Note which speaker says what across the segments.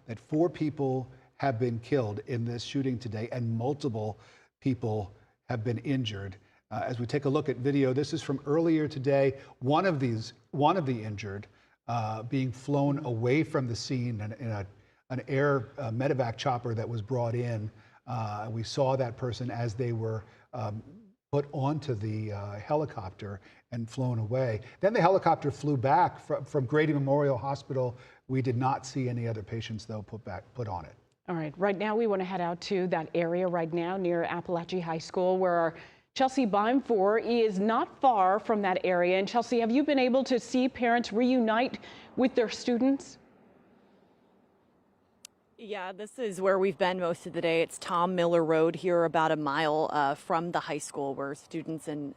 Speaker 1: that 4 people have been killed in this shooting today and multiple people have been injured. As we take a look at video, this is from earlier today. One of the injured being flown away from the scene in an air medevac chopper that was brought in. We saw that person as they were put onto the helicopter and flown away. Then the helicopter flew back from Grady Memorial Hospital. We did not see any other patients, though, put on it.
Speaker 2: All right, right now we want to head out to that area right now near Apalachee High School, where our Chelsea Beimfor is not far from that area. And Chelsea, have you been able to see parents reunite with their students?
Speaker 3: Yeah, this is where we've been most of the day. It's Tom Miller Road here, about a mile from the high school, where students and,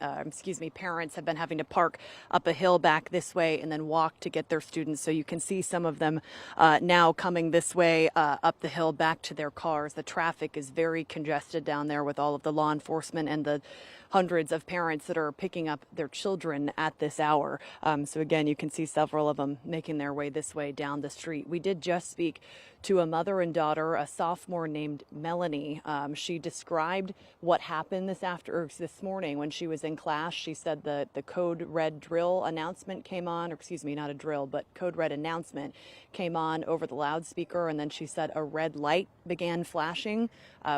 Speaker 3: parents have been having to park up a hill back this way and then walk to get their students. So you can see some of them now coming this way up the hill back to their cars. The traffic is very congested down there with all of the law enforcement and the hundreds of parents that are picking up their children at this hour. So again, you can see several of them making their way this way down the street. We did just speak to a mother and daughter, a sophomore named Melanie. She described what happened this morning when she was in class. She said the code red drill announcement came on, or excuse me, not a drill, but code red announcement came on over the loudspeaker, and then she said a red light began flashing.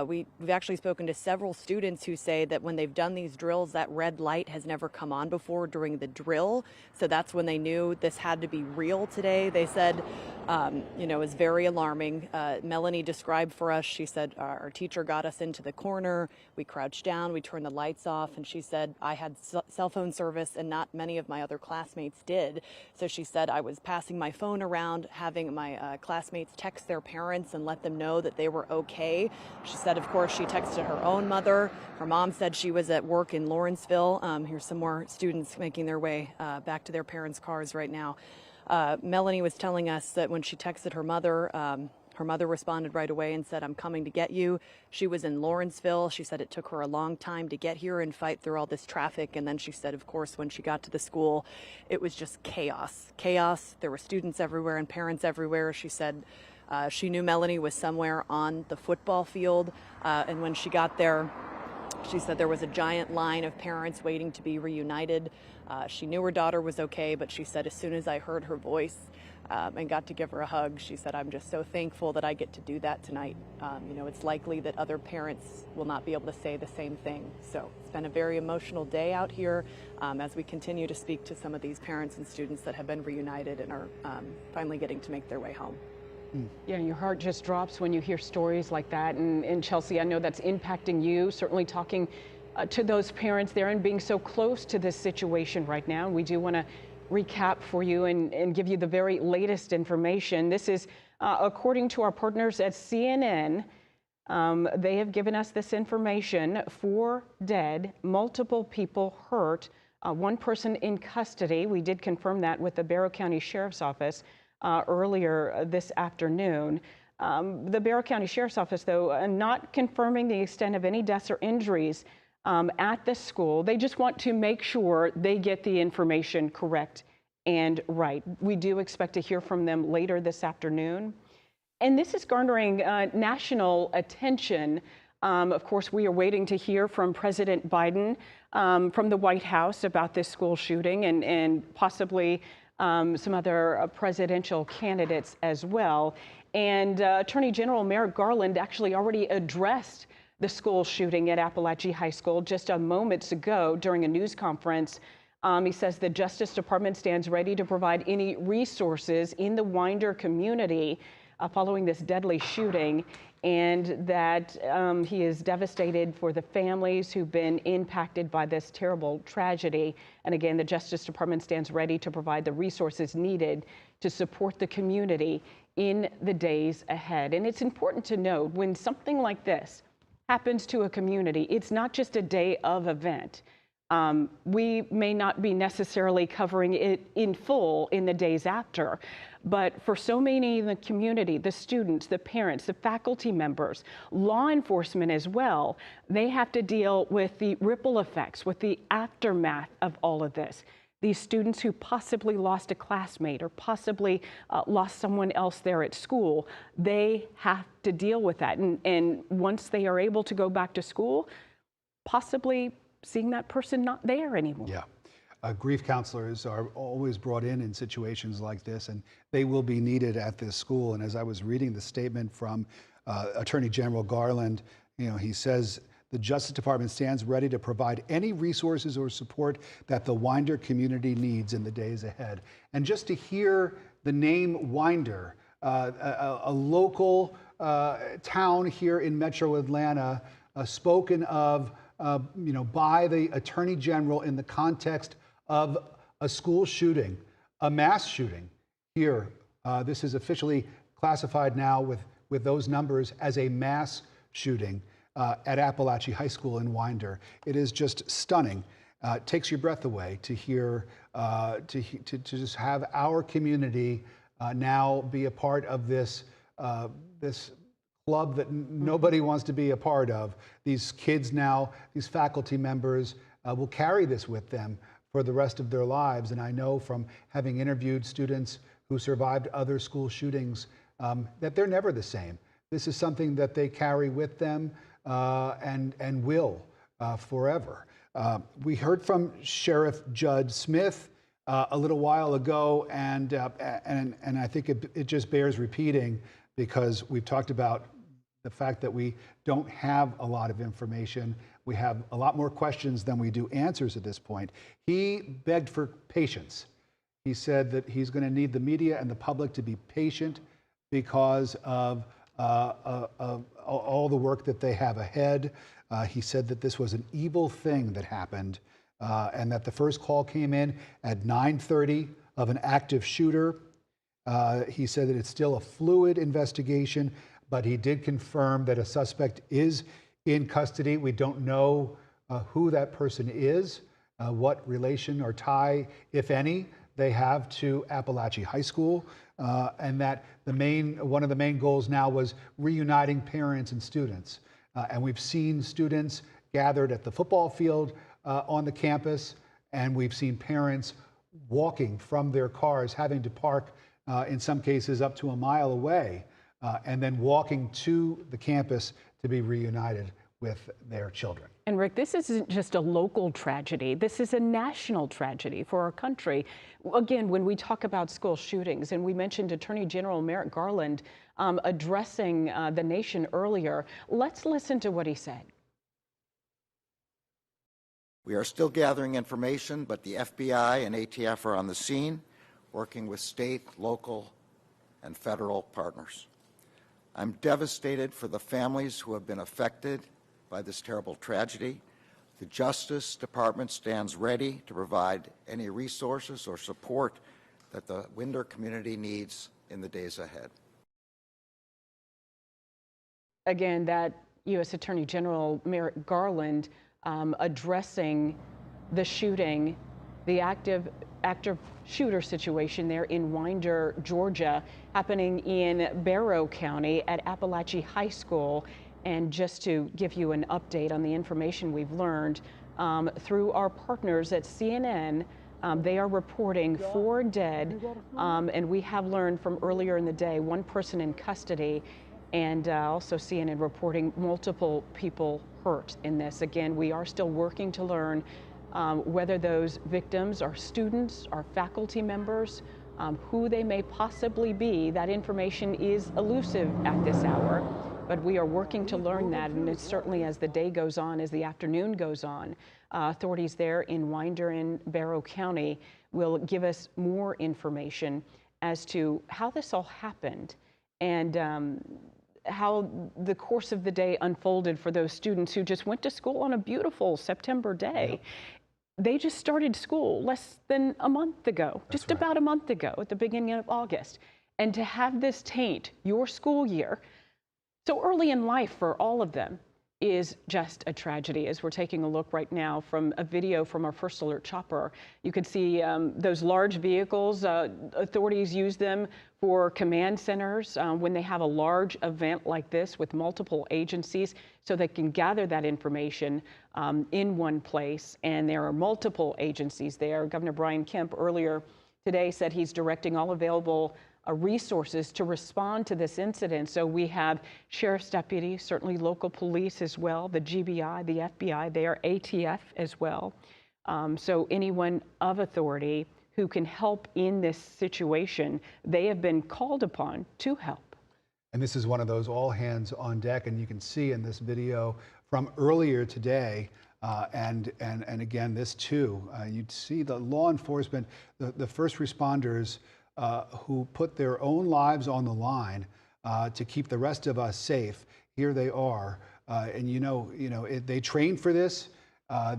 Speaker 3: We've actually spoken to several students who say that when they've done these drills, that red light has never come on before during the drill. So that's when they knew this had to be real today. They said, it was very alarming. Melanie described for us, she said, our teacher got us into the corner. We crouched down, we turned the lights off, and she said, I had cell phone service and not many of my other classmates did. So she said, I was passing my phone around, having my classmates text their parents and let them know that they were okay. She said, of course, she texted her own mother. Her mom said she was at work in Lawrenceville. Here's some more students making their way back to their parents' cars right now. Melanie was telling us that when she texted her mother responded right away and said, I'm coming to get you. She was in Lawrenceville. She said it took her a long time to get here and fight through all this traffic. And then she said, of course, when she got to the school, it was just chaos. Chaos. There were students everywhere and parents everywhere. She said she knew Melanie was somewhere on the football field. And when she got there, she said there was a giant line of parents waiting to be reunited. She knew her daughter was okay, but she said, as soon as I heard her voice and got to give her a hug, she said, I'm just so thankful that I get to do that tonight. It's likely that other parents will not be able to say the same thing. So it's been a very emotional day out here as we continue to speak to some of these parents and students that have been reunited and are finally getting to make their way home.
Speaker 2: Yeah, your heart just drops when you hear stories like that. And Chelsea, I know that's impacting you, certainly talking to those parents there and being so close to this situation right now. We do want to recap for you and give you the very latest information. This is according to our partners at CNN. They have given us this information: 4 dead, multiple people hurt, 1 person in custody. We did confirm that with the Barrow County Sheriff's Office earlier this afternoon. The Barrow County Sheriff's Office, though, not confirming the extent of any deaths or injuries at the school. They just want to make sure they get the information correct and right. We do expect to hear from them later this afternoon. And this is garnering national attention. Of course, we are waiting to hear from President Biden from the White House about this school shooting and possibly some other presidential candidates as well. And Attorney General Merrick Garland actually already addressed the school shooting at Apalachee High School just moments ago during a news conference. He says the Justice Department stands ready to provide any resources in the Winder community following this deadly shooting, and that he is devastated for the families who've been impacted by this terrible tragedy. And again, the Justice Department stands ready to provide the resources needed to support the community in the days ahead. And it's important to note, when something like this happens to a community, it's not just a day of event. We may not be necessarily covering it in full in the days after, but for so many in the community, the students, the parents, the faculty members, law enforcement as well, they have to deal with the ripple effects, with the aftermath of all of this. these students who possibly lost a classmate or possibly lost someone else there at school, they have to deal with that. And once they are able to go back to school, possibly seeing that person not there anymore.
Speaker 1: Yeah. Grief counselors are always brought in situations like this, and they will be needed at this school. And as I was reading the statement from Attorney General Garland, he says the Justice Department stands ready to provide any resources or support that the Winder community needs in the days ahead. And just to hear the name Winder, a local town here in Metro Atlanta, spoken of by the Attorney General in the context of a school shooting, a mass shooting here. This is officially classified now with those numbers as a mass shooting at Apalachee High School in Winder. It is just stunning. It takes your breath away to hear, to just have our community now be a part of this this club that nobody wants to be a part of. These kids now, these faculty members will carry this with them for the rest of their lives. And I know from having interviewed students who survived other school shootings that they're never the same. This is something that they carry with them and will forever. We heard from Sheriff Judd Smith a little while ago, and I think it just bears repeating, because we've talked about the fact that we don't have a lot of information. We have a lot more questions than we do answers at this point. He begged for patience. He said that he's going to need the media and the public to be patient because of all the work that they have ahead. He said that this was an evil thing that happened, and that the first call came in at 9:30 of an active shooter. He said that it's still a fluid investigation, but he did confirm that a suspect is in custody. We don't know who that person is, what relation or tie, if any, they have to Apalachee High School, and that one of the main goals now was reuniting parents and students. And we've seen students gathered at the football field on the campus, and we've seen parents walking from their cars, having to park in some cases up to a mile away, and then walking to the campus to be reunited with their children.
Speaker 2: And Rick, this isn't just a local tragedy. This is a national tragedy for our country. Again, when we talk about school shootings, and we mentioned Attorney General Merrick Garland addressing the nation earlier, let's listen to what he said.
Speaker 4: We are still gathering information, but the FBI and ATF are on the scene, working with state, local, and federal partners. I'm devastated for the families who have been affected by this terrible tragedy. The Justice Department stands ready to provide any resources or support that the Winder community needs in the days ahead.
Speaker 2: Again, that U.S. Attorney General Merrick Garland addressing the shooting, the active shooter situation there in Winder, Georgia, happening in Barrow County at Apalachee High School. And just to give you an update on the information we've learned through our partners at CNN, they are reporting 4 dead, and we have learned from earlier in the day 1 person in custody, and also CNN reporting multiple people hurt in this. Again, we are still working to learn whether those victims are students, are faculty members, who they may possibly be. That information is elusive at this hour, but we are working to learn that, and it's certainly as the day goes on, as the afternoon goes on, authorities there in Winder and Barrow County will give us more information as to how this all happened and how the course of the day unfolded for those students who just went to school on a beautiful September day. Yep. They just started school less than a month ago, just about a month ago at the beginning of August. And to have this taint your school year so early in life for all of them, is just a tragedy. As we're taking a look right now from a video from our First Alert chopper, you can see those large vehicles. Authorities use them for command centers when they have a large event like this with multiple agencies, so they can gather that information in one place. And there are multiple agencies there. Governor Brian Kemp earlier today said he's directing all available resources to respond to this incident. So we have sheriff's deputies, certainly local police as well, the GBI, the FBI, they are ATF as well. So anyone of authority who can help in this situation, they have been called upon to help.
Speaker 1: And this is one of those all hands on deck, and you can see in this video from earlier today, and again, this too, you'd see the law enforcement, the first responders who put their own lives on the line to keep the rest of us safe. Here they are, and they train for this.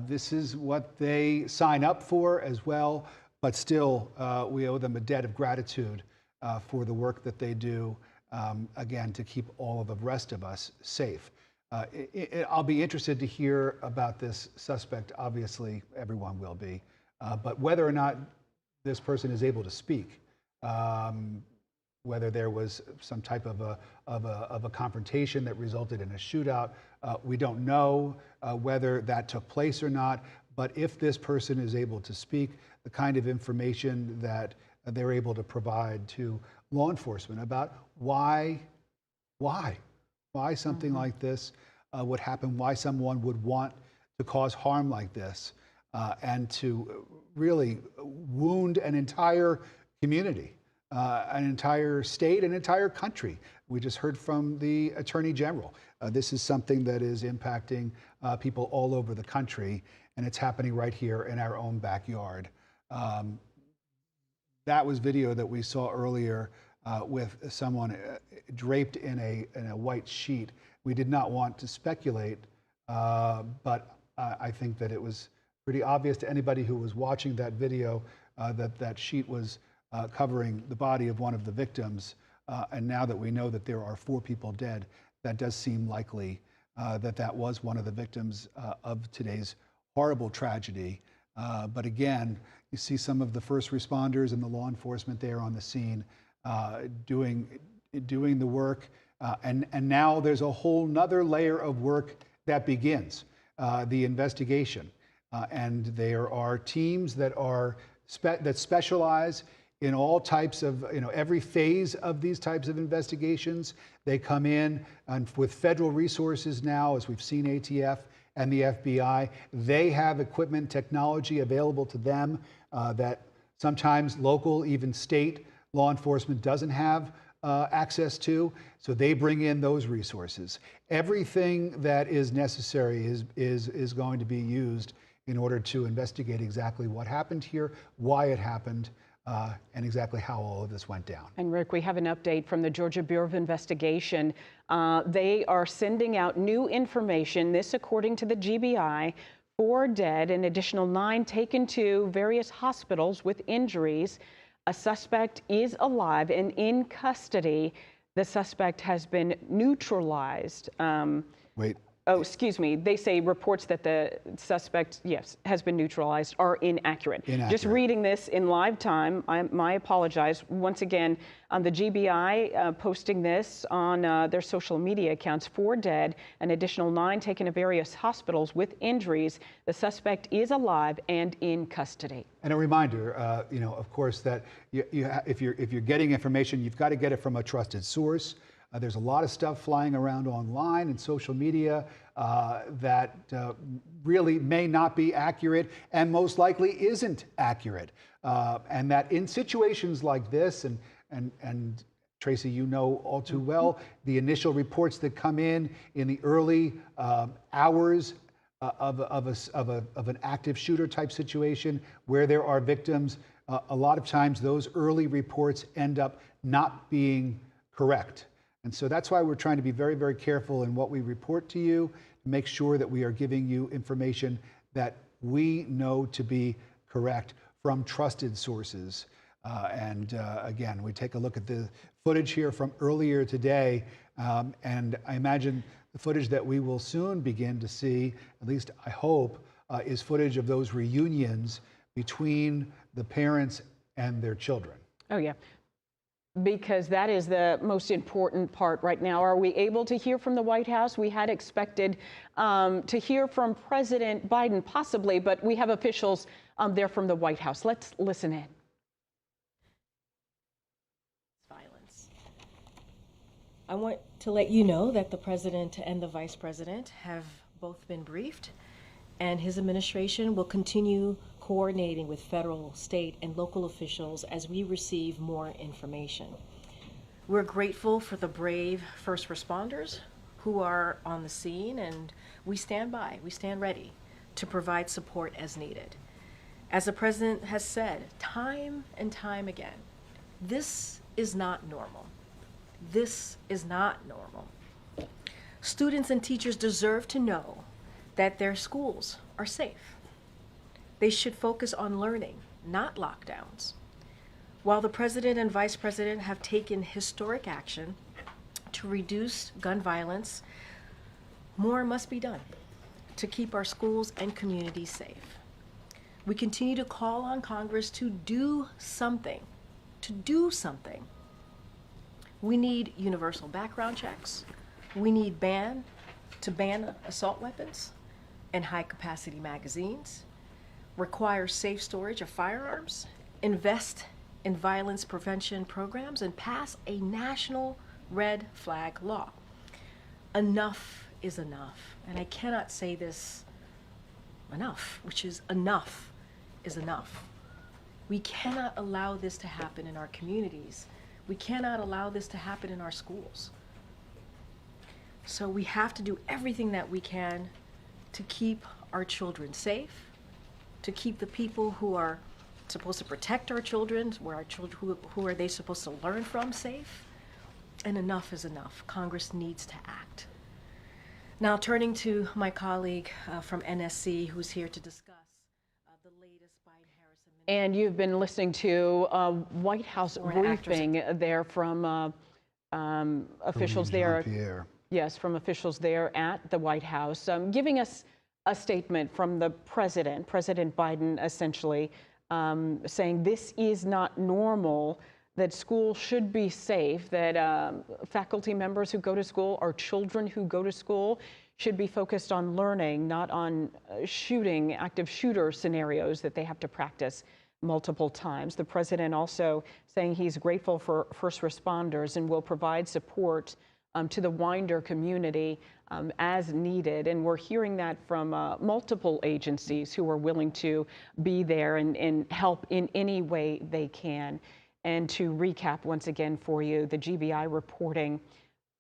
Speaker 1: This is what they sign up for as well. But still, we owe them a debt of gratitude for the work that they do, again, to keep all of the rest of us safe. I'll be interested to hear about this suspect. Obviously, everyone will be. But whether or not this person is able to speak, whether there was some type of a confrontation that resulted in a shootout, we don't know whether that took place or not. But if this person is able to speak, the kind of information that they're able to provide to law enforcement about why something like this would happen, why someone would want to cause harm like this, and to really wound an entire community, an entire state, an entire country. We just heard from the Attorney General. This is something that is impacting people all over the country, and it's happening right here in our own backyard. That was video that we saw earlier with someone draped in a white sheet. We did not want to speculate, but I think that it was pretty obvious to anybody who was watching that video that that sheet was covering the body of one of the victims. And now that we know that there are 4 people dead, that does seem likely that that was one of the victims of today's horrible tragedy. But again, you see some of the first responders and the law enforcement there on the scene doing the work. And now there's a whole nother layer of work that begins, the investigation. And there are teams that specialize in all types of, every phase of these types of investigations. They come in and with federal resources now, as we've seen ATF and the FBI, they have equipment, technology available to them that sometimes local, even state law enforcement doesn't have access to. So they bring in those resources. Everything that is necessary is going to be used in order to investigate exactly what happened here, why it happened, and exactly how all of this went down. And
Speaker 2: Rick, we have an update from the Georgia Bureau of Investigation. They are sending out new information, this according to the GBI, 4 dead, an additional 9 taken to various hospitals with injuries. A suspect is alive and in custody. The suspect has been neutralized.
Speaker 1: Wait.
Speaker 2: Oh, excuse me. They say reports that the suspect, yes, has been neutralized are inaccurate. Just reading this in live time, I apologize. Once again, the GBI posting this on their social media accounts, 4 dead, an additional 9 taken to various hospitals with injuries. The suspect is alive and in custody.
Speaker 1: And a reminder, of course, that if you're getting information, you've got to get it from a trusted source. There's a lot of stuff flying around online and social media that really may not be accurate and most likely isn't accurate. And that in situations like this, and Tracy, you know all too well, the initial reports that come in the early hours of an active shooter type situation where there are victims, a lot of times those early reports end up not being correct. And so that's why we're trying to be very, very careful in what we report to you, to make sure that we are giving you information that we know to be correct from trusted sources. Again, we take a look at the footage here from earlier today, and I imagine The footage that we will soon begin to see, at least I hope, is footage of those reunions between the parents and their children.
Speaker 2: Oh, yeah. Because that is the most important part right now. Are we able to hear from the White House? We had expected to hear from President Biden, possibly, but we have officials there from the White House. Let's listen in.
Speaker 5: Violence. I want to let you know that the President and the Vice President have both been briefed, and his administration will continue coordinating with federal, state, and local officials as we receive more information. We're grateful for the brave first responders who are on the scene, and we stand by, we stand ready to provide support as needed. As the President has said time and time again, this is not normal. This is not normal. Students and teachers deserve to know that their schools are safe. They should focus on learning, not lockdowns. While the President and Vice President have taken historic action to reduce gun violence, more must be done to keep our schools and communities safe. We continue to call on Congress to do something, We need universal background checks. We need to ban assault weapons and high-capacity magazines, require safe storage of firearms, invest in violence prevention programs, and pass a national red flag law. Enough is enough. And I cannot say this enough, which is enough is enough. We cannot allow this to happen in our communities. We cannot allow this to happen in our schools. So we have to do everything that we can to keep our children safe, to keep the people who are supposed to protect our children, who are they supposed to learn from, safe. And enough is enough. Congress needs to act. Now, turning to my colleague from NSC, who's here to discuss the latest Biden-Harris administration.
Speaker 2: And you've been listening to a White House briefing there from officials there. Yes, from officials there at the White House, giving us a statement from the President Biden, essentially saying this is not normal, that schools should be safe, that faculty members who go to school, or children who go to school, should be focused on learning, not on active shooter scenarios that they have to practice multiple times. The President also saying he's grateful for first responders and will provide support to the Winder community as needed. And we're hearing that from multiple agencies who are willing to be there and help in any way they can. And to recap once again for you, the GBI reporting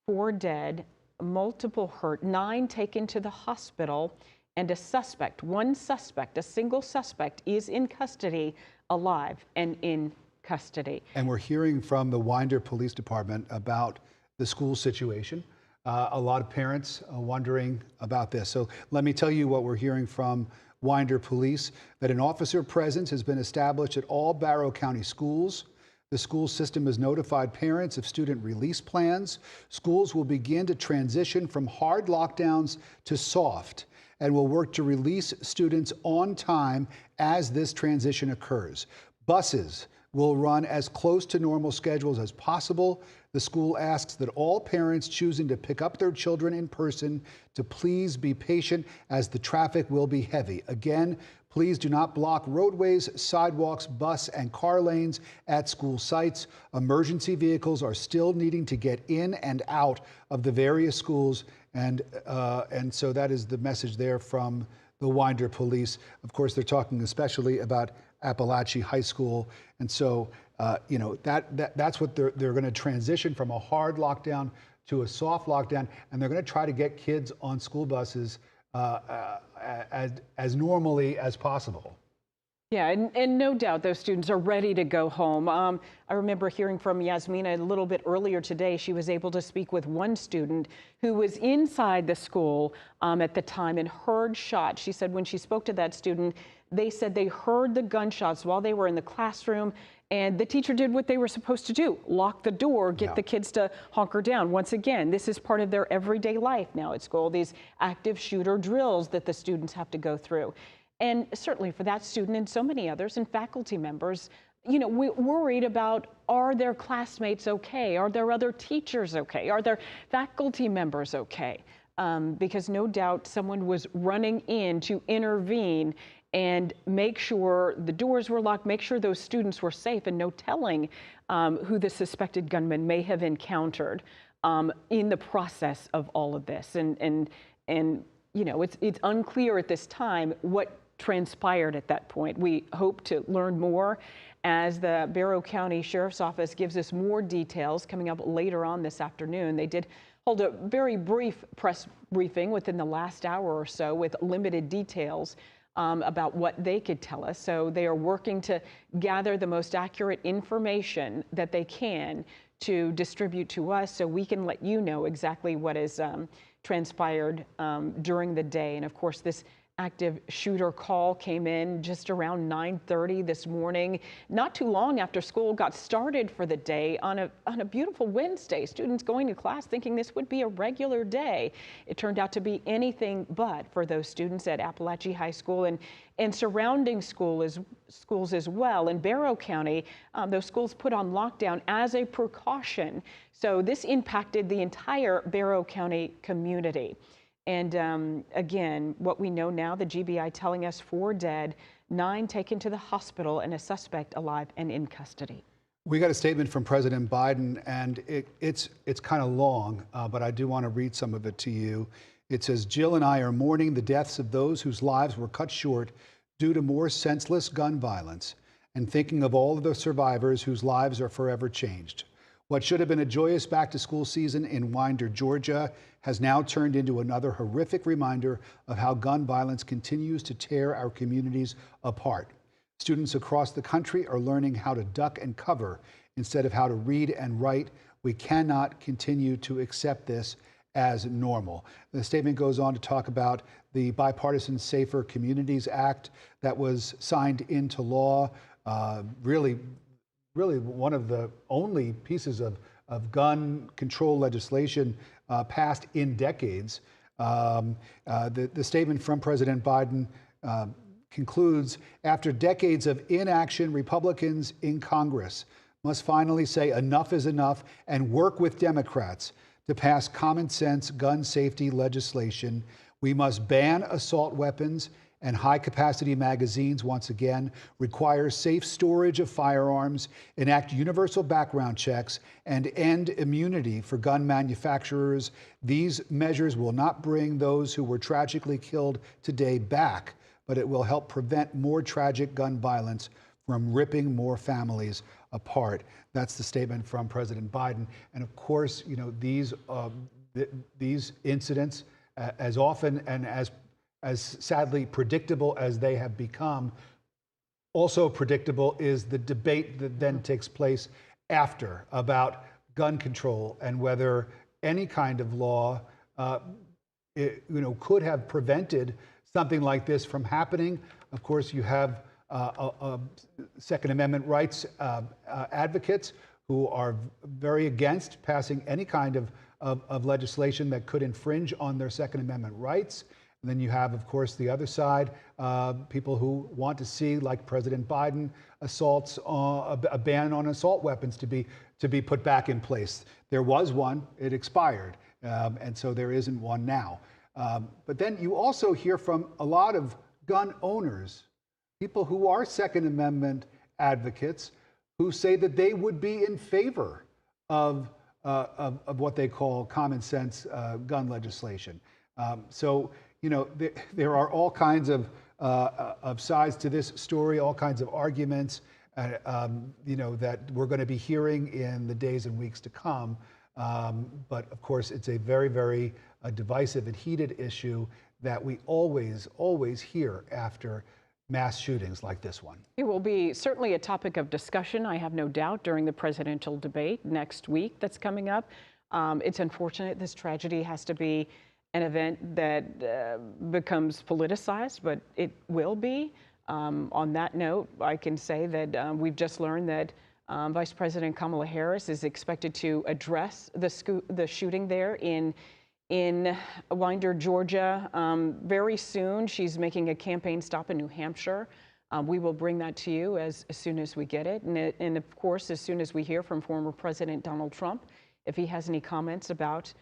Speaker 2: 4 dead, multiple hurt, 9 taken to the hospital, and a single suspect is in custody, alive and in custody.
Speaker 1: And we're hearing from the Winder Police Department about the school situation. A lot of parents wondering about this. So let me tell you what we're hearing from Winder Police, that an officer presence has been established at all Barrow County schools. The school system has notified parents of student release plans. Schools will begin to transition from hard lockdowns to soft and will work to release students on time as this transition occurs. Buses will run as close to normal schedules as possible. The school asks that all parents choosing to pick up their children in person to please be patient, as the traffic will be heavy. Again, please do not block roadways, sidewalks, bus and car lanes at school sites. Emergency vehicles are still needing to get in and out of the various schools. And so that is the message there from the Winder Police. Of course, they're talking especially about Apalachee High School. And so, that's what they're going to transition from, a hard lockdown to a soft lockdown. And they're going to try to get kids on school buses as normally as possible.
Speaker 2: Yeah, and no doubt those students are ready to go home. I remember hearing from Yasmina a little bit earlier today. She was able to speak with one student who was inside the school at the time and heard shots. She said when she spoke to that student, they said they heard the gunshots while they were in the classroom And the teacher did what they were supposed to do, lock the door, get the kids to hunker down. Once again, this is part of their everyday life now at school, these active shooter drills that the students have to go through. And certainly for that student and so many others and faculty members, you know, we're worried about, are their classmates okay? Are there other teachers okay? Are there faculty members okay? Because no doubt someone was running in to intervene and make sure the doors were locked, make sure those students were safe, and no telling who the suspected gunman may have encountered in the process of all of this. And you know, it's unclear at this time what transpired at that point. We hope to learn more as the Barrow County Sheriff's Office gives us more details coming up later on this afternoon. They did hold a very brief press briefing within the last hour or so with limited details about what they could tell us. So they are working to gather the most accurate information that they can to distribute to us so we can let you know exactly what has transpired during the day. And of course, this active shooter call came in just around 9:30 this morning, not too long after school got started for the day on a beautiful Wednesday. Students going to class thinking this would be a regular day. It turned out to be anything but for those students at Apalachee High School and surrounding schools as well. In Barrow County, those schools put on lockdown as a precaution. So this impacted the entire Barrow County community. And again, what we know now, the GBI telling us 4 dead, 9 taken to the hospital, and a suspect alive and in custody.
Speaker 1: We got a statement from President Biden, and it's kind of long, but I do want to read some of it to you. It says, Jill and I are mourning the deaths of those whose lives were cut short due to more senseless gun violence, and thinking of all of the survivors whose lives are forever changed. What should have been a joyous back-to-school season in Winder, Georgia, has now turned into another horrific reminder of how gun violence continues to tear our communities apart. Students across the country are learning how to duck and cover instead of how to read and write. We cannot continue to accept this as normal. The statement goes on to talk about the Bipartisan Safer Communities Act that was signed into law, really one of the only pieces of gun control legislation passed in decades. The statement from President Biden concludes, after decades of inaction, Republicans in Congress must finally say enough is enough and work with Democrats to pass common sense gun safety legislation. We must ban assault weapons and high-capacity magazines once again, require safe storage of firearms, enact universal background checks, and end immunity for gun manufacturers. These measures will not bring those who were tragically killed today back, but it will help prevent more tragic gun violence from ripping more families apart. That's the statement from President Biden. And of course, you know, these incidents, as often and as sadly predictable as they have become, also predictable is the debate that then takes place after about gun control and whether any kind of law could have prevented something like this from happening. Of course, you have Second Amendment rights advocates who are very against passing any kind of legislation that could infringe on their Second Amendment rights. And then you have, of course, the other side, people who want to see, like President Biden, a ban on assault weapons to be put back in place. There was one, it expired, and so there isn't one now. But then you also hear from a lot of gun owners, people who are Second Amendment advocates, who say that they would be in favor of what they call common sense gun legislation. So, you know, there are all kinds of sides to this story, all kinds of arguments, you know, that we're going to be hearing in the days and weeks to come. But of course, it's a very, very divisive and heated issue that we always hear after mass shootings like this one.
Speaker 2: It will be certainly a topic of discussion, I have no doubt, during the presidential debate next week that's coming up. It's unfortunate this tragedy has to be an event that becomes politicized, but it will be. On that note, I can say that we've just learned that Vice President Kamala Harris is expected to address the shooting there in Winder, Georgia, very soon. She's making a campaign stop in New Hampshire. We will bring that to you as soon as we get it. And of course, as soon as we hear from former President Donald Trump, if he has any comments about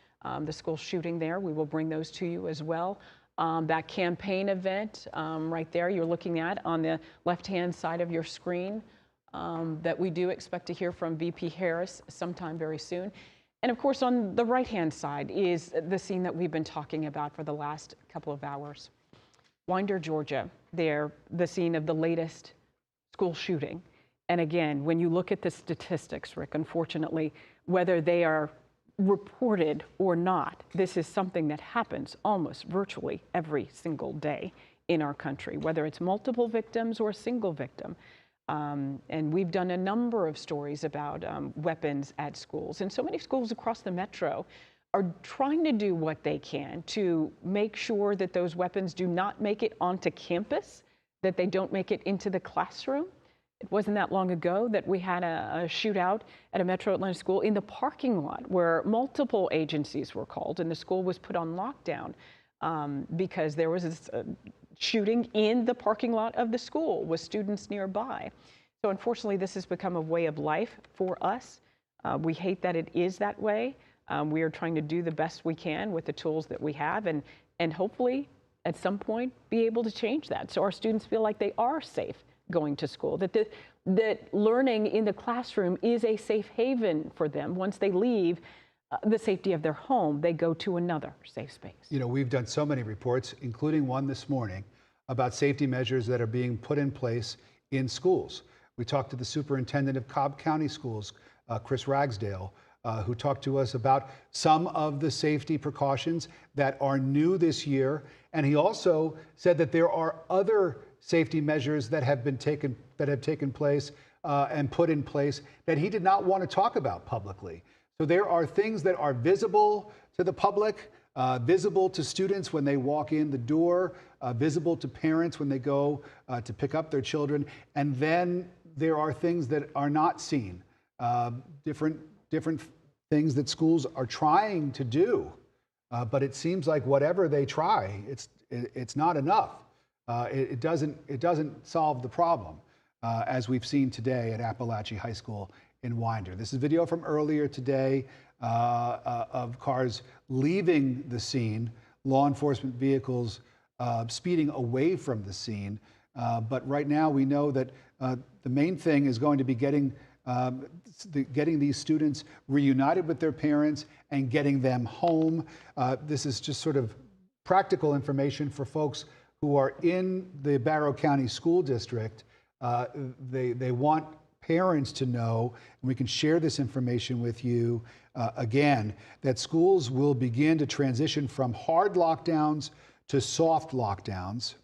Speaker 2: the school shooting there, we will bring those to you as well. That campaign event right there you're looking at on the left-hand side of your screen, that we do expect to hear from VP Harris sometime very soon. And of course, on the right-hand side is the scene that we've been talking about for the last couple of hours. Winder, Georgia, there, the scene of the latest school shooting. And again, when you look at the statistics, Rick, unfortunately, whether they are reported or not, this is something that happens almost virtually every single day in our country, whether it's multiple victims or a single victim. And we've done a number of stories about weapons at schools. And so many schools across the metro are trying to do what they can to make sure that those weapons do not make it onto campus, that they don't make it into the classroom. It wasn't that long ago that we had a shootout at a Metro Atlanta school in the parking lot where multiple agencies were called and the school was put on lockdown because there was this shooting in the parking lot of the school with students nearby. So unfortunately, this has become a way of life for us. We hate that it is that way. We are trying to do the best we can with the tools that we have and hopefully at some point be able to change that so our students feel like they are safe going to school, that learning in the classroom is a safe haven for them. Once they leave the safety of their home, they go to another safe space.
Speaker 1: You know, we've done so many reports, including one this morning, about safety measures that are being put in place in schools. We talked to the superintendent of Cobb County Schools, Chris Ragsdale, who talked to us about some of the safety precautions that are new this year. And he also said that there are other safety measures that have taken place and put in place that he did not want to talk about publicly. So there are things that are visible to the public, visible to students when they walk in the door, visible to parents when they go to pick up their children. And then there are things that are not seen, different things that schools are trying to do. But it seems like whatever they try, it's not enough. It doesn't solve the problem, as we've seen today at Apalachee High School in Winder. This is video from earlier today of cars leaving the scene, law enforcement vehicles speeding away from the scene. But right now we know that the main thing is going to be getting these students reunited with their parents and getting them home. This is just sort of practical information for folks who are in the Barrow County School District. They want parents to know, and we can share this information with you again, that schools will begin to transition from hard lockdowns to soft lockdowns.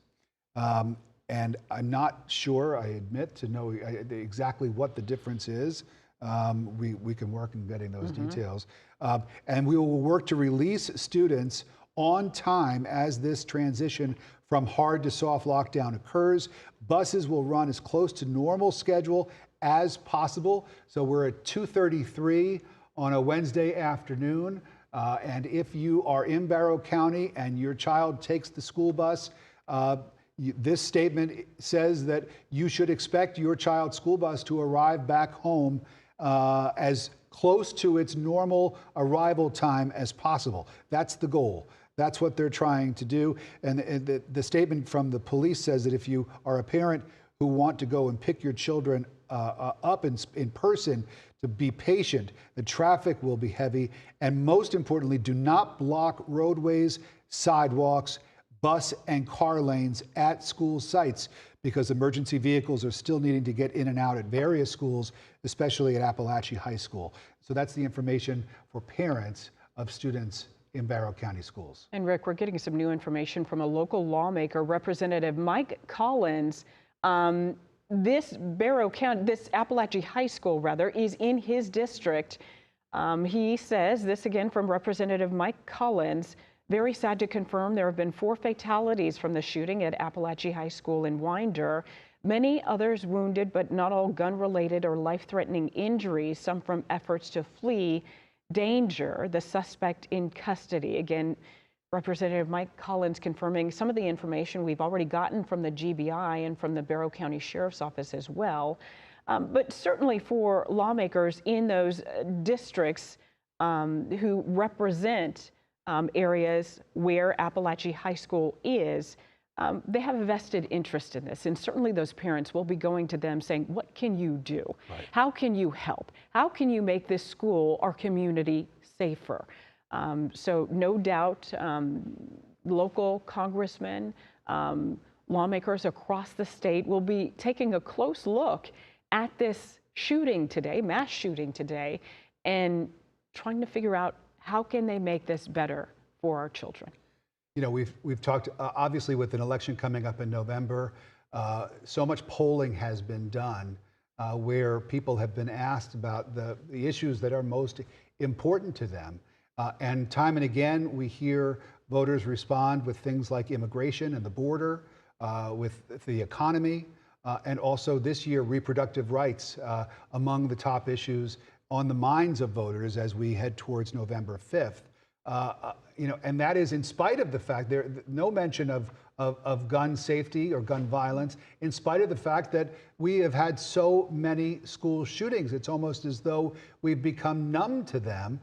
Speaker 1: And I'm not sure, I admit, to know exactly what the difference is. We can work in getting those details. And we will work to release students on time as this transition from hard to soft lockdown occurs. Buses will run as close to normal schedule as possible. So we're at 2:33 on a Wednesday afternoon. And if you are in Barrow County and your child takes the school bus, this statement says that you should expect your child's school bus to arrive back home as close to its normal arrival time as possible. That's the goal. That's what they're trying to do. And the statement from the police says that if you are a parent who want to go and pick your children up in person, to be patient. The traffic will be heavy. And most importantly, do not block roadways, sidewalks, bus and car lanes at school sites, because emergency vehicles are still needing to get in and out at various schools, especially at Apalachee High School. So that's the information for parents of students in Barrow County schools. And
Speaker 2: Rick, we're getting some new information from a local lawmaker, Representative Mike Collins. This Apalachee High School, rather, is in his district. He says, this again from Representative Mike Collins, very sad to confirm there have been 4 fatalities from the shooting at Apalachee High School in Winder. Many others wounded, but not all gun-related or life-threatening injuries, some from efforts to flee danger. The suspect in custody. Again, Representative Mike Collins confirming some of the information we've already gotten from the GBI and from the Barrow County Sheriff's Office as well. But certainly for lawmakers in those districts who represent areas where Apalachee High School is, they have a vested interest in this. And certainly those parents will be going to them saying, what can you do? Right. How can you help? How can you make this school, our community, safer? So no doubt local congressmen, lawmakers across the state will be taking a close look at this shooting today, mass shooting today, and trying to figure out how can they make this better for our children.
Speaker 1: You know, we've talked, obviously with an election coming up in November, so much polling has been done where people have been asked about the issues that are most important to them. And time and again, we hear voters respond with things like immigration and the border, with the economy, and also this year, reproductive rights among the top issues on the minds of voters as we head towards November 5th. You know, and that is in spite of the fact there no mention of gun safety or gun violence, in spite of the fact that we have had so many school shootings. It's almost as though we've become numb to them.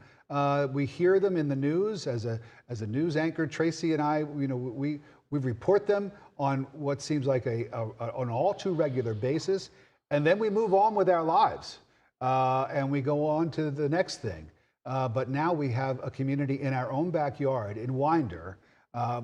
Speaker 1: We hear them in the news. As a news anchor, Tracy and I, you know, we report them on what seems like an all too regular basis, and then we move on with our lives and we go on to the next thing. But now we have a community in our own backyard in Winder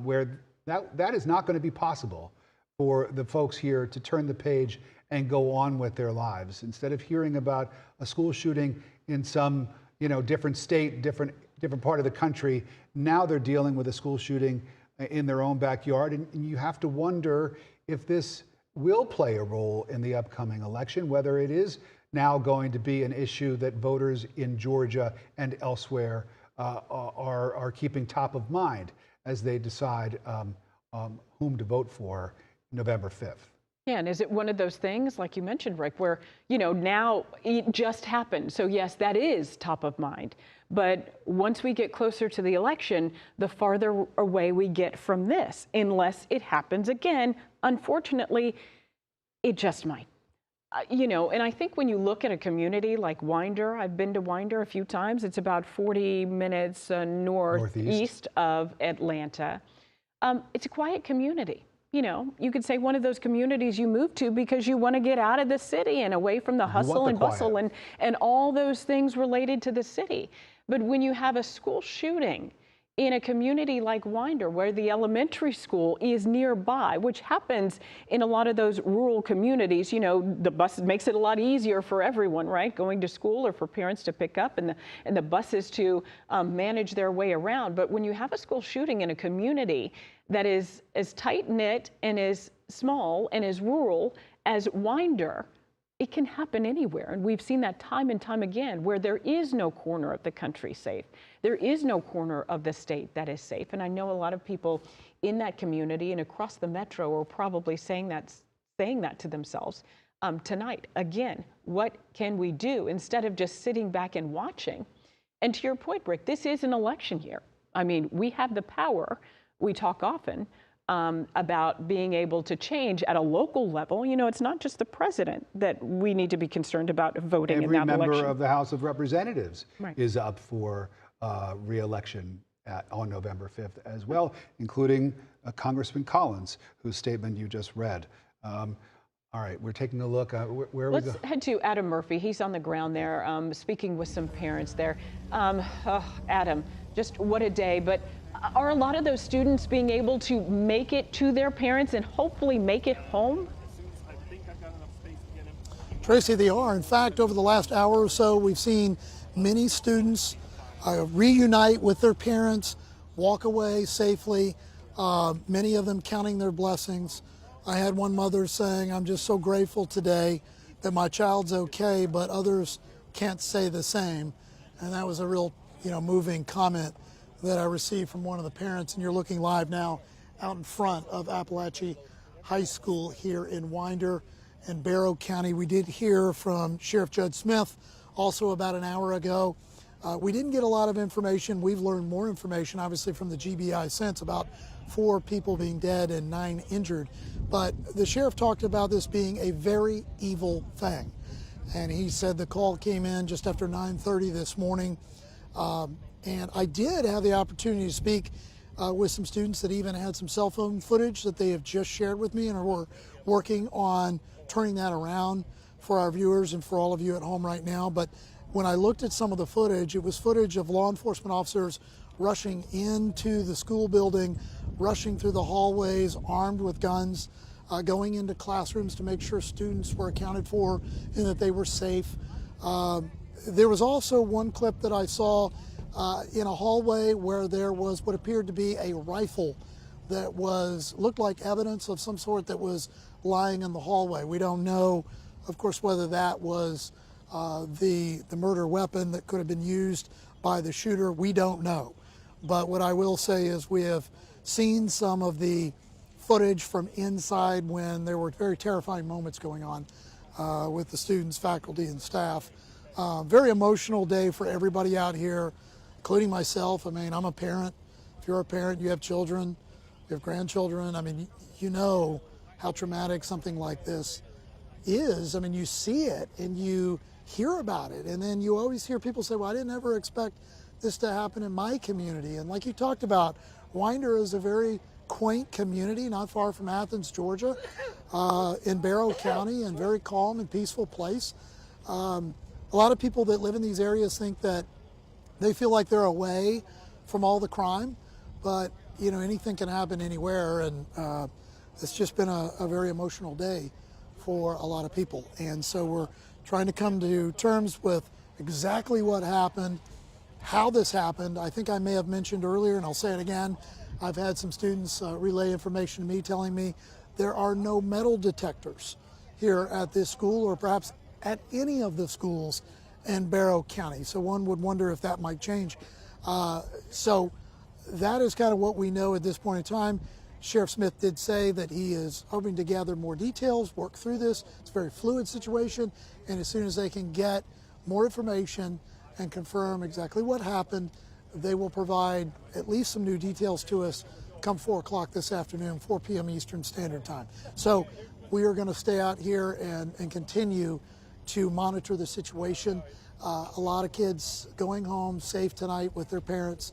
Speaker 1: where that is not going to be possible for the folks here to turn the page and go on with their lives. Instead of hearing about a school shooting in some, you know, different state, different part of the country, now they're dealing with a school shooting in their own backyard. And you have to wonder if this will play a role in the upcoming election, whether it is now going to be an issue that voters in Georgia and elsewhere are keeping top of mind as they decide whom to vote for November 5th.
Speaker 2: Yeah, and is it one of those things, like you mentioned, Rick, where, you know, now it just happened. So yes, that is top of mind. But once we get closer to the election, the farther away we get from this, unless it happens again. Unfortunately, it just might. You know, and I think when you look at a community like Winder, I've been to Winder a few times. It's about 40 minutes northeast of Atlanta. It's a quiet community. You know, you could say one of those communities you move to because you want to get out of the city and away from the hustle and bustle and all those things related to the city. But when you have a school shooting in a community like Winder, where the elementary school is nearby, which happens in a lot of those rural communities, you know, the bus makes it a lot easier for everyone, right? Going to school or for parents to pick up and the buses to manage their way around. But when you have a school shooting in a community that is as tight-knit and as small and as rural as Winder, it can happen anywhere. And we've seen that time and time again, where there is no corner of the country safe. There is no corner of the state that is safe. And I know a lot of people in that community and across the metro are probably saying that to themselves tonight. Again, what can we do instead of just sitting back and watching? And to your point, Rick, this is an election year. I mean, we have the power. We talk often about being able to change at a local level. You know, it's not just the president that we need to be concerned about voting in that election.
Speaker 1: Every member of the House of Representatives is up for re-election on November 5th as well, including Congressman Collins, whose statement you just read. All right, we're taking a look. Where
Speaker 2: Let's
Speaker 1: we go?
Speaker 2: head to Adam Murphy. He's on the ground there, speaking with some parents there. Adam, just what a day. But are a lot of those students being able to make it to their parents and hopefully make it home?
Speaker 6: Tracy, they are. In fact, over the last hour or so, we've seen many students reunite with their parents, walk away safely, many of them counting their blessings. I had one mother saying, I'm just so grateful today that my child's okay, but others can't say the same. And that was a real, moving comment that I received from one of the parents, and you're looking live now out in front of Apalachee High School here in Winder and Barrow County. We did hear from Sheriff Judge Smith also about an hour ago. We didn't get a lot of information. We've learned more information, obviously, from the GBI since, about 4 people being dead and 9 injured. But the sheriff talked about this being a very evil thing. And he said the call came in just after 9:30 this morning. And I did have the opportunity to speak with some students that even had some cell phone footage that they have just shared with me, and we're working on turning that around for our viewers and for all of you at home right now. But when I looked at some of the footage, it was footage of law enforcement officers rushing into the school building, rushing through the hallways, armed with guns, going into classrooms to make sure students were accounted for and that they were safe. There was also one clip that I saw in a hallway where there was what appeared to be a rifle that looked like evidence of some sort that was lying in the hallway. We don't know, of course, whether that was the murder weapon that could have been used by the shooter. We don't know. But what I will say is we have seen some of the footage from inside when there were very terrifying moments going on with the students, faculty, and staff. Very emotional day for everybody out here, including myself. I mean, I'm a parent. If you're a parent, you have children, you have grandchildren. I mean, you know how traumatic something like this is. I mean, you see it and you hear about it, and then you always hear people say, well, I didn't ever expect this to happen in my community. And like you talked about, Winder is a very quaint community not far from Athens, Georgia, in Barrow County, and very calm and peaceful place. A lot of people that live in these areas think that they feel like they're away from all the crime, but you know, anything can happen anywhere, and it's just been a very emotional day for a lot of people. And so we're trying to come to terms with exactly what happened, how this happened. I think I may have mentioned earlier, and I'll say it again, I've had some students relay information to me telling me there are no metal detectors here at this school, or perhaps at any of the schools in Barrow County. So one would wonder if that might change. So that is kind of what we know at this point in time. Sheriff Smith did say that he is hoping to gather more details, work through this. It's a very fluid situation, and as soon as they can get more information and confirm exactly what happened, they will provide at least some new details to us come 4 o'clock this afternoon, 4 p.m. Eastern Standard Time. So we are going to stay out here and continue to monitor the situation. A lot of kids going home safe tonight with their parents,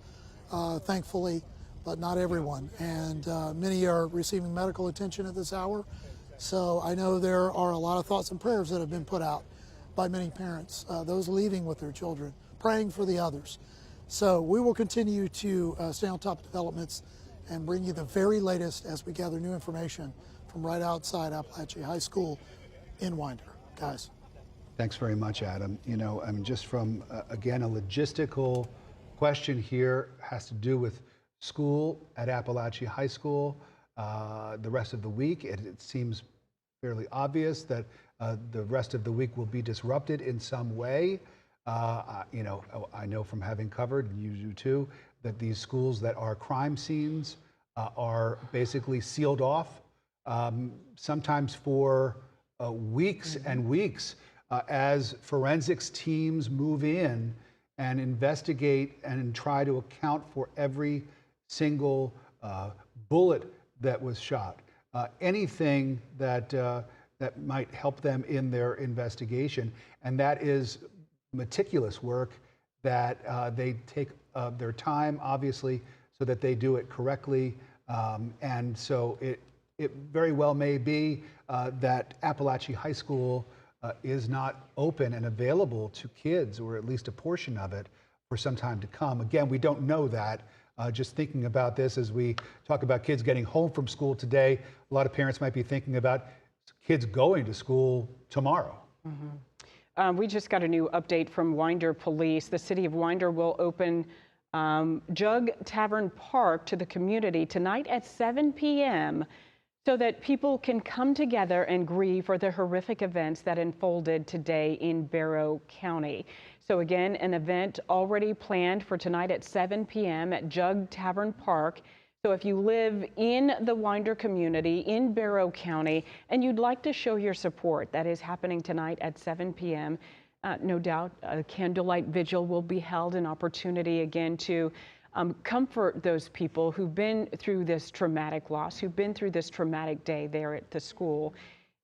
Speaker 6: thankfully, but not everyone. And many are receiving medical attention at this hour. So I know there are a lot of thoughts and prayers that have been put out by many parents, those leaving with their children, praying for the others. So we will continue to stay on top of developments and bring you the very latest as we gather new information from right outside Apalachee High School in Winder. Guys.
Speaker 1: Thanks very much, Adam. You know, I mean, just from, again, a logistical question here has to do with school at Apalachee High School. The rest of the week, it seems fairly obvious that the rest of the week will be disrupted in some way. You know, I know from having covered, and you do too, that these schools that are crime scenes are basically sealed off, sometimes for weeks and weeks, as forensics teams move in and investigate and try to account for every single bullet that was shot, anything that that might help them in their investigation. And that is meticulous work that they take their time, obviously, so that they do it correctly. And so it very well may be that Apalachee High School is not open and available to kids, or at least a portion of it, for some time to come. Again, we don't know that. Just thinking about this as we talk about kids getting home from school today, a lot of parents might be thinking about kids going to school tomorrow.
Speaker 2: Mm-hmm. We just got a new update from Winder Police. The city of Winder will open Jug Tavern Park to the community tonight at 7 p.m. so that people can come together and grieve for the horrific events that unfolded today in Barrow County. So again, an event already planned for tonight at 7 p.m. at Jug Tavern Park. So if you live in the Winder community in Barrow County and you'd like to show your support, that is happening tonight at 7 p.m. No doubt a candlelight vigil will be held, an opportunity again to comfort those people who've been through this traumatic loss, who've been through this traumatic day there at the school.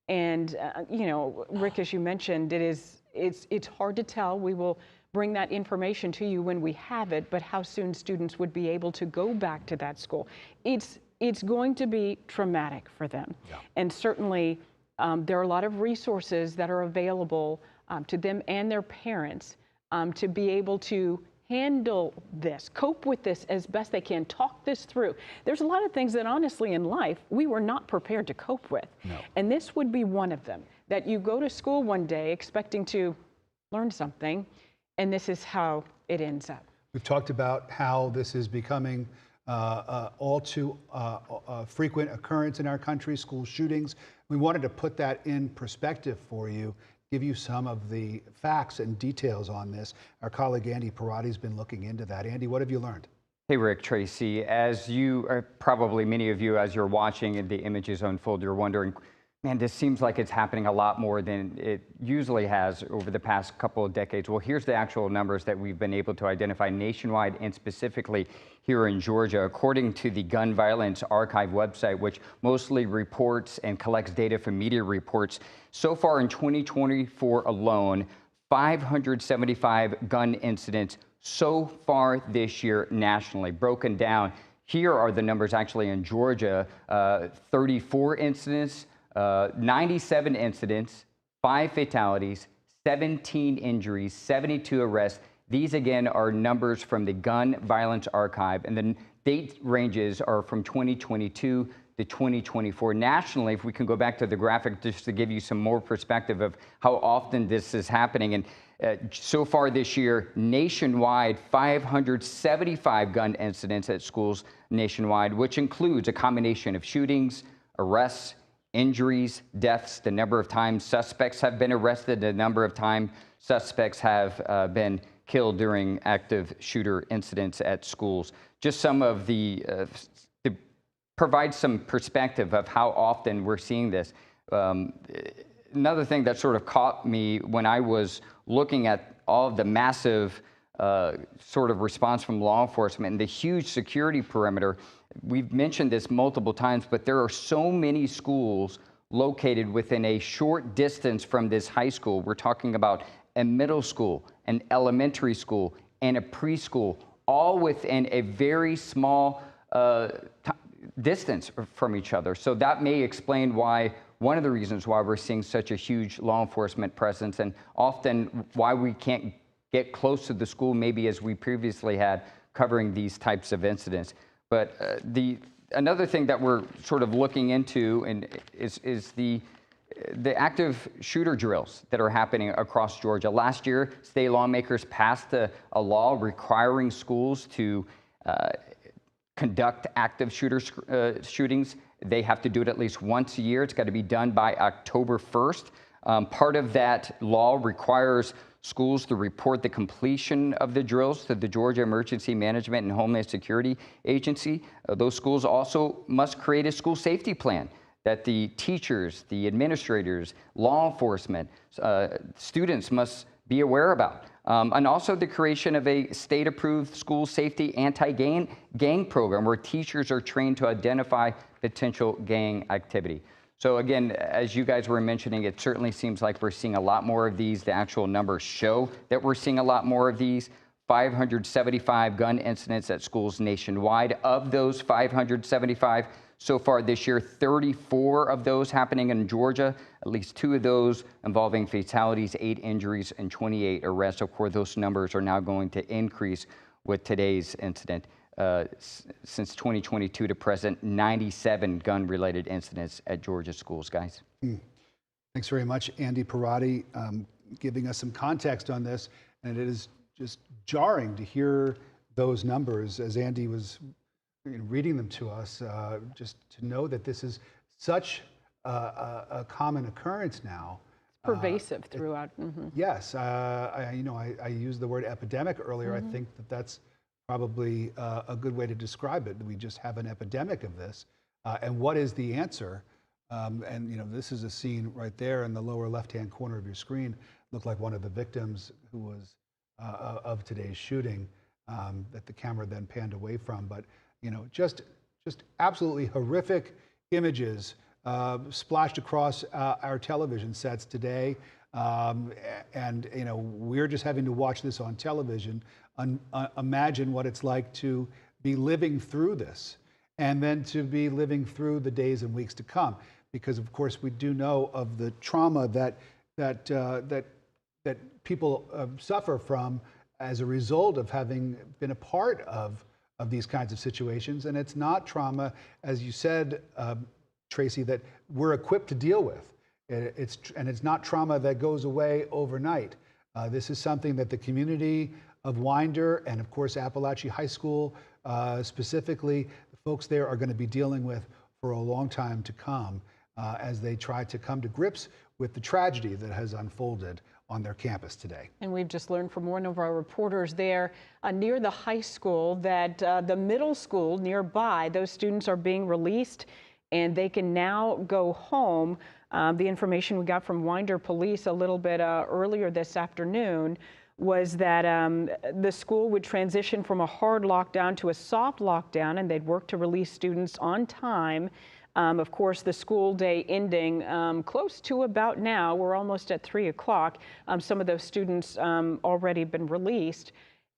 Speaker 2: And, you know, Rick, as you mentioned, it's hard to tell. We will bring that information to you when we have it, but how soon students would be able to go back to that school. It's going to be traumatic for them. Yeah. And certainly there are a lot of resources that are available to them and their parents to be able to handle this, cope with this as best they can, talk this through. There's a lot of things that honestly in life we were not prepared to cope with. No. And this would be one of them, that you go to school one day expecting to learn something, and this is how it ends up.
Speaker 1: We've talked about how this is becoming all too frequent occurrence in our country, school shootings. We wanted to put that in perspective for you, give you some of the facts and details on this. Our colleague Andy Parati's been looking into that. Andy, what have you learned?
Speaker 7: Hey, Rick, Tracy, as you, probably many of you, as you're watching the images unfold, you're wondering, man, this seems like it's happening a lot more than it usually has over the past couple of decades. Well, here's the actual numbers that we've been able to identify nationwide and specifically here in Georgia. According to the Gun Violence Archive website, which mostly reports and collects data from media reports, so far in 2024 alone, 575 gun incidents so far this year nationally. Broken down, here are the numbers actually in Georgia, 34 incidents, 97 incidents, 5 fatalities, 17 injuries, 72 arrests. These again are numbers from the Gun Violence Archive, and the date ranges are from 2022 to 2024. Nationally, if we can go back to the graphic just to give you some more perspective of how often this is happening. And so far this year, nationwide, 575 gun incidents at schools nationwide, which includes a combination of shootings, arrests, injuries, deaths, the number of times suspects have been arrested, the number of times suspects have been killed during active shooter incidents at schools. Just some of the, to provide some perspective of how often we're seeing this. Another thing that sort of caught me when I was looking at all of the massive sort of response from law enforcement and the huge security perimeter. We've mentioned this multiple times, but there are so many schools located within a short distance from this high school. We're talking about a middle school, an elementary school, and a preschool, all within a very small distance from each other. So that may explain why, one of the reasons why we're seeing such a huge law enforcement presence, and often why we can't get close to the school maybe as we previously had covering these types of incidents. But another thing that we're sort of looking into and is the active shooter drills that are happening across Georgia. Last year, state lawmakers passed a law requiring schools to conduct active shootings. They have to do it at least once a year. It's got to be done by October 1st. Part of that law requires schools to report the completion of the drills to the Georgia Emergency Management and Homeland Security Agency. Those schools also must create a school safety plan that the teachers, the administrators, law enforcement, students must be aware about. And also the creation of a state-approved school safety anti-gang program where teachers are trained to identify potential gang activity. So again, as you guys were mentioning, it certainly seems like we're seeing a lot more of these. The actual numbers show that we're seeing a lot more of these. 575 gun incidents at schools nationwide. Of those 575, so far this year, 34 of those happening in Georgia, at least 2 of those involving fatalities, 8 injuries, and 28 arrests. Of course, those numbers are now going to increase with today's incident. Since 2022 to present, 97 gun-related incidents at Georgia schools, guys.
Speaker 1: Thanks very much, Andy Parati, giving us some context on this. And it is just jarring to hear those numbers as Andy was reading them to us, just to know that this is such a common occurrence now.
Speaker 2: Pervasive throughout.
Speaker 1: Yes, I used the word epidemic earlier. I think that's probably a good way to describe it. We just have an epidemic of this. And what is the answer? This is a scene right there in the lower left-hand corner of your screen. Looked like one of the victims who was of today's shooting that the camera then panned away from. But just absolutely horrific images splashed across our television sets today. We're just having to watch this on television. Imagine what it's like to be living through this, and then to be living through the days and weeks to come. Because of course we do know of the trauma that people suffer from as a result of having been a part of these kinds of situations. And it's not trauma, as you said, Tracy, that we're equipped to deal with. It's not trauma that goes away overnight. This is something that the community of Winder and of course Apalachee High School specifically, the folks there are going to be dealing with for a long time to come as they try to come to grips with the tragedy that has unfolded on their campus today. And
Speaker 2: we've just learned from one of our reporters there near the high school that the middle school nearby, those students are being released and they can now go home. The information we got from Winder Police a little bit earlier this afternoon was that the school would transition from a hard lockdown to a soft lockdown, and they'd work to release students on time. Of course, the school day ending close to about now. We're almost at 3 o'clock. Some of those students already been released.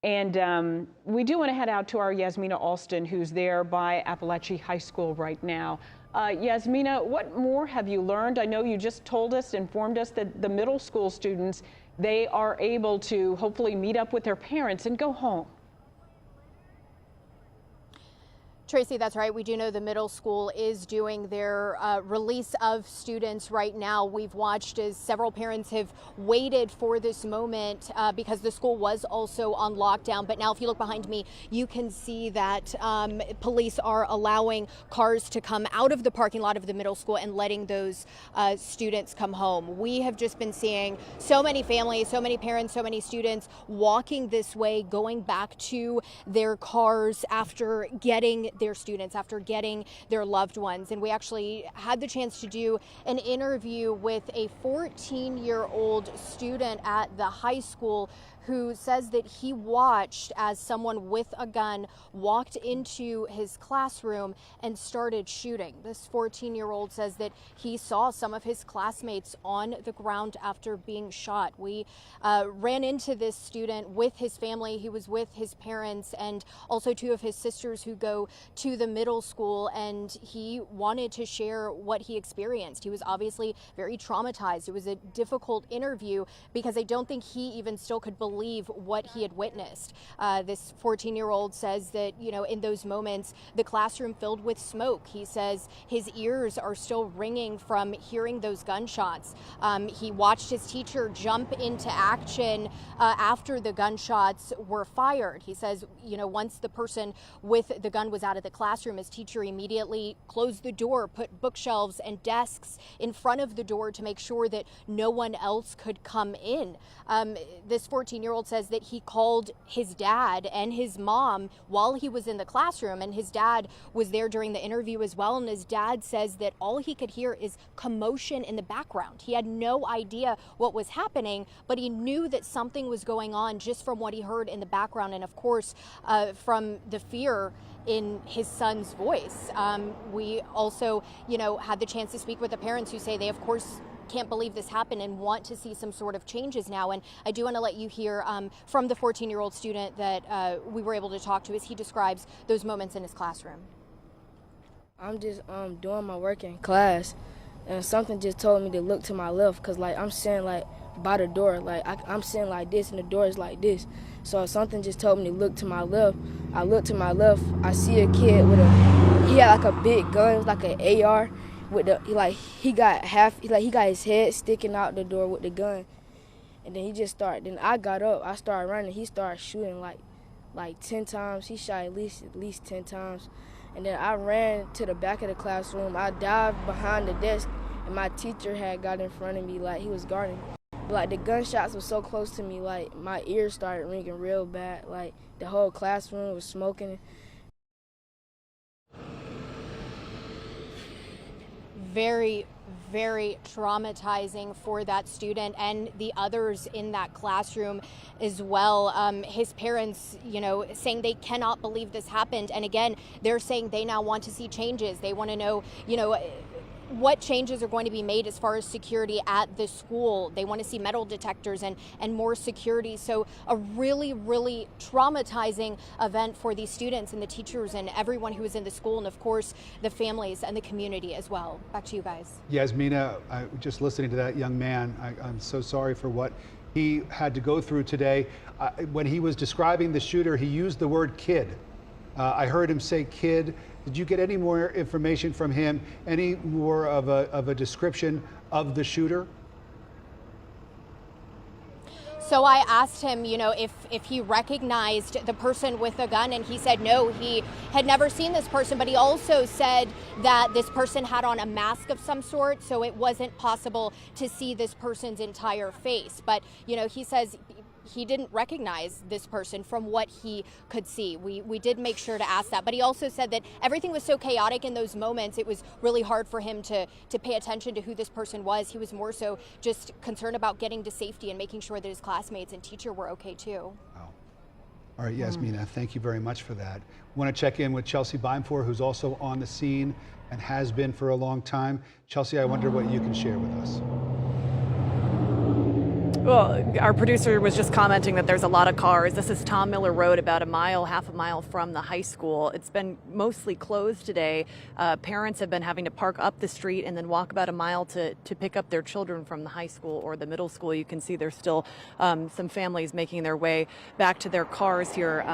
Speaker 2: And we do want to head out to our Yasmina Alston, who's there by Apalachee High School right now. Yasmina, what more have you learned? I know you just told us, informed us that the middle school students, they are able to hopefully meet up with their parents and go home.
Speaker 8: Tracy, that's right. We do know the middle school is doing their release of students right now. We've watched as several parents have waited for this moment because the school was also on lockdown. But now if you look behind me, you can see that police are allowing cars to come out of the parking lot of the middle school and letting those students come home. We have just been seeing so many families, so many parents, so many students walking this way, going back to their cars after getting their students, after getting their loved ones. And we actually had the chance to do an interview with a 14-year-old student at the high school who says that he watched as someone with a gun walked into his classroom and started shooting. This 14-year-old says that he saw some of his classmates on the ground after being shot. We ran into this student with his family. He was with his parents and also two of his sisters who go to the middle school, and he wanted to share what he experienced. He was obviously very traumatized. It was a difficult interview because I don't think he even still could believe what he had witnessed. This 14-year-old says that, in those moments, the classroom filled with smoke. He says his ears are still ringing from hearing those gunshots. He watched his teacher jump into action after the gunshots were fired. He says, once the person with the gun was out of the classroom, his teacher immediately closed the door, put bookshelves and desks in front of the door to make sure that no one else could come in. This 14-year-old says that he called his dad and his mom while he was in the classroom, and his dad was there during the interview as well. And his dad says that all he could hear is commotion in the background. He had no idea what was happening, but he knew that something was going on just from what he heard in the background, and of course from the fear in his son's voice. We also, had the chance to speak with the parents who say they, of course, can't believe this happened and want to see some sort of changes now. And I do want to let you hear from the 14-year-old student that we were able to talk to as he describes those moments in his classroom.
Speaker 9: I'm just doing my work in class, and something just told me to look to my left because, I'm sitting, by the door. I'm sitting like this, and the door is like this. So something just told me to look to my left. I look to my left. I see a kid he had, a big gun. It was like an AR. He got his head sticking out the door with the gun, and then he just started. Then I got up, I started running. He started shooting like 10 times. He shot at least 10 times, And then I ran to the back of the classroom. I dived behind the desk, and my teacher had got in front of me like he was guarding me. But, like, the gunshots were so close to me, like my ears started ringing real bad. Like the whole classroom was smoking.
Speaker 8: Very, very traumatizing for that student and the others in that classroom as well. His parents, saying they cannot believe this happened. And again, they're saying they now want to see changes. They want to know, what changes are going to be made as far as security at the school. They want to see metal detectors and more security. So a really, really traumatizing event for these students and the teachers and everyone who is in the school, and of course the families and the community as well. Back to you guys.
Speaker 1: Yasmina, just listening to that young man, I'm so sorry for what he had to go through today. When he was describing the shooter, he used the word kid. I heard him say kid. Did you get any more information from him? Any more of a description of the shooter?
Speaker 8: So I asked him, if he recognized the person with a gun, and he said no, he had never seen this person, but he also said that this person had on a mask of some sort, so it wasn't possible to see this person's entire face. But, he says he didn't recognize this person from what he could see. We did make sure to ask that, but he also said that everything was so chaotic in those moments, it was really hard for him to pay attention to who this person was. He was more so just concerned about getting to safety and making sure that his classmates and teacher were okay too.
Speaker 1: Wow. All right, Yasmina, thank you very much for that. Want to check in with Chelsea Beimfohr, who's also on the scene and has been for a long time. Chelsea, I wonder what you can share with us.
Speaker 3: Well, our producer was just commenting that there's a lot of cars. This is Tom Miller Road, about half a mile from the high school. It's been mostly closed today. Parents have been having to park up the street and then walk about a mile to pick up their children from the high school or the middle school. You can see there's still some families making their way back to their cars here.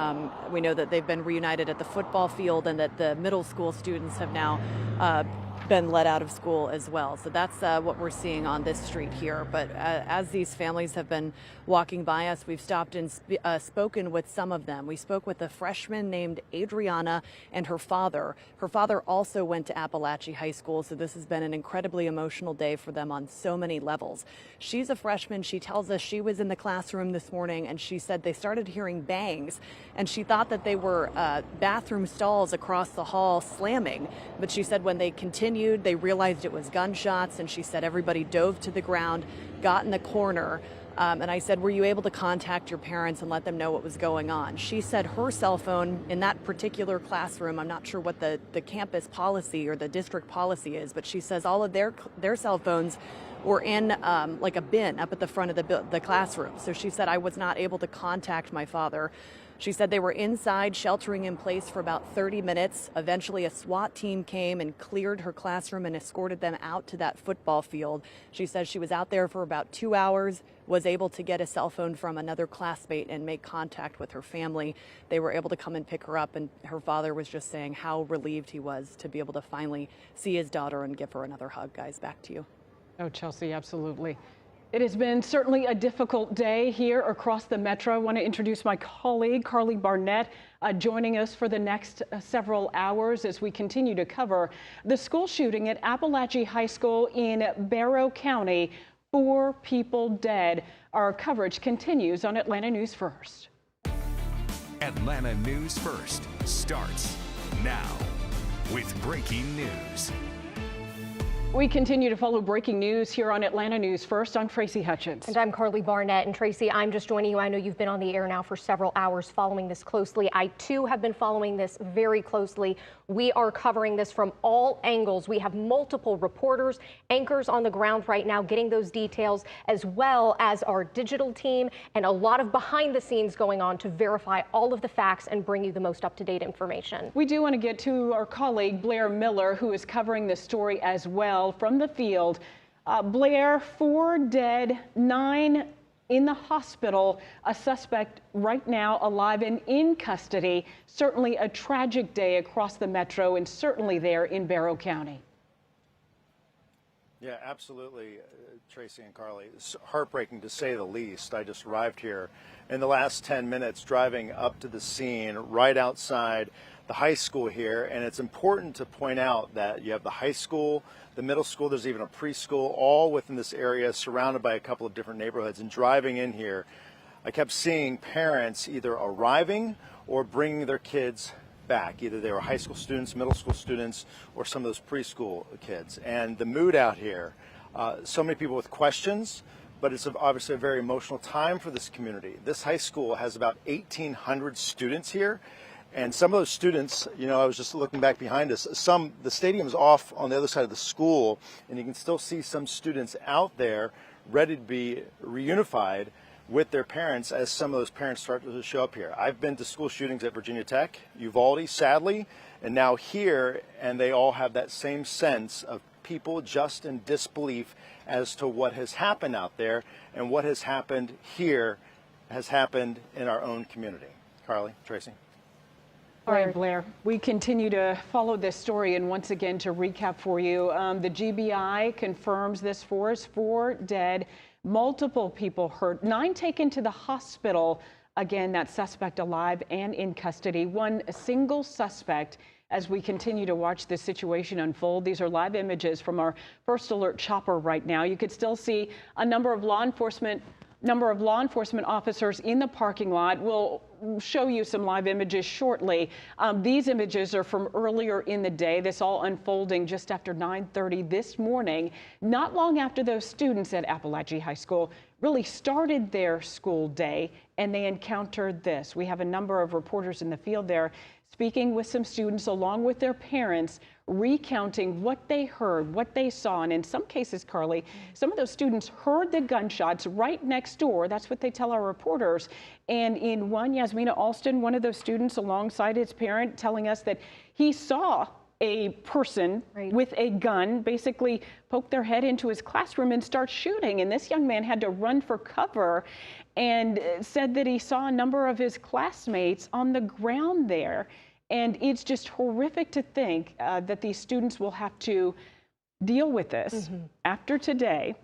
Speaker 3: We know that they've been reunited at the football field and that the middle school students have now been let out of school as well. So that's what we're seeing on this street here. But as these families have been walking by us, we've stopped and spoken with some of them. We spoke with a freshman named Adriana and her father. Her father also went to Apalachee High School, so this has been an incredibly emotional day for them on so many levels. She's a freshman. She tells us she was in the classroom this morning and she said they started hearing bangs and she thought that they were bathroom stalls across the hall slamming. But she said when they continued, they realized it was gunshots, and she said everybody dove to the ground, got in the corner. And I said, were you able to contact your parents and let them know what was going on? She said her cell phone in that particular classroom, I'm not sure what the campus policy or the district policy is, but she says all of their cell phones were in like a bin up at the front of the classroom. So she said, I was not able to contact my father. She said they were inside sheltering in place for about 30 minutes. Eventually, a SWAT team came and cleared her classroom and escorted them out to that football field. She says she was out there for about 2 hours, was able to get a cell phone from another classmate and make contact with her family. They were able to come and pick her up, and her father was just saying how relieved he was to be able to finally see his daughter and give her another hug. Guys, back to you.
Speaker 2: Oh, Chelsea, absolutely. It has been certainly a difficult day here across the metro. I want to introduce my colleague, Carly Barnett, joining us for the next several hours as we continue to cover the school shooting at Apalachee High School in Barrow County. 4 people dead. Our coverage continues on Atlanta News First.
Speaker 10: Atlanta News First starts now with breaking news.
Speaker 2: We continue to follow breaking news here on Atlanta News First. I'm Tracy Hutchins.
Speaker 11: And I'm Carly Barnett. And Tracy, I'm just joining you. I know you've been on the air now for several hours following this closely. I too have been following this very closely. We are covering this from all angles. We have multiple reporters, anchors on the ground right now getting those details, as well as our digital team and a lot of behind the scenes going on to verify all of the facts and bring you the most up-to-date information.
Speaker 2: We do want to get to our colleague Blair Miller, who is covering this story as well from the field. Blair, 4 dead, 9 in the hospital, a suspect right now alive and in custody. Certainly a tragic day across the metro and certainly there in Barrow County.
Speaker 12: Yeah, absolutely, Tracy and Carly. It's heartbreaking to say the least. I just arrived here in the last 10 minutes driving up to the scene right outside the high school here, and it's important to point out that you have the high school, the middle school, there's even a preschool, all within this area, surrounded by a couple of different neighborhoods. And driving in here, I kept seeing parents either arriving or bringing their kids back. Either they were high school students, middle school students, or some of those preschool kids. And the mood out here, so many people with questions, but it's obviously a very emotional time for this community. This high school has about 1,800 students here. And some of those students, you know, I was just looking back behind us, the stadium's off on the other side of the school, and you can still see some students out there ready to be reunified with their parents as some of those parents start to show up here. I've been to school shootings at Virginia Tech, Uvalde, sadly, and now here, and they all have that same sense of people just in disbelief as to what has happened out there, and what has happened here has happened in our own community. Carly, Tracy.
Speaker 2: All right, Blair, we continue to follow this story, and once again, to recap for you, the GBI confirms this for us: 4 dead, multiple people hurt, 9 taken to the hospital. Again, that suspect alive and in custody. One single suspect as we continue to watch this situation unfold. These are live images from our First Alert chopper right now. You could still see a number of law enforcement officers in the parking lot. We'll show you some live images shortly. These images are from earlier in the day. This all unfolding just after 9:30 this morning, not long after those students at Apalachee High School really started their school day, and they encountered this. We have a number of reporters in the field there speaking with some students along with their parents, recounting what they heard, what they saw. And in some cases, Carly, some of those students heard the gunshots right next door. That's what they tell our reporters. And in one, Yasmina Alston, one of those students alongside his parent, telling us that he saw a person with a gun basically poke their head into his classroom and start shooting. And this young man had to run for cover, and said that he saw a number of his classmates on the ground there. And it's just horrific to think that these students will have to deal with this after today.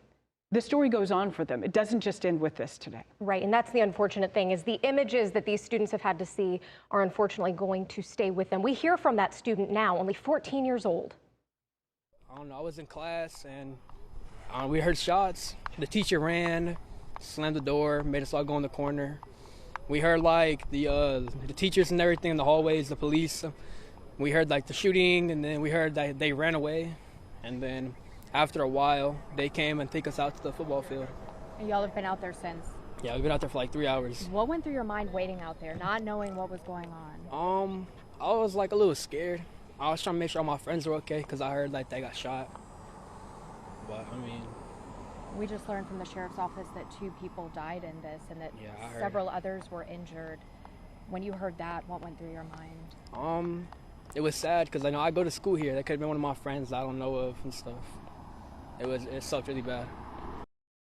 Speaker 2: The story goes on for them. It doesn't just end with this today.
Speaker 11: Right, and that's the unfortunate thing, is the images that these students have had to see are unfortunately going to stay with them. We hear from that student now, only 14 years old.
Speaker 13: I don't know, I was in class and we heard shots. The teacher ran, slammed the door, made us all go in the corner. We heard like the teachers and everything in the hallways, the police. We heard like the shooting, and then we heard that they ran away. And then after a while, they came and took us out to the football field.
Speaker 14: And y'all have been out there since?
Speaker 13: Yeah, we've been out there for like 3 hours.
Speaker 14: What went through your mind waiting out there, not knowing what was going on?
Speaker 13: I was like a little scared. I was trying to make sure all my friends were okay because I heard like they got shot. But I mean,
Speaker 14: we just learned from the sheriff's office that 2 people died in this, and that several others were injured. When you heard that, what went through your mind?
Speaker 13: It was sad because I know I go to school here. That could have been one of my friends I don't know of and stuff. It sucked really bad.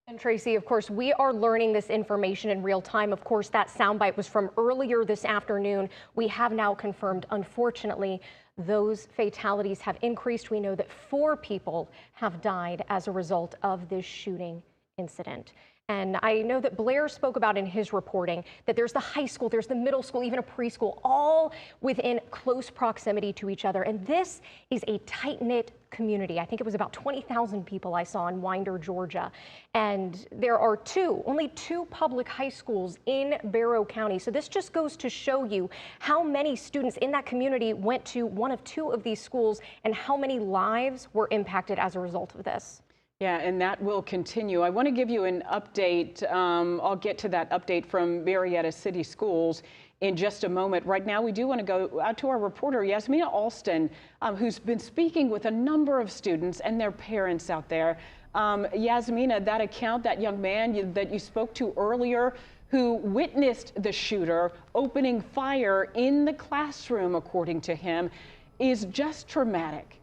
Speaker 11: And Tracy, of course, we are learning this information in real time. Of course, that soundbite was from earlier this afternoon. We have now confirmed, unfortunately, those fatalities have increased. We know that 4 people have died as a result of this shooting incident. And I know that Blair spoke about in his reporting that there's the high school, there's the middle school, even a preschool, all within close proximity to each other. And this is a tight-knit community. I think it was about 20,000 people I saw in Winder, Georgia. And there are only two public high schools in Barrow County. So this just goes to show you how many students in that community went to one of 2 of these schools and how many lives were impacted as a result of this.
Speaker 2: Yeah, and that will continue. I want to give you an update. I'll get to that update from Marietta City Schools in just a moment. Right now, we do want to go out to our reporter, Yasmina Alston, who's been speaking with a number of students and their parents out there. Yasmina, that account, that young man that you spoke to earlier, who witnessed the shooter opening fire in the classroom, according to him, is just traumatic.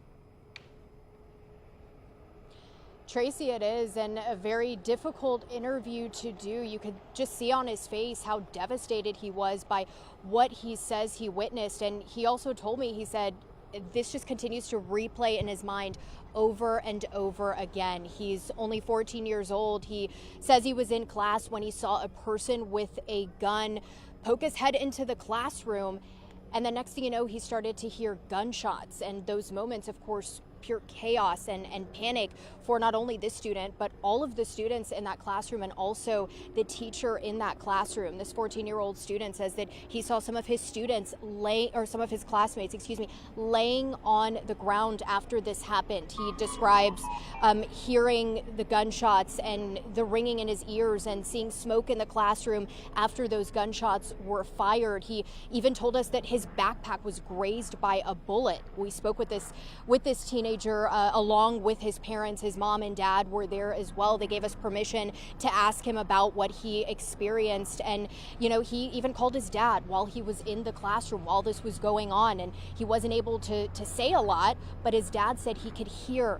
Speaker 8: Tracy, it is, and a very difficult interview to do. You could just see on his face how devastated he was by what he says he witnessed. And he also told me, he said, this just continues to replay in his mind over and over again. He's only 14 years old. He says he was in class when he saw a person with a gun poke his head into the classroom. And then next thing you know, he started to hear gunshots, and those moments, of course, pure chaos and panic for not only this student, but all of the students in that classroom and also the teacher in that classroom. This 14-year-old student says that he saw some of his students some of his classmates, laying on the ground after this happened. He describes hearing the gunshots and the ringing in his ears and seeing smoke in the classroom after those gunshots were fired. He even told us that his backpack was grazed by a bullet. We spoke with this teenager along with his parents. His mom and dad were there as well. They gave us permission to ask him about what he experienced. And, you know, he even called his dad while he was in the classroom while this was going on. And he wasn't able to say a lot, but his dad said he could hear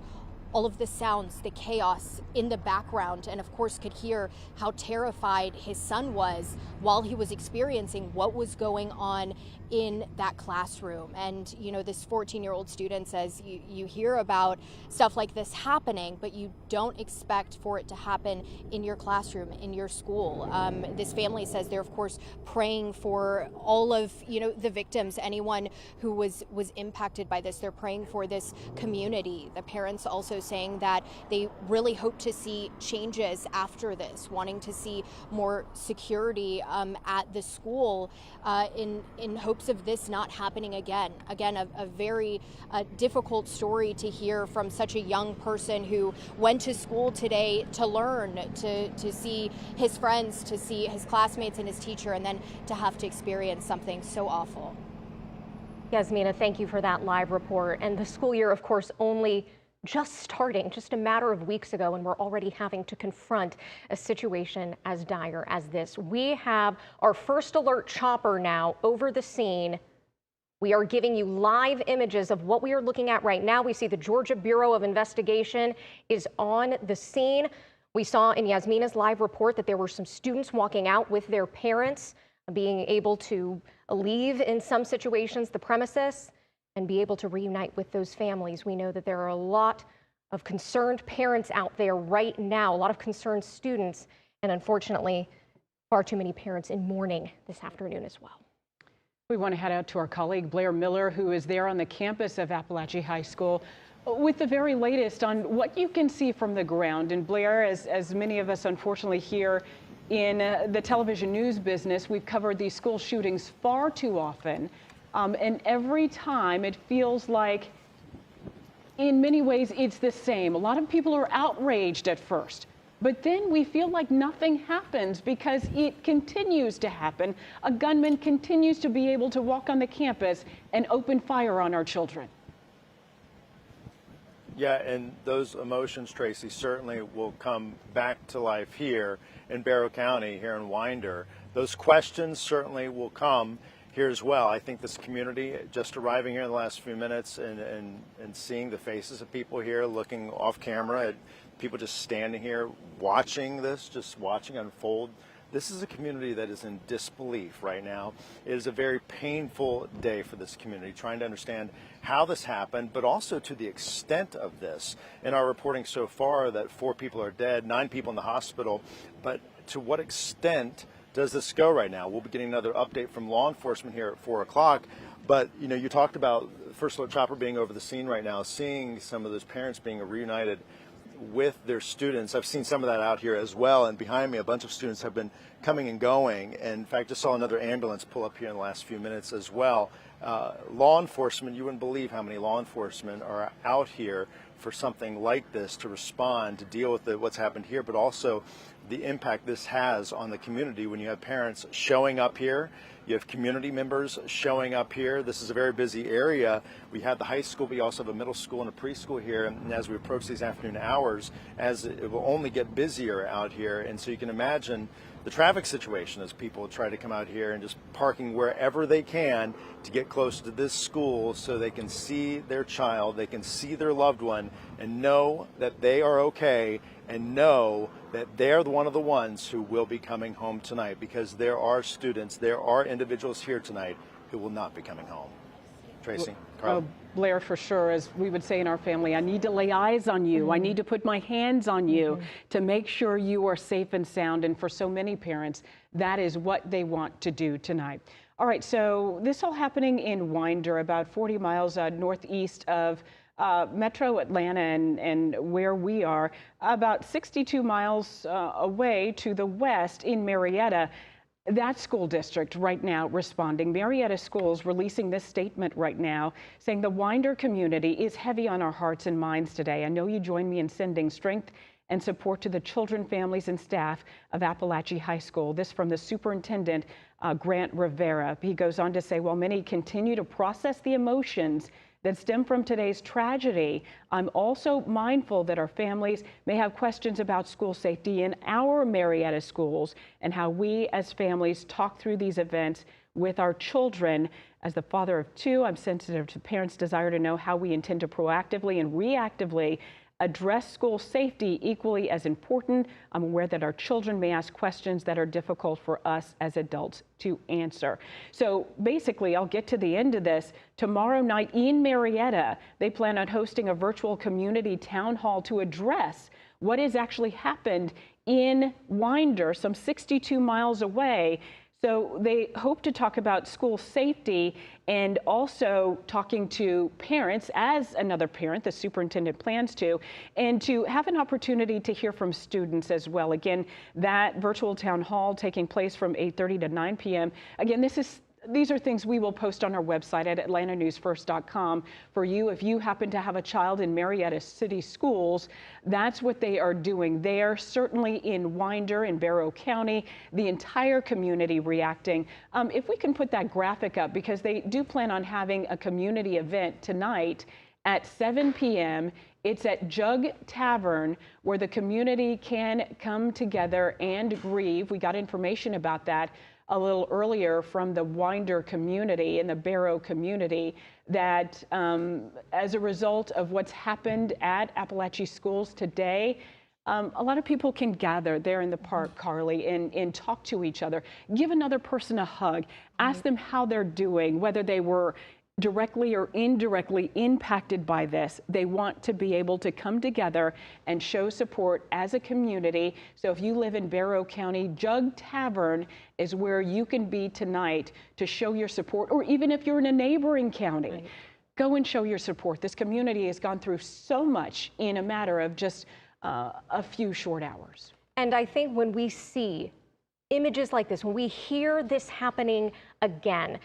Speaker 8: all of the sounds, the chaos in the background, and of course could hear how terrified his son was while he was experiencing what was going on in that classroom. And you know, this 14-year-old student says you hear about stuff like this happening, but you don't expect for it to happen in your classroom, in your school. This family says they're of course praying for all of, you know, the victims, anyone who was impacted by this. They're praying for this community. The parents also saying that they really hope to see changes after this, wanting to see more security at the school in hopes of this not happening again. Again, a very difficult story to hear from such a young person who went to school today to learn, to see his friends, to see his classmates and his teacher, and then to have to experience something so awful.
Speaker 11: Yasmina, thank you for that live report. And the school year, of course, only just starting just a matter of weeks ago, and we're already having to confront a situation as dire as this. We have our first alert chopper now over the scene. We are giving you live images of what we are looking at right now. We see the Georgia Bureau of Investigation is on the scene. We saw in Yasmina's live report that there were some students walking out with their parents, being able to leave in some situations the premises and be able to reunite with those families. We know that there are a lot of concerned parents out there right now, a lot of concerned students, and unfortunately, far too many parents in mourning this afternoon as well.
Speaker 2: We want to head out to our colleague Blair Miller, who is there on the campus of Apalachee High School with the very latest on what you can see from the ground. And Blair, as many of us unfortunately here in the television news business, we've covered these school shootings far too often. And every time it feels like, in many ways, it's the same. A lot of people are outraged at first, but then we feel like nothing happens because it continues to happen. A gunman continues to be able to walk on the campus and open fire on our children.
Speaker 12: Yeah, and those emotions, Tracy, certainly will come back to life here in Barrow County, here in Winder. Those questions certainly will come here as well. I think this community, just arriving here in the last few minutes and seeing the faces of people here, looking off camera at people just standing here watching this, just watching unfold. This is a community that is in disbelief right now. It is a very painful day for this community, trying to understand how this happened, but also to the extent of this. In our reporting so far that 4 people are dead, 9 people in the hospital, but to what extent does this go right now? We'll be getting another update from law enforcement here at 4 o'clock. But, you know, you talked about First Alert Chopper being over the scene right now, seeing some of those parents being reunited with their students. I've seen some of that out here as well. And behind me, a bunch of students have been coming and going. And in fact, just saw another ambulance pull up here in the last few minutes as well. Law enforcement, you wouldn't believe how many law enforcement are out here for something like this, to respond, to deal with what's happened here, but also the impact this has on the community when you have parents showing up here, you have community members showing up here. This is a very busy area. We have the high school, but we also have a middle school and a preschool here. And as we approach these afternoon hours, as it will only get busier out here. And so you can imagine the traffic situation as people try to come out here and just parking wherever they can to get close to this school so they can see their child, they can see their loved one and know that they are okay, and know that they're one of the ones who will be coming home tonight, because there are students, there are individuals here tonight who will not be coming home. Tracy, Carl.
Speaker 2: Blair, for sure, as we would say in our family, I need to lay eyes on you. I need to put my hands on you to make sure you are safe and sound. And for so many parents, that is what they want to do tonight. All right, so this all happening in Winder, about 40 miles northeast of Metro Atlanta and where we are, about 62 miles away to the west in Marietta. That school district right now responding. Marietta Schools releasing this statement right now saying the Winder community is heavy on our hearts and minds today. I know you join me in sending strength and support to the children, families, and staff of Apalachee High School. This from the superintendent, Grant Rivera. He goes on to say, while many continue to process the emotions that stem from today's tragedy, I'm also mindful that our families may have questions about school safety in our Marietta schools and how we as families talk through these events with our children. As the father of two, I'm sensitive to parents' desire to know how we intend to proactively and reactively address school safety. Equally as important, I'm aware that our children may ask questions that are difficult for us as adults to answer. So basically, I'll get to the end of this. Tomorrow night in Marietta, they plan on hosting a virtual community town hall to address what has actually happened in Winder, some 62 miles away. So they hope to talk about school safety and also talking to parents, as another parent, the superintendent plans to, and to have an opportunity to hear from students as well. Again, that virtual town hall taking place from 8:30 to 9 p.m. Again, these are things we will post on our website at atlantanewsfirst.com for you. If you happen to have a child in Marietta City Schools, that's what they are doing there. Certainly in Winder, in Barrow County, the entire community reacting. If we can put that graphic up, because they do plan on having a community event tonight at 7 p.m. It's at Jug Tavern, where the community can come together and grieve. We got information about that a little earlier from the Winder community and the Barrow community that as a result of what's happened at Apalachee Schools today, a lot of people can gather there in the park, Carly, and talk to each other, give another person a hug, ask them how they're doing, whether they were directly or indirectly impacted by this. They want to be able to come together and show support as a community. So if you live in Barrow County, Jug Tavern is where you can be tonight to show your support, or even if you're in a neighboring county, go and show your support. This community has gone through so much in a matter of just a few short hours.
Speaker 11: And I think when we see images like this, when we hear this happening again,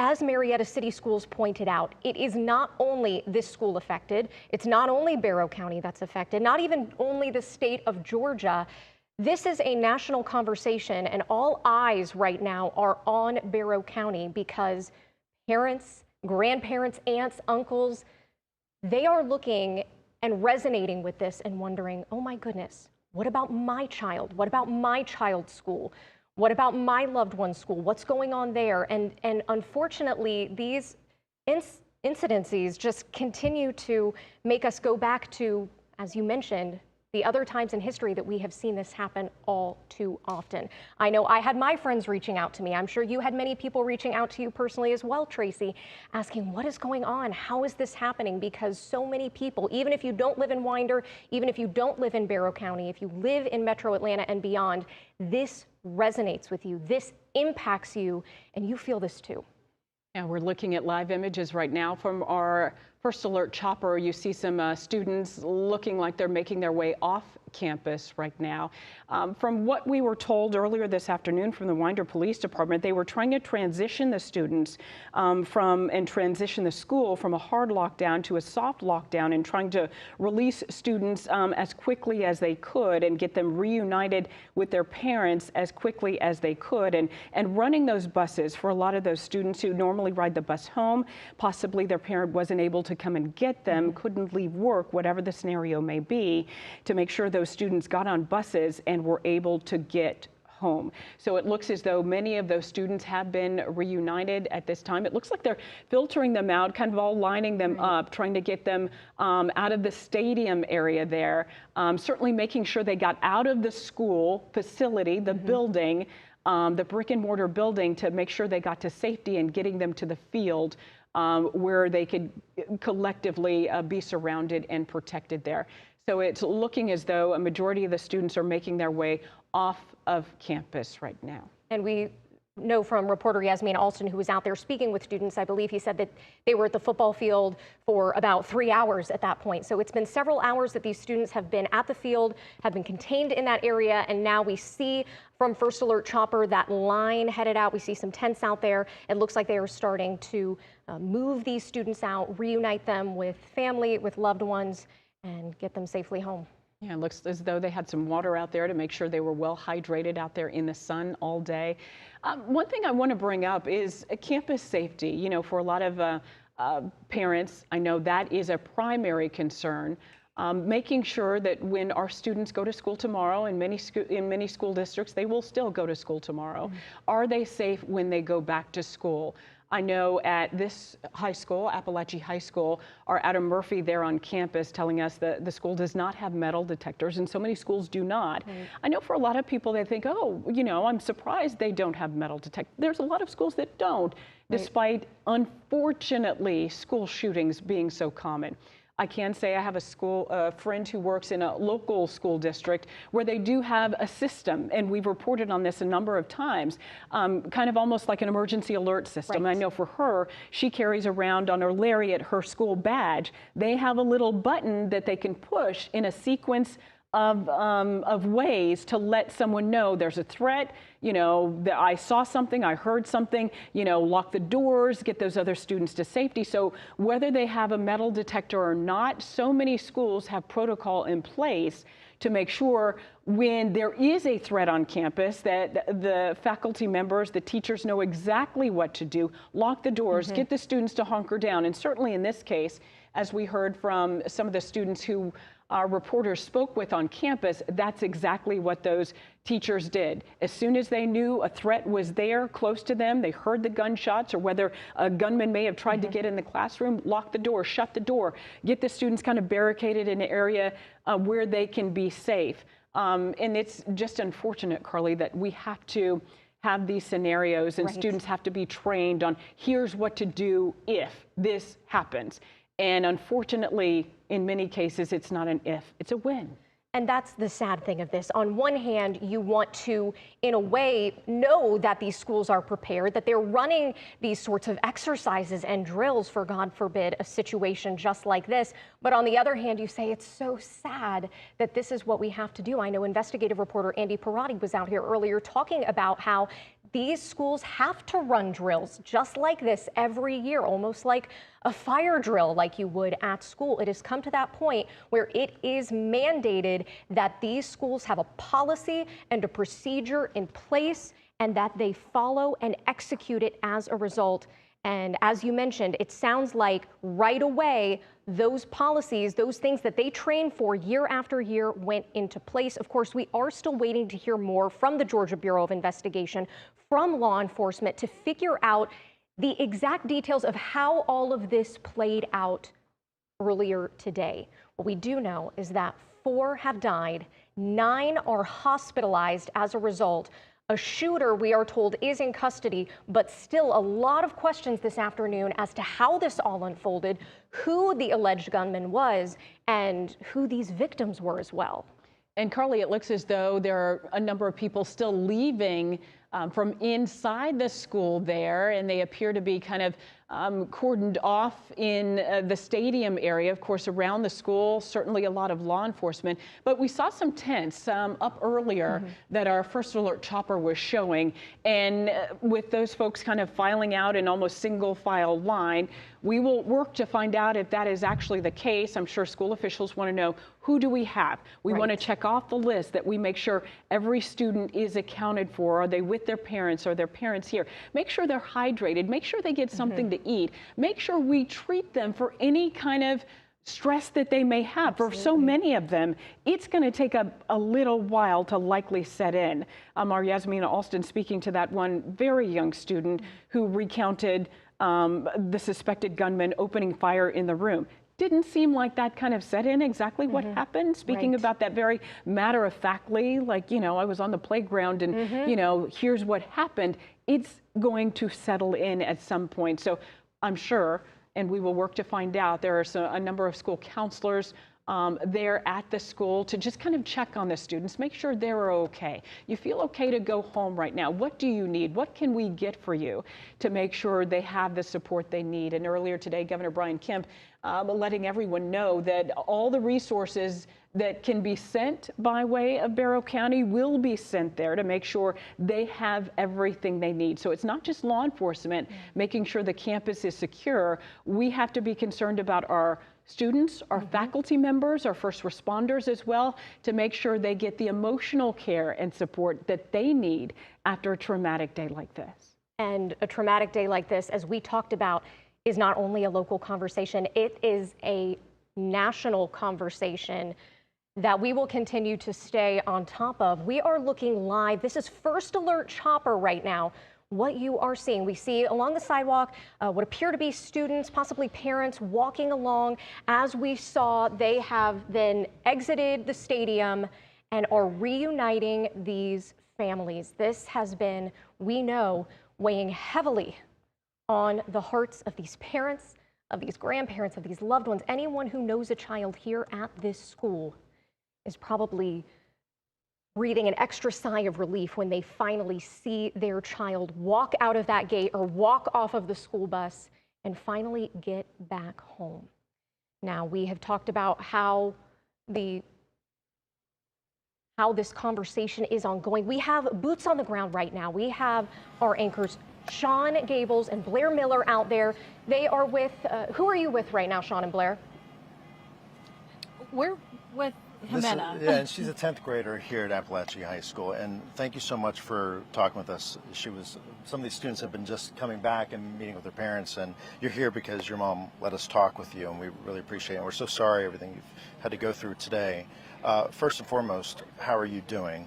Speaker 11: as Marietta City Schools pointed out, it is not only this school affected, it's not only Barrow County that's affected, not even only the state of Georgia. This is a national conversation, and all eyes right now are on Barrow County because parents, grandparents, aunts, uncles, they are looking and resonating with this and wondering, oh my goodness, what about my child? What about my child's school? What about my loved one's school? What's going on there? And unfortunately, these incidences just continue to make us go back to, as you mentioned, the other times in history that we have seen this happen all too often. I know I had my friends reaching out to me. I'm sure you had many people reaching out to you personally as well, Tracy, asking what is going on? How is this happening? Because so many people, even if you don't live in Winder, even if you don't live in Barrow County, if you live in Metro Atlanta and beyond, this resonates with you, this impacts you, and you feel this too.
Speaker 2: Yeah, we're looking at live images right now from our First Alert chopper. You see some students looking like they're making their way off campus right now. From what we were told earlier this afternoon from the Winder Police Department, they were trying to transition the students transition the school from a hard lockdown to a soft lockdown, and trying to release students as quickly as they could and get them reunited with their parents as quickly as they could, and running those buses for a lot of those students who normally ride the bus home. Possibly their parent wasn't able to come and get them, couldn't leave work, whatever the scenario may be, to make sure those students got on buses and were able to get home. So it looks as though many of those students have been reunited at this time. It looks like they're filtering them out, kind of all lining them up, trying to get them out of the stadium area there. Certainly making sure they got out of the school facility, the building, the brick and mortar building, to make sure they got to safety, and getting them to the field where they could collectively be surrounded and protected there. So it's looking as though a majority of the students are making their way off of campus right now.
Speaker 11: And we know from reporter Yasmin Alston, who was out there speaking with students. I believe he said that they were at the football field for about 3 hours at that point. So it's been several hours that these students have been at the field, have been contained in that area. And now we see from First Alert Chopper that line headed out. We see some tents out there. It looks like they are starting to move these students out, reunite them with family, with loved ones, and get them safely home.
Speaker 2: Yeah, it looks as though they had some water out there to make sure they were well hydrated out there in the sun all day. One thing I want to bring up is campus safety. You know, for a lot of parents, I know that is a primary concern. Making sure that when our students go to school tomorrow, in many school districts, they will still go to school tomorrow. Are they safe when they go back to school? I know at this high school, Apalachee High School, our Adam Murphy there on campus telling us that the school does not have metal detectors, and so many schools do not. Right. I know for a lot of people, they think, oh, you know, I'm surprised they don't have metal detectors. There's a lot of schools that don't, despite, unfortunately, school shootings being so common. I can say I have a friend who works in a local school district where they do have a system, and we've reported on this a number of times, kind of almost like an emergency alert system. Right. I know for her, she carries around on her lariat her school badge. They have a little button that they can push in a sequence of ways to let someone know there's a threat, you know, that I saw something, I heard something, you know, lock the doors, get those other students to safety. So whether they have a metal detector or not, so many schools have protocol in place to make sure when there is a threat on campus that the faculty members, the teachers know exactly what to do, lock the doors, get the students to hunker down. And certainly in this case, as we heard from some of the students who our reporters spoke with on campus, that's exactly what those teachers did. As soon as they knew a threat was there close to them, they heard the gunshots, or whether a gunman may have tried to get in the classroom, lock the door, shut the door, get the students kind of barricaded in an area where they can be safe. And it's just unfortunate, Carly, that we have to have these scenarios and students have to be trained on here's what to do if this happens. And unfortunately, in many cases, it's not an if, it's a when.
Speaker 11: And that's the sad thing of this. On one hand, you want to, in a way, know that these schools are prepared, that they're running these sorts of exercises and drills for, God forbid, a situation just like this. But on the other hand, you say it's so sad that this is what we have to do. I know investigative reporter Andy Parati was out here earlier talking about how these schools have to run drills just like this every year, almost like a fire drill like you would at school. It has come to that point where it is mandated that these schools have a policy and a procedure in place and that they follow and execute it as a result. And as you mentioned, it sounds like right away, those policies, those things that they train for year after year went into place. Of course, we are still waiting to hear more from the Georgia Bureau of Investigation, from law enforcement, to figure out the exact details of how all of this played out earlier today. What we do know is that 4 have died, 9 are hospitalized as a result. A shooter, we are told, is in custody, but still a lot of questions this afternoon as to how this all unfolded, who the alleged gunman was, and who these victims were as well.
Speaker 2: And Carly, it looks as though there are a number of people still leaving from inside the school there, and they appear to be kind of cordoned off in the stadium area, of course, around the school, certainly a lot of law enforcement. But we saw some tents up earlier that our First Alert Chopper was showing. And with those folks kind of filing out in almost single file line, we will work to find out if that is actually the case. I'm sure school officials want to know, who do we have? We want to check off the list that we make sure every student is accounted for. Are they with their parents? Are their parents here? Make sure they're hydrated. Make sure they get something to eat. Make sure we treat them for any kind of stress that they may have. For so many of them, it's going to take a little while to likely set in. Our Yasmin Alston speaking to that one very young student who recounted the suspected gunman opening fire in the room. Didn't seem like that kind of set in exactly what happened. Speaking about that very matter-of-factly, like, you know, I was on the playground and, you know, here's what happened. It's going to settle in at some point. So I'm sure, and we will work to find out, there are a number of school counselors there at the school to just kind of check on the students, make sure they're okay. You feel okay to go home right now. What do you need? What can we get for you to make sure they have the support they need? And earlier today, Governor Brian Kemp letting everyone know that all the resources that can be sent by way of Barrow County will be sent there to make sure they have everything they need. So it's not just law enforcement making sure the campus is secure. We have to be concerned about our students, our faculty members, our first responders as well, to make sure they get the emotional care and support that they need after a traumatic day like this.
Speaker 11: And a traumatic day like this, as we talked about, is not only a local conversation, it is a national conversation that we will continue to stay on top of. We are looking live. This is First Alert Chopper right now. What you are seeing, we see along the sidewalk what appear to be students, possibly parents, walking along. As we saw, they have then exited the stadium and are reuniting these families. This has been, we know, weighing heavily on the hearts of these parents, of these grandparents, of these loved ones. Anyone who knows a child here at this school is probably breathing an extra sigh of relief when they finally see their child walk out of that gate or walk off of the school bus and finally get back home. Now, we have talked about how this conversation is ongoing. We have boots on the ground right now. We have our anchors, Sean Gables and Blair Miller, out there. They are with, who are you with right now, Sean and Blair?
Speaker 15: We're with Jimena.
Speaker 12: Yeah, and she's a 10th grader here at Apalachee High School. And thank you so much for talking with us. Some of these students have been just coming back and meeting with their parents, and you're here because your mom let us talk with you, and we really appreciate it. And we're so sorry everything you've had to go through today. First and foremost, how are you doing?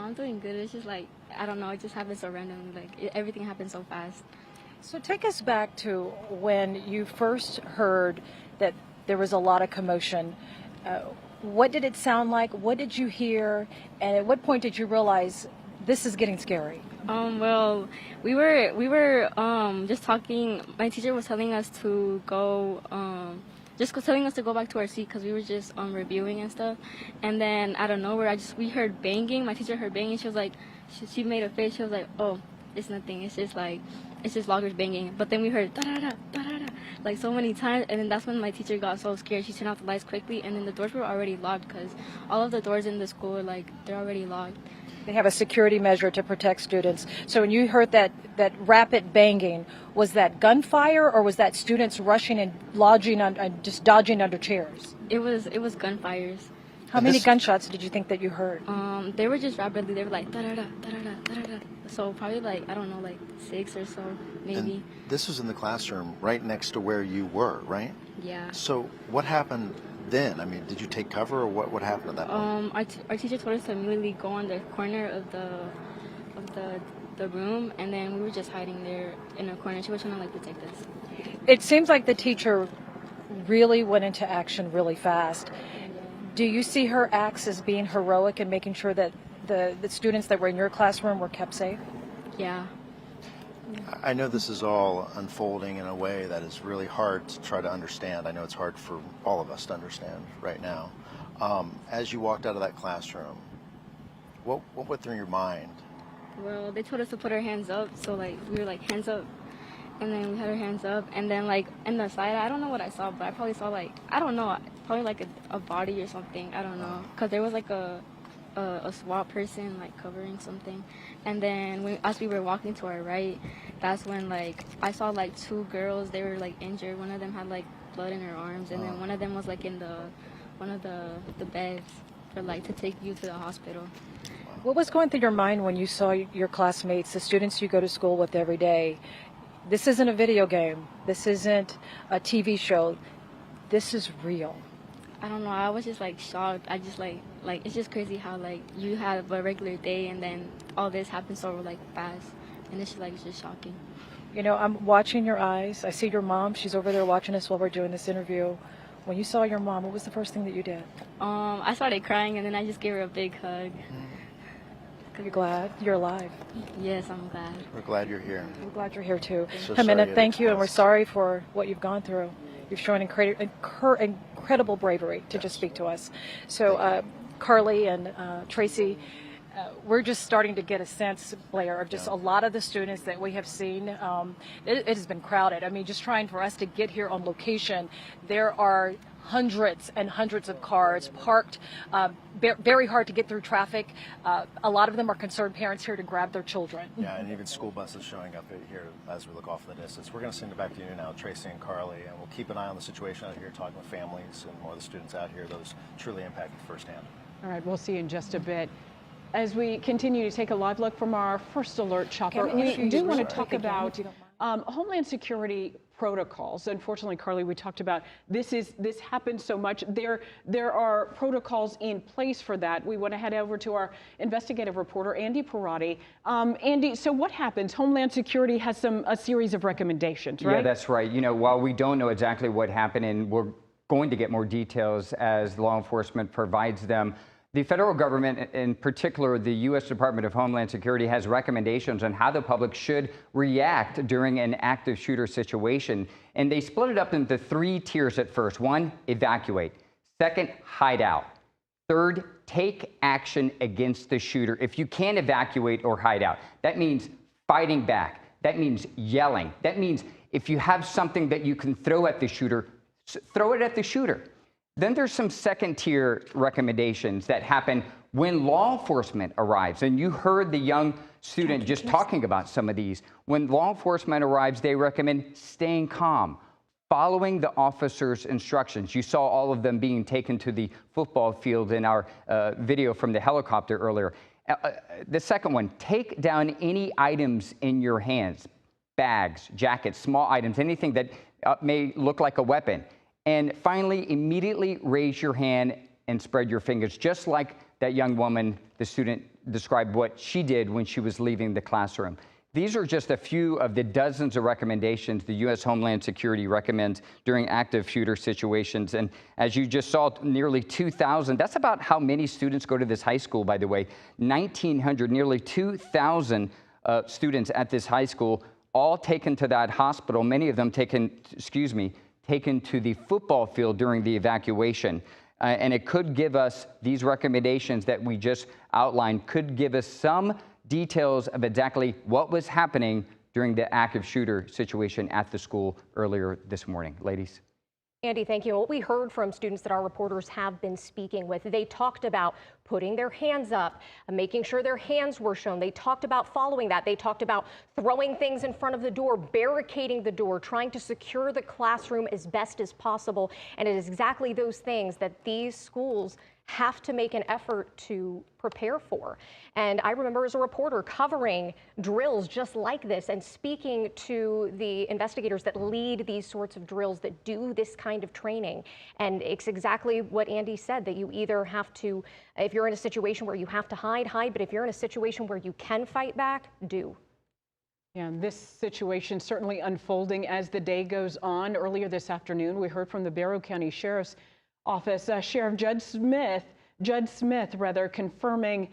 Speaker 16: I'm doing good. It's just like, I don't know, it just happens so random. Like, everything happens so fast.
Speaker 15: So take us back to when you first heard that there was a lot of commotion. What did it sound like? What did you hear? And at what point did you realize this is getting scary?
Speaker 16: Well, we were just talking. My teacher was telling us to go, telling us to go back to our seat because we were just reviewing and stuff. And then out of nowhere, we heard banging. My teacher heard banging. She was like, she made a face. She was like, oh, it's nothing. It's just lockers banging. But then we heard da da da da da, like so many times, and then that's when my teacher got so scared. She turned off the lights quickly, and then the doors were already locked because all of the doors in the school are they're already locked.
Speaker 15: They have a security measure to protect students. So when you heard that rapid banging, was that gunfire or was that students rushing and just dodging under chairs?
Speaker 16: It was gunfires.
Speaker 15: How many gunshots did you think that you heard?
Speaker 16: They were just rapidly. They were like da da da da da da da. So probably I don't know, 6 or so, maybe.
Speaker 12: And this was in the classroom right next to where you were, right?
Speaker 16: Yeah.
Speaker 12: So what happened then? I mean, did you take cover or what happened at that point?
Speaker 16: Our teacher told us to immediately go on the corner of the room, and then we were just hiding there in a corner. She was trying to protect us.
Speaker 15: It seems like the teacher really went into action really fast. Do you see her acts as being heroic and making sure that the students that were in your classroom were kept safe?
Speaker 16: Yeah.
Speaker 12: I know this is all unfolding in a way that is really hard to try to understand. I know it's hard for all of us to understand right now. As you walked out of that classroom, what went through your mind?
Speaker 16: Well, they told us to put our hands up, so we were hands up, and then we had our hands up, and then in the side, I don't know what I saw, but I probably saw I don't know, probably a body or something. I don't know, because there was a SWAT person covering something, and then as we were walking to our right, that's when I saw 2 girls. They were injured. One of them had blood in her arms, and then one of them was in one of the beds for to take you to the hospital.
Speaker 15: What was going through your mind when you saw your classmates, the students you go to school with every day? This isn't a video game. This isn't a TV show. This is real.
Speaker 16: I don't know. I was just shocked. I just it's just crazy how you have a regular day and then all this happens so fast, and it's just shocking.
Speaker 15: You know, I'm watching your eyes. I see your mom. She's over there watching us while we're doing this interview. When you saw your mom, what was the first thing that you did?
Speaker 16: I started crying, and then I just gave her a big hug.
Speaker 15: You're glad you're alive?
Speaker 16: Yes, I'm glad.
Speaker 12: We're glad you're here.
Speaker 15: We're glad you're here too.
Speaker 12: So
Speaker 15: Jimena, thank you, and we're sorry for what you've gone through. You've shown incredible bravery to just speak to us. So Carly and Tracy, we're just starting to get a sense, Blair, of just a lot of the students that we have seen. It has been crowded. I mean, just trying for us to get here on location, there are hundreds and hundreds of cars parked, very hard to get through traffic. A lot of them are concerned parents here to grab their children.
Speaker 12: Yeah, and even school buses showing up here as we look off in the distance. We're going to send it back to you now, Tracy and Carly, and we'll keep an eye on the situation out here, talking with families and more of the students out here, those truly impacted firsthand.
Speaker 2: All right, we'll see you in just a bit. As we continue to take a live look from our first alert chopper, we do want to talk about Homeland Security protocols. Unfortunately, Carly, we talked about this happens so much. There are protocols in place for that. We want to head over to our investigative reporter, Andy Parati. Andy, so what happens? Homeland Security has a series of recommendations, right?
Speaker 7: Yeah, that's right. You know, while we don't know exactly what happened, and we're going to get more details as law enforcement provides them, the federal government, in particular the U.S. Department of Homeland Security, has recommendations on how the public should react during an active shooter situation. And they split it up into 3 tiers at first. 1, evacuate. 2nd, hide out. 3rd, take action against the shooter. If you can't evacuate or hide out, that means fighting back. That means yelling. That means if you have something that you can throw at the shooter, throw it at the shooter. Then there's some 2nd-tier recommendations that happen when law enforcement arrives. And you heard the young student just talking about some of these. When law enforcement arrives, they recommend staying calm, following the officer's instructions. You saw all of them being taken to the football field in our video from the helicopter earlier. The second one, take down any items in your hands, bags, jackets, small items, anything that may look like a weapon. And finally, immediately raise your hand and spread your fingers, just like that young woman, the student, described what she did when she was leaving the classroom. These are just a few of the dozens of recommendations the U.S. Homeland Security recommends during active shooter situations. And as you just saw, nearly 2,000, that's about how many students go to this high school, by the way. 1,900, nearly 2,000 students at this high school, all taken to that hospital, many of them taken to the football field during the evacuation. And it could give us, these recommendations that we just outlined, could give us some details of exactly what was happening during the active shooter situation at the school earlier this morning. Ladies.
Speaker 11: Andy, thank you. What we heard from students that our reporters have been speaking with, they talked about putting their hands up, making sure their hands were shown. They talked about following that. They talked about throwing things in front of the door, barricading the door, trying to secure the classroom as best as possible. And it is exactly those things that these schools have to make an effort to prepare for. And I remember as a reporter covering drills just like this and speaking to the investigators that lead these sorts of drills, that do this kind of training. And it's exactly what Andy said, that you either have to, if you're in a situation where you have to hide, but if you're in a situation where you can fight back, do.
Speaker 2: Yeah, this situation certainly unfolding as the day goes on. Earlier this afternoon, we heard from the Barrow County Sheriff's Office, Sheriff Judd Smith, confirming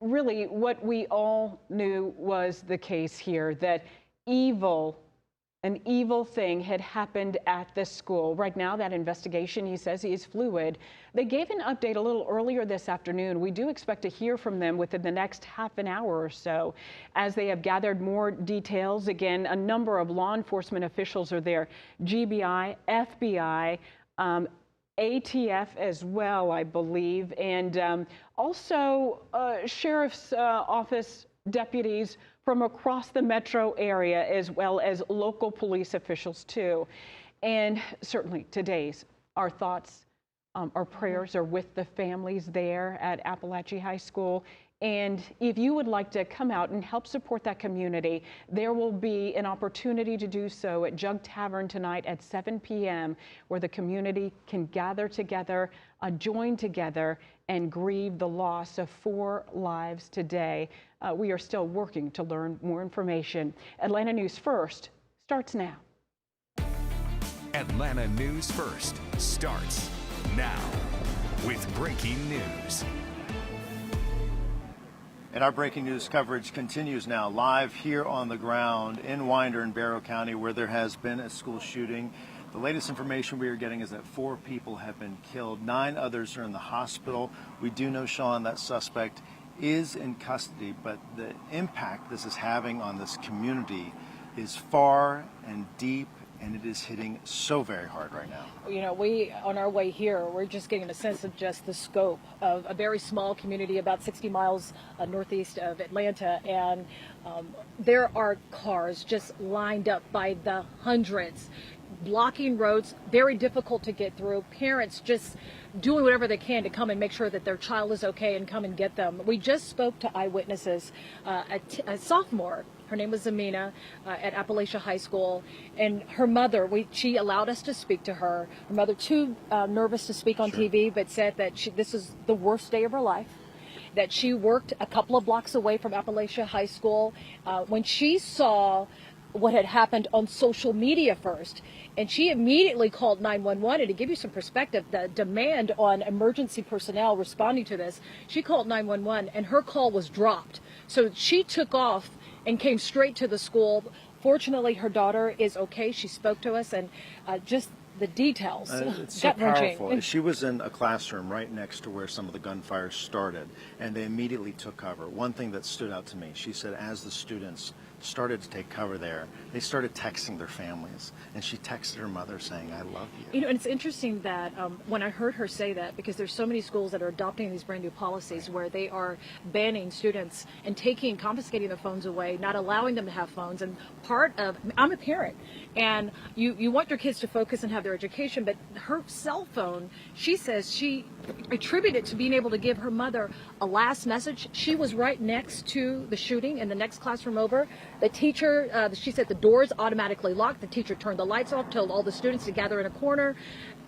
Speaker 2: really what we all knew was the case here, that an evil thing had happened at the school. Right now, that investigation, he says, is fluid. They gave an update a little earlier this afternoon. We do expect to hear from them within the next half an hour or so as they have gathered more details. Again, a number of law enforcement officials are there, GBI, FBI, ATF as well, I believe, and also Sheriff's Office deputies from across the metro area, as well as local police officials too. And certainly our thoughts, our prayers are with the families there at Apalachee High School. And if you would like to come out and help support that community, there will be an opportunity to do so at Jug Tavern tonight at 7 p.m., where the community can gather together, join together, and grieve the loss of 4 lives today. We are still working to learn more information. Atlanta News First starts now.
Speaker 10: Atlanta News First starts now with breaking news.
Speaker 12: And our breaking news coverage continues now live here on the ground in Winder and Barrow County, where there has been a school shooting. The latest information we are getting is that 4 people have been killed. 9 others are in the hospital. We do know, Sean, that suspect is in custody, but the impact this is having on this community is far and deep, and it is hitting so very hard right now.
Speaker 15: You know, we, on our way here, we're just getting a sense of just the scope of a very small community about 60 miles northeast of Atlanta, and there are cars just lined up by the hundreds, blocking roads, very difficult to get through, parents just doing whatever they can to come and make sure that their child is okay and come and get them. We just spoke to eyewitnesses, a sophomore. Her name was Zamina at Apalachee High School, and her mother, she allowed us to speak to her. Her mother, too nervous to speak on TV, but said that this is the worst day of her life, that she worked a couple of blocks away from Apalachee High School. When she saw what had happened on social media first, and she immediately called 911. And to give you some perspective, the demand on emergency personnel responding to this, she called 911 and her call was dropped. So she took off and came straight to the school. Fortunately, her daughter is okay. She spoke to us, and just the details.
Speaker 12: It's so powerful. She was in a classroom right next to where some of the gunfire started, and they immediately took cover. One thing that stood out to me, she said, as the students started to take cover there, they started texting their families, and she texted her mother saying, "I love you."
Speaker 15: You know, and it's interesting that when I heard her say that, because there's so many schools that are adopting these brand new policies where they are banning students and confiscating their phones away, not allowing them to have phones. And I'm a parent, and you want your kids to focus and have their education, but her cell phone, she says she attributed to being able to give her mother a last message. She was right next to the shooting in the next classroom over. The teacher, she said the doors automatically locked. The teacher turned the lights off, told all the students to gather in a corner.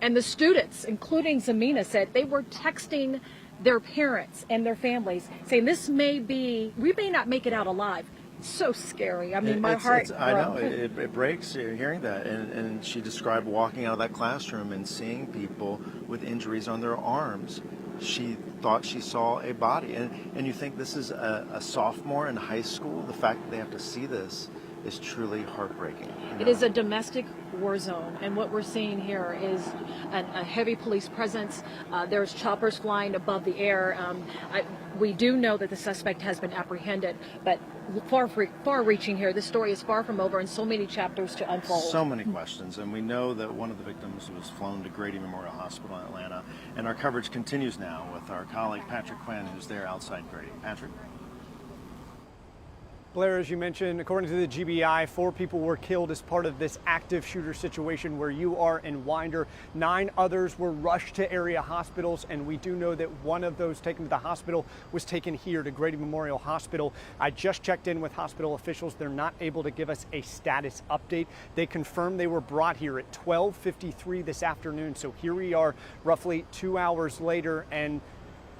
Speaker 15: And the students, including Zamina, said they were texting their parents and their families saying we may not make it out alive. It's so scary. I mean, my heart.
Speaker 12: I know, it breaks hearing that. And she described walking out of that classroom and seeing people with injuries on their arms. She thought she saw a body. And you think this is a sophomore in high school? The fact that they have to see this is truly heartbreaking.
Speaker 15: It is a domestic war zone, and what we're seeing here is a heavy police presence. There's choppers flying above the air. We do know that the suspect has been apprehended, but far-reaching here. This story is far from over, and so many chapters to unfold.
Speaker 12: So many questions, and we know that one of the victims was flown to Grady Memorial Hospital in Atlanta, and our coverage continues now with our colleague Patrick Quinn, who's there outside Grady. Patrick?
Speaker 17: Blair, as you mentioned, according to the GBI, 4 people were killed as part of this active shooter situation where you are in Winder. 9 others were rushed to area hospitals, and we do know that one of those taken to the hospital was taken here to Grady Memorial Hospital. I just checked in with hospital officials. They're not able to give us a status update. They confirmed they were brought here at 12:53 this afternoon. So here we are roughly 2 hours later, and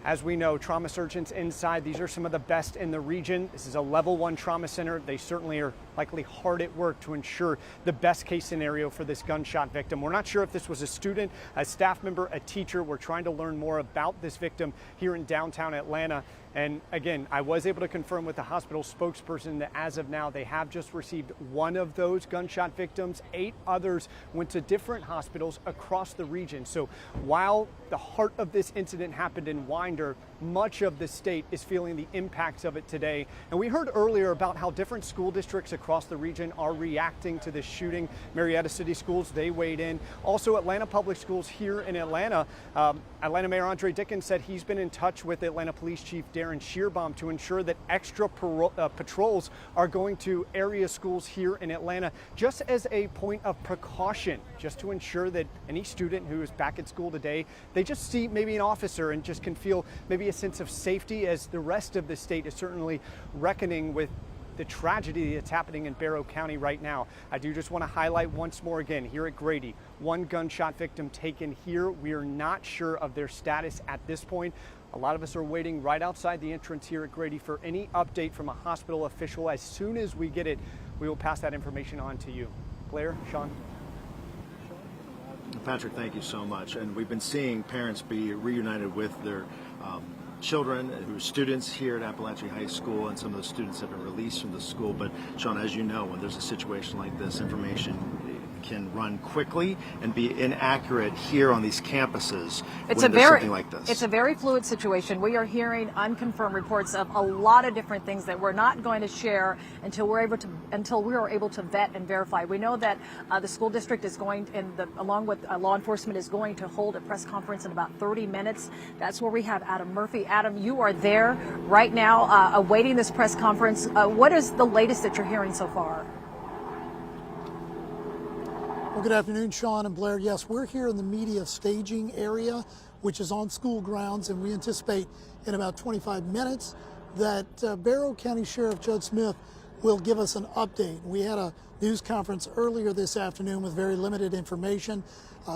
Speaker 17: as we know, trauma surgeons inside, these are some of the best in the region. This is a level 1 trauma center. They certainly are likely hard at work to ensure the best case scenario for this gunshot victim. We're not sure if this was a student, a staff member, a teacher. We're trying to learn more about this victim here in downtown Atlanta. And again, I was able to confirm with the hospital spokesperson that as of now, they have just received one of those gunshot victims. 8 others went to different hospitals across the region. So while the heart of this incident happened in Winder, much of the state is feeling the impacts of it today. And we heard earlier about how different school districts across the region are reacting to this shooting. Marietta City Schools, they weighed in. Also, Atlanta Public Schools here in Atlanta. Atlanta Mayor Andre Dickens said he's been in touch with Atlanta Police Chief Darren Shearbaum to ensure that extra patrols are going to area schools here in Atlanta just as a point of precaution, just to ensure that any student who is back at school today, they just see maybe an officer and just can feel maybe a sense of safety, as the rest of the state is certainly reckoning with the tragedy that's happening in Barrow County right now. I do just want to highlight once more again here at Grady, 1 gunshot victim taken here. We are not sure of their status at this point. A lot of us are waiting right outside the entrance here at Grady for any update from a hospital official. As soon as we get it, we will pass that information on to you. Blair, Sean?
Speaker 12: Patrick, thank you so much. And we've been seeing parents be reunited with their children who are students here at Apalachee High School, and some of the students have been released from the school. But Sean, as you know, when there's a situation like this, information can run quickly and be inaccurate here on these campuses when there's something like this.
Speaker 15: It's a very fluid situation. We are hearing unconfirmed reports of a lot of different things that we're not going to share until we are able to vet and verify. We know that the school district is going, along with law enforcement, is going to hold a press conference in about 30 minutes. That's where we have Adam Murphy. Adam, you are there right now awaiting this press conference. What is the latest that you're hearing so far?
Speaker 6: Well, good afternoon, Sean and Blair. Yes, we're here in the media staging area, which is on school grounds, and we anticipate in about 25 minutes that Barrow County Sheriff Judd Smith will give us an update. We had a news conference earlier this afternoon with very limited information.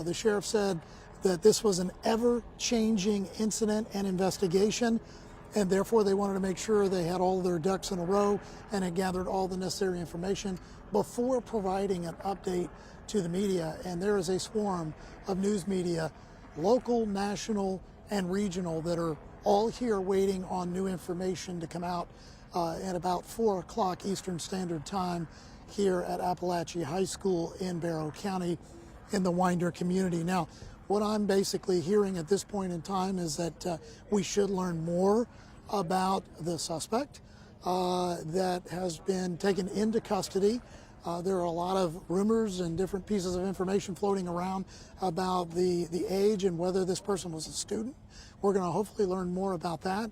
Speaker 6: The sheriff said that this was an ever-changing incident and investigation, and therefore they wanted to make sure they had all their ducks in a row and had gathered all the necessary information before providing an update to the media. And there is a swarm of news media, local, national, and regional, that are all here waiting on new information to come out at about 4 o'clock Eastern Standard Time here at Apalachee High School in Barrow County in the Winder community. Now, what I'm basically hearing at this point in time is that we should learn more about the suspect that has been taken into custody. There are a lot of rumors and different pieces of information floating around about the age and whether this person was a student. We're going to hopefully learn more about that.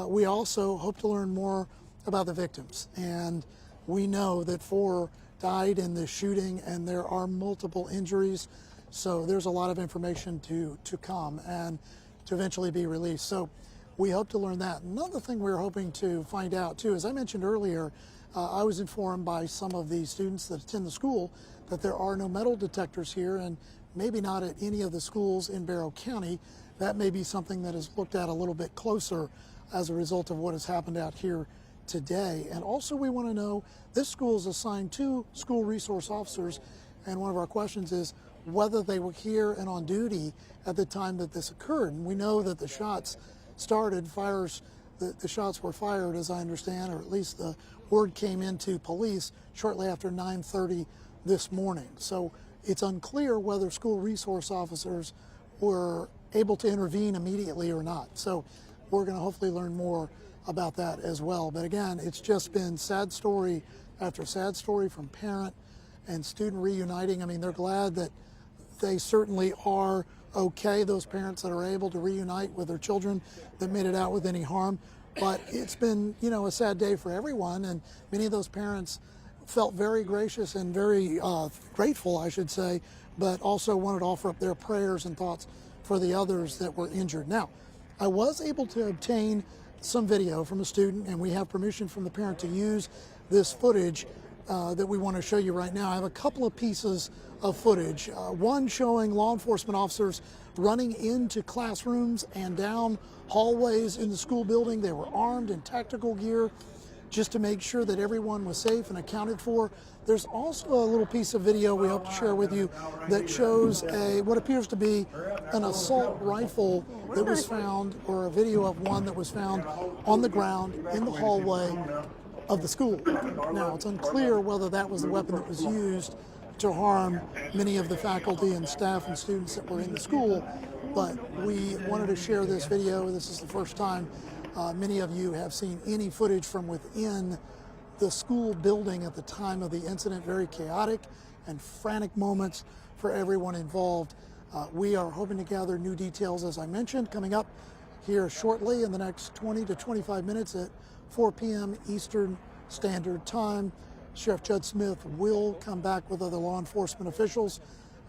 Speaker 6: We also hope to learn more about the victims. And we know that 4 died in this shooting, and there are multiple injuries. So there's a lot of information to come and to eventually be released. So we hope to learn that. Another thing we're hoping to find out too, as I mentioned earlier, I was informed by some of the students that attend the school that there are no metal detectors here, and maybe not at any of the schools in Barrow County. That may be something that is looked at a little bit closer as a result of what has happened out here today. And also we want to know, this school is assigned 2 school resource officers, and one of our questions is whether they were here and on duty at the time that this occurred. And we know that the shots started, the shots were fired, as I understand, or at least the word came into police shortly after 9:30 this morning. So it's unclear whether school resource officers were able to intervene immediately or not. So we're going to hopefully learn more about that as well. But again, it's just been sad story after sad story from parent and student reuniting. I mean, they're glad that they certainly are okay, those parents that are able to reunite with their children that made it out with any harm. But it's been, a sad day for everyone, and many of those parents felt very gracious and very grateful, I should say, but also wanted to offer up their prayers and thoughts for the others that were injured. Now, I was able to obtain some video from a student, and we have permission from the parent to use this footage that we want to show you right now. I have a couple of pieces of footage, one showing law enforcement officers running into classrooms and down hallways in the school building. They were armed in tactical gear just to make sure that everyone was safe and accounted for. There's also a little piece of video we hope to share with you that shows what appears to be an assault rifle that was found, or a video of one that was found on the ground in the hallway of the school. Now, it's unclear whether that was the weapon that was used to harm many of the faculty and staff and students that were in the school, but we wanted to share this video. This is the first time many of you have seen any footage from within the school building at the time of the incident. Very chaotic and frantic moments for everyone involved. We are hoping to gather new details, as I mentioned, coming up here shortly in the next 20 to 25 minutes at 4 p.m. Eastern Standard Time. Sheriff Judd Smith will come back with other law enforcement officials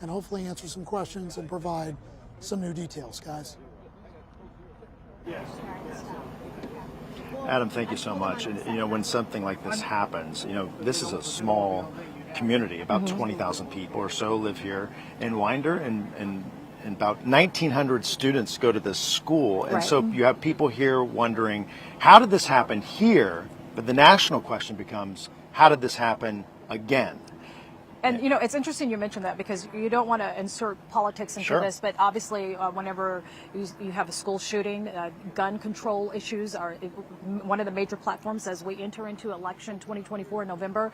Speaker 6: and hopefully answer some questions and provide some new details, guys.
Speaker 12: Adam, thank you so much. And, when something like this happens, this is a small community, about 20,000 people or so live here in Winder, and about 1,900 students go to this school. And so you have people here wondering, how did this happen here? But the national question becomes, how did this happen again?
Speaker 15: And, you know, it's interesting you mentioned that because you don't want to insert politics into this, but obviously whenever you have a school shooting, gun control issues are one of the major platforms as we enter into election 2024 in November.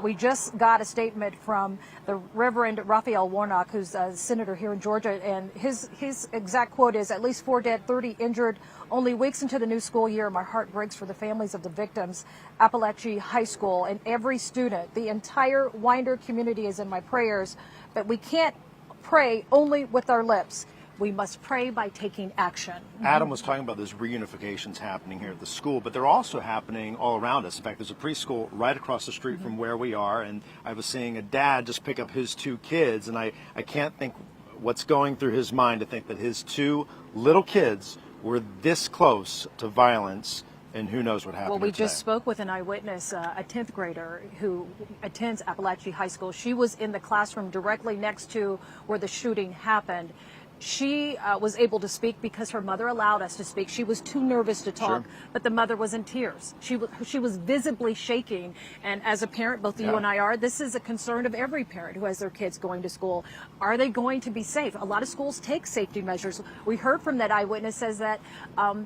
Speaker 15: We just got a statement from the Reverend Raphael Warnock, who's a senator here in Georgia, and his exact quote is, "At least 4 dead, 30 injured, only weeks into the new school year. My heart breaks for the families of the victims. Apalachee High School and every student, the entire Winder community is in my prayers, but we can't pray only with our lips. We must pray by taking action."
Speaker 12: Adam was talking about those reunifications happening here at the school, but they're also happening all around us. In fact, there's a preschool right across the street from where we are, and I was seeing a dad just pick up his 2 kids, and I can't think what's going through his mind to think that his 2 little kids were this close to violence, and who knows what happened.
Speaker 15: Well, we just spoke with an eyewitness, a 10th grader who attends Apalachee High School. She was in the classroom directly next to where the shooting happened. She was able to speak because her mother allowed us to speak. She was too nervous to talk, but the mother was in tears. She was visibly shaking. And as a parent, both you and I are, this is a concern of every parent who has their kids going to school. Are they going to be safe? A lot of schools take safety measures. We heard from that eyewitness says that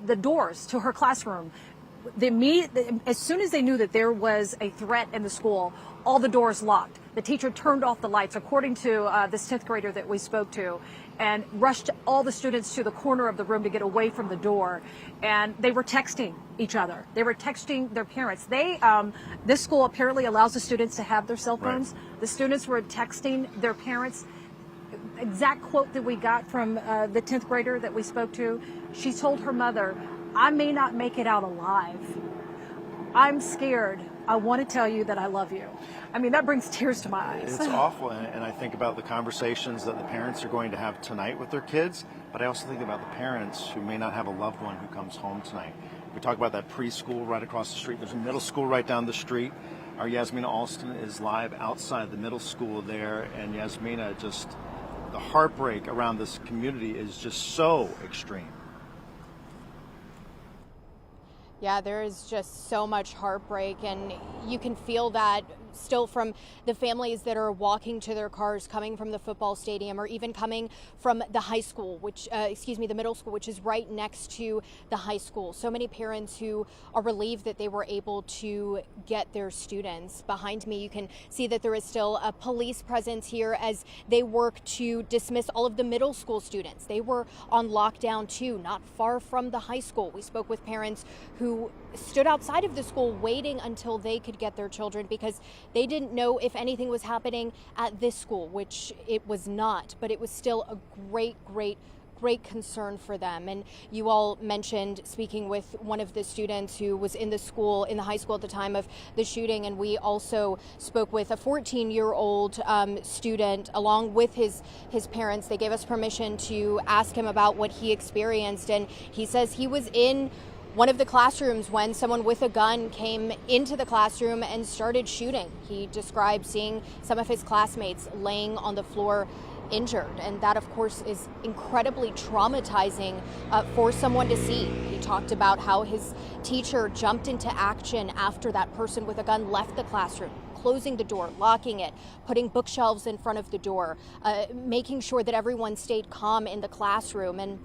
Speaker 15: the doors to her classroom, as soon as they knew that there was a threat in the school, all the doors locked. The teacher turned off the lights, according to this 10th grader that we spoke to, and rushed all the students to the corner of the room to get away from the door. And they were texting each other. They were texting their parents. This school apparently allows the students to have their cell phones. Right. The students were texting their parents. Exact quote that we got from the 10th grader that we spoke to, she told her mother, "I may not make it out alive. I'm scared. I want to tell you that I love you." I mean, that brings tears to my eyes.
Speaker 12: It's awful, and I think about the conversations that the parents are going to have tonight with their kids, but I also think about the parents who may not have a loved one who comes home tonight. We talk about that preschool right across the street. There's a middle school right down the street. Our Yasmina Alston is live outside the middle school there, and Yasmina, just the heartbreak around this community is just so extreme.
Speaker 8: Yeah, there is just so much heartbreak, and you can feel that still from the families that are walking to their cars coming from the football stadium, or even coming from the high school, the middle school, which is right next to the high school. So many parents who are relieved that they were able to get their students. Behind me, you can see that there is still a police presence here as they work to dismiss all of the middle school students. They were on lockdown too, not far from the high school. We spoke with parents who stood outside of the school waiting until they could get their children because they didn't know if anything was happening at this school, which it was not, but it was still a great concern for them. And you all mentioned speaking with one of the students who was in the high school at the time of the shooting, and we also spoke with a 14-year-old student along with his parents. They gave us permission to ask him about what he experienced, and he says he was in one of the classrooms when someone with a gun came into the classroom and started shooting. He described seeing some of his classmates laying on the floor injured, and that of course is incredibly traumatizing for someone to see. He talked about how his teacher jumped into action after that person with a gun left the classroom, closing the door, locking it, putting bookshelves in front of the door, making sure that everyone stayed calm in the classroom. And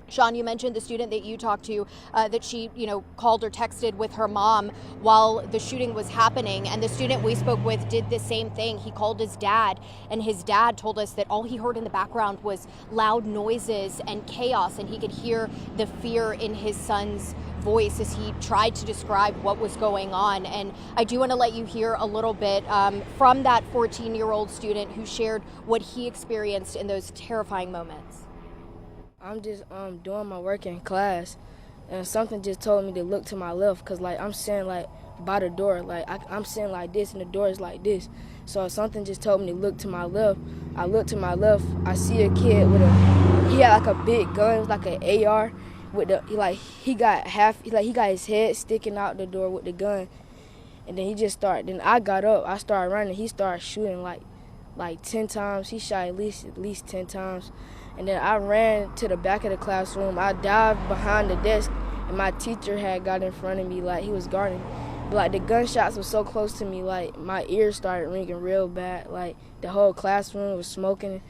Speaker 8: Sean, you mentioned the student that you talked to, that she, called or texted with her mom while the shooting was happening. And the student we spoke with did the same thing. He called his dad, and his dad told us that all he heard in the background was loud noises and chaos, and he could hear the fear in his son's voice as he tried to describe what was going on. And I do want to let you hear a little bit from that 14-year-old student who shared what he experienced in those terrifying moments.
Speaker 9: I'm just doing my work in class, and something just told me to look to my left, because I'm sitting by the door, I'm sitting like this and the door is like this. So something just told me to look to my left. I look to my left, I see a kid he had a big gun, it was like an AR with he got his head sticking out the door with the gun. And then then I got up, I started running, he started shooting like 10 times. He shot at least 10 times. And then I ran to the back of the classroom. I dived behind the desk, and my teacher had got in front of me, he was guarding But like the gunshots were so close to me, like my ears started ringing real bad. Like the whole classroom was smoking.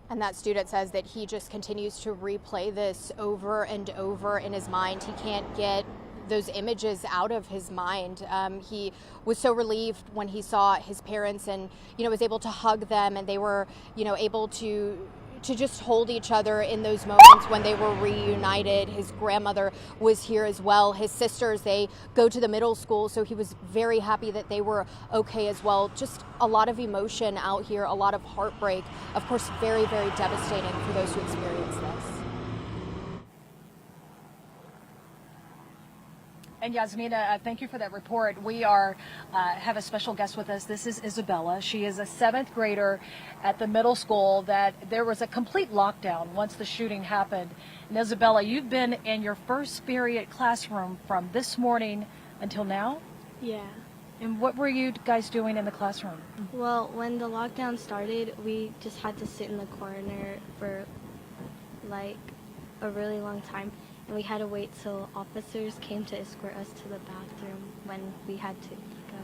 Speaker 8: And that student says that he just continues to replay this over and over in his mind. He can't get those images out of his mind. He was so relieved when he saw his parents and, was able to hug them, and they were, able to just hold each other in those moments when they were reunited. His grandmother was here as well. His sisters, they go to the middle school, so he was very happy that they were okay as well. Just a lot of emotion out here, a lot of heartbreak. Of course, very, very devastating for those who experience this.
Speaker 15: And Yasmina, thank you for that report. We have a special guest with us. This is Isabella. She is a 7th grader at the middle school that there was a complete lockdown once the shooting happened. And Isabella, you've been in your first period classroom from this morning until now?
Speaker 18: Yeah.
Speaker 15: And what were you guys doing in the classroom?
Speaker 18: Well, when the lockdown started, we just had to sit in the corner for like a really long time. And we had to wait till officers came to escort us to the bathroom when we had to go.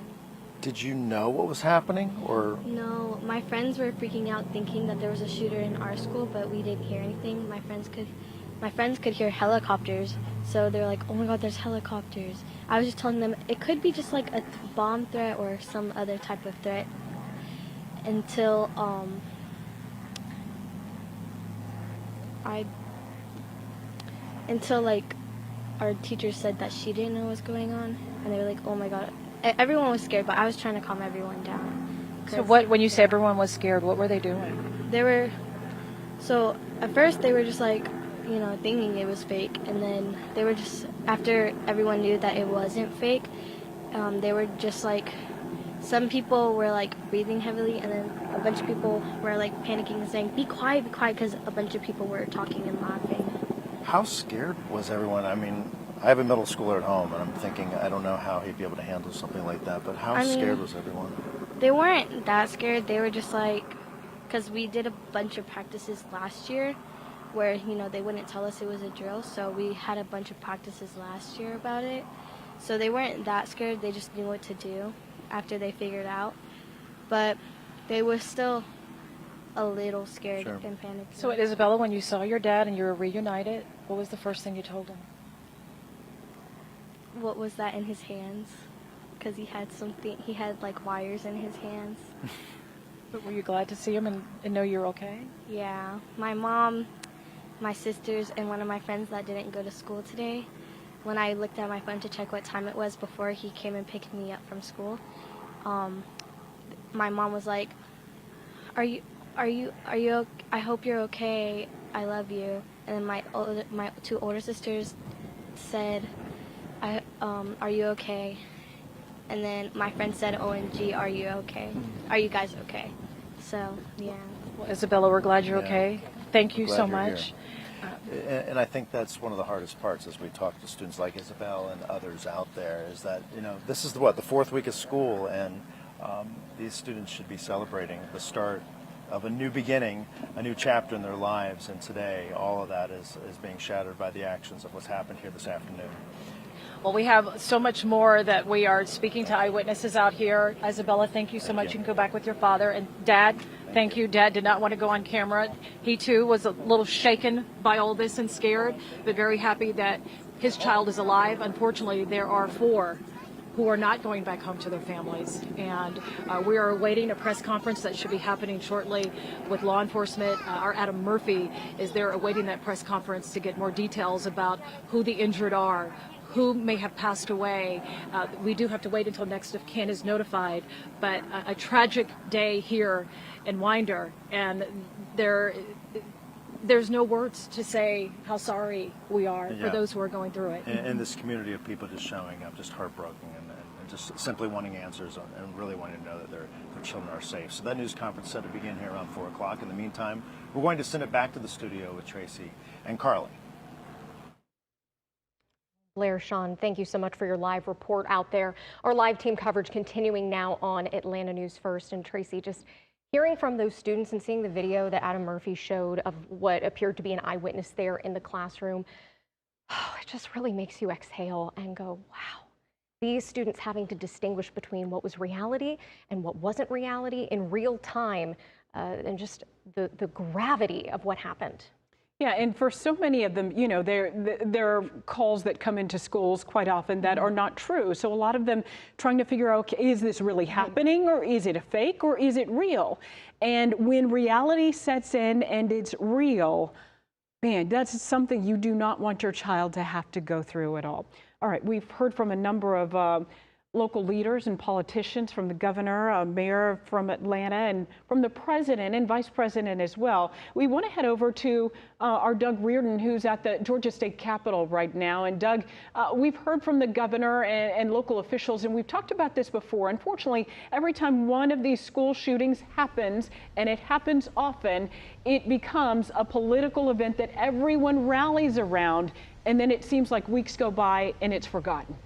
Speaker 12: Did you know what was happening, or?
Speaker 18: No, my friends were freaking out thinking that there was a shooter in our school, but we didn't hear anything. My friends could hear helicopters, so they're like, oh my god, there's helicopters. I was just telling them it could be just like a bomb threat or some other type of threat until like our teacher said that she didn't know what was going on, and they were like, oh my god. Everyone was scared, but I was trying to calm everyone down.
Speaker 15: So when you say everyone was scared, what were they doing?
Speaker 18: So at first they were just like, thinking it was fake, and then they were just, after everyone knew that it wasn't fake, they were just like, some people were like breathing heavily, and then a bunch of people were like panicking and saying, be quiet, because a bunch of people were talking and laughing.
Speaker 12: How scared was everyone? I mean, I have a middle schooler at home, and I'm thinking, I don't know how he'd be able to handle something like that, but how scared was everyone?
Speaker 18: They weren't that scared. They were just like, because we did a bunch of practices last year where, they wouldn't tell us it was a drill, so we had a bunch of practices last year about it. So they weren't that scared. They just knew what to do after they figured out. But they were still a little scared and panicked.
Speaker 15: So Isabella, when you saw your dad and you were reunited, what was the first thing you told him?
Speaker 18: What was that in his hands? Because he had like wires in his hands.
Speaker 15: But were you glad to see him and know you're okay?
Speaker 18: Yeah. My mom, my sisters, and one of my friends that didn't go to school today, when I looked at my phone to check what time it was before he came and picked me up from school, my mom was like, are you I hope you're okay. I love you. And my 2 older sisters said, are you okay? And then my friend said, OMG, are you okay? Are you guys okay? So, yeah.
Speaker 15: Well, Isabella, we're glad you're okay. Thank you so much.
Speaker 12: And I think that's one of the hardest parts as we talk to students like Isabel and others out there is that, this is the 4th week of school, and these students should be celebrating the start of a new beginning, a new chapter in their lives, and today all of that is being shattered by the actions of what's happened here this afternoon.
Speaker 15: Well, we have so much more that we are speaking to eyewitnesses out here. Isabella, thank you so much. You can go back with your father. And Dad, thank you. Dad did not want to go on camera. He too was a little shaken by all this and scared, but very happy that his child is alive. Unfortunately, there are 4 who are not going back home to their families. And we are awaiting a press conference that should be happening shortly with law enforcement. Our Adam Murphy is there awaiting that press conference to get more details about who the injured are, who may have passed away. We do have to wait until next of kin is notified, but a tragic day here in Winder, and there's no words to say how sorry we are for those who are going through it.
Speaker 12: And this community of people just showing up, just heartbroken, and just simply wanting answers and really wanting to know that their children are safe. So that news conference is set to begin here around 4 o'clock. In the meantime, we're going to send it back to the studio with Tracy and Carly.
Speaker 11: Blair, Sean, thank you so much for your live report out there. Our live team coverage continuing now on Atlanta News First. And Tracy, just hearing from those students and seeing the video that Adam Murphy showed of what appeared to be an eyewitness there in the classroom, it just really makes you exhale and go, wow. These students having to distinguish between what was reality and what wasn't reality in real time, and just the gravity of what happened.
Speaker 2: Yeah, and for so many of them, you know, there are calls that come into schools quite often that are not true. So a lot of them trying to figure out, okay, is this really happening, or is it a fake, or is it real? And when reality sets in and it's real, man, that's something you do not want your child to have to go through at all. All right, we've heard from a number of local leaders and politicians, from the governor, mayor from Atlanta, and from the president and vice president as well. We want to head over to our Doug Reardon, who's at the Georgia State Capitol right now. And Doug, we've heard from the governor and local officials, and we've talked about this before. Unfortunately, every time one of these school shootings happens, and it happens often, it becomes a political event that everyone rallies around, and then it seems like weeks go by and it's forgotten.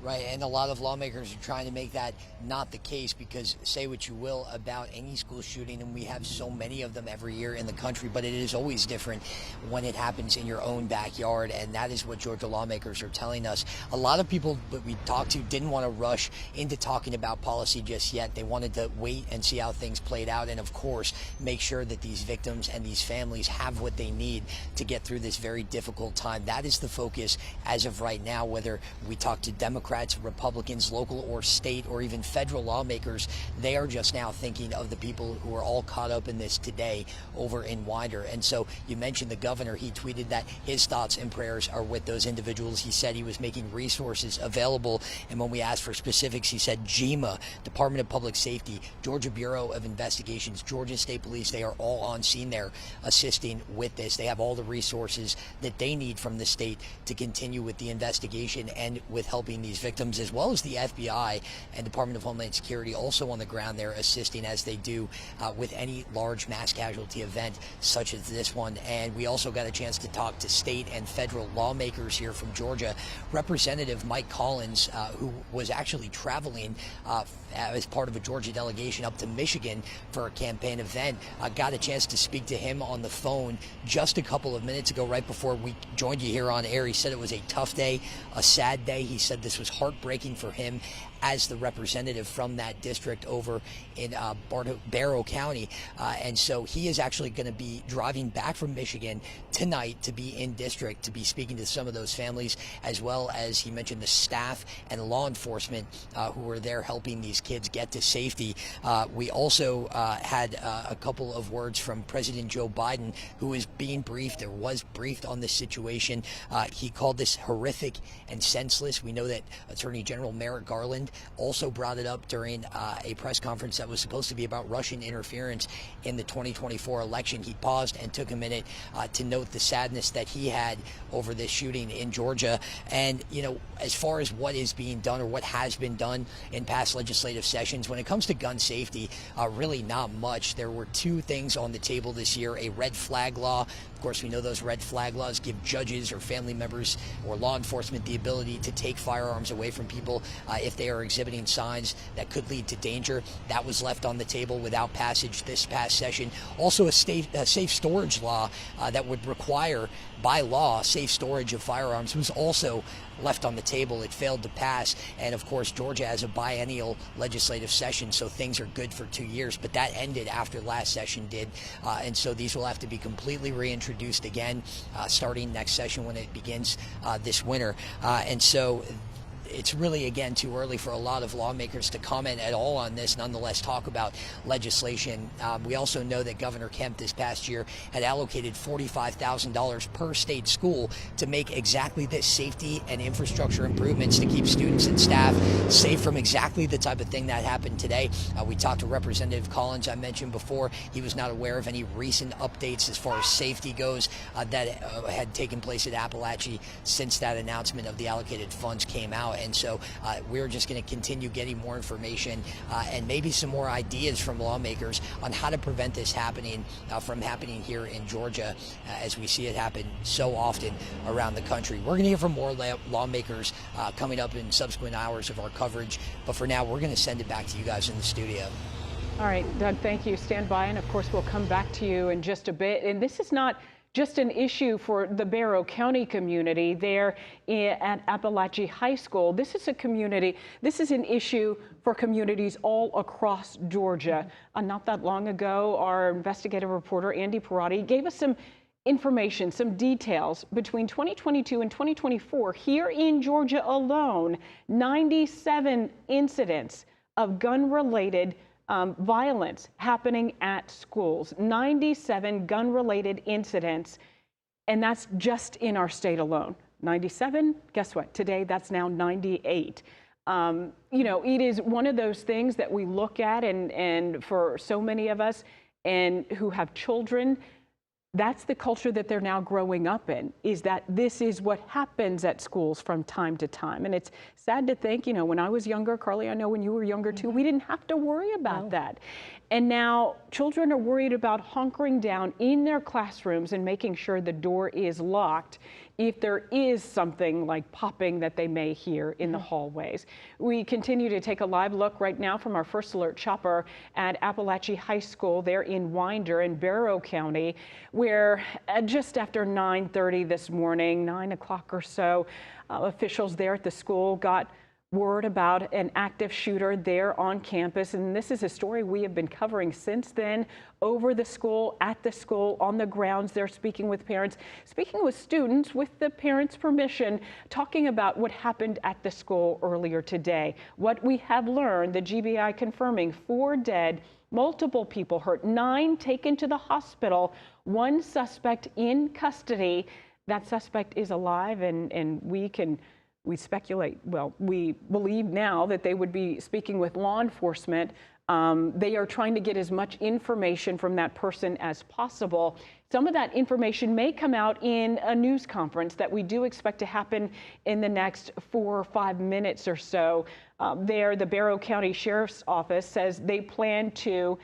Speaker 19: Right, and a lot of lawmakers are trying to make that not the case, because say what you will about any school shooting, and we have so many of them every year in the country, but it is always different when it happens in your own backyard, and that is what Georgia lawmakers are telling us. A lot of people that we talked to didn't want to rush into talking about policy just yet. They wanted to wait and see how things played out, and of course, make sure that these victims and these families have what they need to get through this very difficult time. That is the focus as of right now, whether we talk to Democrats, Republicans, local or state, or even federal lawmakers. They are just now thinking of the people who are all caught up in this today over in Winder. And so you mentioned the governor. He tweeted that his thoughts and prayers are with those individuals. He said he was making resources available. And when we asked for specifics, he said GEMA, Department of Public Safety, Georgia Bureau of Investigations, Georgia State Police, they are all on scene there assisting with this. They have all the resources that they need from the state to continue with the investigation and with helping these victims, as well as the FBI and Department of Homeland Security also on the ground there assisting, as they do with any large mass casualty event such as this one. And we also got a chance to talk to state and federal lawmakers here from Georgia. Representative Mike Collins, who was actually traveling as part of a Georgia delegation up to Michigan for a campaign event, got a chance to speak to him on the phone just a couple of minutes ago, right before we joined you here on air. He said it was a tough day, a sad day. He said this was heartbreaking for him as the representative from that district over in Barrow County. And so he is actually going to be driving back from Michigan tonight to be in district, to be speaking to some of those families, as well as he mentioned the staff and law enforcement who were there helping these kids get to safety. We also had a couple of words from President Joe Biden, who is being briefed, or was briefed on this situation. He called this horrific and senseless. We know that Attorney General Merrick Garland also brought it up during a press conference that was supposed to be about Russian interference in the 2024 election. He paused and took a minute to note the sadness that he had over this shooting in Georgia. And, you know, as far as what is being done or what has been done in past legislative sessions, when it comes to gun safety, really not much. There were two things on the table this year: a red flag law. Of course, we know those red flag laws give judges or family members or law enforcement the ability to take firearms away from people if they are exhibiting signs that could lead to danger. That was left on the table without passage this past session. Also, a safe storage law that would require, by law, safe storage of firearms was also left on the table. It failed to pass. And of course, Georgia has a biennial legislative session, so things are good for 2 years, but that ended after last session did. And so these will have to be completely reintroduced again starting next session when it begins this winter. And so it's really, again, too early for a lot of lawmakers to comment at all on this, nonetheless talk about legislation. We also know that Governor Kemp this past year had allocated $45,000 per state school to make exactly this: safety and infrastructure improvements to keep students and staff safe from exactly the type of thing that happened today. We talked to Representative Collins. I mentioned before he was not aware of any recent updates as far as safety goes that had taken place at Apalachee since that announcement of the allocated funds came out. And so we're just going to continue getting more information and maybe some more ideas from lawmakers on how to prevent this happening from happening here in Georgia, as we see it happen so often around the country. We're going to hear from more lawmakers coming up in subsequent hours of our coverage. But for now, we're going to send it back to you guys in the studio.
Speaker 2: All right, Doug, thank you. Stand by, and of course, we'll come back to you in just a bit. And this is not just an issue for the Barrow County community there at Apalachee High School. This is a community, this is an issue for communities all across Georgia. Not that long ago, our investigative reporter, Andy Perotti, gave us some information, some details. Between 2022 and 2024, here in Georgia alone, 97 incidents of gun-related violence happening at schools. 97 gun-related incidents, and that's just in our state alone. 97, guess what? Today, that's now 98. You know, it is one of those things that we look at, and for so many of us and who have children, that's the culture that they're now growing up in, is that this is what happens at schools from time to time. And it's sad to think, you know, when I was younger, Carly, I know when you were younger too, we didn't have to worry about that. And now children are worried about hunkering down in their classrooms and making sure the door is locked if there is something like popping that they may hear in the hallways. We continue to take a live look right now from our First Alert chopper at Apalachee High School there in Winder in Barrow County, where just after 9:30 this morning, 9 o'clock or so, officials there at the school got word about an active shooter there on campus. And this is a story we have been covering since then, over the school, at the school, on the grounds. They're speaking with parents, speaking with students with the parents' permission, talking about what happened at the school earlier today. What we have learned, the GBI confirming 4 dead, multiple people hurt, 9 taken to the hospital, 1 suspect in custody. That suspect is alive, and we speculate, well, we believe now that they would be speaking with law enforcement. They are trying to get as much information from that person as possible. Some of that information may come out in a news conference that we do expect to happen in the next 4 or 5 minutes or so. The Barrow County Sheriff's Office says they plan to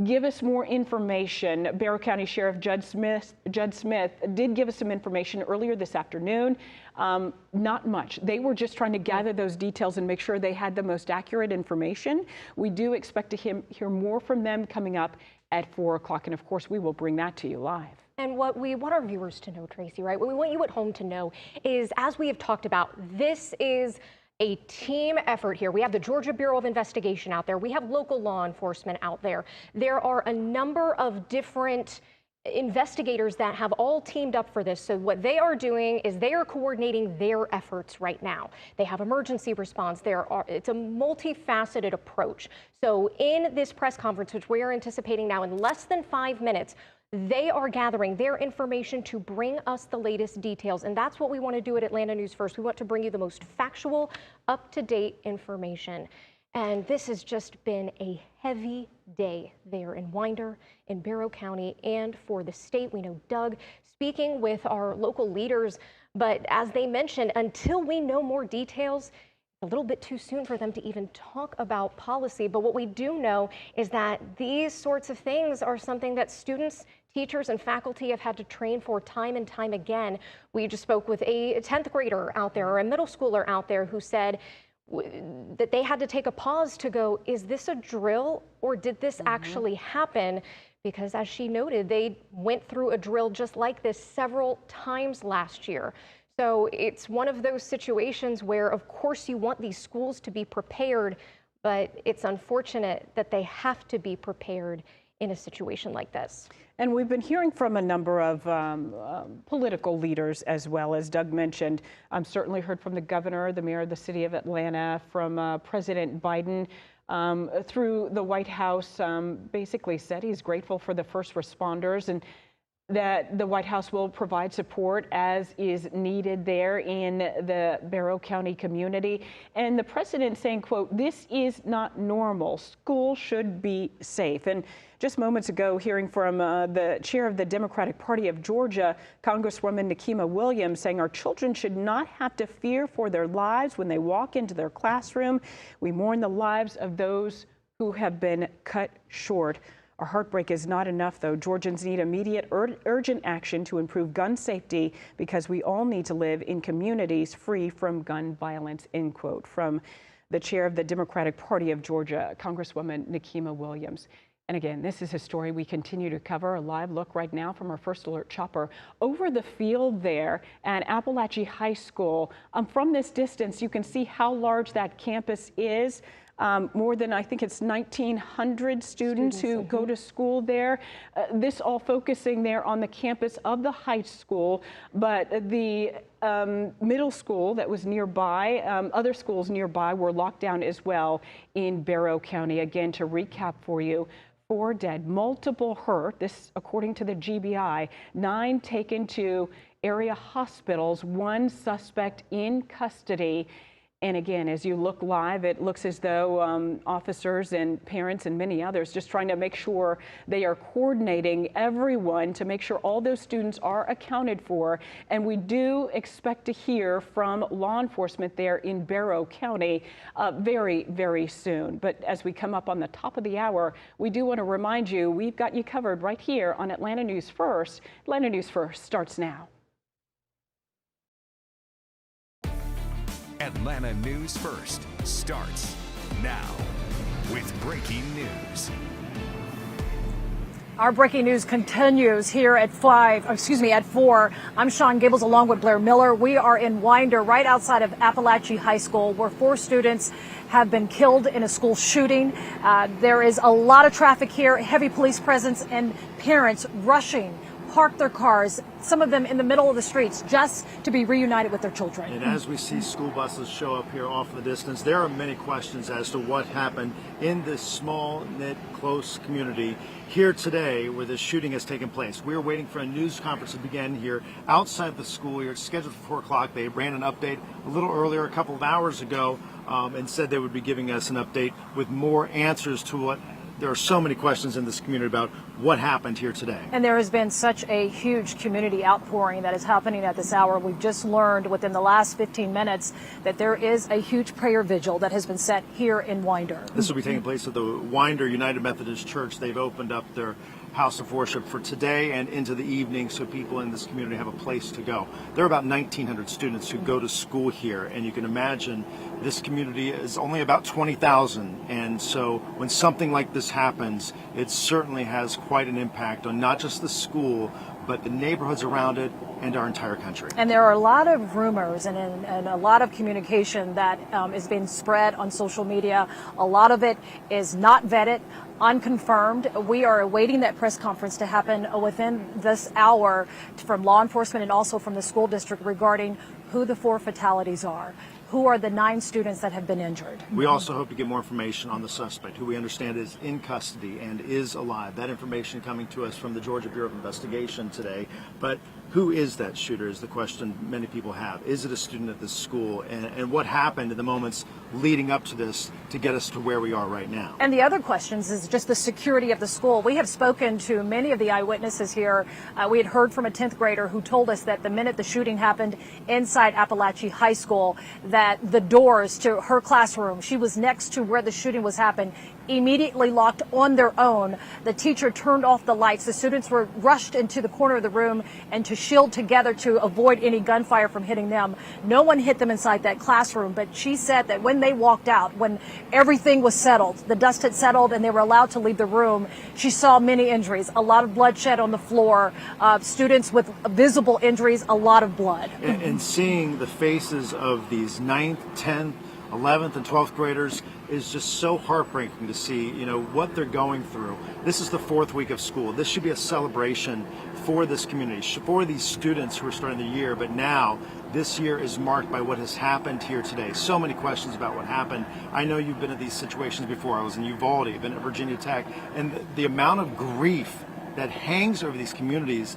Speaker 2: give us more information. Barrow County Sheriff Judd Smith did give us some information earlier this afternoon. Not much. They were just trying to gather those details and make sure they had the most accurate information. We do expect to hear more from them coming up at 4 o'clock. And of course, we will bring that to you live.
Speaker 11: And what we want our viewers to know, Tracy, right? What we want you at home to know is, as we have talked about, this is a team effort here. We have the Georgia Bureau of Investigation out there. We have local law enforcement out there. There are a number of different investigators that have all teamed up for this. So what they are doing is they are coordinating their efforts right now. They have emergency response. It's a multifaceted approach. So in this press conference, which we are anticipating now in less than 5 minutes, they are gathering their information to bring us the latest details. And that's what we want to do at Atlanta News First. We want to bring you the most factual, up-to-date information. And this has just been a heavy day there in Winder, in Barrow County, and for the state. We know Doug speaking with our local leaders, but as they mentioned, until we know more details, a little bit too soon for them to even talk about policy. But what we do know is that these sorts of things are something that students, teachers, and faculty have had to train for time and time again. We just spoke with a 10th grader out there, or a middle schooler out there, who said that they had to take a pause to go, is this a drill or did this actually happen? Because as she noted, they went through a drill just like this several times last year. So it's one of those situations where, of course, you want these schools to be prepared, but it's unfortunate that they have to be prepared in a situation like this.
Speaker 2: And we've been hearing from a number of political leaders as well, as Doug mentioned. Certainly heard from the governor, the mayor of the city of Atlanta, from President Biden. Through the White House, basically said he's grateful for the first responders and that the White House will provide support as is needed there in the Barrow County community. And the president saying, quote, "This is not normal. School should be safe." And just moments ago, hearing from the chair of the Democratic Party of Georgia, Congresswoman Nikema Williams, saying our children should not have to fear for their lives when they walk into their classroom. We mourn the lives of those who have been cut short. Our heartbreak is not enough, though. Georgians need immediate, urgent action to improve gun safety because we all need to live in communities free from gun violence, end quote, from the chair of the Democratic Party of Georgia, Congresswoman Nikema Williams. And again, this is a story we continue to cover. A live look right now from our First Alert chopper over the field there at Apalachee High School. From this distance, you can see how large that campus is. More than, I think it's 1,900 students who go to school there. This all focusing there on the campus of the high school, but the middle school that was nearby, other schools nearby were locked down as well in Barrow County. Again, to recap for you, 4 dead, multiple hurt. This, according to the GBI, 9 taken to area hospitals, 1 suspect in custody. And again, as you look live, it looks as though officers and parents and many others just trying to make sure they are coordinating everyone to make sure all those students are accounted for. And we do expect to hear from law enforcement there in Barrow County very, very soon. But as we come up on the top of the hour, we do want to remind you, we've got you covered right here on Atlanta News First. Atlanta News First starts now.
Speaker 10: Atlanta News First starts now with breaking news.
Speaker 15: Our breaking news continues here at 4. I'm Sean Gables along with Blair Miller. We are in Winder, right outside of Apalachee High School, where 4 students have been killed in a school shooting. There is a lot of traffic here, heavy police presence, and parents rushing, park their cars, some of them in the middle of the streets, just to be reunited with their children.
Speaker 12: And as we see school buses show up here off in the distance, there are many questions as to what happened in this small, knit, close community here today where this shooting has taken place. We're waiting for a news conference to begin here outside the school here. It's scheduled for 4 o'clock. They ran an update a little earlier, a couple of hours ago, and said they would be giving us an update with more answers to what. There are so many questions in this community about what happened here today.
Speaker 15: And there has been such a huge community outpouring that is happening at this hour. We've just learned within the last 15 minutes that there is a huge prayer vigil that has been set here in Winder.
Speaker 12: This will be taking place at the Winder United Methodist Church. They've opened up their house of worship for today and into the evening so people in this community have a place to go. There are about 1,900 students who go to school here, and you can imagine this community is only about 20,000, and so when something like this happens, it certainly has quite an impact on not just the school, but the neighborhoods around it and our entire country.
Speaker 15: And there are a lot of rumors and a lot of communication that is being spread on social media. A lot of it is not vetted, unconfirmed. We are awaiting that press conference to happen within this hour from law enforcement and also from the school district regarding who the 4 fatalities are. Who are the 9 students that have been injured?
Speaker 12: We also hope to get more information on the suspect, who we understand is in custody and is alive. That information coming to us from the Georgia Bureau of Investigation today. But who is that shooter is the question many people have. Is it a student at this school? And what happened in the moments leading up to this to get us to where we are right now?
Speaker 15: And the other questions is just the security of the school. We have spoken to many of the eyewitnesses here. We had heard from a 10th grader who told us that the minute the shooting happened inside Apalachee High School, that the doors to her classroom, she was next to where the shooting was happened, immediately locked on their own. The teacher turned off the lights. The students were rushed into the corner of the room and to shield together to avoid any gunfire from hitting them. No one hit them inside that classroom, but she said that when they walked out, when everything was settled, the dust had settled and they were allowed to leave the room, she saw many injuries, a lot of bloodshed on the floor, students with visible injuries, a lot of blood.
Speaker 12: And seeing the faces of these 9th, 10th, 11th and 12th graders is just so heartbreaking to see, what they're going through. This is the 4th week of school. This should be a celebration for this community, for these students who are starting the year, but now this year is marked by what has happened here today. So many questions about what happened. I know you've been in these situations before. I was in Uvalde, I've been at Virginia Tech, and the amount of grief that hangs over these communities,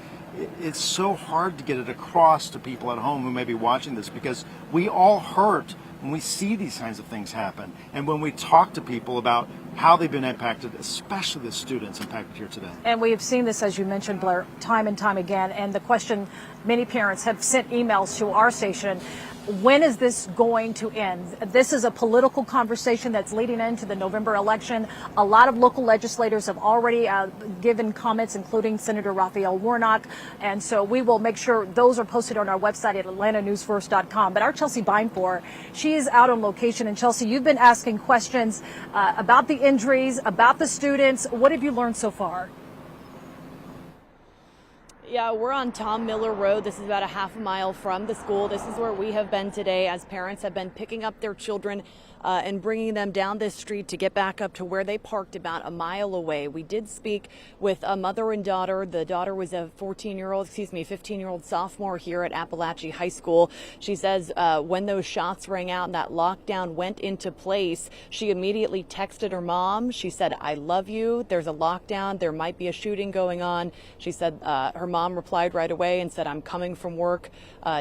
Speaker 12: it's so hard to get it across to people at home who may be watching this, because we all hurt when we see these kinds of things happen and when we talk to people about how they've been impacted, especially the students impacted here today.
Speaker 15: And we have seen this, as you mentioned, Blair, time and time again. And the question, many parents have sent emails to our station. when is this going to end? This is a political conversation that's leading into the November election. A lot of local legislators have already given comments, including Senator Raphael Warnock. And so we will make sure those are posted on our website at atlantanewsfirst.com. But our Chelsea Bindfor, she is out on location. And Chelsea, you've been asking questions about the injuries, about the students. What have you learned so far?
Speaker 3: Yeah, we're on Tom Miller Road. This is about a half a mile from the school. This is where we have been today as parents have been picking up their children and bringing them down this street to get back up to where they parked about a mile away. We did speak with a mother and daughter. The daughter was a 15-year-old sophomore here at Apalachee High School. She says when those shots rang out and that lockdown went into place, she immediately texted her mom. She said, "I love you. There's a lockdown. There might be a shooting going on." She said her mom replied right away and said, "I'm coming from work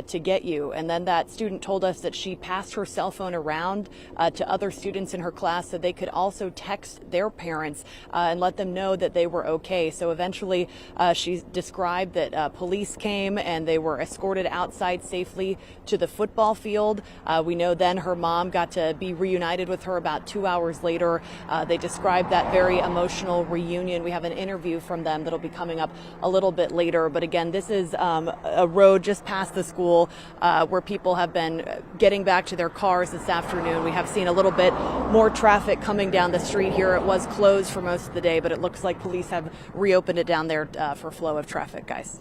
Speaker 3: to get you." And then that student told us that she passed her cell phone around to other students in her class so they could also text their parents and let them know that they were okay. So eventually she described that police came and they were escorted outside safely to the football field. We know then her mom got to be reunited with her about 2 hours later. They described that very emotional reunion. We have an interview from them that'll be coming up a little bit later. But again, this is a road just past the school where people have been getting back to their cars this afternoon. We have seen a little bit more traffic coming down the street here. It was closed for most of the day, but it looks like police have reopened it down there for flow of traffic, guys.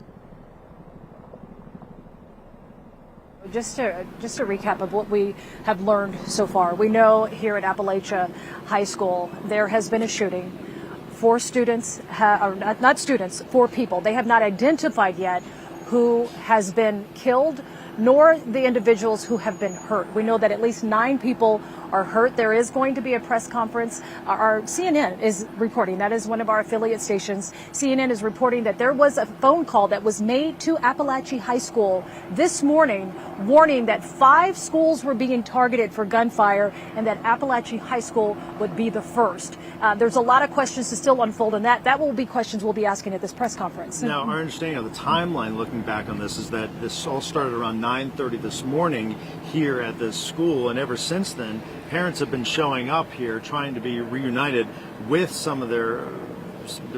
Speaker 15: Just to recap of what we have learned so far, we know here at Apalachee High School there has been a shooting. 4 students, four people. They have not identified yet who has been killed, nor the individuals who have been hurt. We know that at least 9 people are hurt. There is going to be a press conference. Our CNN is reporting, that is one of our affiliate stations. CNN is reporting that there was a phone call that was made to Apalachee High School this morning, warning that 5 schools were being targeted for gunfire and that Apalachee High School would be the first. There's a lot of questions to still unfold, and that will be questions we'll be asking at this press conference.
Speaker 12: Now, our understanding of the timeline looking back on this is that this all started around 9:30 this morning here at this school, and ever since then, parents have been showing up here trying to be reunited with some of their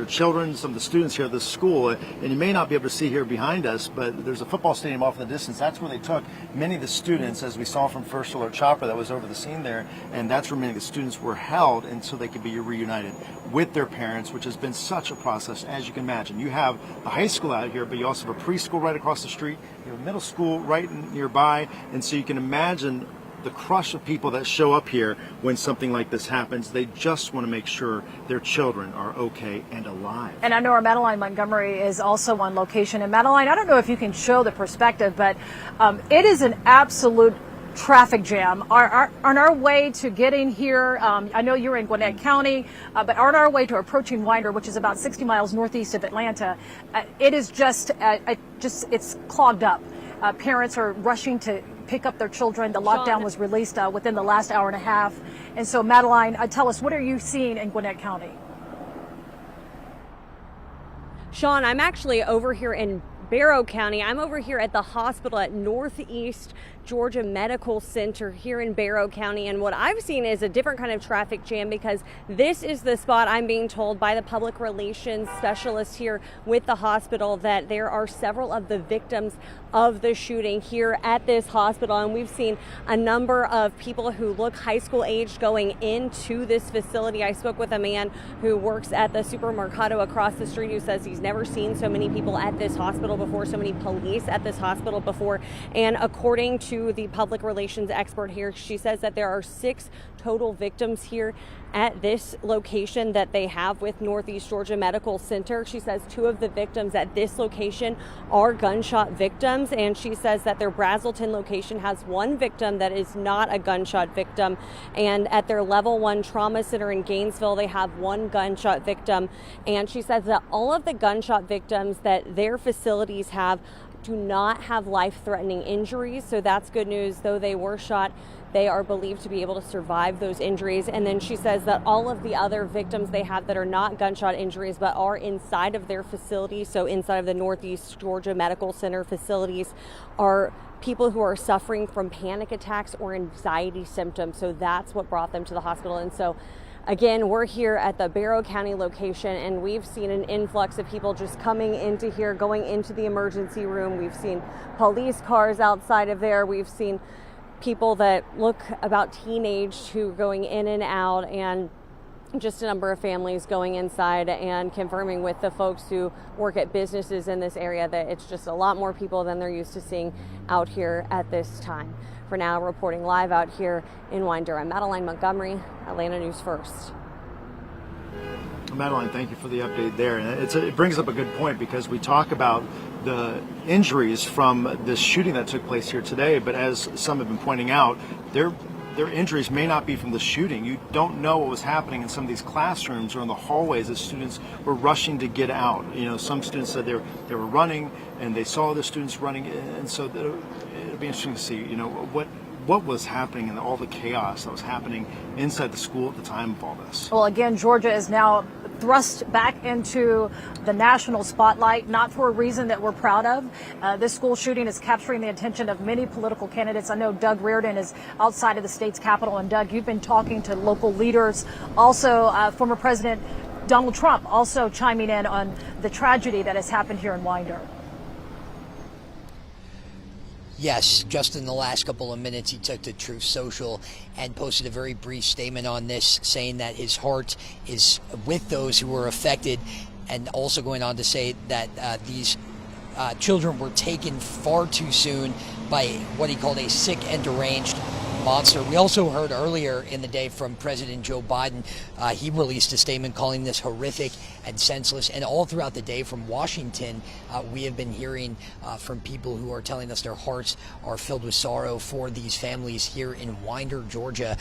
Speaker 12: children, some of the students here at this school. And you may not be able to see here behind us, but there's a football stadium off in the distance. That's where they took many of the students, as we saw from First Alert Chopper that was over the scene there, and that's where many of the students were held, and so they could be reunited with their parents, which has been such a process, as you can imagine. You have the high school out here, but you also have a preschool right across the street, you have a middle school right nearby, and so you can imagine the crush of people that show up here when something like this happens. They just want to make sure their children are okay and alive.
Speaker 15: And I know our Madeline Montgomery is also on location. And Madeline, I don't know if you can show the perspective, but it is an absolute traffic jam. On our way to getting here, I know you're in Gwinnett County, but on our way to approaching Winder, which is about 60 miles northeast of Atlanta, it is it's clogged up. Parents are rushing to pick up their children. The lockdown was released within the last hour and a half. And so, Madeline, tell us, what are you seeing in Gwinnett County?
Speaker 20: Sean, I'm actually over here in Barrow County. I'm over here at the hospital at Northeast Georgia Medical Center here in Barrow County, and what I've seen is a different kind of traffic jam because this is the spot, I'm being told by the public relations specialist here with the hospital, that there are several of the victims of the shooting here at this hospital, and we've seen a number of people who look high school aged going into this facility. I spoke with a man who works at the supermercado across the street who says he's never seen so many people at this hospital before, so many police at this hospital before, and according to the public relations expert here, she says that there are 6 total victims here at this location that they have with Northeast Georgia Medical Center. She says 2 of the victims at this location are gunshot victims, and she says that their Brazelton location has 1 victim that is not a gunshot victim, and at their level 1 trauma center in Gainesville they have 1 gunshot victim, and she says that all of the gunshot victims that their facilities have do not have life-threatening injuries, so that's good news. Though they were shot they are believed to be able to survive those injuries. And then she says that all of the other victims they have that are not gunshot injuries but are inside of their facilities, so inside of the Northeast Georgia Medical Center facilities, are people who are suffering from panic attacks or anxiety symptoms. So that's what brought them to the hospital. And so again, we're here at the Barrow County location, and we've seen an influx of people just coming into here, going into the emergency room. We've seen police cars outside of there. We've seen people that look about teenage who are going in and out, and just a number of families going inside and confirming with the folks who work at businesses in this area that it's just a lot more people than they're used to seeing out here at this time. For now, reporting live out here in Winder, I'm Madeline Montgomery, Atlanta News First.
Speaker 12: Madeline, thank you for the update there. And it brings up a good point, because we talk about the injuries from this shooting that took place here today, but as some have been pointing out, their injuries may not be from the shooting. You don't know what was happening in some of these classrooms or in the hallways as students were rushing to get out. You know, some students said they were running and they saw the students running, and so it'll be interesting to see, you know, what was happening and all the chaos that was happening inside the school at the time of all this.
Speaker 15: Well, again, Georgia is now thrust back into the national spotlight, not for a reason that we're proud of. This school shooting is capturing the attention of many political candidates. I know Doug Reardon is outside of the state's capital, and Doug, you've been talking to local leaders. Also, former President Donald Trump also chiming in on the tragedy that has happened here in Winder.
Speaker 19: Yes, just in the last couple of minutes, he took to Truth Social and posted a very brief statement on this, saying that his heart is with those who were affected, and also going on to say that these children were taken far too soon by what he called a sick and deranged monster. We also heard earlier in the day from President Joe Biden. He released a statement calling this horrific and senseless. And all throughout the day from Washington, we have been hearing from people who are telling us their hearts are filled with sorrow for these families here in Winder, Georgia.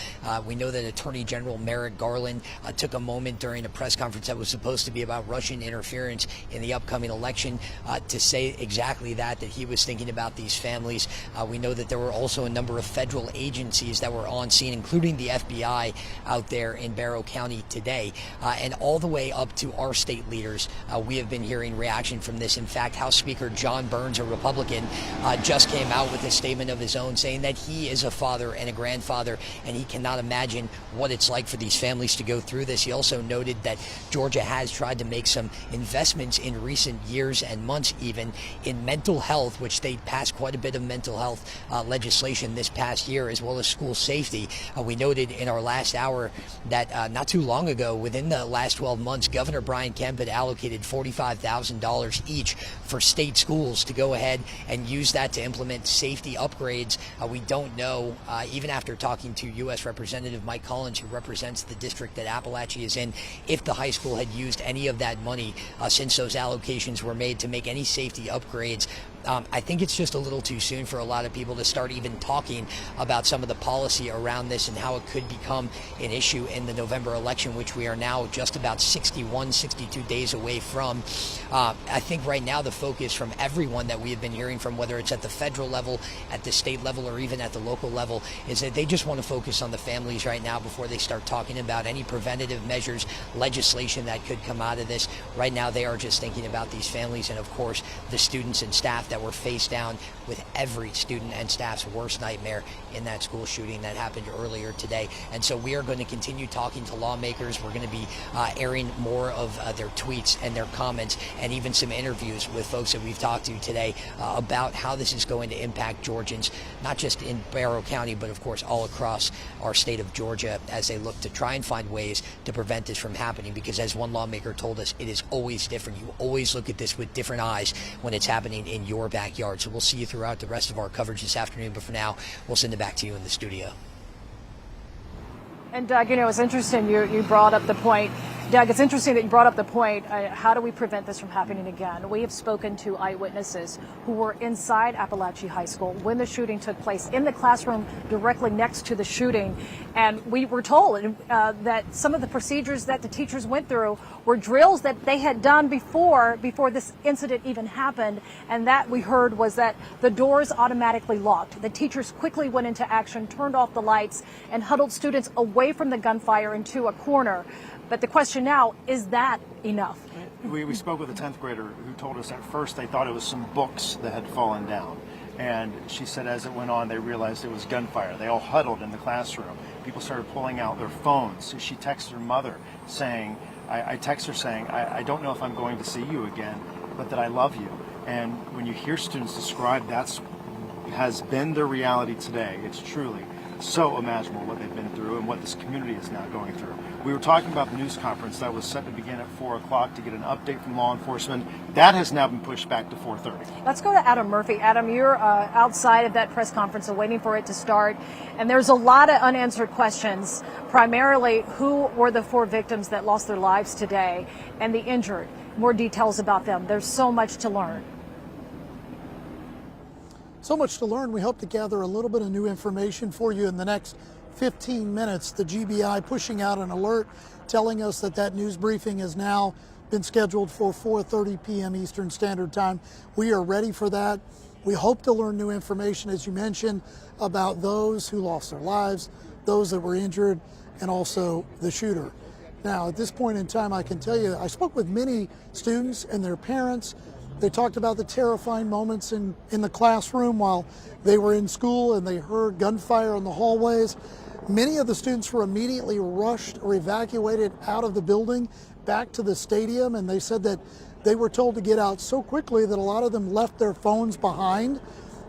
Speaker 19: We know that Attorney General Merrick Garland took a moment during a press conference that was supposed to be about Russian interference in the upcoming election to say exactly that he was thinking about these families. We know that there were also a number of federal agencies that were on scene, including the FBI out there in Barrow County today. And all the way up to our state leaders, we have been hearing reaction from this. In fact, House Speaker John Burns, a Republican, just came out with a statement of his own saying that he is a father and a grandfather, and he cannot imagine what it's like for these families to go through this. He also noted that Georgia has tried to make some investments in recent years and months even in mental health, which they passed quite a bit of mental health legislation this past year, as well as school safety. We noted in our last hour that not too long ago, within the last 12 months, Governor Brian Kemp had allocated $45,000 each for state schools to go ahead and use that to implement safety upgrades. We don't know, even after talking to U.S. Representative Mike Collins, who represents the district that Apalachee is in, if the high school had used any of that money since those allocations were made to make any safety upgrades. I think it's just a little too soon for a lot of people to start even talking about some of the policy around this and how it could become an issue in the November election, which we are now just about 62 days away from. I think right now the focus from everyone that we have been hearing from, whether it's at the federal level, at the state level, or even at the local level, is that they just want to focus on the families right now before they start talking about any preventative measures, legislation that could come out of this. Right now they are just thinking about these families and, of course, the students and staff that were faced down with every student and staff's worst nightmare in that school shooting that happened earlier today. And so we are going to continue talking to lawmakers. We're going to be airing more of their tweets and their comments, and even some interviews with folks that we've talked to today about how this is going to impact Georgians, not just in Barrow County, but of course all across our state of Georgia, as they look to try and find ways to prevent this from happening. Because as one lawmaker told us, it is always different. You always look at this with different eyes when it's happening in your backyard. So we'll see you throughout the rest of our coverage this afternoon, but for now, we'll send it back to you in the studio.
Speaker 15: And Doug, you know, it's interesting you brought up the point Doug, it's interesting that you brought up the point, how do we prevent this from happening again? We have spoken to eyewitnesses who were inside Apalachee High School when the shooting took place, in the classroom directly next to the shooting. And we were told that some of the procedures that the teachers went through were drills that they had done before this incident even happened. And that we heard was that the doors automatically locked. The teachers quickly went into action, turned off the lights, and huddled students away from the gunfire into a corner. But the question now, is that enough?
Speaker 12: We spoke with a 10th grader who told us at first they thought it was some books that had fallen down. And she said as it went on, they realized it was gunfire. They all huddled in the classroom. People started pulling out their phones. So she texted her mother saying, I text her saying, I don't know if I'm going to see you again, but that I love you. And when you hear students describe has been their reality today, it's truly so imaginable what they've been through and what this community is now going through. We were talking about the news conference that was set to begin at 4 o'clock to get an update from law enforcement. That has now been pushed back to 4:30.
Speaker 15: Let's go to Adam Murphy. Adam, you're outside of that press conference and waiting for it to start. And there's a lot of unanswered questions, primarily who were the 4 victims that lost their lives today and the injured. More details about them. There's so much to learn.
Speaker 6: So much to learn. We hope to gather a little bit of new information for you in the next 15 minutes. The GBI pushing out an alert telling us that news briefing has now been scheduled for 4:30 p.m. Eastern Standard Time. We are ready for that. We hope to learn new information, as you mentioned, about those who lost their lives, those that were injured, and also the shooter. Now, at this point in time, I can tell you, I spoke with many students and their parents. They talked about the terrifying moments in the classroom while they were in school and they heard gunfire in the hallways. Many of the students were immediately rushed or evacuated out of the building back to the stadium, and they said that they were told to get out so quickly that a lot of them left their phones behind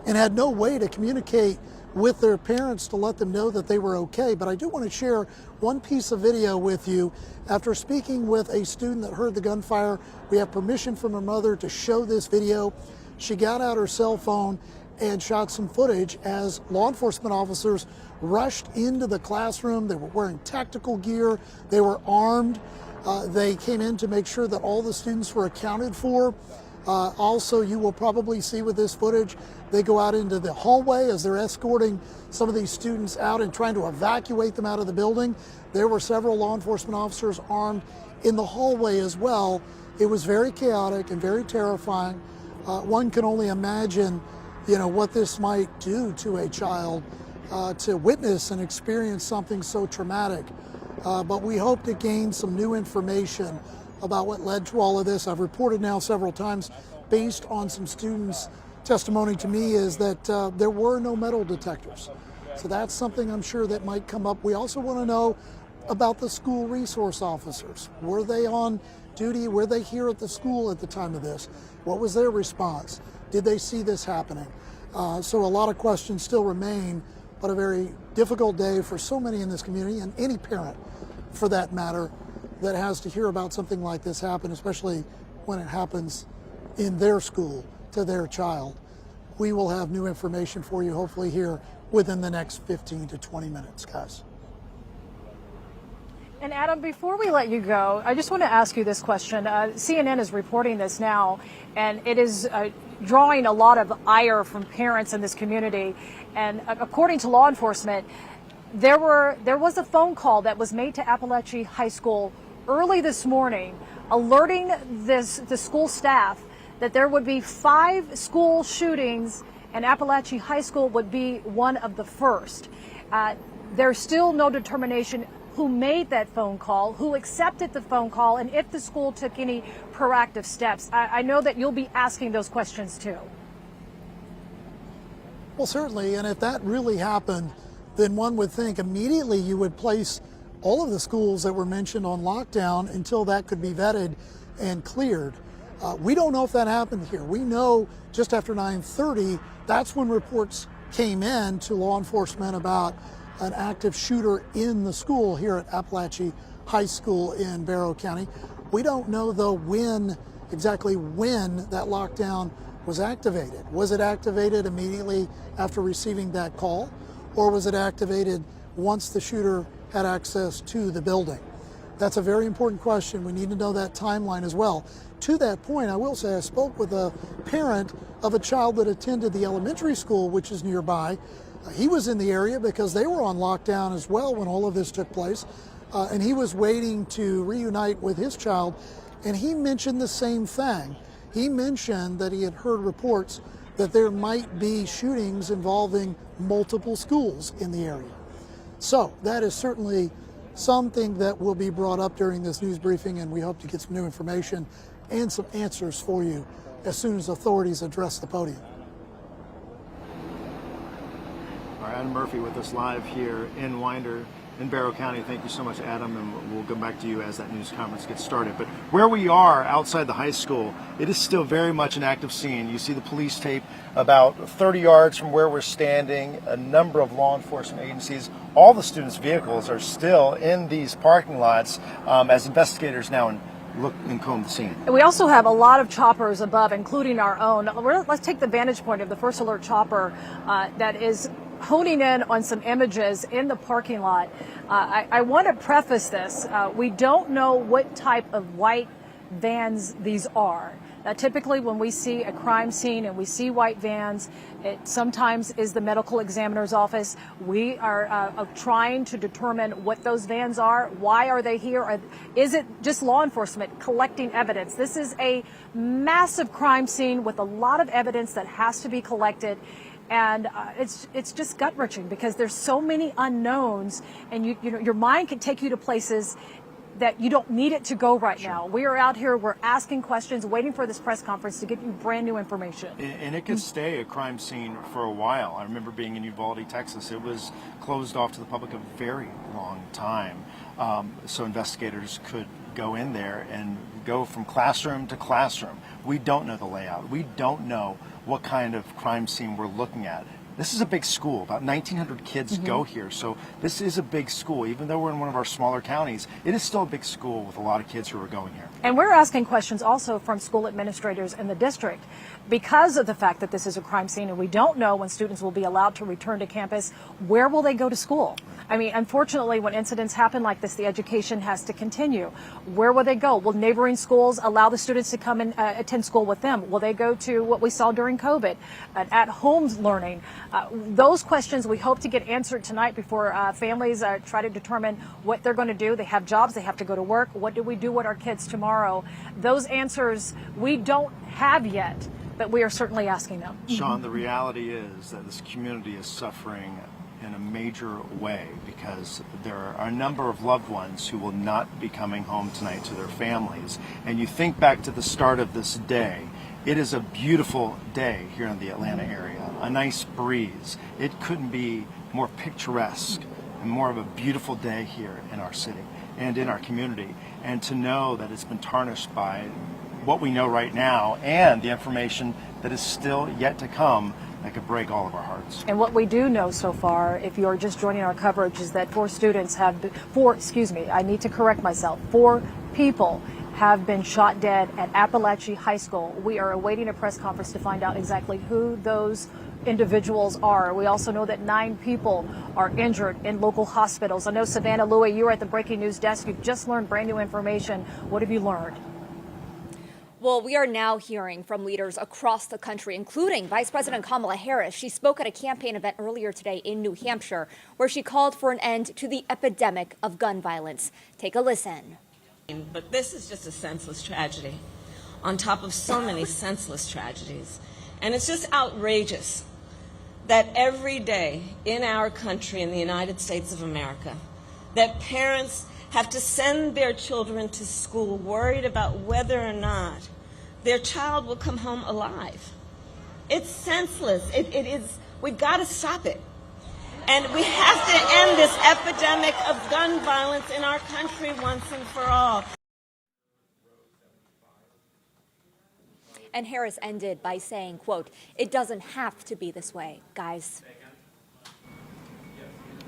Speaker 6: and had no way to communicate with their parents to let them know that they were okay. But I do want to share one piece of video with you. After speaking with a student that heard the gunfire, we have permission from her mother to show this video. She got out her cell phone and shot some footage as law enforcement officers rushed into the classroom. They were wearing tactical gear. They were armed. They came in to make sure that all the students were accounted for. Also, you will probably see with this footage, they go out into the hallway as they're escorting some of these students out and trying to evacuate them out of the building. There were several law enforcement officers armed in the hallway as well. It was very chaotic and very terrifying. One can only imagine, what this might do to a child to witness and experience something so traumatic. But we hope to gain some new information about what led to all of this. I've reported now several times, based on some students' testimony to me, is that there were no metal detectors. So that's something I'm sure that might come up. We also want to know about the school resource officers. Were they on duty? Were they here at the school at the time of this? What was their response? Did they see this happening? So a lot of questions still remain, but a very difficult day for so many in this community, and any parent for that matter, that has to hear about something like this happen, especially when it happens in their school to their child. We will have new information for you hopefully here within the next 15 to 20 minutes, guys.
Speaker 15: And Adam, before we let you go, I just want to ask you this question. CNN is reporting this now, and it is drawing a lot of ire from parents in this community. And according to law enforcement, there was a phone call that was made to Apalachee High School early this morning, alerting the school staff that there would be 5 school shootings and Apalachee High School would be one of the first. There's still no determination who made that phone call, who accepted the phone call, and if the school took any proactive steps. I know that you'll be asking those questions too.
Speaker 6: Well, certainly, and if that really happened, then one would think immediately you would place all of the schools that were mentioned on lockdown until that could be vetted and cleared. We don't know if that happened here. We know just after 9:30, that's when reports came in to law enforcement about an active shooter in the school here at Apalachee High School in Barrow County. We don't know, though, exactly when that lockdown was activated. Was it activated immediately after receiving that call, or was it activated once the shooter had access to the building? That's a very important question. We need to know that timeline as well. To that point, I will say I spoke with a parent of a child that attended the elementary school, which is nearby. He was in the area because they were on lockdown as well when all of this took place. And he was waiting to reunite with his child, and he mentioned the same thing. He mentioned that he had heard reports that there might be shootings involving multiple schools in the area. So that is certainly something that will be brought up during this news briefing, and we hope to get some new information and some answers for you as soon as authorities address the podium.
Speaker 12: All right, Adam Murphy with us live here in Winder in Barrow County. Thank you so much, Adam, and we'll go back to you as that news conference gets started. But where we are outside the high school, it is still very much an active scene. You see the police tape about 30 yards from where we're standing, a number of law enforcement agencies. All the students' vehicles are still in these parking lots as investigators now look and comb the scene.
Speaker 15: We also have a lot of choppers above, including our own. Let's take the vantage point of the First Alert chopper that is honing in on some images in the parking lot. I want to preface this. We don't know what type of white vans these are. Typically when we see a crime scene and we see white vans, it sometimes is the medical examiner's office. We are trying to determine what those vans are. Why are they here? Is it just law enforcement collecting evidence? This is a massive crime scene with a lot of evidence that has to be collected. And it's just gut-wrenching because there's so many unknowns, and you know your mind can take you to places that you don't need it to go right now. We are out here, we're asking questions, waiting for this press conference to get you brand new information.
Speaker 12: And it could stay a crime scene for a while. I remember being in Uvalde, Texas. It was closed off to the public a very long time. So investigators could go in there and go from classroom to classroom. We don't know the layout. We don't know what kind of crime scene we're looking at. This is a big school. About 1,900 kids go here. So this is a big school. Even though we're in one of our smaller counties, it is still a big school with a lot of kids who are going here.
Speaker 15: And we're asking questions also from school administrators in the district because of the fact that this is a crime scene and we don't know when students will be allowed to return to campus. Where will they go to school? I mean, unfortunately, when incidents happen like this, the education has to continue. Where will they go? Will neighboring schools allow the students to come and attend school with them? Will they go to what we saw during COVID, at-home learning? Those questions we hope to get answered tonight before families try to determine what they're going to do. They have jobs, they have to go to work. What do we do with our kids tomorrow? Those answers we don't have yet, but we are certainly asking them.
Speaker 12: Sean, the reality is that this community is suffering in a major way because there are a number of loved ones who will not be coming home tonight to their families. And you think back to the start of this day, it is a beautiful day here in the Atlanta area, a nice breeze. It couldn't be more picturesque and more of a beautiful day here in our city and in our community. And to know that it's been tarnished by what we know right now and the information that is still yet to come that could break all of our hearts.
Speaker 15: And what we do know so far, if you're just joining our coverage, is that 4 people have been shot dead at Apalachee High School. We are awaiting a press conference to find out exactly who those individuals are. We also know that 9 people are injured in local hospitals. I know Savannah Louie, you were at the breaking news desk. You've just learned brand new information. What have you learned?
Speaker 21: Well, we are now hearing from leaders across the country, including Vice President Kamala Harris. She spoke at a campaign event earlier today in New Hampshire, where she called for an end to the epidemic of gun violence. Take a listen.
Speaker 22: But this is just a senseless tragedy on top of so many senseless tragedies. And it's just outrageous that every day in our country, in the United States of America, that parents have to send their children to school worried about whether or not their child will come home alive. It's senseless. It is. We've got to stop it. And we have to end this epidemic of gun violence in our country once and for all.
Speaker 21: And Harris ended by saying, quote, "It doesn't have to be this way, guys."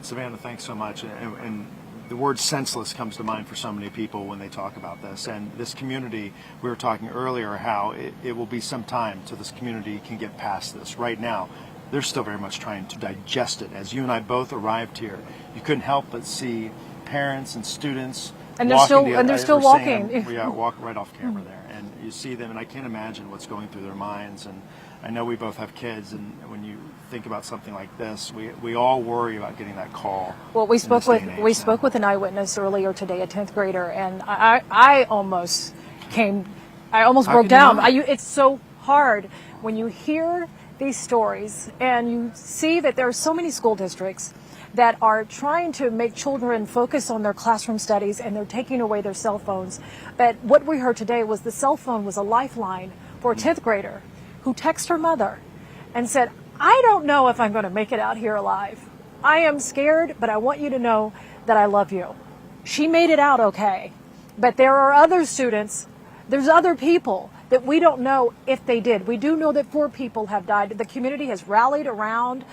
Speaker 12: Savannah, thanks so much. And the word senseless comes to mind for so many people when they talk about this. And this community, we were talking earlier how it will be some time till this community can get past this. Right now, they're still very much trying to digest it. As you and I both arrived here, you couldn't help but see parents and students
Speaker 4: And they're still walking.
Speaker 12: We walk right off camera there, and you see them, and I can't imagine what's going through their minds. And I know we both have kids, and when you think about something like this, we all worry about getting that call.
Speaker 4: Well, we spoke with an eyewitness earlier today, a 10th grader, and I almost broke down. It's so hard when you hear these stories and you see that there are so many school districts that are trying to make children focus on their classroom studies, and they're taking away their cell phones. But what we heard today was the cell phone was a lifeline for a 10th grader who texted her mother and said, I don't know if I'm going to make it out here alive. I am scared, but I want you to know that I love you. She made it out okay. But there are other students, there's other people that we don't know if they did. We do know that 4 people have died. The community has rallied around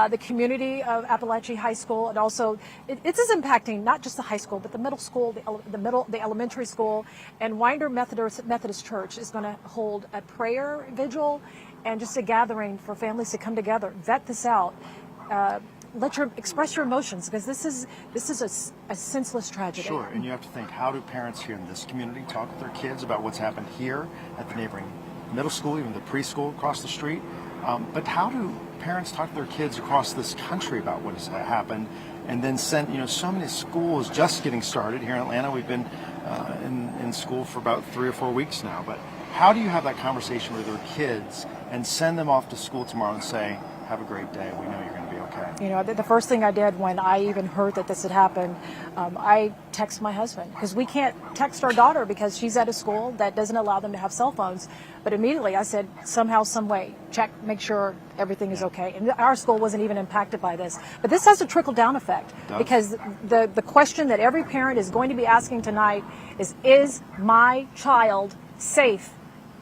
Speaker 4: the community of Apalachee High School, and also it is impacting not just the high school, but the middle school, the elementary school, and Winder Methodist Church is going to hold a prayer vigil and just a gathering for families to come together, vet this out. Express your emotions, because this is a senseless tragedy.
Speaker 12: Sure, and you have to think, how do parents here in this community talk with their kids about what's happened here at the neighboring middle school, even the preschool across the street? But how do parents talk to their kids across this country about what has happened, and then send, so many schools just getting started here in Atlanta. We've been in school for about 3 or 4 weeks now, but how do you have that conversation with their kids and send them off to school tomorrow and say, have a great day, we know you're going to be okay?
Speaker 4: The first thing I did when I even heard that this had happened, I texted my husband, because we can't text our daughter because she's at a school that doesn't allow them to have cell phones. But immediately I said, somehow, some way, check, make sure everything is okay. And our school wasn't even impacted by this. But this has a trickle-down effect, because the question that every parent is going to be asking tonight is my child safe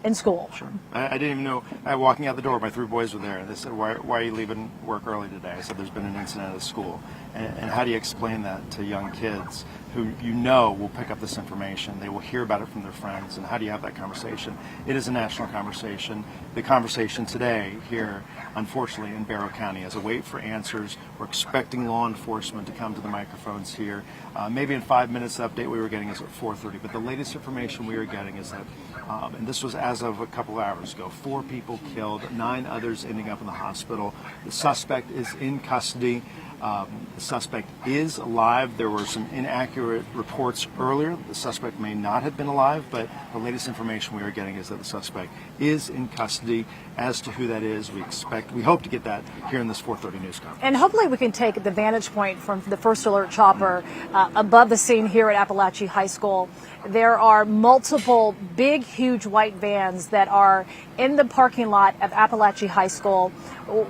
Speaker 4: in school?
Speaker 12: Sure. I didn't even know. Walking out the door, my 3 boys were there, and they said, why are you leaving work early today? I said, there's been an incident at the school. And how do you explain that to young kids who will pick up this information? They will hear about it from their friends, and how do you have that conversation? It is a national conversation. The conversation today here, unfortunately, in Barrow County, as a wait for answers. We're expecting law enforcement to come to the microphones here. Maybe in 5 minutes, the update we were getting is at 4:30, but the latest information we are getting is that, and this was as of a couple hours ago, 4 people killed, 9 others ending up in the hospital. The suspect is in custody. The suspect is alive. There were some inaccurate reports earlier. The suspect may not have been alive, but the latest information we are getting is that the suspect is in custody. As to who that is, we hope to get that here in this 4:30 news conference.
Speaker 4: And hopefully we can take the vantage point from the first alert chopper above the scene here at Apalachee High School. There are multiple big, huge white vans that are in the parking lot of Apalachee High School.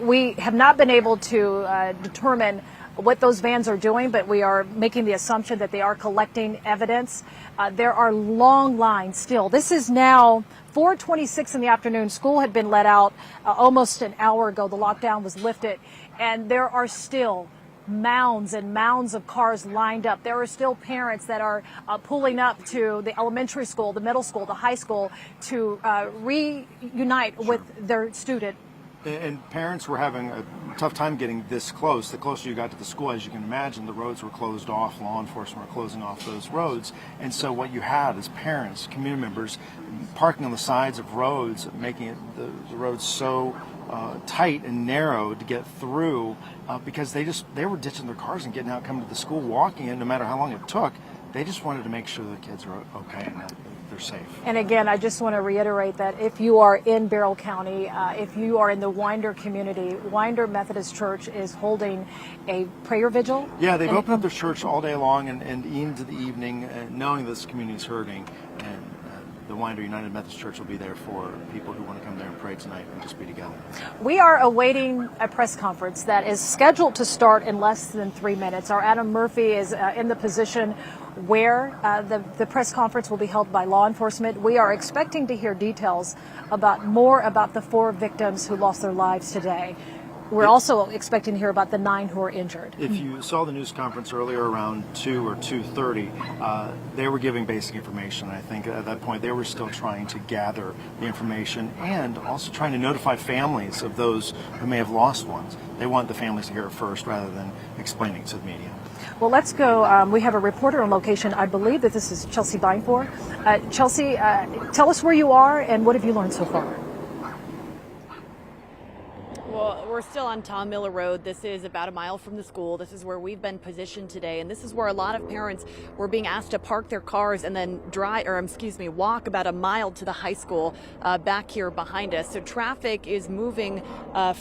Speaker 4: We have not been able to determine what those vans are doing, but we are making the assumption that they are collecting evidence. There are long lines still. This is now 4:26 in the afternoon. School had been let out almost an hour ago. The lockdown was lifted, and there are still mounds and mounds of cars lined up. There are still parents that are pulling up to the elementary school, the middle school, the high school to reunite with their student.
Speaker 12: And parents were having a tough time getting this close. The closer you got to the school, as you can imagine, the roads were closed off. Law enforcement were closing off those roads. And so what you had is parents, community members, parking on the sides of roads, making the roads so tight and narrow to get through because they were ditching their cars and getting out, coming to the school, walking in, no matter how long it took. They just wanted to make sure the kids were okay and that they're safe.
Speaker 4: And again, I just want to reiterate that if you are in Barrow County, if you are in the Winder community, Winder Methodist Church is holding a prayer vigil.
Speaker 12: Yeah, they've opened up their church all day long and into the evening, knowing this community is hurting. And the Winder United Methodist Church will be there for people who want to come there and pray tonight and just be together.
Speaker 4: We are awaiting a press conference that is scheduled to start in less than 3 minutes. Our Adam Murphy is in the position where the press conference will be held by law enforcement. We are expecting to hear details about the 4 victims who lost their lives today. we're also expecting to hear about the 9 who are injured.
Speaker 12: If you saw the news conference earlier around 2 or 2:30, they were giving basic information. I think at that point they were still trying to gather the information and also trying to notify families of those who may have lost ones. They want the families to hear it first rather than explaining to the media.
Speaker 4: Well, let's go. We have a reporter on location. I believe that this is Chelsea Beinfor. Chelsea, tell us where you are and what have you learned so far?
Speaker 3: Well, we're still on Tom Miller Road. This is about a mile from the school. This is where we've been positioned today. And this is where a lot of parents were being asked to park their cars and then walk about a mile to the high school back here behind us. So traffic is moving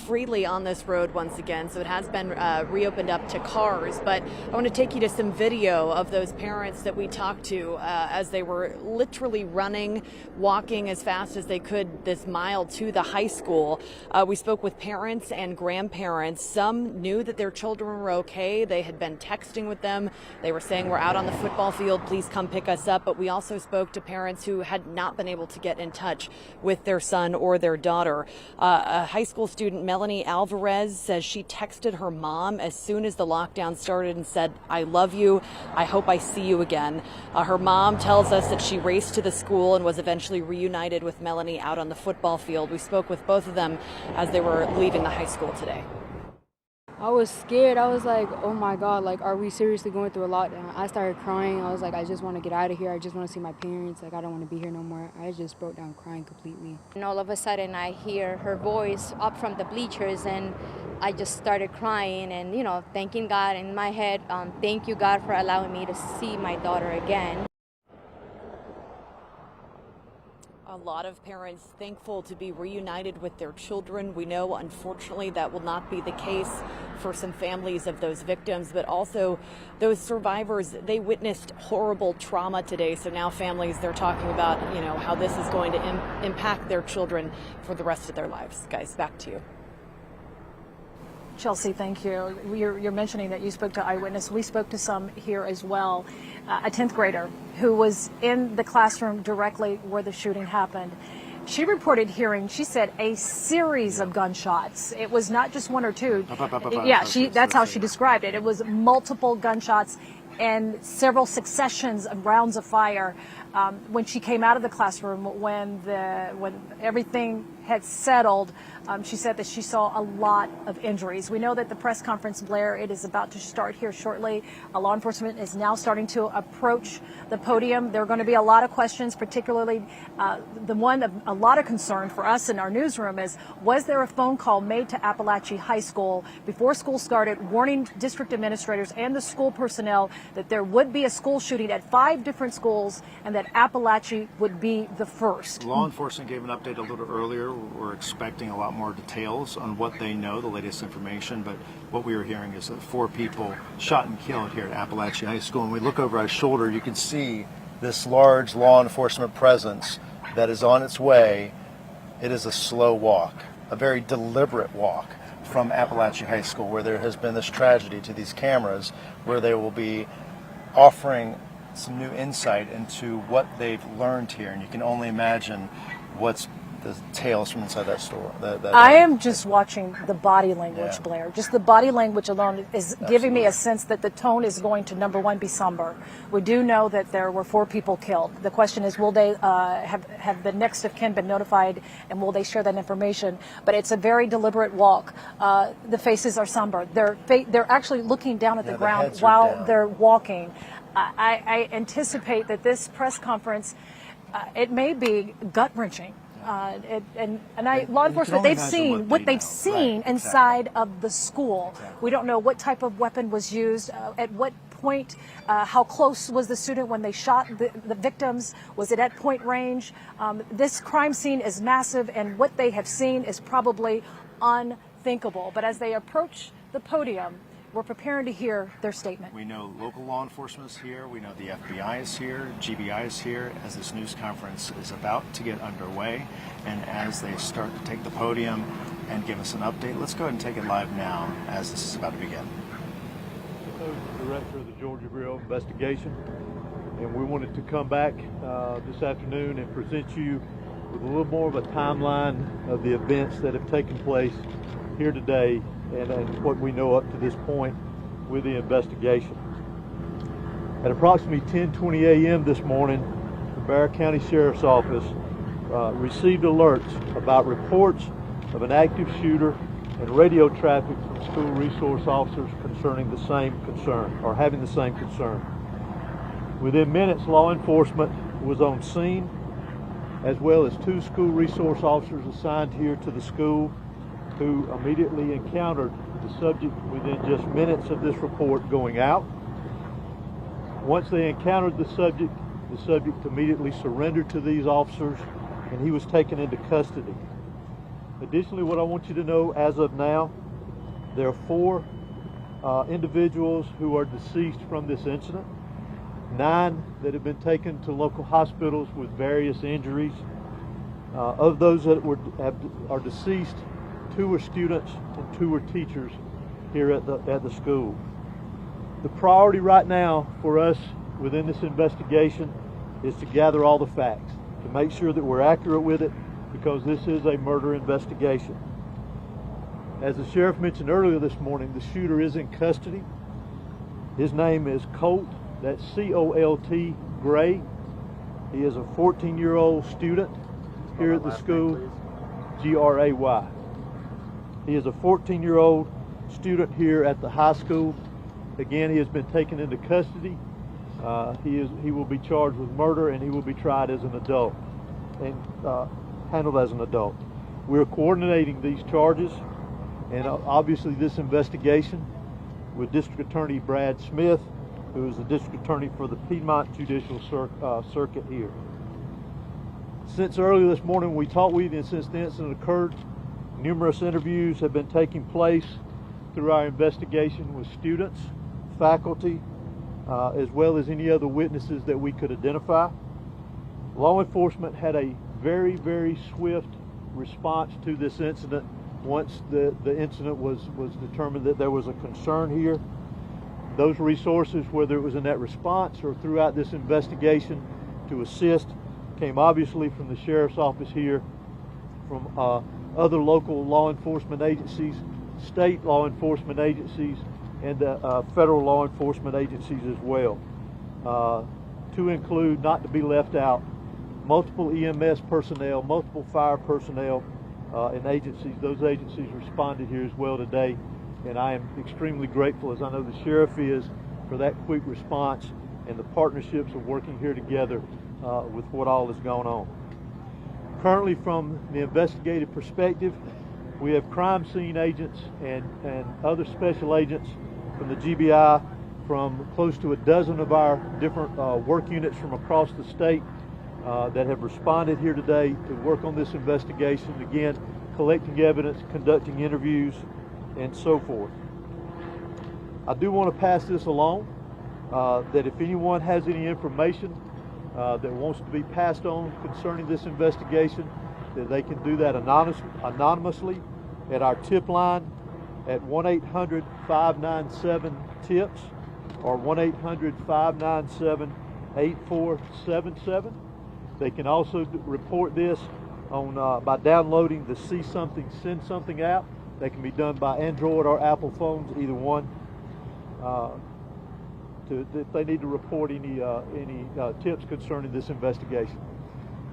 Speaker 3: freely on this road once again. So it has been reopened up to cars. But I want to take you to some video of those parents that we talked to as they were literally running, walking as fast as they could this mile to the high school. We spoke with parents and grandparents. Some knew that their children were okay. They had been texting with them. They were saying, we're out on the football field, please come pick us up. But we also spoke to parents who had not been able to get in touch with their son or their daughter. A high school student, Melanie Alvarez, says she texted her mom as soon as the lockdown started and said, I love you. I hope I see you again. Her mom tells us that she raced to the school and was eventually reunited with Melanie out on the football field. We spoke with both of them as they were leaving the high school today.
Speaker 1: I was scared. I was like, oh my God, like, are we seriously going through a lockdown? I started crying. I was like, I just want to get out of here. I just want to see my parents. Like, I don't want to be here no more. I just broke down crying completely.
Speaker 5: And all of a sudden I hear her voice up from the bleachers and I just started crying and, thanking God in my head. Thank you, God, for allowing me to see my daughter again.
Speaker 3: A lot of parents thankful to be reunited with their children. We know, unfortunately, that will not be the case for some families of those victims, but also those survivors. They witnessed horrible trauma today. So now families, they're talking about, how this is going to impact their children for the rest of their lives. Guys, back to you.
Speaker 4: Chelsea, thank you. You're mentioning that you spoke to Eyewitness. We spoke to some here as well. A 10th grader who was in the classroom directly where the shooting happened. She reported hearing, she said, a series of gunshots. It was not just one or two. Yeah, that's how she described it. It was multiple gunshots and several successions of rounds of fire. When she came out of the classroom, when everything had settled, she said that she saw a lot of injuries. We know that the press conference, Blair, it is about to start here shortly. Law enforcement is now starting to approach the podium. There are going to be a lot of questions, particularly the one of a lot of concern for us in our newsroom is, was there a phone call made to Apalachee High School before school started, warning district administrators and the school personnel that there would be a school shooting at 5 different schools and that Apalachee would be the first?
Speaker 12: Law enforcement gave an update a little earlier. We're expecting a lot more details on what they know, the latest information, but what we were hearing is that 4 people shot and killed here at Apalachee High School. And we look over our shoulder, you can see this large law enforcement presence that is on its way. It is a slow walk, a very deliberate walk from Apalachee High School, where there has been this tragedy, to these cameras, where they will be offering some new insight into what they've learned here. And you can only imagine what's the tales from inside that store.
Speaker 4: I am just watching the body language, Blair. Just the body language alone is giving me a sense that the tone is going to, number one, be somber. We do know that there were 4 people killed. The question is, will they have the next of kin been notified, and will they share that information? But it's a very deliberate walk. The faces are somber. They're actually looking down at the ground while they're walking. I anticipate that this press conference, it may be gut-wrenching. Law enforcement, they've seen what they've seen inside of the school. Exactly. We don't know what type of weapon was used, at what point, how close was the student when they shot the victims? Was it at point range? This crime scene is massive, and what they have seen is probably unthinkable. But as they approach the podium, we're preparing to hear their statement.
Speaker 12: We know local law enforcement is here. We know the FBI is here. GBI is here as this news conference is about to get underway. And as they start to take the podium and give us an update, let's go ahead and take it live now as this is about to begin.
Speaker 23: The director of the Georgia Bureau of Investigation, and we wanted to come back this afternoon and present you with a little more of a timeline of the events that have taken place here today and what we know up to this point with the investigation. At approximately 10:20 a.m. this morning, the Barrow County Sheriff's Office received alerts about reports of an active shooter and radio traffic from school resource officers concerning the same concern, or having the same concern. Within minutes, law enforcement was on scene, as well as 2 school resource officers assigned here to the school who immediately encountered the subject within just minutes of this report going out. Once they encountered the subject immediately surrendered to these officers and he was taken into custody. Additionally, what I want you to know as of now, there are 4 individuals who are deceased from this incident, 9 that have been taken to local hospitals with various injuries. Of those that are deceased, 2 were students and 2 were teachers here at the school. The priority right now for us within this investigation is to gather all the facts, to make sure that we're accurate with it, because this is a murder investigation. As the sheriff mentioned earlier this morning, the shooter is in custody. His name is Colt, that's C-O-L-T, Gray. He is a 14-year-old student here at the school, G-R-A-Y. He is a 14-year-old student here at the high school. Again, he has been taken into custody. He will be charged with murder and he will be tried as an adult and handled as an adult. We're coordinating these charges and obviously this investigation with District Attorney Brad Smith, who is the District Attorney for the Piedmont Judicial Circuit here. Since earlier this morning we talked with you and since the incident occurred, numerous interviews have been taking place through our investigation with students, faculty, as well as any other witnesses that we could identify. Law enforcement had a very, very swift response to this incident once the incident was determined that there was a concern here. Those resources, whether it was in that response or throughout this investigation to assist, came obviously from the Sheriff's Office here, from other local law enforcement agencies, state law enforcement agencies, and federal law enforcement agencies as well. To include, not to be left out, multiple EMS personnel, multiple fire personnel, and agencies. Those agencies responded here as well today, and I am extremely grateful, as I know the sheriff is, for that quick response and the partnerships of working here together with what all is going on. Currently, from the investigative perspective, we have crime scene agents and other special agents from the GBI, from close to a dozen of our different work units from across the state that have responded here today to work on this investigation, again, collecting evidence, conducting interviews, and so forth. I do want to pass this along, that if anyone has any information that wants to be passed on concerning this investigation, that they can do that anonymously at our tip line at 1-800-597-TIPS or 1-800-597-8477. They can also report this on by downloading the See Something, Send Something app. They can be done by Android or Apple phones, either one. If they need to report any tips concerning this investigation.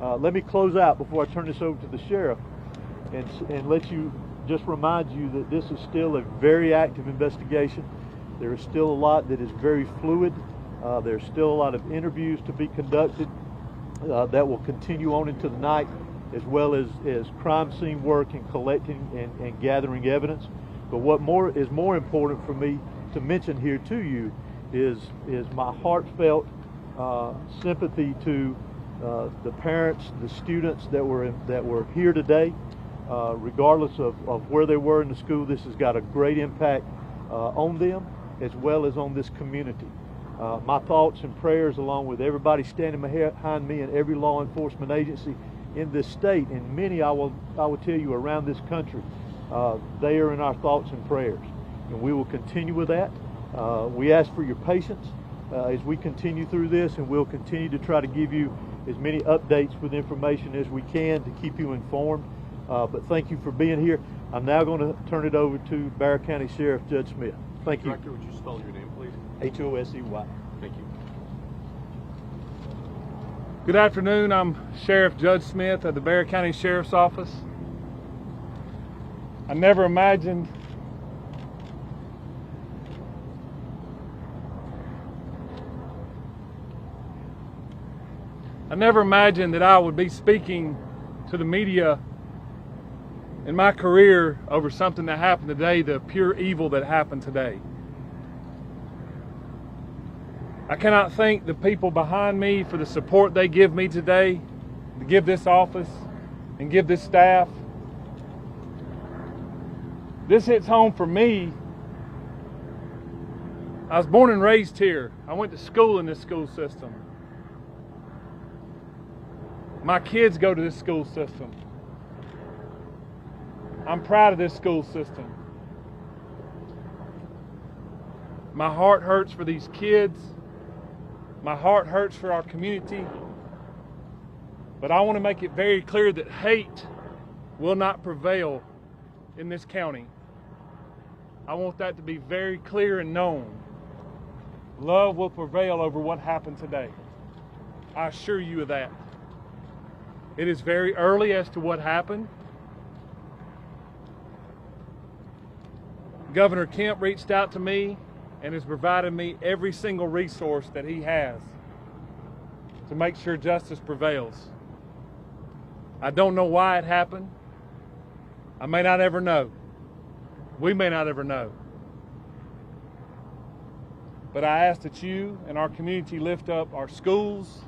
Speaker 23: Let me close out before I turn this over to the sheriff and just remind you that this is still a very active investigation. There is still a lot that is very fluid. There's still a lot of interviews to be conducted that will continue on into the night, as well as crime scene work and collecting and gathering evidence. But what is more important for me to mention here to you is my heartfelt sympathy to the parents, the students that were here today. Regardless of where they were in the school, this has got a great impact on them as well as on this community. My thoughts and prayers, along with everybody standing behind me and every law enforcement agency in this state, and many I will tell you around this country, they are in our thoughts and prayers, and we will continue with that. We ask for your patience as we continue through this, and we'll continue to try to give you as many updates with information as we can to keep you informed. But thank you for being here. I'm now going to turn it over to Bexar County Sheriff Judge Smith. Thank you.
Speaker 13: Director, would you spell your name, please?
Speaker 23: H-O-S-E-Y.
Speaker 13: Thank you.
Speaker 14: Good afternoon. I'm Sheriff Judge Smith of the Bexar County Sheriff's Office. I never imagined that I would be speaking to the media in my career over something that happened today, the pure evil that happened today. I cannot thank the people behind me for the support they give me today, to give this office and give this staff. This hits home for me. I was born and raised here. I went to school in this school system. My kids go to this school system. I'm proud of this school system. My heart hurts for these kids. My heart hurts for our community. But I want to make it very clear that hate will not prevail in this county. I want that to be very clear and known. Love will prevail over what happened today. I assure you of that. It is very early as to what happened. Governor Kemp reached out to me and has provided me every single resource that he has to make sure justice prevails. I don't know why it happened. I may not ever know. We may not ever know. But I ask that you and our community lift up our schools,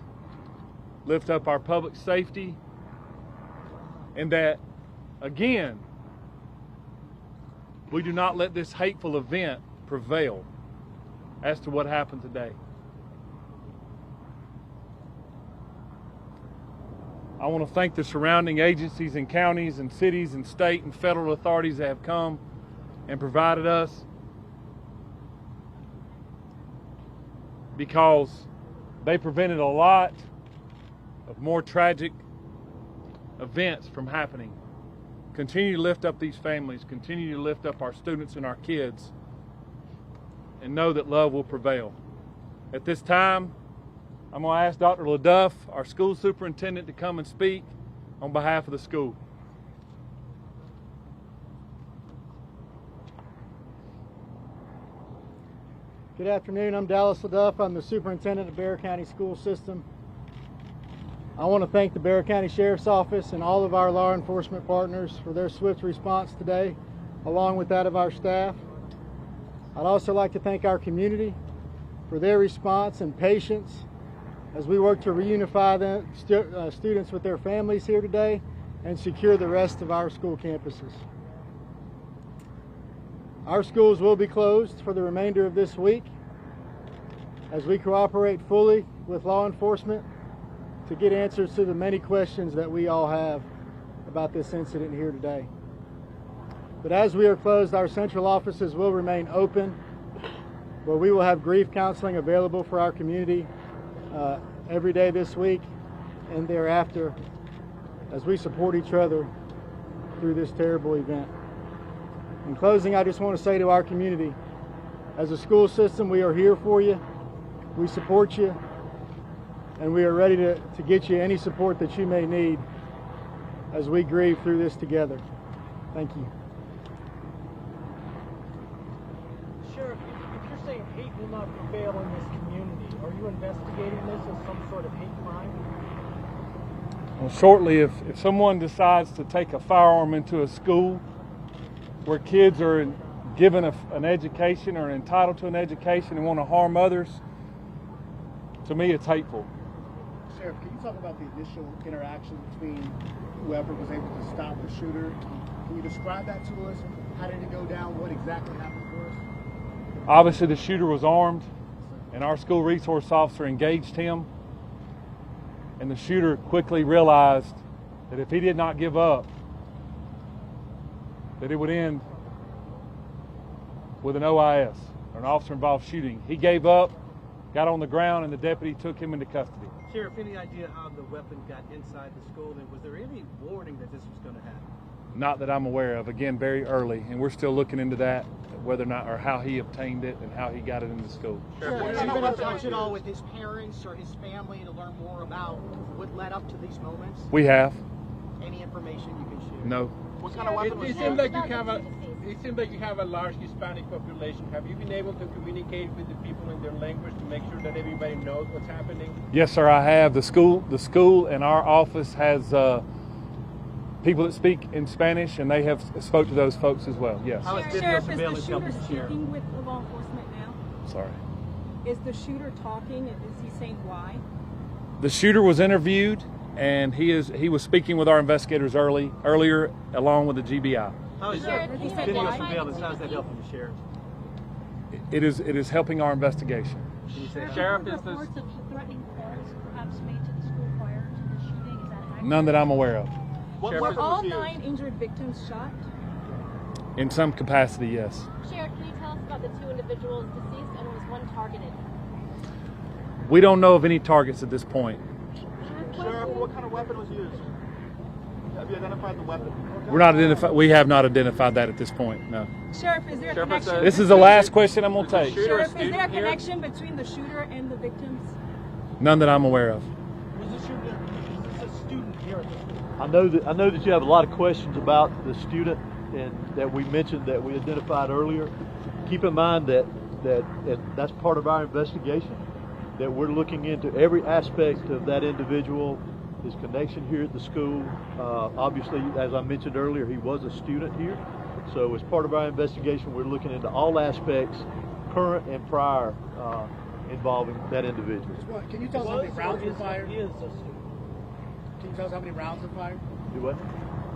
Speaker 14: lift up our public safety, and that, again, we do not let this hateful event prevail as to what happened today. I want to thank the surrounding agencies and counties and cities and state and federal authorities that have come and provided us, because they prevented a lot of more tragic events from happening. Continue to lift up these families, continue to lift up our students and our kids, and know that love will prevail. At this time, I'm going to ask Dr. LaDuff, our school superintendent, to come and speak on behalf of the school.
Speaker 16: Good afternoon, I'm Dallas LaDuff. I'm the superintendent of Bexar County School System. I want to thank the Bexar County Sheriff's Office and all of our law enforcement partners for their swift response today, along with that of our staff. I'd also like to thank our community for their response and patience as we work to reunify the students with their families here today and secure the rest of our school campuses. Our schools will be closed for the remainder of this week as we cooperate fully with law enforcement to get answers to the many questions that we all have about this incident here today. But as we are closed, our central offices will remain open, where we will have grief counseling available for our community every day this week and thereafter as we support each other through this terrible event. In closing, I just want to say to our community, as a school system, we are here for you, we support you, and we are ready to get you any support that you may need as we grieve through this together. Thank you.
Speaker 24: Sheriff, if you're saying hate will not prevail in this community, are you investigating this as some sort of hate crime?
Speaker 14: Well, shortly, if someone decides to take a firearm into a school where kids are given an education or entitled to an education and want to harm others, to me it's hateful.
Speaker 25: Sheriff, can you talk about the initial interaction between whoever was able to stop the shooter? Can you describe that to us? How did it go down? What exactly happened for us?
Speaker 14: Obviously the shooter was armed and our school resource officer engaged him, and the shooter quickly realized that if he did not give up, that it would end with an OIS, or an officer-involved shooting. He gave up, got on the ground, and the deputy took him into custody.
Speaker 24: Sheriff, any idea how the weapon got inside the school, and was there any warning that this was going to happen?
Speaker 14: Not that I'm aware of. Again, very early, and we're still looking into that, whether or not, or how he obtained it and how he got it into school.
Speaker 24: Have you been in touch at all with his parents or his family to learn more about what led up to these moments?
Speaker 14: We have.
Speaker 24: Any information you can share?
Speaker 14: No.
Speaker 24: What kind of weapon was
Speaker 7: It seems like you have a large Hispanic population. Have you been able to communicate with the people in their language to make sure that everybody knows what's happening?
Speaker 14: Yes, sir, I have. The school and our office has people that speak in Spanish, and they have spoke to those folks as well. Yes.
Speaker 8: Sheriff, is the shooter speaking with law enforcement now?
Speaker 14: Sorry.
Speaker 8: Is the shooter talking, and is he saying why?
Speaker 14: The shooter was interviewed, and he was speaking with our investigators earlier, along with the GBI.
Speaker 24: How is video surveillance? How is that helping the sheriff?
Speaker 14: It is helping our investigation.
Speaker 24: Sheriff, is this
Speaker 8: reports of threatening calls perhaps made to the school prior to the shooting? Is that accurate?
Speaker 14: None that I'm aware of.
Speaker 8: Were all 9 injured victims shot?
Speaker 14: In some capacity, yes.
Speaker 9: Sheriff, can you tell us about the 2 individuals deceased and was one targeted?
Speaker 14: We don't know of any targets at this point.
Speaker 24: Sheriff, what kind of weapon was used? Have you identified the weapon?
Speaker 14: We have not identified that at this point. No.
Speaker 8: Sheriff, is there a connection?
Speaker 14: This is the last question I'm going to take.
Speaker 8: Sheriff, is there a connection between the shooter and the victims?
Speaker 14: None that I'm aware of.
Speaker 24: Was the shooter a student here at the school?
Speaker 23: I know that you have a lot of questions about the student and that we mentioned that we identified earlier. Keep in mind that's part of our investigation, that we're looking into every aspect of that individual, his connection here at the school. Obviously, as I mentioned earlier, he was a student here. So as part of our investigation, we're looking into all aspects, current and prior, involving that individual.
Speaker 25: Can you tell us how many rounds were fired? He is a student. Can you tell us how many rounds were fired?
Speaker 23: Do what?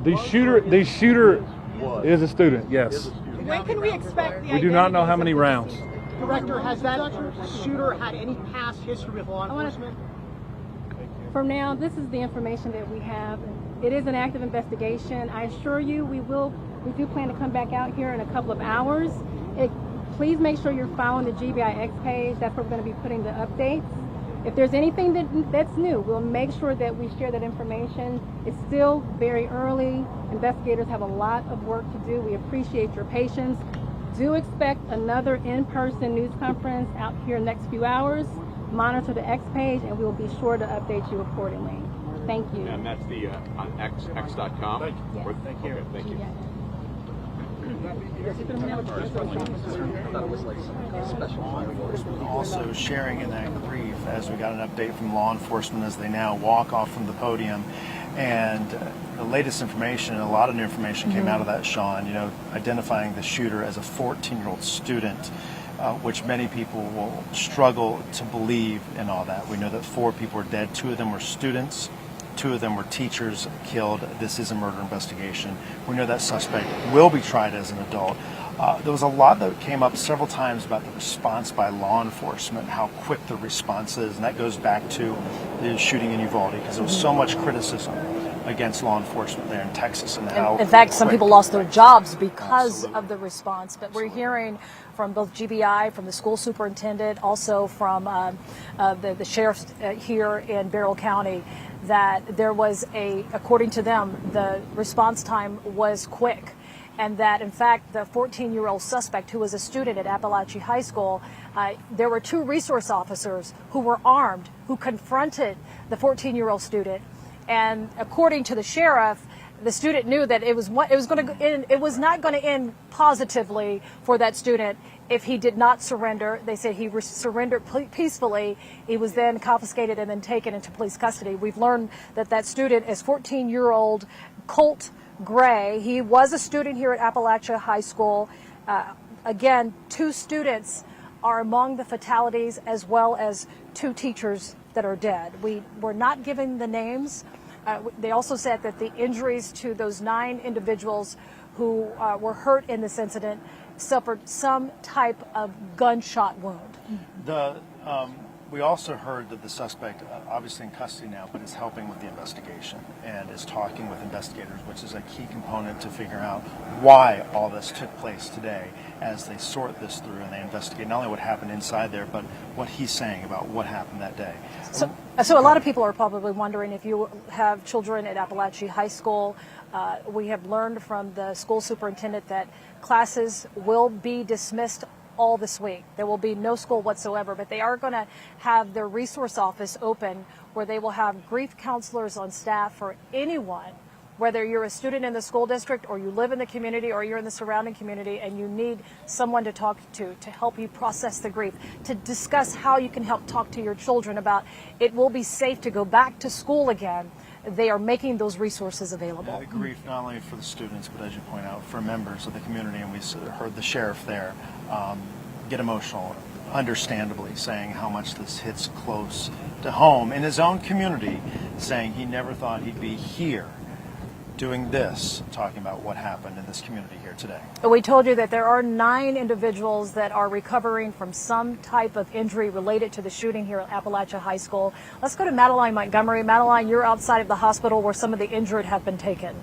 Speaker 14: The shooter is a student, yes.
Speaker 8: When can we expect the
Speaker 14: We do not know how many rounds.
Speaker 24: Director, has that shooter had any past history with law enforcement?
Speaker 9: For now, this is the information that we have. It is an active investigation. I assure you we do plan to come back out here in a couple of hours. Please make sure you're following the GBIX page. That's where we're going to be putting the updates. If there's anything that's new, we'll make sure that we share that information. It's still very early. Investigators have a lot of work to do. We appreciate your patience. Do expect another in-person news conference out here in the next few hours. Monitor the X page, and we will be sure to update you accordingly. Thank you.
Speaker 13: And that's the x.com?
Speaker 24: Thank you.
Speaker 13: Yes. Thank you. Okay, thank you.
Speaker 12: Also sharing in that grief as we got an update from law enforcement as they now walk off from the podium. And the latest information, a lot of new information came out of that, Sean, identifying the shooter as a 14-year-old student, which many people will struggle to believe in all that. We know that 4 people are dead. 2 of them were students. 2 of them were teachers killed. This is a murder investigation. We know that suspect will be tried as an adult. There was a lot that came up several times about the response by law enforcement, how quick the response is, and that goes back to the shooting in Uvalde, because there was so much criticism against law enforcement there in Texas and how.
Speaker 4: In fact, some people lost their jobs because of the response. But we're hearing from both GBI, from the school superintendent, also from the sheriff here in Barrow County, that there was according to them, the response time was quick. And that, in fact, the 14-year-old suspect who was a student at Apalachee High School, there were 2 resource officers who were armed who confronted the 14-year-old student. And according to the sheriff, the student knew that it was not going to end positively for that student if he did not surrender. They said he surrendered peacefully. He was then confiscated and then taken into police custody. We've learned that that student is 14-year-old Colt Gray. He was a student here at Apalachee High School. Again, 2 students are among the fatalities, as well as 2 teachers that are dead. We're not given the names. They also said that the injuries to those 9 individuals who were hurt in this incident suffered some type of gunshot wound.
Speaker 12: The We also heard that the suspect, obviously in custody now, but is helping with the investigation and is talking with investigators, which is a key component to figure out why all this took place today as they sort this through and they investigate not only what happened inside there, but what he's saying about what happened that day.
Speaker 4: So a lot of people are probably wondering if you have children at Apalachee High School. We have learned from the school superintendent that classes will be dismissed all this week. There will be no school whatsoever, but they are going to have their resource office open where they will have grief counselors on staff for anyone, whether you're a student in the school district or you live in the community or you're in the surrounding community and you need someone to talk to help you process the grief, to discuss how you can help talk to your children about it will be safe to go back to school again. They are making those resources available.
Speaker 12: Yeah, the grief not only for the students, but as you point out, for members of the community, and we heard the sheriff there get emotional, understandably, saying how much this hits close to home in his own community, saying he never thought he'd be here doing this, talking about what happened in this community here today.
Speaker 4: We told you that there are 9 individuals that are recovering from some type of injury related to the shooting here at Apalachee High School. Let's go to Madeline Montgomery. Madeline, you're outside of the hospital where some of the injured have been taken.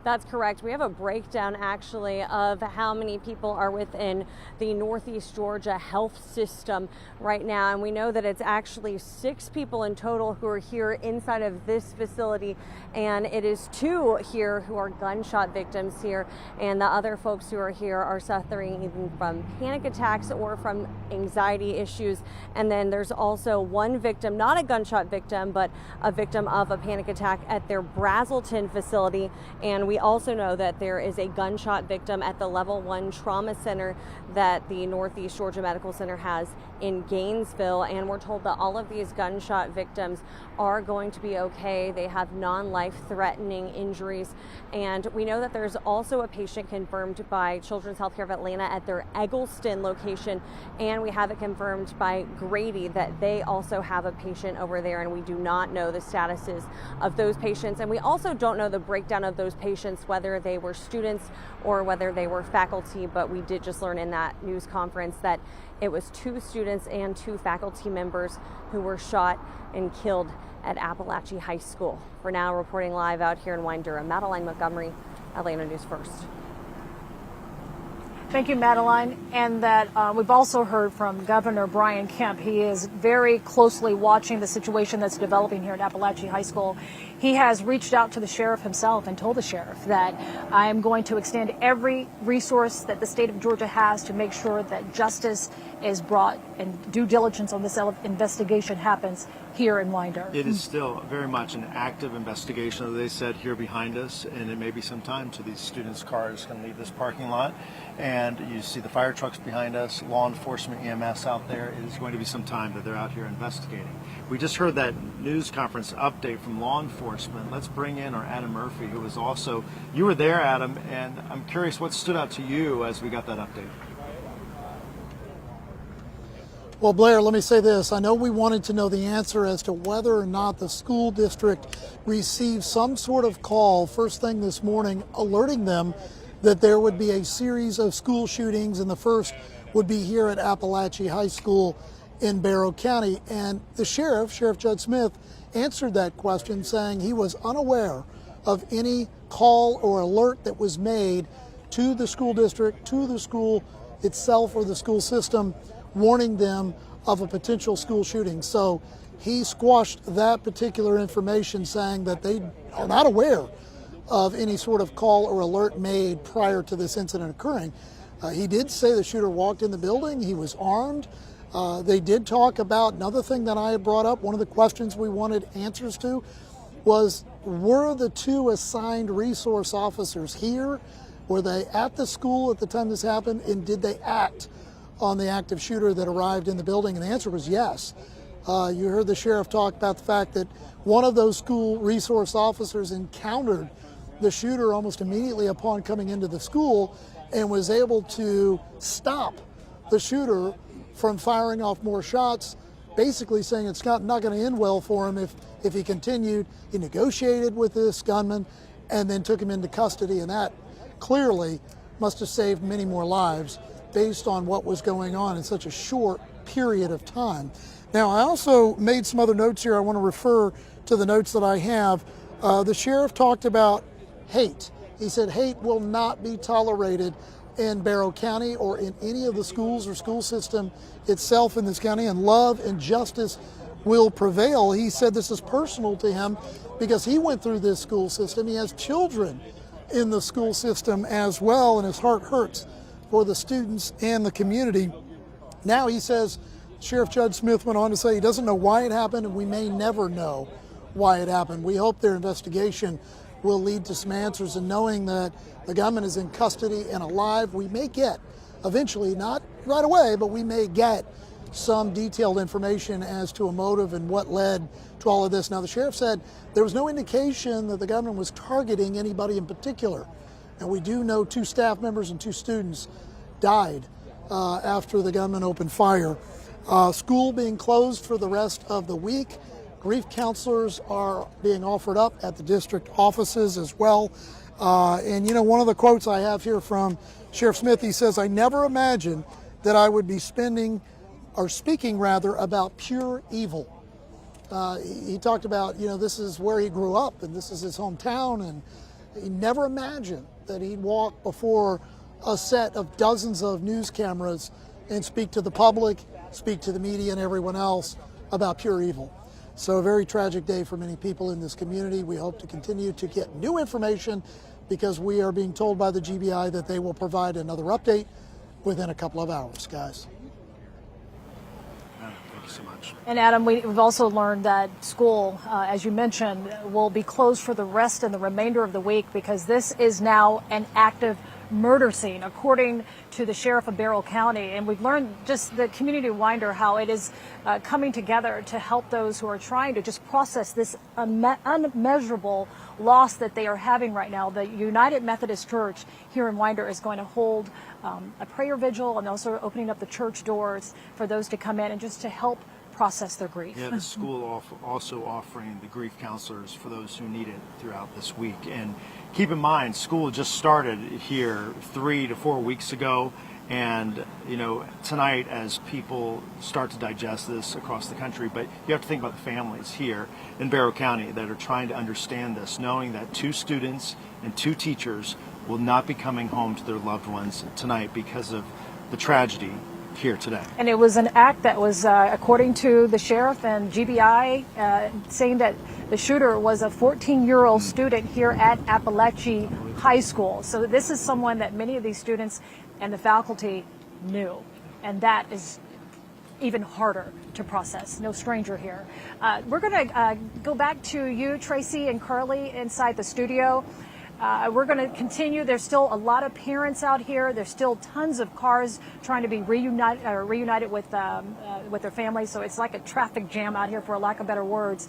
Speaker 20: That's correct. We have a breakdown actually of how many people are within the Northeast Georgia health system right now. And we know that it's actually 6 people in total who are here inside of this facility. And it is 2 here who are gunshot victims here. And the other folks who are here are suffering even from panic attacks or from anxiety issues. And then there's also 1 victim, not a gunshot victim, but a victim of a panic attack at their Brazelton facility. And we also know that there is a gunshot victim at the Level 1 Trauma Center that the Northeast Georgia Medical Center has in Gainesville. And we're told that all of these gunshot victims are going to be okay. They have non-life-threatening injuries. And we know that there's also a patient confirmed by Children's Healthcare of Atlanta at their Eggleston location. And we have it confirmed by Grady that they also have a patient over there. And we do not know the statuses of those patients. And we also don't know the breakdown of those patients, whether they were students or whether they were faculty. But we did just learn in that news conference that it was 2 students and 2 faculty members who were shot and killed at Apalachee High School. For now, reporting live out here in Wine-Durham, Madeline Montgomery, Atlanta News First.
Speaker 4: Thank you, Madeline. And that we've also heard from Governor Brian Kemp. He is very closely watching the situation that's developing here at Apalachee High School. He has reached out to the sheriff himself and told the sheriff that I am going to extend every resource that the state of Georgia has to make sure that justice is brought and due diligence on this investigation happens here in Wine-Durham.
Speaker 12: It is still very much an active investigation, as they said, here behind us, and it may be some time till these students' cars can leave this parking lot. And you see the fire trucks behind us, law enforcement, EMS out there. It is going to be some time that they're out here investigating. We just heard that news conference update from law enforcement. Let's bring in our Adam Murphy, who was also, you were there, Adam, and I'm curious what stood out to you as we got that update.
Speaker 6: Well, Blair, let me say this. I know we wanted to know the answer as to whether or not the school district received some sort of call first thing this morning alerting them that there would be a series of school shootings, and the first would be here at Apalachee High School in Barrow County. And the Sheriff Judd Smith, answered that question saying he was unaware of any call or alert that was made to the school district, to the school itself or the school system, warning them of a potential school shooting. So he squashed that particular information, saying that they are not aware of any sort of call or alert made prior to this incident occurring. He did say the shooter walked in the building, he was armed. They did talk about another thing that I had brought up. One of the questions we wanted answers to was, were the 2 assigned resource officers here? Were they at the school at the time this happened? And did they act on the active shooter that arrived in the building? And the answer was yes. You heard the sheriff talk about the fact that one of those school resource officers encountered the shooter almost immediately upon coming into the school and was able to stop the shooter from firing off more shots, basically saying it's not going to end well for him if he continued. He negotiated with this gunman and then took him into custody, and that clearly must have saved many more lives based on what was going on in such a short period of time. Now, I also made some other notes here. I want to refer to the notes that I have. The sheriff talked about hate. He said hate will not be tolerated in Barrow County or in any of the schools or school system itself in this county, and love and justice will prevail. He said this is personal to him because he went through this school system. He has children in the school system as well, and his heart hurts for the students and the community. Now he says, Sheriff Judge Smith went on to say he doesn't know why it happened, and we may never know why it happened. We hope their investigation will lead to some answers, and knowing that the gunman is in custody and alive, we may get eventually, not right away, but we may get some detailed information as to a motive and what led to all of this. Now, the sheriff said there was no indication that the gunman was targeting anybody in particular. And we do know 2 staff members and 2 students died after the gunman opened fire. School being closed for the rest of the week. Grief counselors are being offered up at the district offices as well. And you know, one of the quotes I have here from Sheriff Smith, he says, I never imagined that I would be speaking about pure evil. He talked about, you know, this is where he grew up and this is his hometown, and he never imagined that he'd walk before a set of dozens of news cameras and speak to the public, speak to the media and everyone else about pure evil. So a very tragic day for many people in this community. We hope to continue to get new information because we are being told by the GBI that they will provide another update within a couple of hours, guys.
Speaker 12: Thank you so much.
Speaker 4: And Adam, we've also learned that school, as you mentioned, will be closed for the rest and the remainder of the week because this is now an active murder scene, according to the sheriff of Barrow County. And we've learned just the community winder how it is coming together to help those who are trying to just process this unmeasurable loss that they are having right now. The United Methodist Church here in Winder is going to hold a prayer vigil and also opening up the church doors for those to come in and just to help process their grief.
Speaker 12: Yeah, the school also offering the grief counselors for those who need it throughout this week. And keep in mind, school just started here 3 to 4 weeks ago. And, you know, tonight as people start to digest this across the country, but you have to think about the families here in Barrow County that are trying to understand this, knowing that 2 students and 2 teachers will not be coming home to their loved ones tonight because of the tragedy here today.
Speaker 4: And it was an act that was, according to the sheriff and GBI, saying that the shooter was a 14-year-old student here at Apalachee High School. So this is someone that many of these students and the faculty knew, and that is even harder to process. No stranger here. We're going to go back to you, Tracy and Carly, inside the studio. We're going to continue. There's still a lot of parents out here. There's still tons of cars trying to be reunited with their families. So it's like a traffic jam out here, for a lack of better words.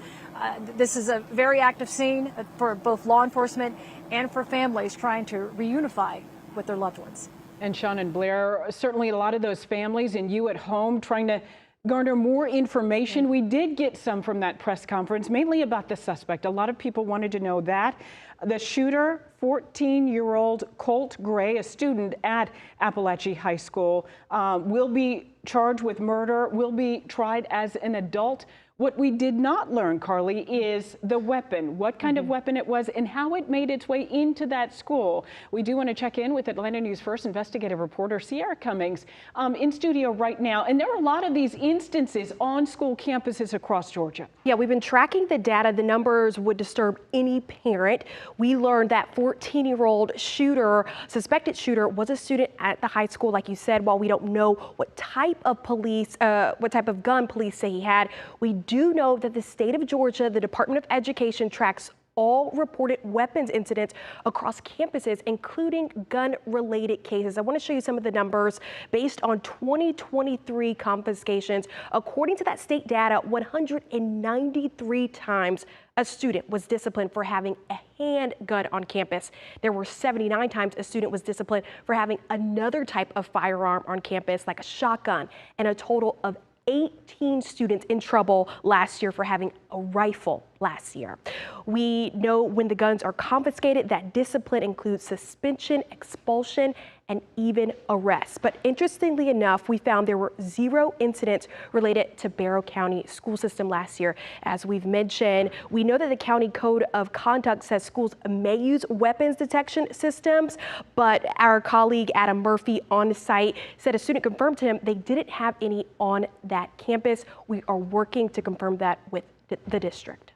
Speaker 4: This is a very active scene for both law enforcement and for families trying to reunify with their loved ones.
Speaker 2: And Sean and Blair, certainly a lot of those families and you at home trying to garner more information. We did get some from that press conference, mainly about the suspect. A lot of people wanted to know that. The shooter, 14-year-old Colt Gray, a student at Apalachee High School, will be charged with murder, will be tried as an adult. What we did not learn, Carly, is the weapon, what kind of weapon it was and how it made its way into that school. We do want to check in with Atlanta News First investigative reporter Sierra Cummings in studio right now. And there are a lot of these instances on school campuses across Georgia.
Speaker 10: Yeah, we've been tracking the data. The numbers would disturb any parent. We learned that 14-year-old shooter, suspected shooter, was a student at the high school. Like you said, while we don't know what type of gun police say he had, we do know that the state of Georgia, the Department of Education, tracks all reported weapons incidents across campuses, including gun-related cases. I want to show you some of the numbers based on 2023 confiscations. According to that state data, 193 times a student was disciplined for having a handgun on campus. There were 79 times a student was disciplined for having another type of firearm on campus, like a shotgun, and a total of 18 students in trouble last year for having a rifle last year. We know when the guns are confiscated, that discipline includes suspension, expulsion, and even arrests. But interestingly enough, we found there were 0 incidents related to Barrow County school system last year. As we've mentioned, we know that the county code of conduct says schools may use weapons detection systems, but our colleague Adam Murphy on site said a student confirmed to him they didn't have any on that campus. We are working to confirm that with the district.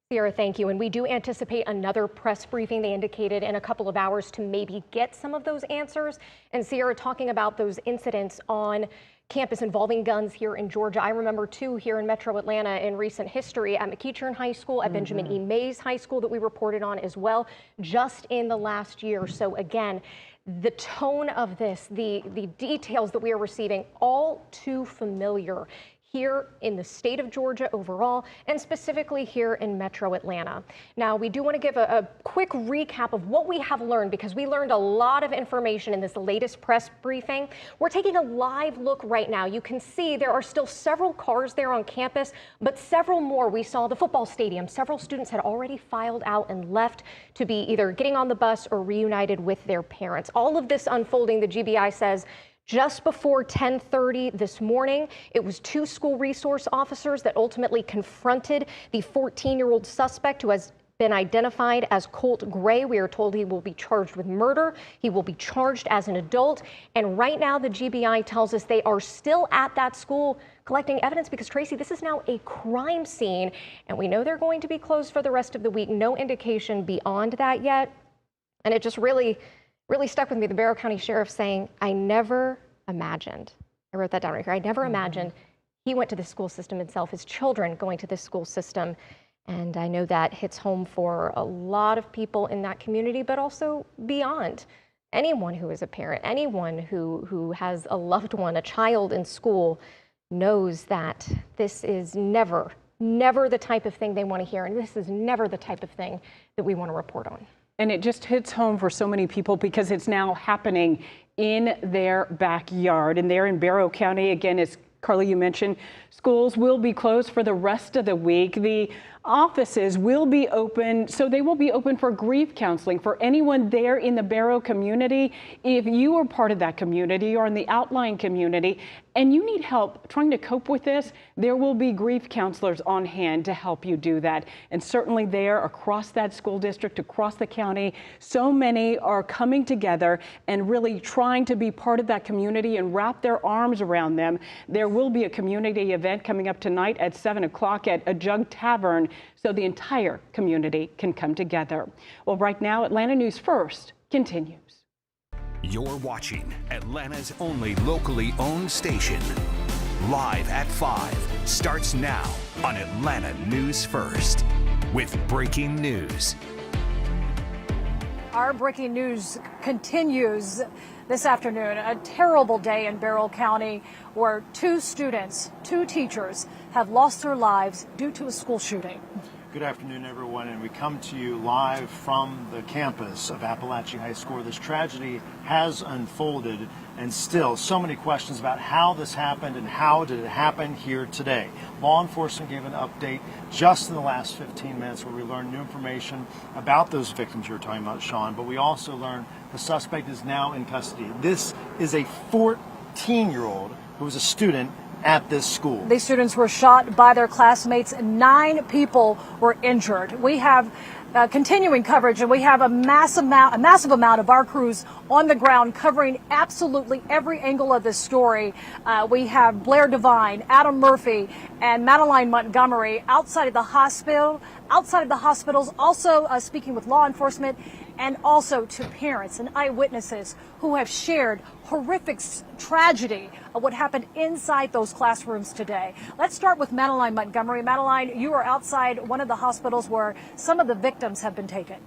Speaker 11: Sierra, thank you. And we do anticipate another press briefing, they indicated, in a couple of hours to maybe get some of those answers. And Sierra, talking about those incidents on campus involving guns here in Georgia, I remember 2 here in Metro Atlanta in recent history at McEachern High School, at Benjamin E. Mays High School that we reported on as well, just in the last year. So again, the tone of this, the details that we are receiving, all too familiar here in the state of Georgia overall, and specifically here in Metro Atlanta. Now, we do want to give a quick recap of what we have learned, because we learned a lot of information in this latest press briefing. We're taking a live look right now. You can see there are still several cars there on campus, but several more. We saw the football stadium. Several students had already filed out and left to be either getting on the bus or reunited with their parents. All of this unfolding, the GBI says, just before 10:30 this morning. It was 2 school resource officers that ultimately confronted the 14-year-old suspect, who has been identified as Colt Gray. We are told he will be charged with murder. He will be charged as an adult. And right now, the GBI tells us they are still at that school collecting evidence, because, Tracy, this is now a crime scene, and we know they're going to be closed for the rest of the week. No indication beyond that yet. And it just really stuck with me, the Barrow County Sheriff saying, I never imagined, I wrote that down right here, I never imagined he went to the school system himself, his children going to this school system. And I know that hits home for a lot of people in that community, but also beyond. Anyone who is a parent, anyone who has a loved one, a child in school, knows that this is never the type of thing they want to hear. And this is never the type of thing that we want to report on.
Speaker 2: And it just hits home for so many people, because it's now happening in their backyard. And there in Barrow County, again, as Carly, you mentioned, schools will be closed for the rest of the week. The offices will be open, so they will be open for grief counseling for anyone there in the Barrow community. If you are part of that community or in the outlying community and you need help trying to cope with this, there will be grief counselors on hand to help you do that. And certainly there across that school district, across the county, so many are coming together and really trying to be part of that community and wrap their arms around them. There will be a community event coming up tonight at 7 o'clock at a Jug Tavern, so the entire community can come together. Well, right now, Atlanta News First continues.
Speaker 15: You're watching Atlanta's only locally owned station. Live at 5 starts now on Atlanta News First with breaking news.
Speaker 4: Our breaking news continues this afternoon. A terrible day in Barrow County where 2 students, 2 teachers have lost their lives due to a school shooting.
Speaker 12: Good afternoon, everyone, and we come to you live from the campus of Apalachee High School. This tragedy has unfolded, and still so many questions about how this happened and how did it happen here today. Law enforcement gave an update just in the last 15 minutes where we learned new information about those victims you were talking about, Sean, but we also learned the suspect is now in custody. This is a 14-year-old who was a student at this school.
Speaker 4: These students were shot by their classmates. 9 people were injured. We have continuing coverage, and we have a massive amount of our crews on the ground covering absolutely every angle of this story. We have Blair Devine, Adam Murphy, and Madeline Montgomery outside of the hospitals, also speaking with law enforcement, and also to parents and eyewitnesses who have shared horrific tragedy of what happened inside those classrooms today. Let's start with Madeline Montgomery. Madeline, you are outside one of the hospitals where some of the victims have been taken.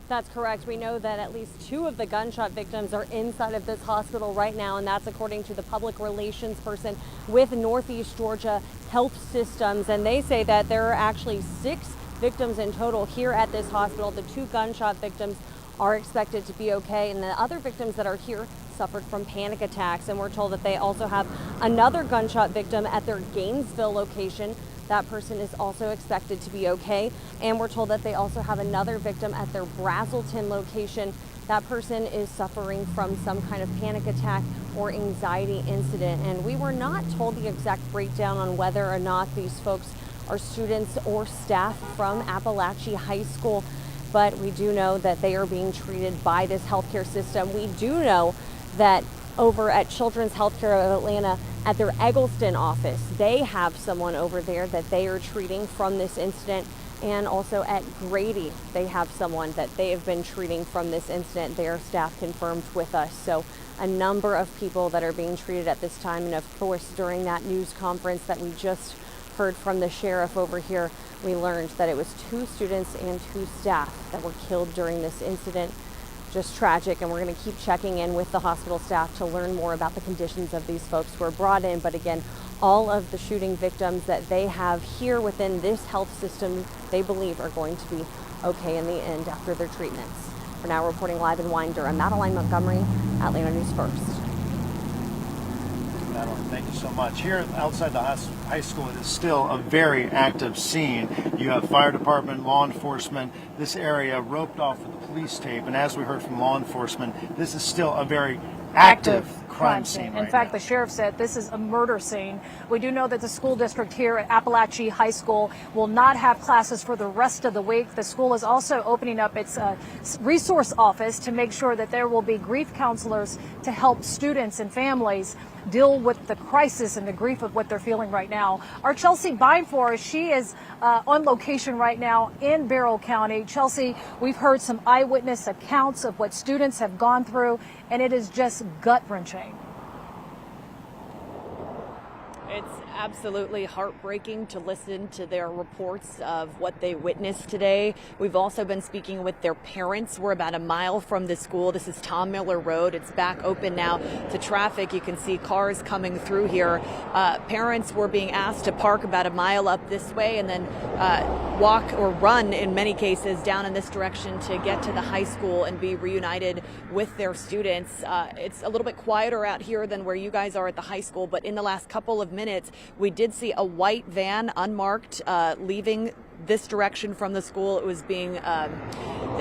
Speaker 20: That's correct. We know that at least 2 of the gunshot victims are inside of this hospital right now, and that's according to the public relations person with Northeast Georgia Health Systems. And they say that there are actually 6 victims in total here at this hospital. The 2 gunshot victims are expected to be okay, and the other victims that are here suffered from panic attacks. And we're told that they also have another gunshot victim at their Gainesville location That person is also expected to be okay. And we're told that they also have another victim at their Brazelton location. That person is suffering from some kind of panic attack or anxiety incident. And we were not told the exact breakdown on whether or not these folks are students or staff from Apalachee High School, but we do know that they are being treated by this healthcare system. We do know that over at Children's Healthcare of Atlanta, at their Eggleston office, they have someone over there that they are treating from this incident. And also at Grady, they have someone that they have been treating from this incident. Their staff confirmed with us. So a number of people that are being treated at this time. And of course, during that news conference that we just heard from the sheriff over here, we learned that it was 2 students and 2 staff that were killed during this incident. Just tragic, and we're going to keep checking in with the hospital staff to learn more about the conditions of these folks who were brought in. But again, all of the shooting victims that they have here within this health system, they believe are going to be okay in the end after their treatments. For now, reporting live in Winder, I'm Madeline Montgomery, Atlanta News First.
Speaker 12: Madeline, thank you so much. Here outside the high school, it is still a very active scene. You have fire department, law enforcement, this area roped off with the police tape. And as we heard from law enforcement, this is still a very active crime scene.
Speaker 4: In fact, the sheriff said this is a murder scene. We do know that the school district here at Apalachee High School will not have classes for the rest of the week. The school is also opening up its resource office to make sure that there will be grief counselors to help students and families deal with the crisis and the grief of what they're feeling right now. Our Chelsea Bineforest, she is on location right now in Barrow County. Chelsea, we've heard some eyewitness accounts of what students have gone through, and it is just gut-wrenching.
Speaker 3: It's absolutely heartbreaking to listen to their reports of what they witnessed today. We've also been speaking with their parents. We're about a mile from the school. This is Tom Miller Road. It's back open now to traffic. You can see cars coming through here. Parents were being asked to park about a mile up this way and then walk or run in many cases down in this direction to get to the high school and be reunited with their students. It's a little bit quieter out here than where you guys are at the high school, but in the last couple of minutes, we did see a white van, unmarked, leaving this direction from the school. It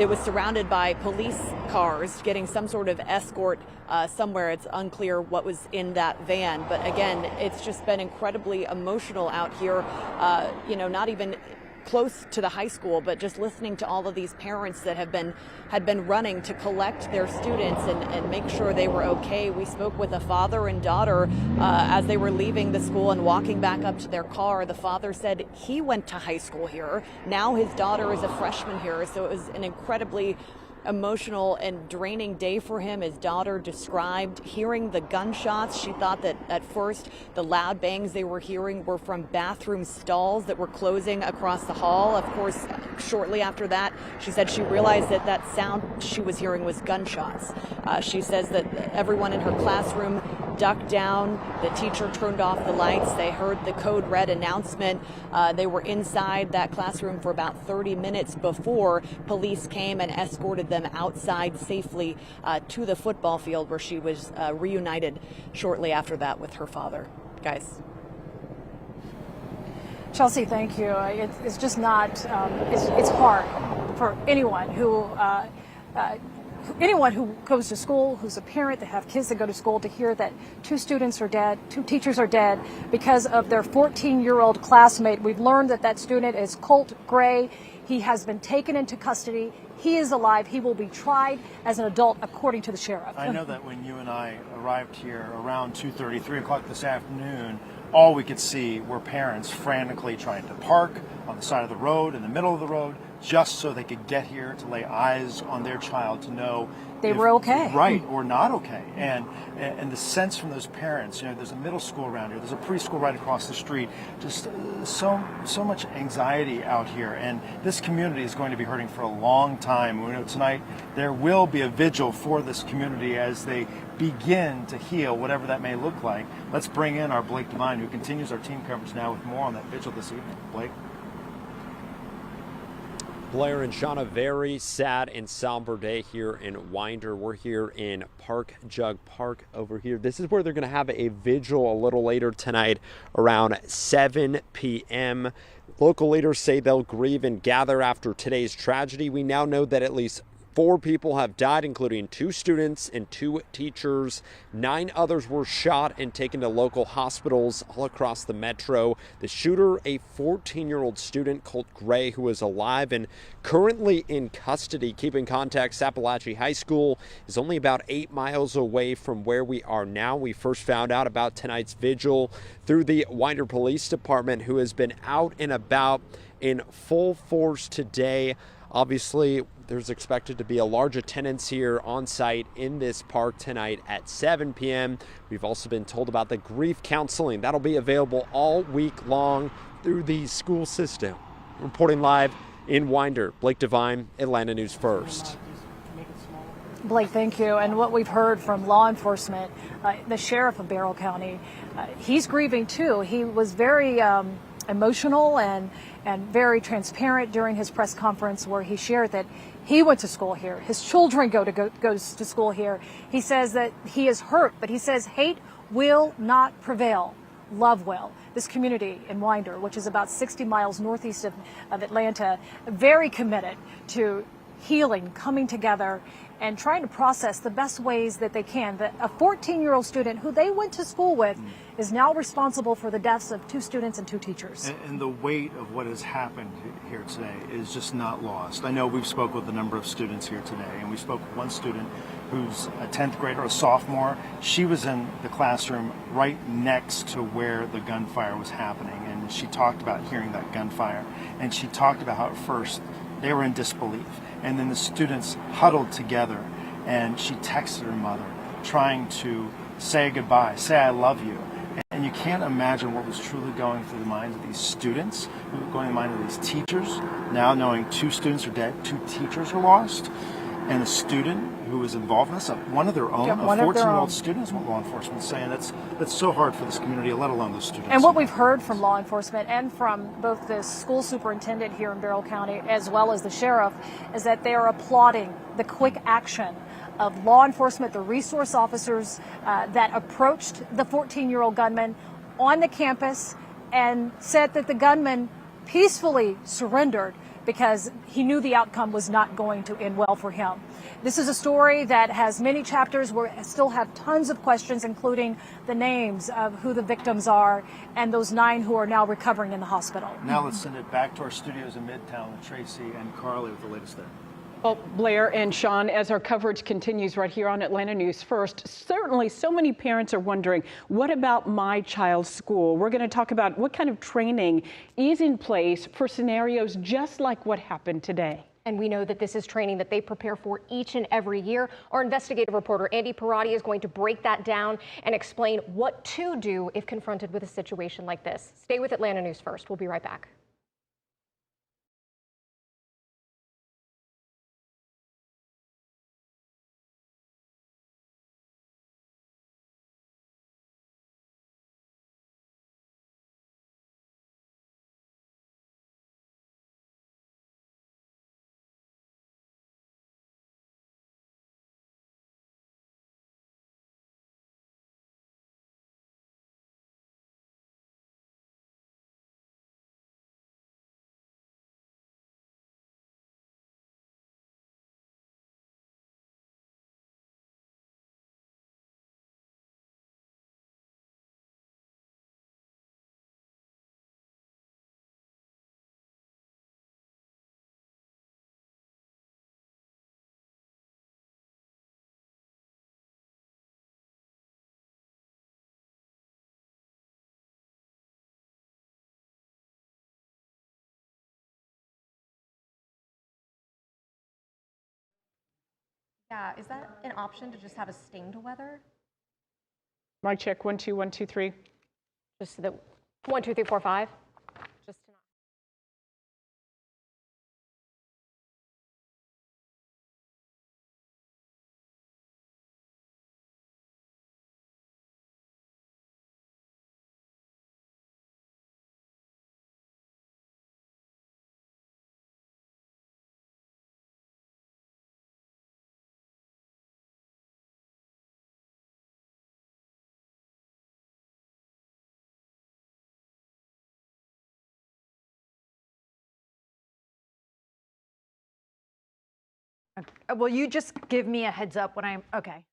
Speaker 3: was surrounded by police cars, getting some sort of escort somewhere. It's unclear what was in that van, but again, it's just been incredibly emotional out here. Not even close to the high school, but just listening to all of these parents that had been running to collect their students and make sure they were okay. We spoke with a father and daughter as they were leaving the school and walking back up to their car. The father said he went to high school here. Now his daughter is a freshman here, so it was an incredibly emotional and draining day for him. His daughter described hearing the gunshots. She thought that at first the loud bangs they were hearing were from bathroom stalls that were closing across the hall. Of course, shortly after that, she said she realized that that sound she was hearing was gunshots. She says that everyone in her classroom ducked down. The teacher turned off the lights. They heard the code red announcement. They were inside that classroom for about 30 minutes before police came and escorted them outside safely to the football field, where she was reunited shortly after that with her father. Guys.
Speaker 4: Chelsea, thank you. It's just not, it's hard for anyone who goes to school, who's a parent, that have kids that go to school, to hear that 2 students are dead, 2 teachers are dead because of their 14-year-old classmate. We've learned that that student is Colt Gray. He has been taken into custody. He is alive. He will be tried as an adult, according to the sheriff.
Speaker 12: I know that when you and I arrived here around 2:30, 3 o'clock this afternoon, all we could see were parents frantically trying to park on the side of the road, in the middle of the road, just so they could get here to lay eyes on their child, to know
Speaker 4: they were okay.
Speaker 12: Right, or not okay. And the sense from those parents, there's a middle school around here, there's a preschool right across the street, just so much anxiety out here. And this community is going to be hurting for a long time. We know tonight there will be a vigil for this community as they begin to heal, whatever that may look like. Let's bring in our Blake Devine, who continues our team coverage now with more on that vigil this evening. Blake?
Speaker 17: Blair and Shauna, very sad and somber day here in Winder. We're here in Jug Park over here. This is where they're going to have a vigil a little later tonight around 7 p.m. Local leaders say they'll grieve and gather after today's tragedy. We now know that at least 4 people have died, including 2 students and 2 teachers. 9 others were shot and taken to local hospitals all across the metro. The shooter, a 14-year-old student, Colt Gray, who is alive and currently in custody. Keeping context, Apalachee High School is only about 8 miles away from where we are now. We first found out about tonight's vigil through the Winder Police Department, who has been out and about in full force today. Obviously, there's expected to be a large attendance here on site in this park tonight at 7 p.m. We've also been told about the grief counseling. That'll be available all week long through the school system. Reporting live in Winder, Blake Devine, Atlanta News First.
Speaker 4: Blake, thank you. And what we've heard from law enforcement, the sheriff of Barrow County, he's grieving too. He was very emotional and very transparent during his press conference, where he shared that he went to school here. His children goes to school here. He says that he is hurt, but he says hate will not prevail. Love will. This community in Winder, which is about 60 miles northeast of Atlanta, very committed to healing, coming together, and trying to process the best ways that they can. That a 14-year-old student who they went to school with is now responsible for the deaths of 2 students and 2 teachers.
Speaker 12: And the weight of what has happened here today is just not lost. I know we've spoke with a number of students here today, and we spoke with one student who's a 10th grader, a sophomore. She was in the classroom right next to where the gunfire was happening, and she talked about hearing that gunfire, and she talked about how at first they were in disbelief, and then the students huddled together, and she texted her mother trying to say goodbye, say I love you. And you can't imagine what was truly going through the minds of these students, going through the mind of these teachers, now knowing 2 students are dead, 2 teachers are lost, and a student who was involved in this, one of their own, a 14-year-old student, is what law enforcement is saying. That's so hard for this community, let alone those students.
Speaker 4: And what we've heard from law enforcement and from both the school superintendent here in Barrow County as well as the sheriff is that they are applauding the quick action of law enforcement, the resource officers that approached the 14-year-old gunman on the campus and said that the gunman peacefully surrendered because he knew the outcome was not going to end well for him. This is a story that has many chapters. We still have tons of questions, including the names of who the victims are and those 9 who are now recovering in the hospital.
Speaker 12: Now let's send it back to our studios in Midtown with Tracy and Carly with the latest there.
Speaker 2: Well, Blair and Sean, as our coverage continues right here on Atlanta News First, certainly so many parents are wondering, what about my child's school? We're going to talk about what kind of training is in place for scenarios just like what happened today.
Speaker 11: And we know that this is training that they prepare for each and every year. Our investigative reporter, Andy Parati, is going to break that down and explain what to do if confronted with a situation like this. Stay with Atlanta News First. We'll be right back.
Speaker 10: Yeah, is that an option to just have a stained weather?
Speaker 2: Mic check, 1 2 1 2 3.
Speaker 11: Just the 1 2 3 4 5. Just
Speaker 1: Will you just give me a heads up when I'm okay?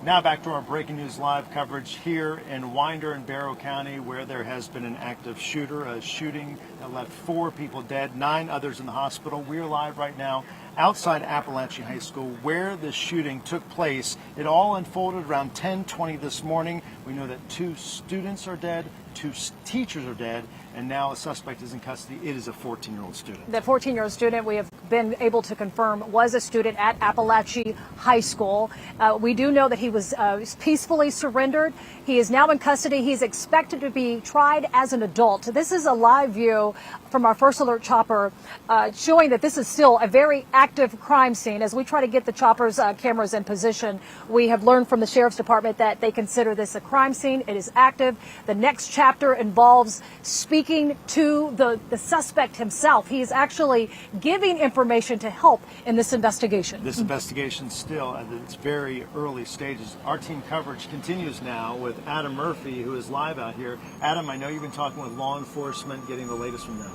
Speaker 12: Now back to our breaking news live coverage here in Winder and Barrow County, where there has been an active shooter, a shooting that left 4 people dead, 9 others in the hospital. We're live right now outside Apalachee High School where the shooting took place. It all unfolded around 10:20 this morning. We know that 2 students are dead, 2 teachers are dead, and now a suspect is in custody. It is a 14-year-old student.
Speaker 4: The 14-year-old student we have been able to confirm was a student at Apalachee High School. We do know that he was peacefully surrendered. He is now in custody. He's expected to be tried as an adult. This is a live view from our First Alert chopper showing that this is still a very active crime scene. As we try to get the chopper's cameras in position, we have learned from the Sheriff's Department that they consider this a crime scene. It is active. The next chapter involves speaking to the suspect himself. He is actually giving information to help in this investigation.
Speaker 12: This investigation still at its very early stages. Our team coverage continues now with Adam Murphy, who is live out here. Adam, I know you've been talking with law enforcement, getting the latest from them.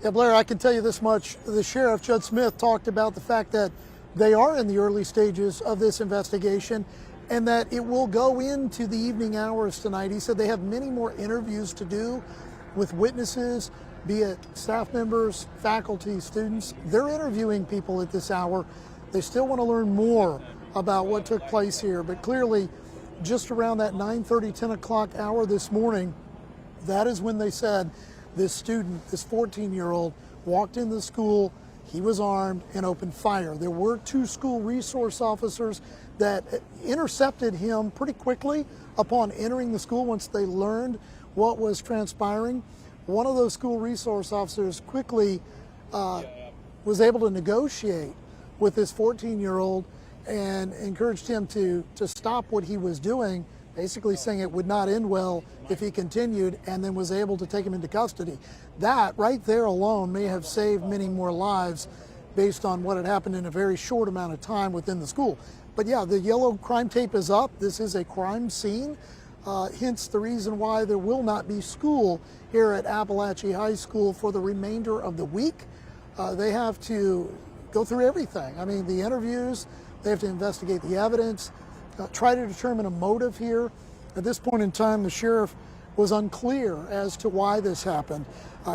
Speaker 6: Yeah, Blair, I can tell you this much. The sheriff, Judd Smith, talked about the fact that they are in the early stages of this investigation and that it will go into the evening hours tonight. He said they have many more interviews to do with witnesses, be it staff members, faculty, students. They're interviewing people at this hour. They still want to learn more about what took place here, but clearly just around that 9:30, 10 o'clock hour this morning, that is when they said this student, this 14-year-old, walked into the school, he was armed and opened fire. There were 2 school resource officers that intercepted him pretty quickly upon entering the school once they learned what was transpiring. One of those school resource officers quickly was able to negotiate with this 14-year-old and encouraged him to stop what he was doing, basically saying it would not end well if he continued, and then was able to take him into custody. That right there alone may have saved many more lives based on what had happened in a very short amount of time within the school. But yeah, the yellow crime tape is up. This is a crime scene, hence the reason why there will not be school here at Apalachee High School for the remainder of the week. They have to go through everything. I mean, the interviews, they have to investigate the evidence, try to determine a motive here. At this point in time, the sheriff was unclear as to why this happened.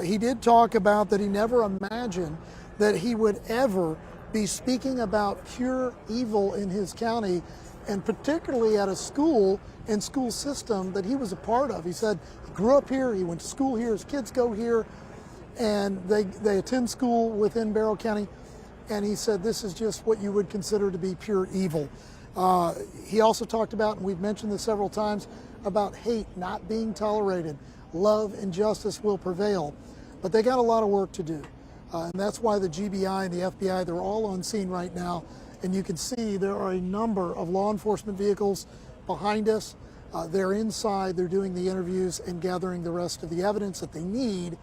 Speaker 6: He did talk about that he never imagined that he would ever be speaking about pure evil in his county, and particularly at a school and school system that he was a part of. He said he grew up here, he went to school here, his kids go here, and they attend school within Barrow County, and he said this is just what you would consider to be pure evil. He also talked about, and we've mentioned this several times, about hate not being tolerated. Love and justice will prevail. But they got a lot of work to do. And that's why the GBI and the FBI, they're all on scene right now. And you can see there are a number of law enforcement vehicles behind us. They're inside, they're doing the interviews and gathering the rest of the evidence that they need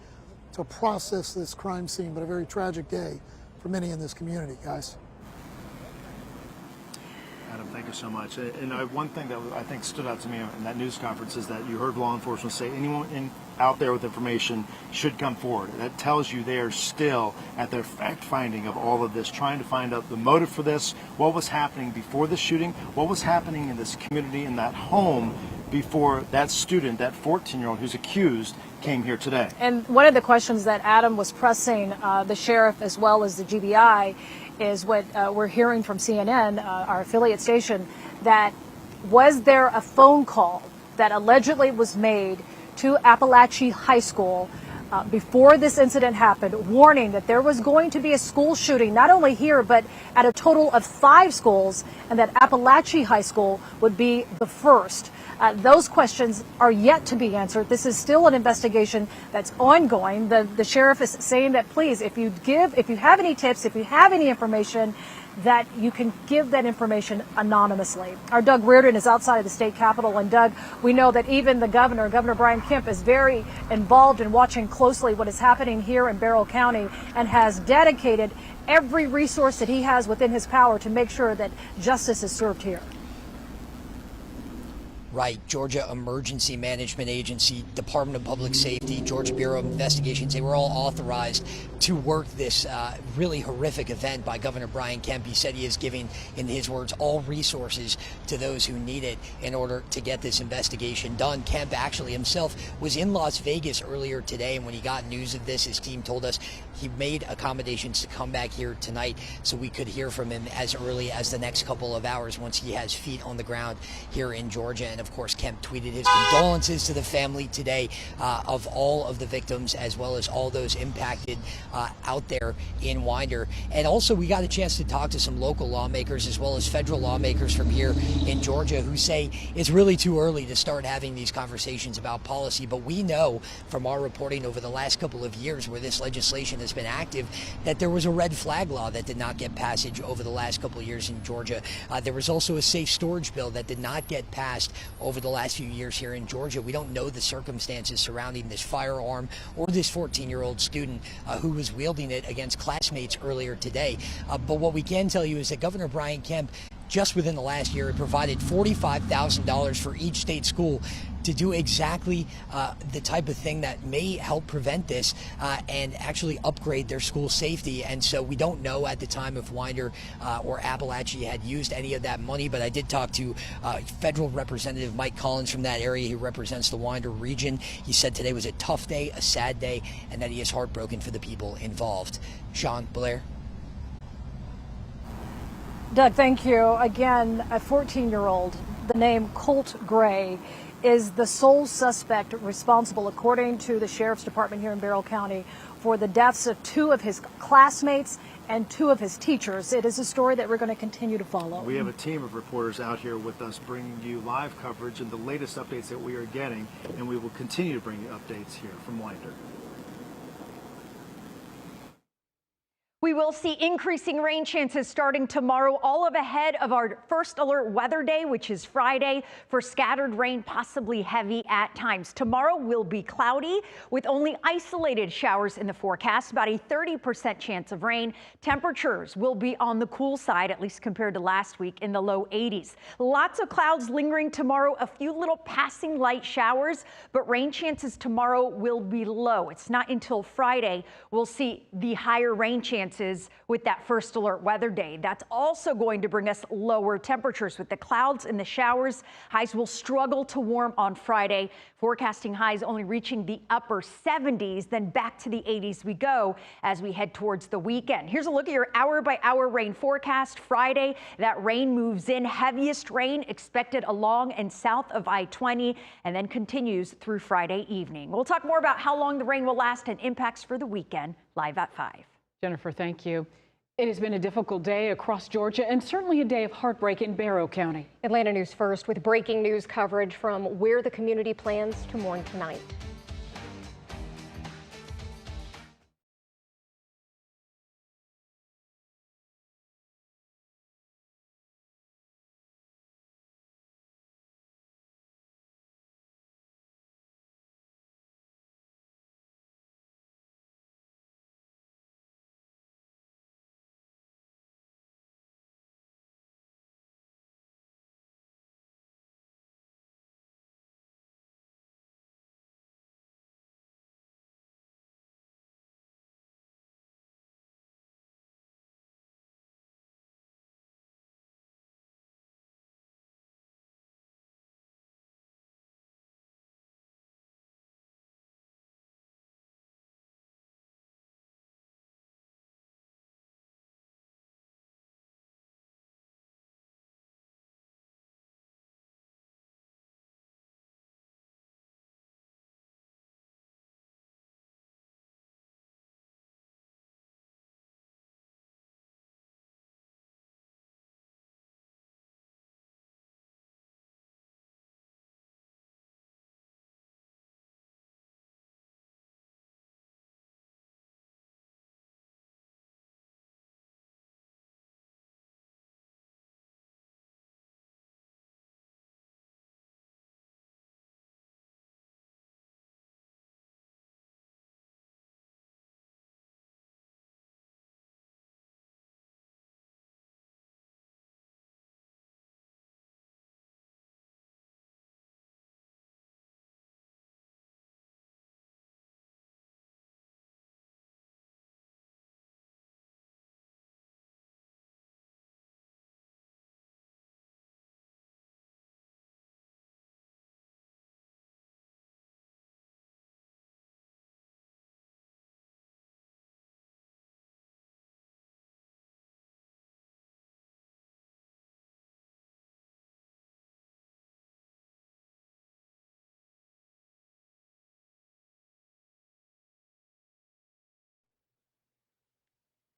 Speaker 6: to process this crime scene. But a very tragic day for many in this community, guys.
Speaker 12: Adam, thank you so much. And one thing that I think stood out to me in that news conference is that you heard law enforcement say anyone out there with information should come forward. That tells you they are still at their fact-finding of all of this, trying to find out the motive for this, what was happening before the shooting, what was happening in this community, in that home, before that student, that 14-year-old who's accused, came here today.
Speaker 4: And one of the questions that Adam was pressing the sheriff as well as the GBI is what we're hearing from CNN, our affiliate station, that was there a phone call that allegedly was made to Apalachee High School before this incident happened, warning that there was going to be a school shooting, not only here, but at a total of 5 schools, and that Apalachee High School would be the first. Those questions are yet to be answered. This is still an investigation that's ongoing. The sheriff is saying that, please, if you have any tips, if you have any information, that you can give that information anonymously. Our Doug Reardon is outside of the state capitol, and Doug, we know that even the Governor Brian Kemp, is very involved in watching closely what is happening here in Barrow County and has dedicated every resource that he has within his power to make sure that justice is served here.
Speaker 5: Right, Georgia Emergency Management Agency, Department of Public Safety, Georgia Bureau of Investigations, they were all authorized to work this really horrific event by Governor Brian Kemp. He said he is giving, in his words, all resources to those who need it in order to get this investigation done. Kemp actually himself was in Las Vegas earlier today, and when he got news of this, his team told us he made accommodations to come back here tonight so we could hear from him as early as the next couple of hours once he has feet on the ground here in Georgia. And of course, Kemp tweeted his condolences to the family today of all of the victims, as well as all those impacted out there in Winder. And also, we got a chance to talk to some local lawmakers as well as federal lawmakers from here in Georgia who say it's really too early to start having these conversations about policy. But we know from our reporting over the last couple of years where this legislation has been active that there was a red flag law that did not get passage over the last couple of years in Georgia. There was also a safe storage bill that did not get passed over the last few years here in Georgia. We don't know the circumstances surrounding this firearm or this 14-year-old student who was wielding it against classmates earlier today. But what we can tell you is that Governor Brian Kemp, just within the last year, had provided $45,000 for each state school to do exactly the type of thing that may help prevent this and actually upgrade their school safety. And so we don't know at the time if Winder or Apalachee had used any of that money, but I did talk to Federal Representative Mike Collins from that area who represents the Winder region. He said today was a tough day, a sad day, and that he is heartbroken for the people involved. Sean, Blair.
Speaker 4: Doug, thank you. Again, a 14-year-old, the name Colt Gray, is the sole suspect responsible, according to the Sheriff's Department here in Barrow County, for the deaths of 2 of his classmates and 2 of his teachers. It is a story that we're going to continue to follow.
Speaker 12: We have a team of reporters out here with us bringing you live coverage and the latest updates that we are getting, and we will continue to bring you updates here from Winder.
Speaker 1: We will see increasing rain chances starting tomorrow, all of ahead of our first alert weather day, which is Friday, for scattered rain, possibly heavy at times. Tomorrow will be cloudy with only isolated showers in the forecast, about a 30% chance of rain. Temperatures will be on the cool side, at least compared to last week, in the low 80s. Lots of clouds lingering tomorrow, a few little passing light showers, but rain chances tomorrow will be low. It's not until Friday we'll see the higher rain chances with that first alert weather day. That's also going to bring us lower temperatures with the clouds and the showers. Highs will struggle to warm on Friday, forecasting highs only reaching the upper 70s, then back to the 80s we go as we head towards the weekend. Here's a look at your hour-by-hour rain forecast. Friday, that rain moves in. Heaviest rain expected along and south of I-20 and then continues through Friday evening. We'll talk more about how long the rain will last and impacts for the weekend live at 5.
Speaker 2: Jennifer, thank you. It has been a difficult day across Georgia and certainly a day of heartbreak in Barrow County.
Speaker 11: Atlanta News First with breaking news coverage from where the community plans to mourn tonight.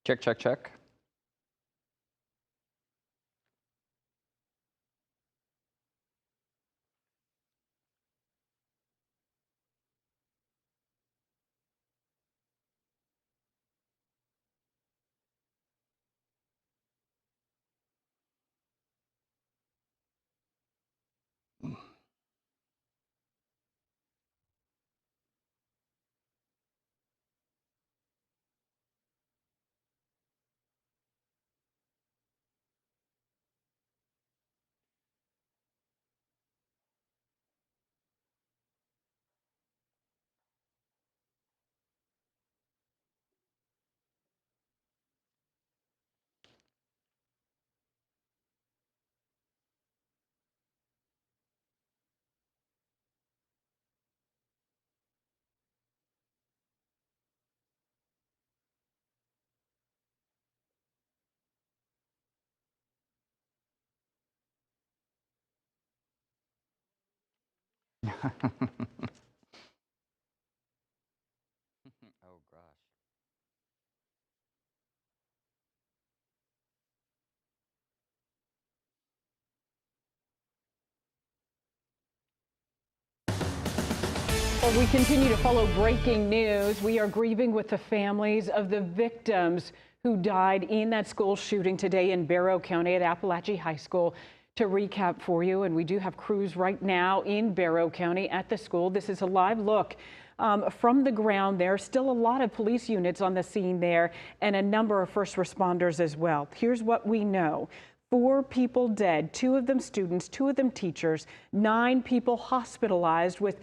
Speaker 16: Check, check, check. Oh, gosh.
Speaker 2: Well, we continue to follow breaking news. We are grieving with the families of the victims who died in that school shooting today in Barrow County at Apalachee High School. To recap for you, and we do have crews right now in Barrow County at the school. This is a live look from the ground there. Still a lot of police units on the scene there and a number of first responders as well. Here's what we know. 4 people dead, 2 of them students, 2 of them teachers, 9 people hospitalized with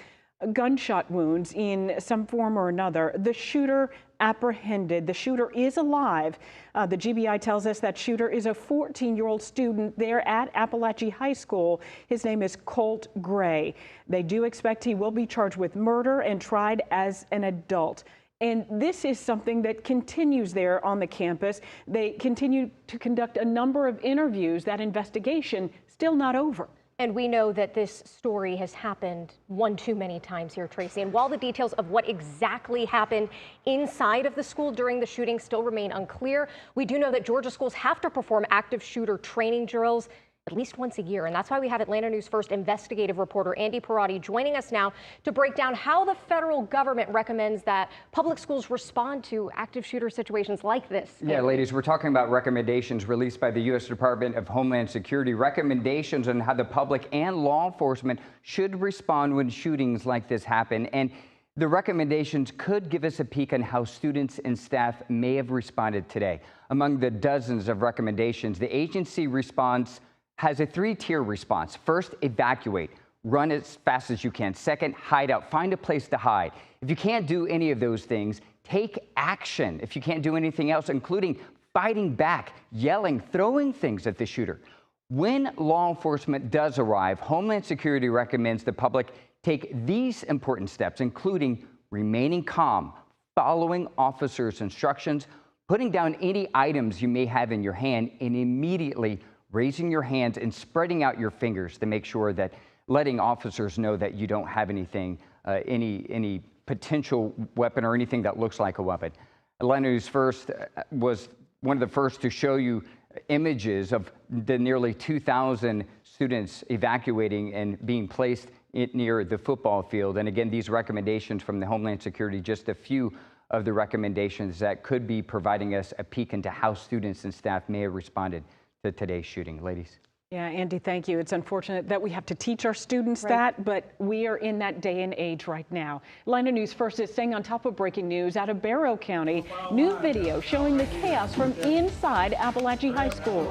Speaker 2: gunshot wounds in some form or another. The shooter apprehended. The shooter is alive. The GBI tells us that shooter is a 14-year-old student there at Apalachee High School. His name is Colt Gray. They do expect he will be charged with murder and tried as an adult. And this is something that continues there on the campus. They continue to conduct a number of interviews. That investigation still not over.
Speaker 11: And we know that this story has happened one too many times here, Tracy. And while the details of what exactly happened inside of the school during the shooting still remain unclear, we do know that Georgia schools have to perform active shooter training drills at least once a year. And that's why we have Atlanta News First investigative reporter Andy Parati joining us now to break down how the federal government recommends that public schools respond to active shooter situations like this.
Speaker 18: Yeah, ladies, we're talking about recommendations released by the U.S. Department of Homeland Security, recommendations on how the public and law enforcement should respond when shootings like this happen. And the recommendations could give us a peek on how students and staff may have responded today. Among the dozens of recommendations, the agency response has a 3-tier response. First, evacuate. Run as fast as you can. Second, hide out. Find a place to hide. If you can't do any of those things, take action. If you can't do anything else, including fighting back, yelling, throwing things at the shooter. When law enforcement does arrive, Homeland Security recommends the public take these important steps, including remaining calm, following officers' instructions, putting down any items you may have in your hand, and immediately raising your hands and spreading out your fingers to make sure that letting officers know that you don't have anything, any potential weapon or anything that looks like a weapon. Atlanta News First was one of the first to show you images of the nearly 2,000 students evacuating and being placed near the football field. And again, these recommendations from the Homeland Security, just a few of the recommendations that could be providing us a peek into how students and staff may have responded to today's shooting. Ladies.
Speaker 2: Yeah, Andy, thank you. It's unfortunate that we have to teach our students that, but we are in that day and age right now. Atlanta News First is staying on top of breaking news out of Barrow County. New video showing the chaos from inside Apalachee High School.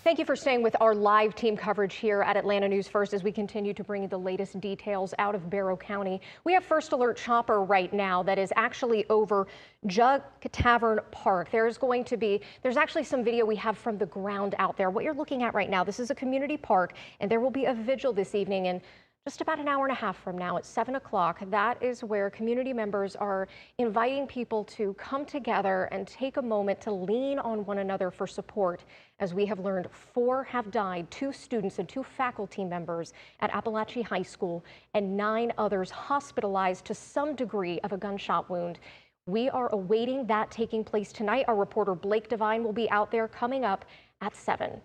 Speaker 11: Thank you for staying with our live team coverage here at Atlanta News First as we continue to bring you the latest details out of Barrow County. We have First Alert Chopper right now that is actually over Jug Tavern Park. There's actually some video we have from the ground out there. What you're looking at right now, this is a community park, and there will be a vigil this evening in just about an hour and a half from now at 7 o'clock. That is where community members are inviting people to come together and take a moment to lean on one another for support. As we have learned, 4 have died, 2 students and 2 faculty members at Apalachee High School, and 9 others hospitalized to some degree of a gunshot wound. We are awaiting that taking place tonight. Our reporter Blake Devine will be out there coming up at 7.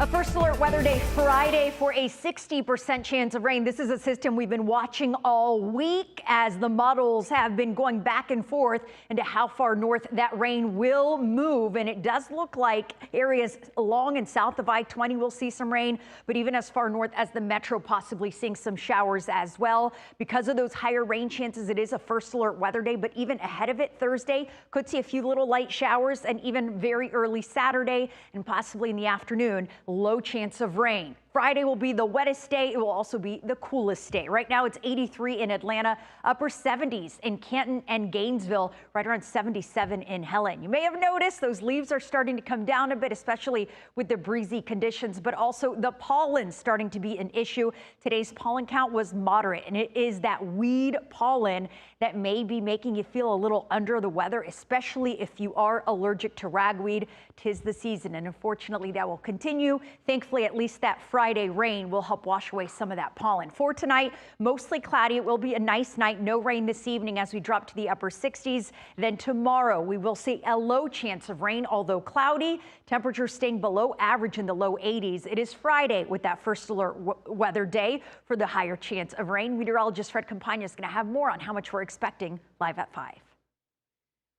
Speaker 1: A First Alert Weather Day Friday for a 60% chance of rain. This is a system we've been watching all week as the models have been going back and forth into how far north that rain will move. And it does look like areas along and south of I-20 will see some rain, but even as far north as the metro, possibly seeing some showers as well. Because of those higher rain chances, it is a First Alert Weather Day, but even ahead of it, Thursday, could see a few little light showers, and even very early Saturday and possibly in the afternoon, low chance of rain. Friday will be the wettest day. It will also be the coolest day. Right now it's 83 in Atlanta, upper 70s in Canton and Gainesville, right around 77 in Helen. You may have noticed those leaves are starting to come down a bit, especially with the breezy conditions, but also the pollen starting to be an issue. Today's pollen count was moderate, and it is that weed pollen that may be making you feel a little under the weather, especially if you are allergic to ragweed. 'Tis the season, and unfortunately that will continue. Thankfully, at least that Friday rain will help wash away some of that pollen. For tonight, mostly cloudy. It will be a nice night. No rain this evening as we drop to the upper 60s. Then tomorrow we will see a low chance of rain, although cloudy. Temperatures staying below average in the low 80s. It is Friday with that First Alert Weather Day for the higher chance of rain. Meteorologist Fred Campagna is going to have more on how much we're expecting live at 5.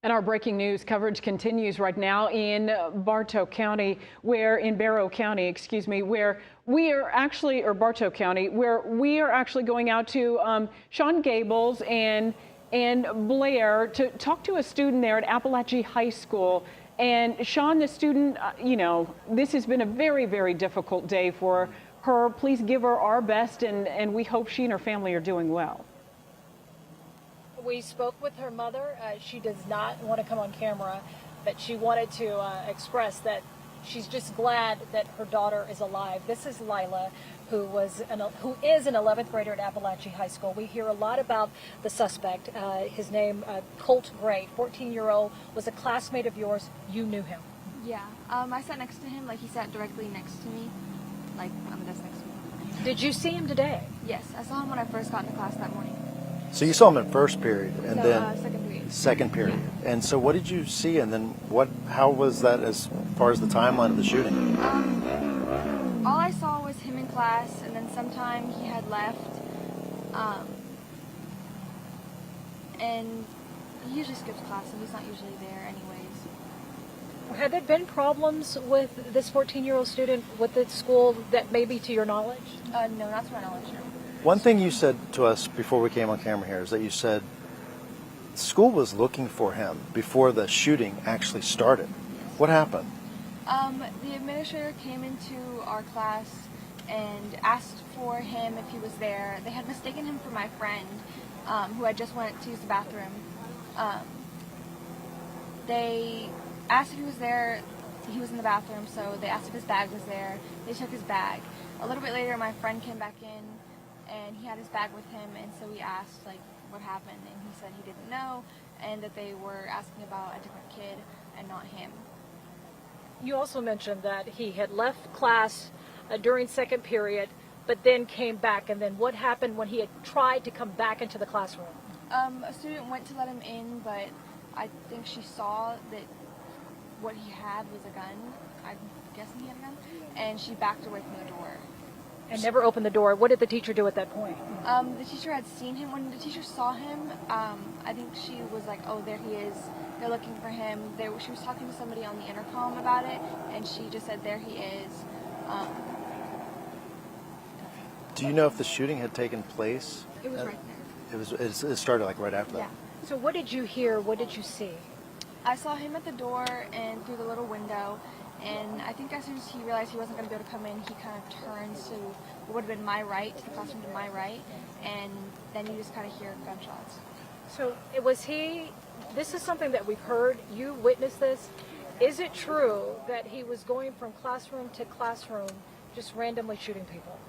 Speaker 2: And our breaking news coverage continues right now in Bartow County, where we are actually, or Bartow County, where we are actually going out to Sean Gables and Blair to talk to a student there at Apalachee High School. And Sean, the student, this has been a very, very difficult day for her. Please give her our best, and we hope she and her family are doing well.
Speaker 4: We spoke with her mother. She does not want to come on camera, but she wanted to express that she's just glad that her daughter is alive. This is Lila, who is an 11th grader at Apalachee High School. We hear a lot about the suspect. His name, Colt Gray, 14-year-old, was a classmate of yours. You knew him.
Speaker 7: Yeah. I sat next to him. Like, he sat directly next to me, like on the desk next to me.
Speaker 4: Did you see him today?
Speaker 7: Yes. I saw him when I first got into class that morning.
Speaker 12: So you saw him in first period, and then
Speaker 7: second period.
Speaker 12: Second period. And so what did you see, and then how was that as far as the timeline of the shooting?
Speaker 7: All I saw was him in class, and then sometime he had left. And he usually skips class, so he's not usually there anyways.
Speaker 4: Had there been problems with this 14-year-old student with the school that maybe to your knowledge?
Speaker 7: No, not to my knowledge, no.
Speaker 12: One thing you said to us before we came on camera here is that you said school was looking for him before the shooting actually started. What happened?
Speaker 7: The administrator came into our class and asked for him if he was there. They had mistaken him for my friend who had just went to use the bathroom. They asked if he was there. He was in the bathroom, so they asked if his bag was there. They took his bag. A little bit later, my friend came back in, and he had his bag with him, and so we asked, like, what happened, and he said he didn't know, and that they were asking about a different kid and not him.
Speaker 4: You also mentioned that he had left class during second period, but then came back, and then what happened when he had tried to come back into the classroom?
Speaker 7: A student went to let him in, but I think she saw that what he had was a gun. I'm guessing he had a gun, and she backed away from the door.
Speaker 4: And never opened the door. What did the teacher do at that point?
Speaker 7: The teacher had seen him. When the teacher saw him, I think she was like, oh, there he is. They're looking for him. She was talking to somebody on the intercom about it, and she just said, there he is.
Speaker 12: Do you know if the shooting had taken place?
Speaker 7: It was right there.
Speaker 12: It started like right after that.
Speaker 7: Yeah.
Speaker 4: So what did you hear? What did you see?
Speaker 7: I saw him at the door and through the little window, and I think as soon as he realized he wasn't going to be able to come in, he kind of turns to what would have been my right, to the classroom to my right, and then you just kind of hear gunshots.
Speaker 4: So it was he, this is something that we've heard, you witnessed this. Is it true that he was going from classroom to classroom just randomly shooting people?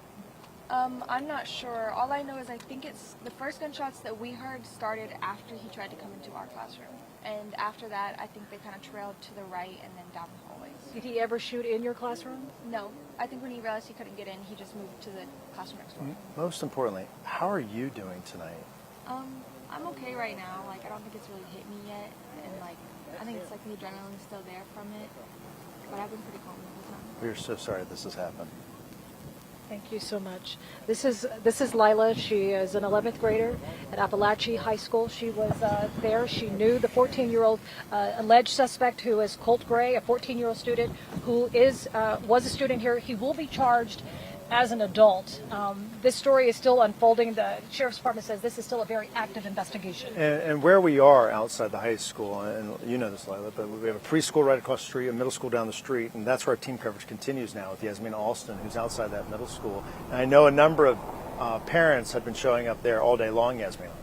Speaker 7: I'm not sure. All I know is I think it's the first gunshots that we heard started after he tried to come into our classroom. And after that, I think they kind of trailed to the right and then down the hallways.
Speaker 4: Did he ever shoot in your classroom?
Speaker 7: No. I think when he realized he couldn't get in, he just moved to the classroom next door.
Speaker 12: Most importantly, how are you doing tonight?
Speaker 7: I'm okay right now. Like, I don't think it's really hit me yet. And, like, I think it's like the adrenaline's still there from it. But I've been pretty calm the whole time.
Speaker 12: We're so sorry this has happened.
Speaker 4: Thank you so much. This is Lila. She is an 11th grader at Apalachee High School. She was there. She knew the 14-year-old alleged suspect, who is Colt Gray, a 14-year-old student who was a student here. He will be charged as an adult. This story is still unfolding. The Sheriff's Department says this is still a very active investigation.
Speaker 12: And where we are outside the high school, and you know this, Lila, but we have a preschool right across the street, a middle school down the street, and that's where our team coverage continues now with Yasmina Alston, who's outside that middle school. And I know a number of parents have been showing up there all day long, Yasmina.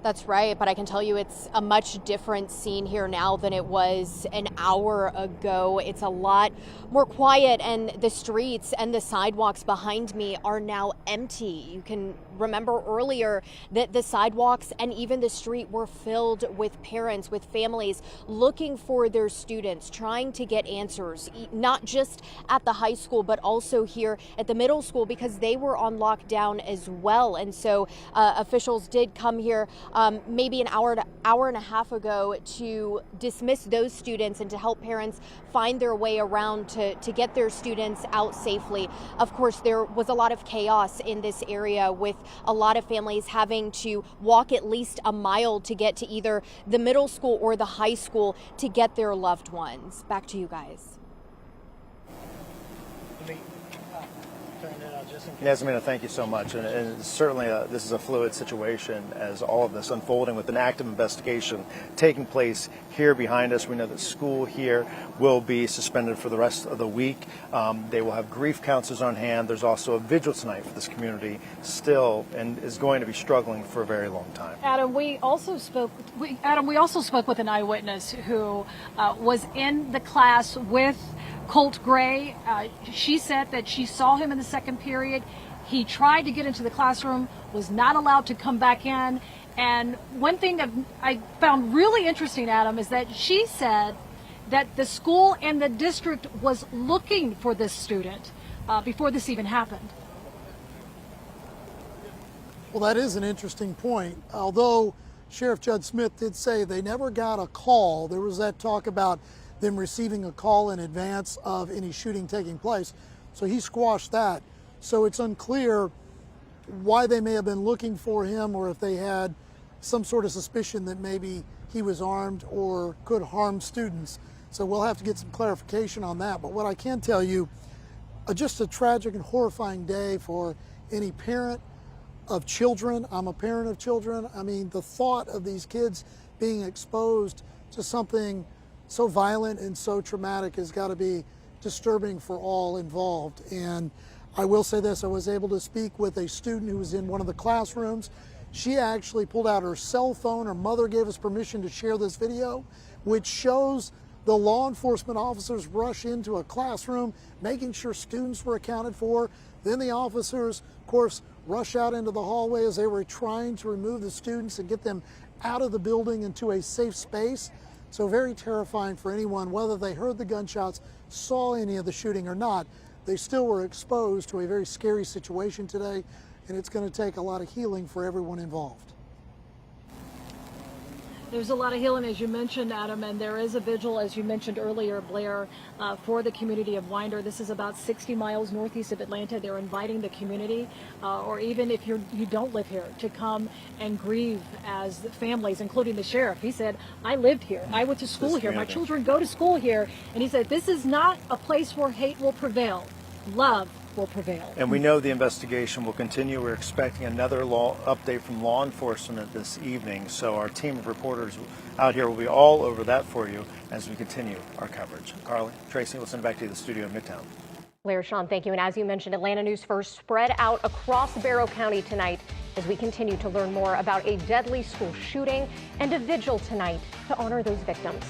Speaker 3: That's right, but I can tell you it's a much different scene here now than it was an hour ago. It's a lot more quiet, and the streets and the sidewalks behind me are now empty. You can remember earlier that the sidewalks and even the street were filled with parents, with families looking for their students, trying to get answers, not just at the high school, but also here at the middle school, because they were on lockdown as well. And so officials did come here maybe an hour and a half ago to dismiss those students and to help parents find their way around to get their students out safely. Of course, there was a lot of chaos in this area, with a lot of families having to walk at least a mile to get to either the middle school or the high school to get their loved ones. Back to you guys.
Speaker 12: Yasmina, thank you so much. And certainly this is a fluid situation as all of this unfolding, with an active investigation taking place here behind us. We know that school here will be suspended for the rest of the week. They will have grief counselors on hand. There's also a vigil tonight for this community still, and is going to be struggling for a very long time.
Speaker 4: Adam, we also spoke with an eyewitness who was in the class with Colt Gray. She said that she saw him in the second period. He tried to get into the classroom, was not allowed to come back in. And one thing that I found really interesting, Adam, is that she said that the school and the district was looking for this student before this even happened.
Speaker 6: Well, that is an interesting point. Although Sheriff Judd Smith did say they never got a call, there was that talk about them receiving a call in advance of any shooting taking place. So he squashed that. So it's unclear why they may have been looking for him, or if they had some sort of suspicion that maybe he was armed or could harm students. So we'll have to get some clarification on that. But what I can tell you, just a tragic and horrifying day for any parent of children. I'm a parent of children. I mean, the thought of these kids being exposed to something so violent and so traumatic has got to be disturbing for all involved. And I will say this, I was able to speak with a student who was in one of the classrooms. She actually pulled out her cell phone. Her mother gave us permission to share this video, which shows the law enforcement officers rush into a classroom, making sure students were accounted for. Then the officers, of course, rush out into the hallway as they were trying to remove the students and get them out of the building into a safe space. So very terrifying for anyone, whether they heard the gunshots, saw any of the shooting or not. They still were exposed to a very scary situation today, and it's going to take a lot of healing for everyone involved.
Speaker 4: There's a lot of healing, as you mentioned, Adam, and there is a vigil, as you mentioned earlier, Blair, for the community of Winder. This is about 60 miles northeast of Atlanta. They're inviting the community, or even if you don't live here, to come and grieve as families, including the sheriff. He said, I lived here. I went to school here. My children go to school here. And he said, this is not a place where hate will prevail. Love will prevail.
Speaker 12: And we know the investigation will continue. We're expecting another update from law enforcement this evening. So our team of reporters out here will be all over that for you as we continue our coverage. Carly, Tracy, we'll send it back to you, the studio in Midtown.
Speaker 11: Larry, Sean, thank you. And as you mentioned, Atlanta News First spread out across Barrow County tonight as we continue to learn more about a deadly school shooting and a vigil tonight to honor those victims.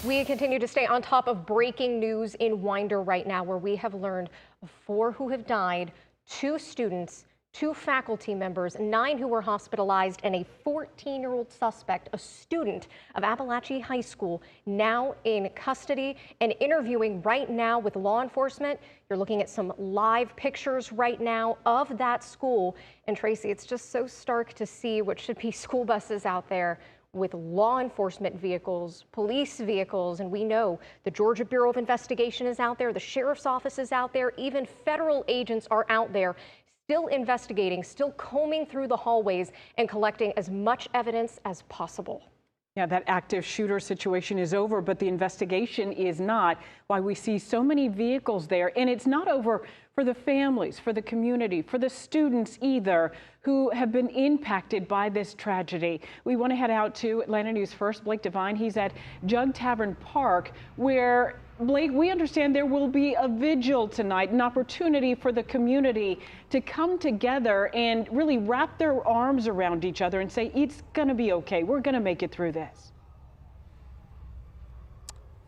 Speaker 11: We continue to stay on top of breaking news in Winder right now, where we have learned of 4 who have died, 2 students, 2 faculty members, 9 who were hospitalized, and a 14-year-old suspect, a student of Apalachee High School, now in custody and interviewing right now with law enforcement. You're looking at some live pictures right now of that school. And Tracy, it's just so stark to see what should be school buses out there with law enforcement vehicles, police vehicles, and we know the Georgia Bureau of Investigation is out there, the sheriff's office is out there, even federal agents are out there still investigating, still combing through the hallways and collecting as much evidence as possible.
Speaker 2: Yeah, that active shooter situation is over, but the investigation is not. Why we see so many vehicles there, and it's not over for the families, for the community, for the students either, who have been impacted by this tragedy. We want to head out to Atlanta News First. Blake Devine, he's at Jug Tavern Park, where, Blake, we understand there will be a vigil tonight, an opportunity for the community to come together and really wrap their arms around each other and say, it's going to be okay. We're going to make it through this.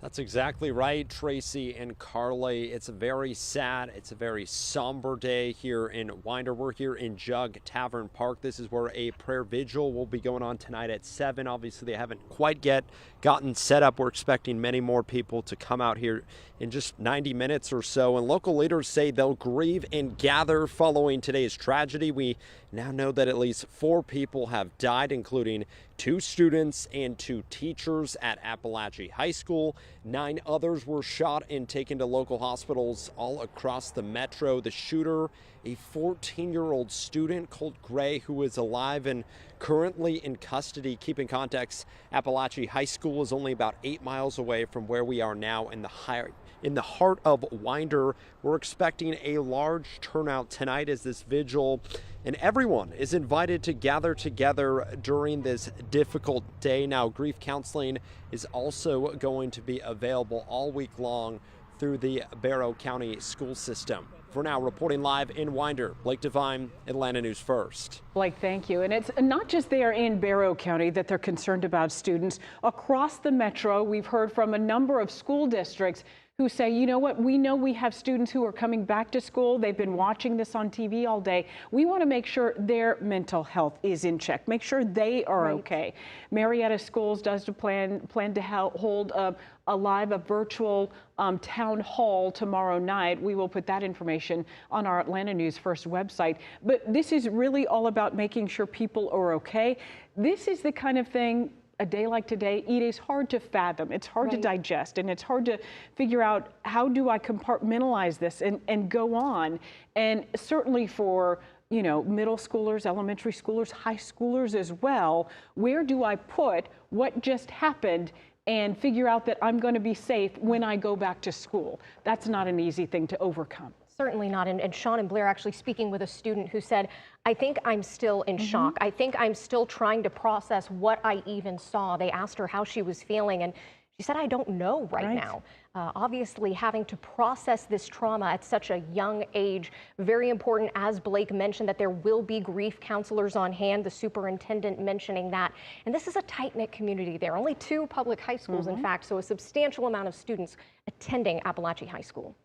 Speaker 17: That's exactly right, Tracy and Carly. It's a very sad, it's a very somber day here in Winder. We're here in Jug Tavern Park. This is where a prayer vigil will be going on tonight at 7. Obviously, they haven't quite yet gotten set up. We're expecting many more people to come out here in just 90 minutes or so. And local leaders say they'll grieve and gather following today's tragedy. We now know that at least 4 people have died, including 2 students and 2 teachers at Apalachee High School. 9 others were shot and taken to local hospitals all across the metro. The shooter, a 14-year-old student, Colt Gray, who is alive and currently in custody. Keep in context, Apalachee High School is only about 8 miles away from where we are now in the heart of Winder. We're expecting a large turnout tonight as this vigil, and everyone is invited to gather together during this difficult day. Now, grief counseling is also going to be available all week long through the Barrow County school system. For now, reporting live in Winder, Blake Devine, Atlanta News First.
Speaker 2: Blake, thank you. And it's not just there in Barrow County that they're concerned about students. Across the metro, we've heard from a number of school districts who say, you know what, we know we have students who are coming back to school. They've been watching this on TV all day. We want to make sure their mental health is in check, make sure they are okay. Marietta Schools does plan to hold a virtual town hall tomorrow night. We will put that information on our Atlanta News First website. But this is really all about making sure people are okay. This is the kind of thing, a day like today, it is hard to fathom. It's hard to digest, and it's hard to figure out, how do I compartmentalize this and go on? And certainly for, you know, middle schoolers, elementary schoolers, high schoolers as well, where do I put what just happened and figure out that I'm going to be safe when I go back to school? That's not an easy thing to overcome.
Speaker 11: Certainly not. And Sean and Blair actually speaking with a student who said, I think I'm still in shock. I think I'm still trying to process what I even saw. They asked her how she was feeling, and she said, I don't know right now. Obviously, having to process this trauma at such a young age, very important, as Blake mentioned, that there will be grief counselors on hand, the superintendent mentioning that. And this is a tight-knit community there. Only 2 public high schools, in fact, so a substantial amount of students attending Apalachee High School.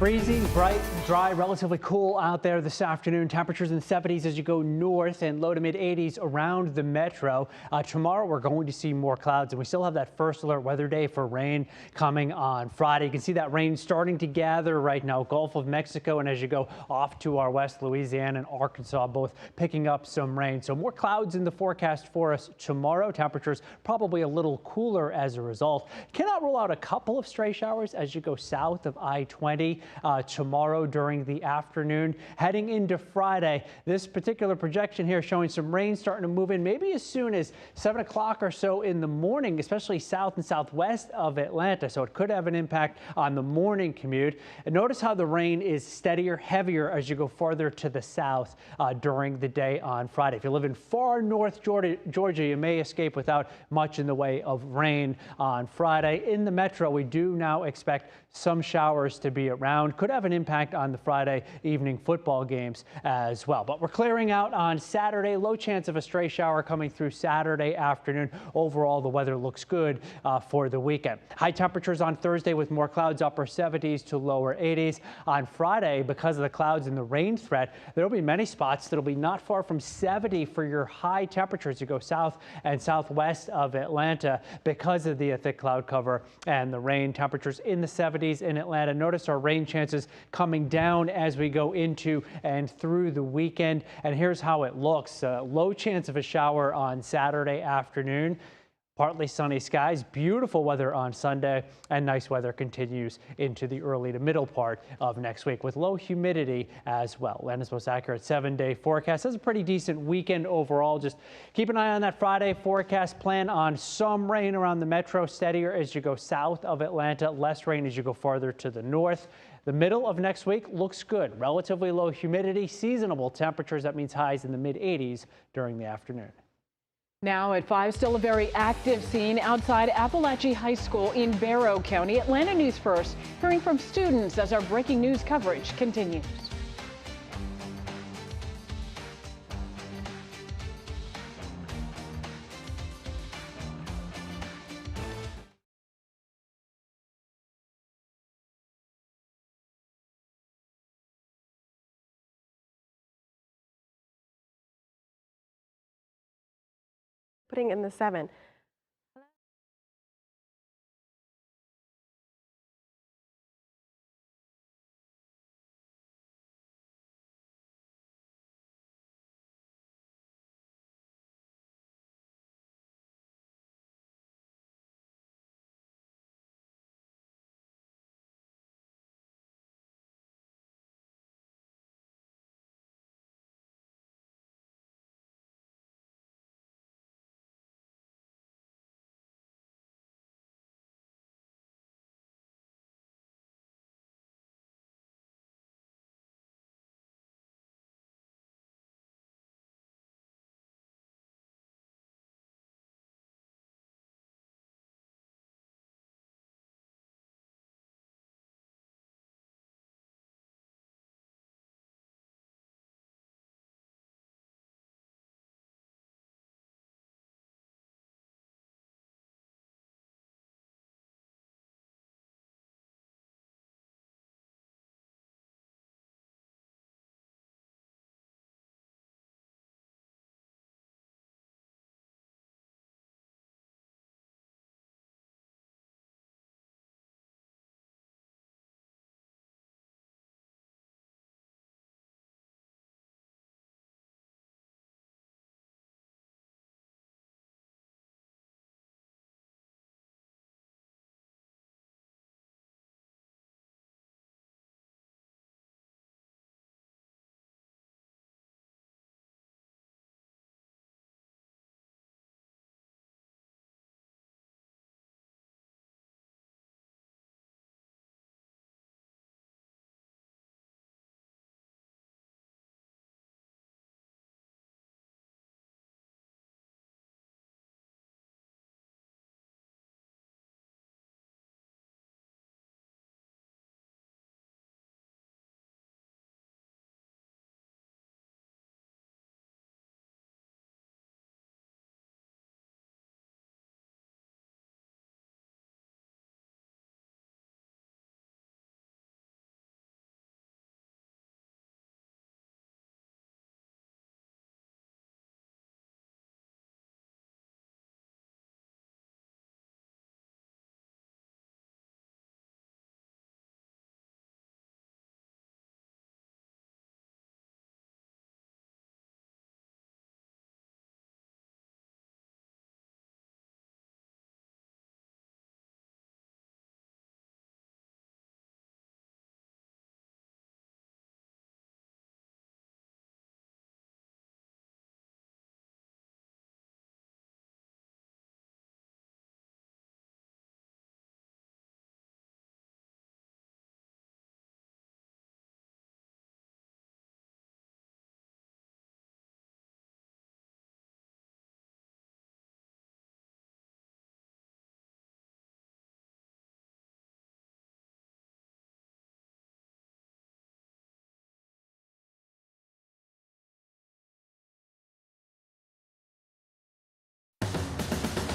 Speaker 19: Freezing, bright, dry, relatively cool out there this afternoon. Temperatures in the 70s as you go north and low to mid 80s around the metro. Tomorrow we're going to see more clouds, and we still have that first alert weather day for rain coming on Friday. You can see that rain starting to gather right now, Gulf of Mexico, and as you go off to our west, Louisiana and Arkansas, both picking up some rain. So more clouds in the forecast for us tomorrow. Temperatures probably a little cooler as a result. Cannot rule out a couple of stray showers as you go south of I-20. Tomorrow during the afternoon. Heading into Friday, this particular projection here showing some rain starting to move in maybe as soon as 7 o'clock or so in the morning, especially south and southwest of Atlanta. So it could have an impact on the morning commute. And notice how the rain is steadier, heavier as you go farther to the south during the day on Friday. If you live in far north Georgia, you may escape without much in the way of rain on Friday. In the metro, we do now expect some showers to be around. Could have an impact on the Friday evening football games as well. But we're clearing out on Saturday. Low chance of a stray shower coming through Saturday afternoon. Overall, the weather looks good for the weekend. High temperatures on Thursday with more clouds, upper 70s to lower 80s. On Friday, because of the clouds and the rain threat, there will be many spots that will be not far from 70 for your high temperatures. You go south and southwest of Atlanta because of the thick cloud cover and the rain. Temperatures in the 70s in Atlanta. Notice our rain chances coming down as we go into and through the weekend. And here's how it looks. Low chance of a shower on Saturday afternoon. Partly sunny skies, beautiful weather on Sunday, and nice weather continues into the early to middle part of next week with low humidity as well. Atlanta's most accurate 7-day forecast. That's a pretty decent weekend overall. Just keep an eye on that Friday forecast. Plan on some rain around the metro, steadier as you go south of Atlanta, less rain as you go farther to the north. The middle of next week looks good. Relatively low humidity, seasonable temperatures. That means highs in the mid 80s during the afternoon.
Speaker 2: Now at 5, still a very active scene outside Apalachee High School in Barrow County. Atlanta News First, hearing from students as our breaking news coverage continues.
Speaker 10: putting in the 7.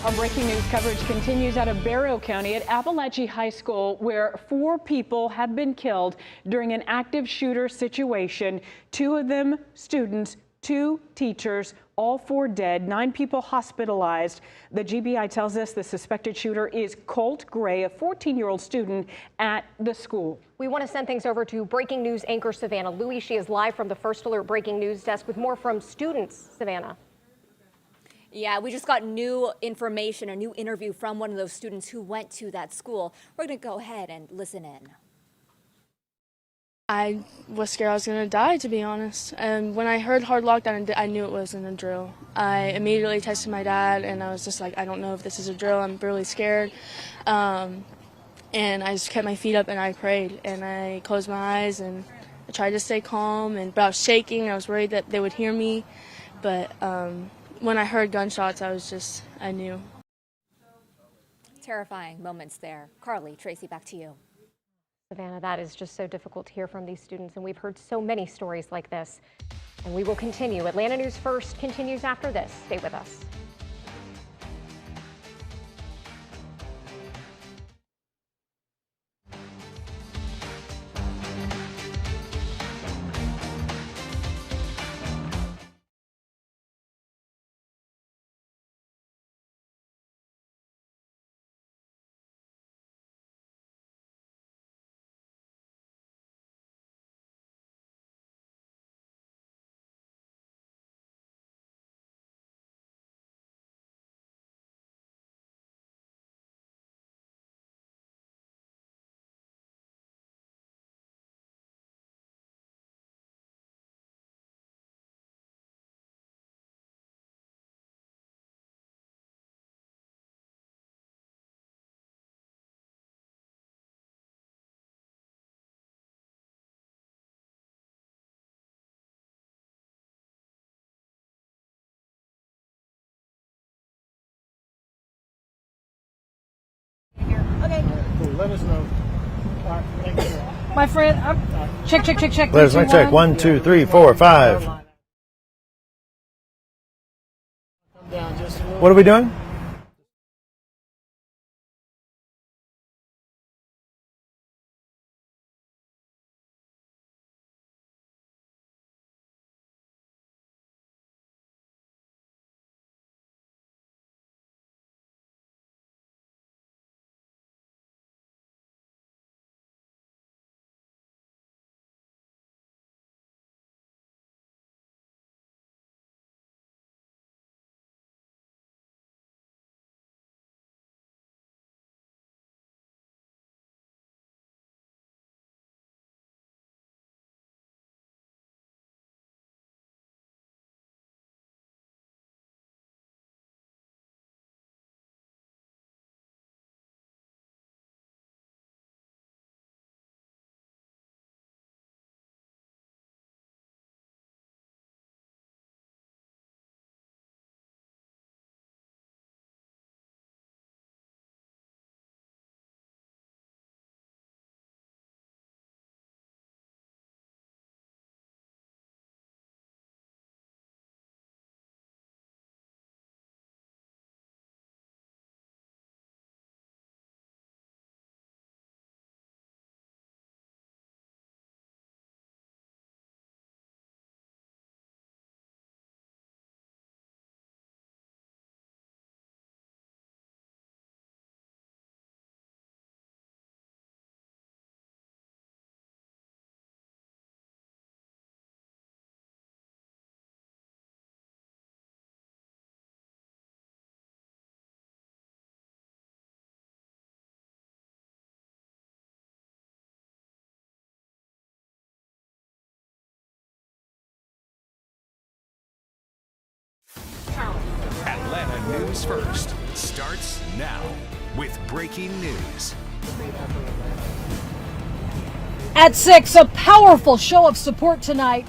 Speaker 2: Our breaking news coverage continues out of Barrow County at Apalachee High School, where 4 people have been killed during an active shooter situation. 2 of them students, 2 teachers, all 4 dead, 9 people hospitalized. The GBI tells us the suspected shooter is Colt Gray, a 14-year-old student at the school.
Speaker 11: We want to send things over to breaking news anchor Savannah Louie. She is live from the First Alert breaking news desk with more from students. Savannah.
Speaker 8: Yeah, we just got new information, a new interview from one of those students who went to that school. We're going to go ahead and listen in.
Speaker 21: I was scared I was going to die, to be honest. And when I heard hard lockdown, I knew it wasn't a drill. I immediately texted my dad, and I was just like, I don't know if this is a drill. I'm really scared. And I just kept my feet up, and I prayed. And I closed my eyes, and I tried to stay calm. But I was shaking. I was worried that they would hear me. But when I heard gunshots, I knew.
Speaker 8: Terrifying moments there. Carly, Tracy, back to you.
Speaker 11: Savannah, that is just so difficult to hear from these students, and we've heard so many stories like this. And we will continue. Atlanta News First continues after this. Stay with us.
Speaker 4: Okay.
Speaker 24: Cool. Let us know. All right. Thank you, sir.
Speaker 4: My friend, check.
Speaker 12: Let's check. 1, 2, 3, 4, 5. What are we doing?
Speaker 15: Atlanta News First starts now with breaking news.
Speaker 4: At 6, a powerful show of support tonight.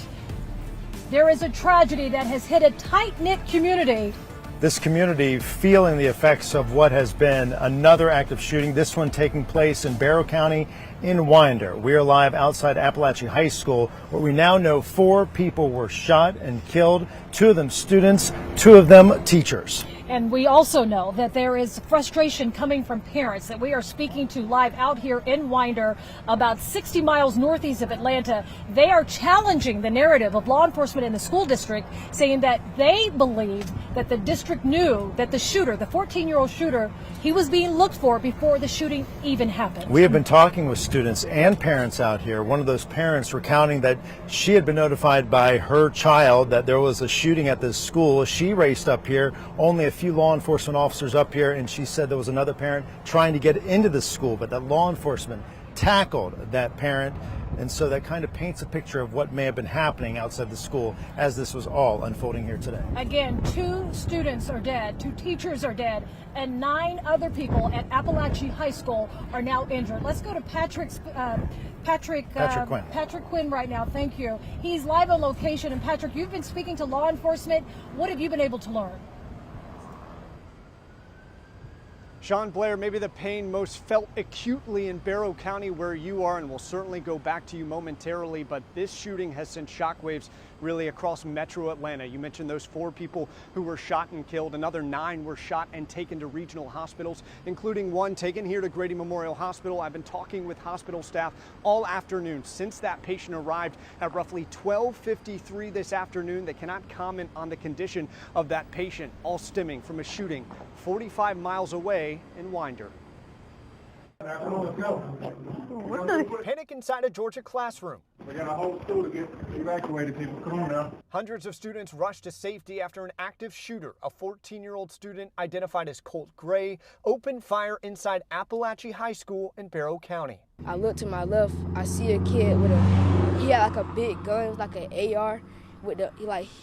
Speaker 4: There is a tragedy that has hit a tight-knit community.
Speaker 12: This community feeling the effects of what has been another active shooting, this one taking place in Barrow County in Winder. We are live outside Apalachee High School, where we now know 4 people were shot and killed, 2 of them students, 2 of them teachers.
Speaker 4: And we also know that there is frustration coming from parents that we are speaking to live out here in Winder, about 60 miles northeast of Atlanta. They are challenging the narrative of law enforcement in the school district, saying that they believe that the district knew that the shooter, the 14-year-old shooter, he was being looked for before the shooting even happened.
Speaker 12: We have been talking with students and parents out here. One of those parents recounting that she had been notified by her child that there was a shooting at this school. She raced up here, only a few law enforcement officers up here, and she said there was another parent trying to get into the school, but that law enforcement tackled that parent. And so that kind of paints a picture of what may have been happening outside the school as this was all unfolding here today.
Speaker 4: Again, 2 students are dead, 2 teachers are dead, and 9 other people at Apalachee High School are now injured. Let's go to Patrick Quinn right now. Thank you. He's live on location. And Patrick, you've been speaking to law enforcement. What have you been able to learn?
Speaker 9: Sean Blair, maybe the pain most felt acutely in Barrow County where you are, and we'll certainly go back to you momentarily, but this shooting has sent shockwaves really across metro Atlanta. You mentioned those 4 people who were shot and killed. Another 9 were shot and taken to regional hospitals, including one taken here to Grady Memorial Hospital. I've been talking with hospital staff all afternoon since that patient arrived at roughly 12:53 this afternoon. They cannot comment on the condition of that patient, all stemming from a shooting 45 miles away in Winder. Panic inside a Georgia classroom.
Speaker 14: We got a whole school to get evacuated, people. Come on now.
Speaker 9: Hundreds of students rushed to safety after an active shooter, a 14-year-old student identified as Colt Gray, opened fire inside Apalachee High School in Barrow County.
Speaker 22: I look to my left, I see a kid he had like a big gun, it was like an AR. With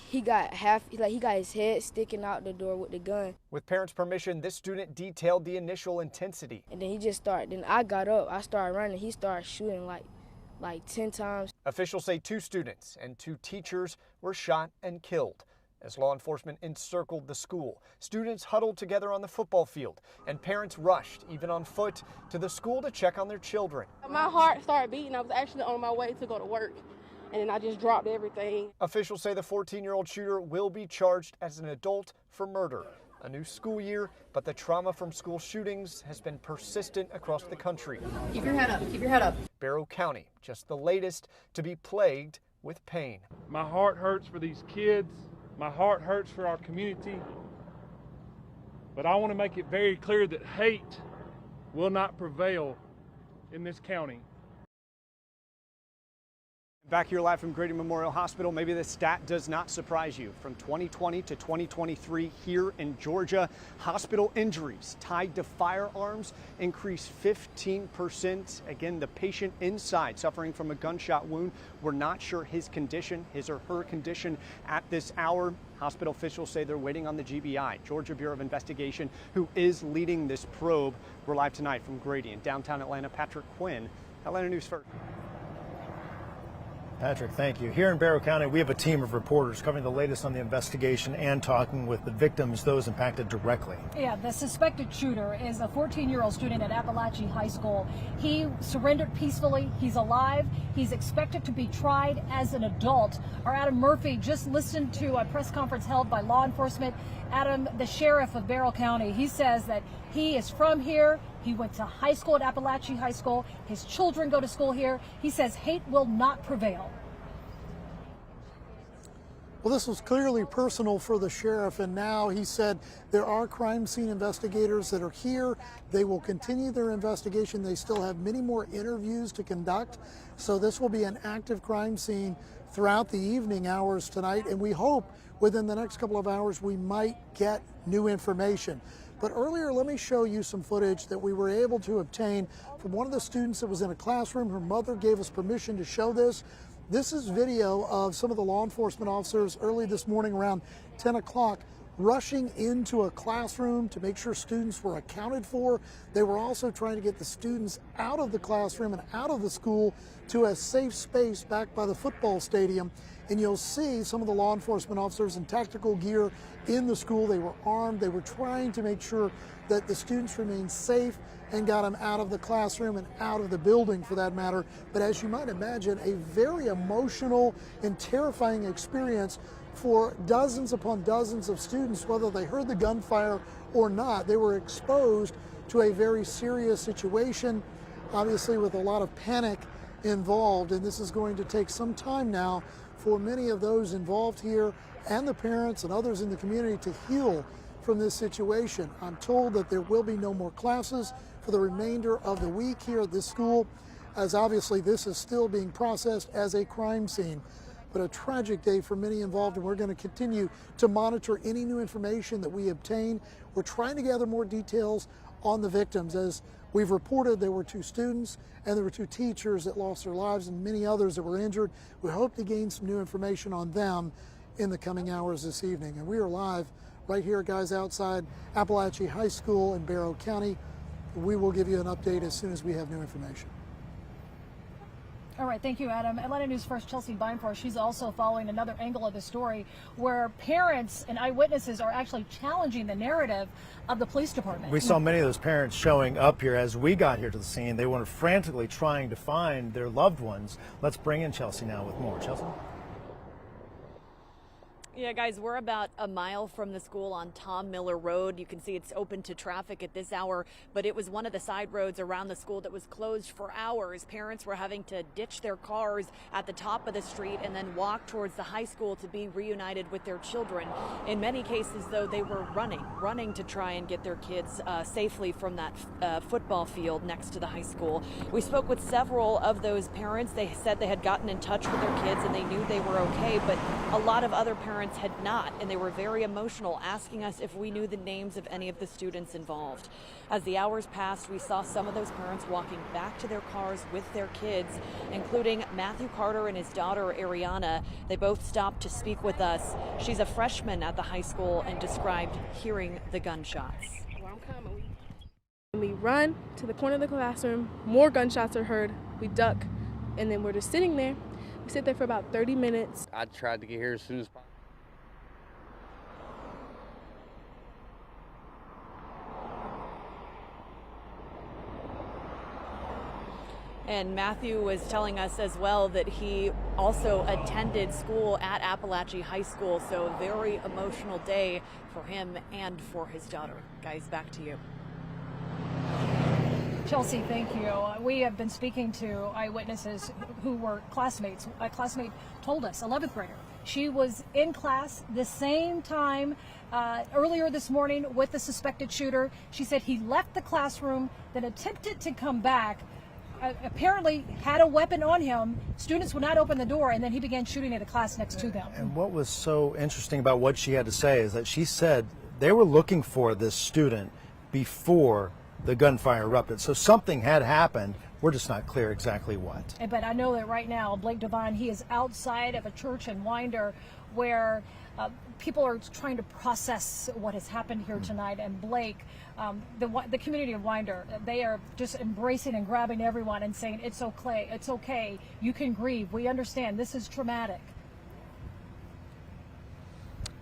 Speaker 22: he got his head sticking out the door with the gun.
Speaker 9: With parents' permission, this student detailed the initial intensity.
Speaker 22: And then he just started. Then I got up. I started running. He started shooting like 10 times.
Speaker 9: Officials say 2 students and 2 teachers were shot and killed. As law enforcement encircled the school, students huddled together on the football field, and parents rushed, even on foot, to the school to check on their children.
Speaker 5: My heart started beating. I was actually on my way to go to work, and then I just dropped everything.
Speaker 9: Officials say the 14-year-old shooter will be charged as an adult for murder. A new school year, but the trauma from school shootings has been persistent across the country.
Speaker 5: Keep your head up. Keep your head up.
Speaker 9: Barrow County, just the latest to be plagued with pain.
Speaker 13: My heart hurts for these kids. My heart hurts for our community. But I want to make it very clear that hate will not prevail in this county.
Speaker 9: Back here live from Grady Memorial Hospital, maybe this stat does not surprise you. From 2020 to 2023 here in Georgia, hospital injuries tied to firearms increased 15%. Again, the patient inside suffering from a gunshot wound. We're not sure his or her condition at this hour. Hospital officials say they're waiting on the GBI, Georgia Bureau of Investigation, who is leading this probe. We're live tonight from Grady in downtown Atlanta. Patrick Quinn, Atlanta News First.
Speaker 12: Patrick, thank you. Here in Barrow County, we have a team of reporters covering the latest on the investigation and talking with the victims, those impacted directly.
Speaker 4: Yeah, the suspected shooter is a 14-year-old student at Apalachee High School. He surrendered peacefully. He's alive. He's expected to be tried as an adult. Our Adam Murphy just listened to a press conference held by law enforcement. Adam, the sheriff of Barrow County, he says that he is from here. He went to high school at Apalachee High School. His children go to school here. He says hate will not prevail.
Speaker 6: Well, this was clearly personal for the sheriff, and now he said there are crime scene investigators that are here. They will continue their investigation. They still have many more interviews to conduct, so this will be an active crime scene throughout the evening hours tonight, and we hope within the next couple of hours we might get new information. But earlier, let me show you some footage that we were able to obtain from one of the students that was in a classroom. Her mother gave us permission to show this. This is video of some of the law enforcement officers early this morning around 10 o'clock rushing into a classroom to make sure students were accounted for. They were also trying to get the students out of the classroom and out of the school to a safe space back by the football stadium. And you'll see some of the law enforcement officers in tactical gear in the school. They were armed. They were trying to make sure that the students remained safe and got them out of the classroom and out of the building for that matter. But as you might imagine, a very emotional and terrifying experience for dozens upon dozens of students, whether they heard the gunfire or not. They were exposed to a very serious situation, obviously with a lot of panic involved, and this is going to take some time now for many of those involved here and the parents and others in the community to heal from this situation. I'm told that there will be no more classes for the remainder of the week here at this school, as obviously this is still being processed as a crime scene. But a tragic day for many involved, and we're going to continue to monitor any new information that we obtain. We're trying to gather more details on the victims. As we've reported, there were 2 students and there were 2 teachers that lost their lives and many others that were injured. We hope to gain some new information on them in the coming hours this evening. And we are live right here, guys, outside Apalachee High School in Barrow County. We will give you an update as soon as we have new information.
Speaker 4: All right, thank you, Adam. Atlanta News First Chelsea Beinfors, she's also following another angle of the story where parents and eyewitnesses are actually challenging the narrative of the police department.
Speaker 12: We saw many of those parents showing up here as we got here to the scene. They were frantically trying to find their loved ones. Let's bring in Chelsea now with more. Chelsea?
Speaker 3: Yeah, guys, we're about a mile from the school on Tom Miller Road. You can see it's open to traffic at this hour, but it was one of the side roads around the school that was closed for hours. Parents were having to ditch their cars at the top of the street and then walk towards the high school to be reunited with their children. In many cases, though, they were running to try and get their kids safely from that football field next to the high school. We spoke with several of those parents. They said they had gotten in touch with their kids and they knew they were okay, but a lot of other parents had not, and they were very emotional, asking us if we knew the names of any of the students involved. As the hours passed, we saw some of those parents walking back to their cars with their kids, including Matthew Carter and his daughter Ariana. They both stopped to speak with us. She's a freshman at the high school and described hearing the gunshots.
Speaker 21: We run to the corner of the classroom, more gunshots are heard, we duck, and then we're just sitting there. We sit there for about 30 minutes.
Speaker 16: I tried to get here as soon as possible.
Speaker 3: And Matthew was telling us as well that he also attended school at Apalachee High School, so a very emotional day for him and for his daughter. Guys, back to you.
Speaker 4: Chelsea, thank you. We have been speaking to eyewitnesses who were classmates. A classmate told us, 11th grader, she was in class the same time earlier this morning with the suspected shooter. She said he left the classroom, then attempted to come back, apparently had a weapon on him. Students would not open the door, and then he began shooting at a class next to them.
Speaker 12: And what was so interesting about what she had to say is that she said they were looking for this student before the gunfire erupted. So something had happened. We're just not clear exactly what.
Speaker 4: But I know that right now, Blake Devine, he is outside of a church in Winder where people are trying to process what has happened here tonight. And Blake, the community of Winder, they are just embracing and grabbing everyone and saying, it's okay, you can grieve. We understand this is traumatic.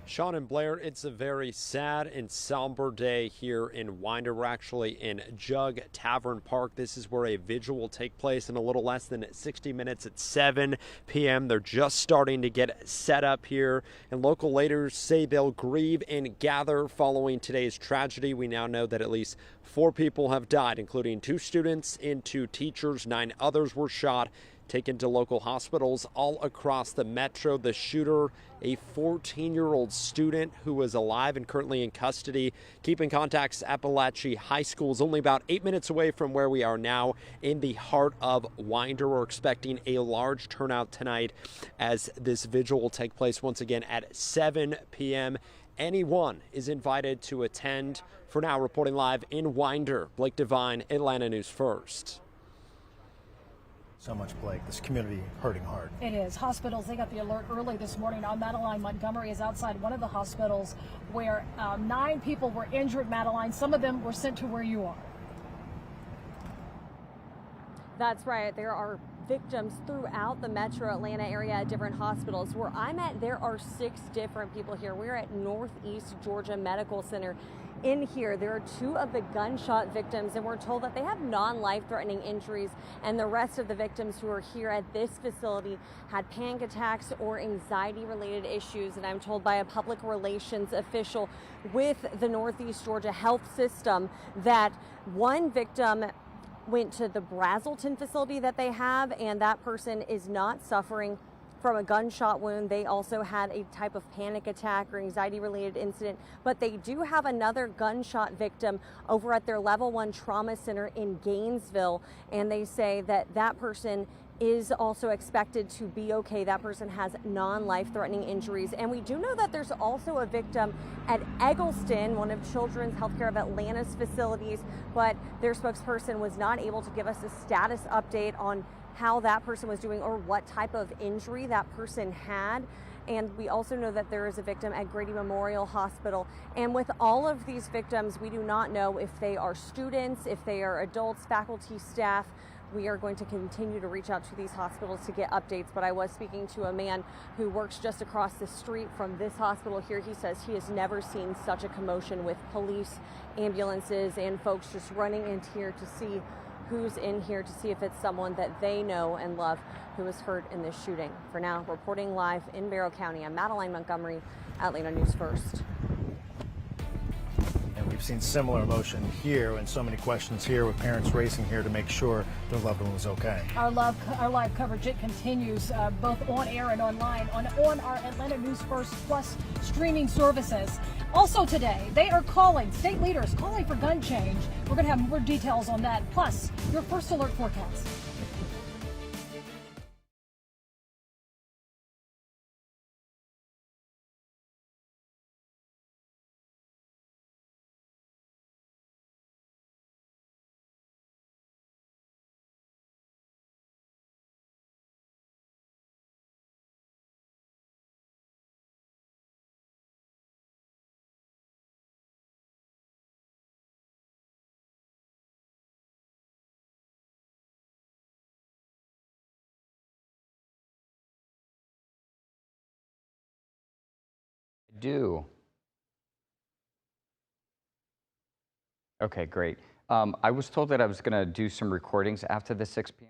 Speaker 17: Sean and Blair, it's a very sad and somber day here in Winder. We're actually in Jug Tavern Park. This is where a vigil will take place in a little less than 60 minutes at 7 p.m. They're just starting to get set up here, and local leaders say they'll grieve and gather following today's tragedy. We now know that at least 4 people have died, including 2 students and 2 teachers. 9 others were shot, taken to local hospitals all across the metro. The shooter, a 14-year-old student who was alive and currently in custody. Keeping contacts, Apalachee High School is only about 8 minutes away from where we are now in the heart of Winder. We're expecting a large turnout tonight as this vigil will take place once again at 7 p.m. Anyone is invited to attend. For now, reporting live in Winder, Blake Devine, Atlanta News First.
Speaker 12: So much, Blake. This community hurting hard.
Speaker 4: It is. Hospitals, they got the alert early this morning. Madeline Montgomery is outside one of the hospitals where 9 people were injured, Madeline. Some of them were sent to where you are.
Speaker 1: That's right. There are victims throughout the metro Atlanta area at different hospitals. Where I'm at, there are 6 different people here. We're at Northeast Georgia Medical Center. In here, there are 2 of the gunshot victims, and we're told that they have non-life-threatening injuries, and the rest of the victims who are here at this facility had panic attacks or anxiety-related issues. And I'm told by a public relations official with the Northeast Georgia Health System that one victim went to the Brazelton facility that they have, and that person is not suffering from a gunshot wound. They also had a type of panic attack or anxiety related incident, but they do have another gunshot victim over at their level 1 trauma center in Gainesville, and they say that that person is also expected to be okay. That person has non-life-threatening injuries. And we do know that there's also a victim at Eggleston, one of Children's Healthcare of Atlanta's facilities, but their spokesperson was not able to give us a status update on how that person was doing or what type of injury that person had. And we also know that there is a victim at Grady Memorial Hospital. And with all of these victims, we do not know if they are students, if they are adults, faculty, staff. We are going to continue to reach out to these hospitals to get updates, but I was speaking to a man who works just across the street from this hospital here. He says he has never seen such a commotion with police, ambulances, and folks just running into here to see who's in here, to see if it's someone that they know and love who was hurt in this shooting. For now, reporting live in Barrow County, I'm Madeline Montgomery, Atlanta News First.
Speaker 12: And we've seen similar emotion here and so many questions here with parents racing here to make sure their loved one was okay.
Speaker 4: Our live coverage, it continues both on air and online on our Atlanta News First Plus streaming services. Also today, they are calling, state leaders calling for gun change. We're going to have more details on that, plus your first alert forecast.
Speaker 16: Do. Okay, great. I was told that I was going to do some recordings after the 6 p.m.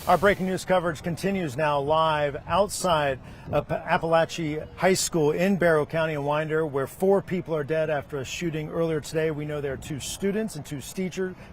Speaker 12: Our breaking news coverage continues now live outside of Apalachee High School in Barrow County and Winder, where 4 people are dead after a shooting earlier today. We know there are 2 students and 2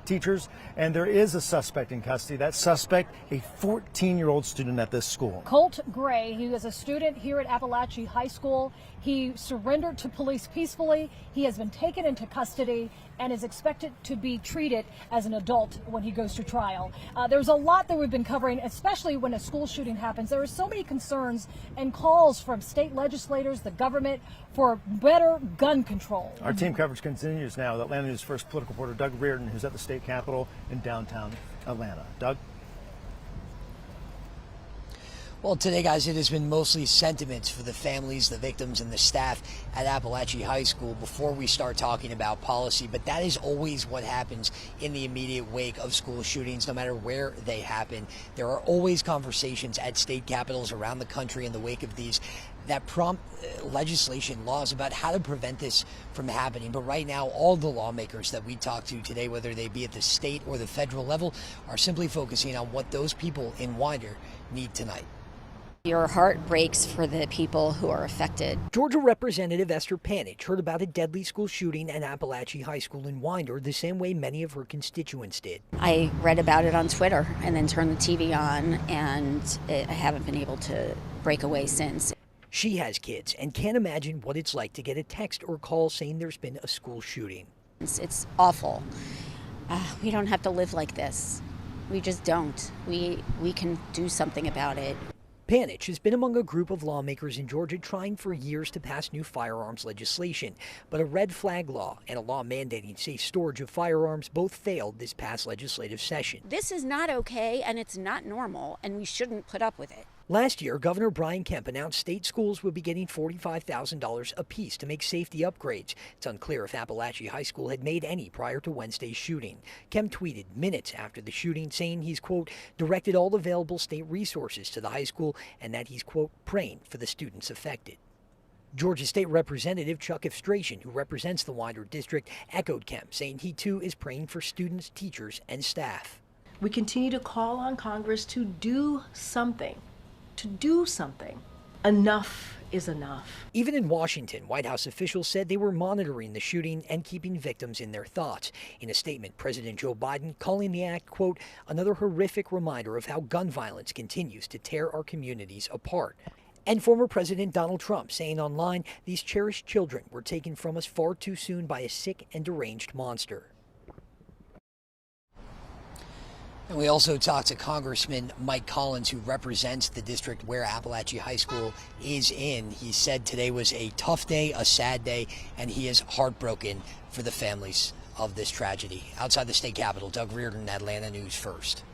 Speaker 12: teachers, and there is a suspect in custody. That suspect, a 14-year-old student at this school.
Speaker 4: Colt Gray, he was a student here at Apalachee High School. He surrendered to police peacefully. He has been taken into custody and is expected to be treated as an adult when he goes to trial. There's a lot that we've been covering, especially when a school shooting happens. There are so many concerns and calls from state legislators, the government, for better gun control.
Speaker 12: Our team coverage continues now with Atlanta News First political reporter Doug Reardon, who's at the state capitol in downtown Atlanta. Doug?
Speaker 7: Well, today, guys, it has been mostly sentiments for the families, the victims, and the staff at Apalachee High School before we start talking about policy. But that is always what happens in the immediate wake of school shootings, no matter where they happen. There are always conversations at state capitals around the country in the wake of these that prompt legislation, laws about how to prevent this from happening. But right now, all the lawmakers that we talk to today, whether they be at the state or the federal level, are simply focusing on what those people in Winder need tonight.
Speaker 18: Your heart breaks for the people who are affected.
Speaker 7: Georgia Representative Esther Panich heard about a deadly school shooting at Apalachee High School in Winder the same way many of her constituents did.
Speaker 18: I read about it on Twitter and then turned the TV on, and I haven't been able to break away since.
Speaker 7: She has kids and can't imagine what it's like to get a text or call saying there's been a school shooting.
Speaker 18: It's awful. We don't have to live like this. We just don't. We can do something about it.
Speaker 7: Panich has been among a group of lawmakers in Georgia trying for years to pass new firearms legislation, but a red flag law and a law mandating safe storage of firearms both failed this past legislative session.
Speaker 18: This is not okay, and it's not normal, and we shouldn't put up with it.
Speaker 7: Last year, Governor Brian Kemp announced state schools would be getting $45,000 apiece to make safety upgrades. It's unclear if Apalachee High School had made any prior to Wednesday's shooting. Kemp tweeted minutes after the shooting saying he's, quote, directed all available state resources to the high school and that he's, quote, praying for the students affected. Georgia State Representative Chuck Efstration, who represents the Winder District, echoed Kemp, saying he too is praying for students, teachers, and staff.
Speaker 20: We continue to call on Congress to do something. Enough is enough.
Speaker 7: Even in Washington, White House officials said they were monitoring the shooting and keeping victims in their thoughts. In a statement, President Joe Biden calling the act, quote, another horrific reminder of how gun violence continues to tear our communities apart. And former President Donald Trump saying online, these cherished children were taken from us far too soon by a sick and deranged monster. And we also talked to Congressman Mike Collins, who represents the district where Apalachee High School is in. He said today was a tough day, a sad day, and he is heartbroken for the families of this tragedy. Outside the state capitol, Doug Reardon, Atlanta News First.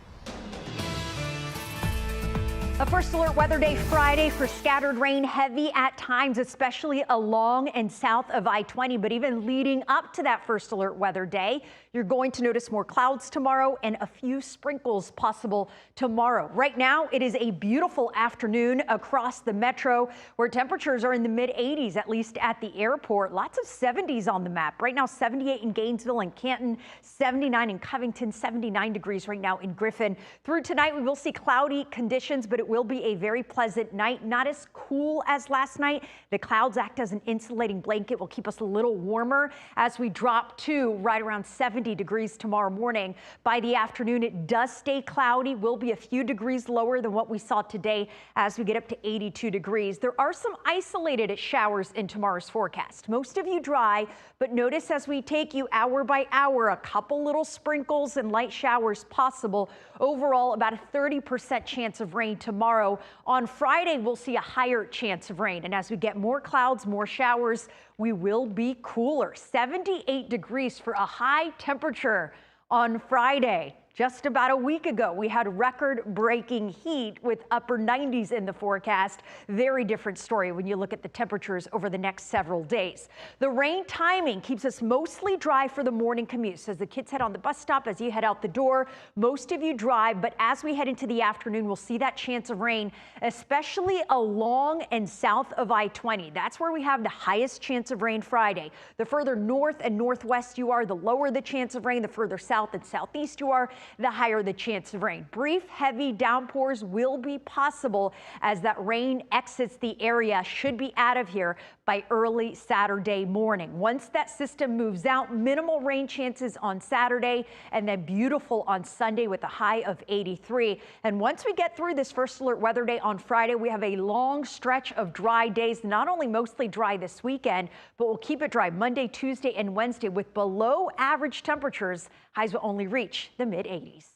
Speaker 23: A first alert weather day Friday for scattered rain, heavy at times, especially along and south of I-20. But even leading up to that first alert weather day, you're going to notice more clouds tomorrow and a few sprinkles possible tomorrow. Right now, it is a beautiful afternoon across the metro where temperatures are in the mid-80s, at least at the airport. Lots of 70s on the map. Right now, 78 in Gainesville and Canton, 79 in Covington, 79 degrees right now in Griffin. Through tonight, we will see cloudy conditions, but it will be a very pleasant night. Not as cool as last night. The clouds act as an insulating blanket, will keep us a little warmer as we drop to right around 70 degrees tomorrow morning. By the afternoon, it does stay cloudy, will be a few degrees lower than what we saw today as we get up to 82 degrees. There are some isolated showers in tomorrow's forecast. Most of you dry, but notice as we take you hour by hour, a couple little sprinkles and light showers possible. Overall, about a 30% chance of rain tomorrow. On Friday, we'll see a higher chance of rain. And as we get more clouds, more showers, we will be cooler. 78 degrees for a high temperature on Friday. Just about a week ago, we had record-breaking heat with upper 90s in the forecast. Very different story when you look at the temperatures over the next several days. The rain timing keeps us mostly dry for the morning commute. So as the kids head on the bus stop, as you head out the door, most of you drive. But as we head into the afternoon, we'll see that chance of rain, especially along and south of I-20. That's where we have the highest chance of rain Friday. The further north and northwest you are, the lower the chance of rain. The further south and southeast you are, the higher the chance of rain. Brief, heavy downpours will be possible as that rain exits the area. Should be out of here by early Saturday morning. Once that system moves out, minimal rain chances on Saturday, and then beautiful on Sunday with a high of 83. And once we get through this first alert weather day on Friday, we have a long stretch of dry days, not only mostly dry this weekend, but we'll keep it dry Monday, Tuesday, and Wednesday with below average temperatures. Highs will only reach the mid-80s.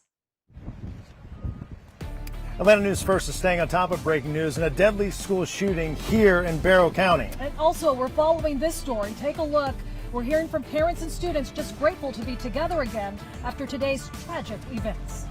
Speaker 12: Atlanta News First is staying on top of breaking news and a deadly school shooting here in Barrow County.
Speaker 4: And also, we're following this story. Take a look. We're hearing from parents and students just grateful to be together again after today's tragic events.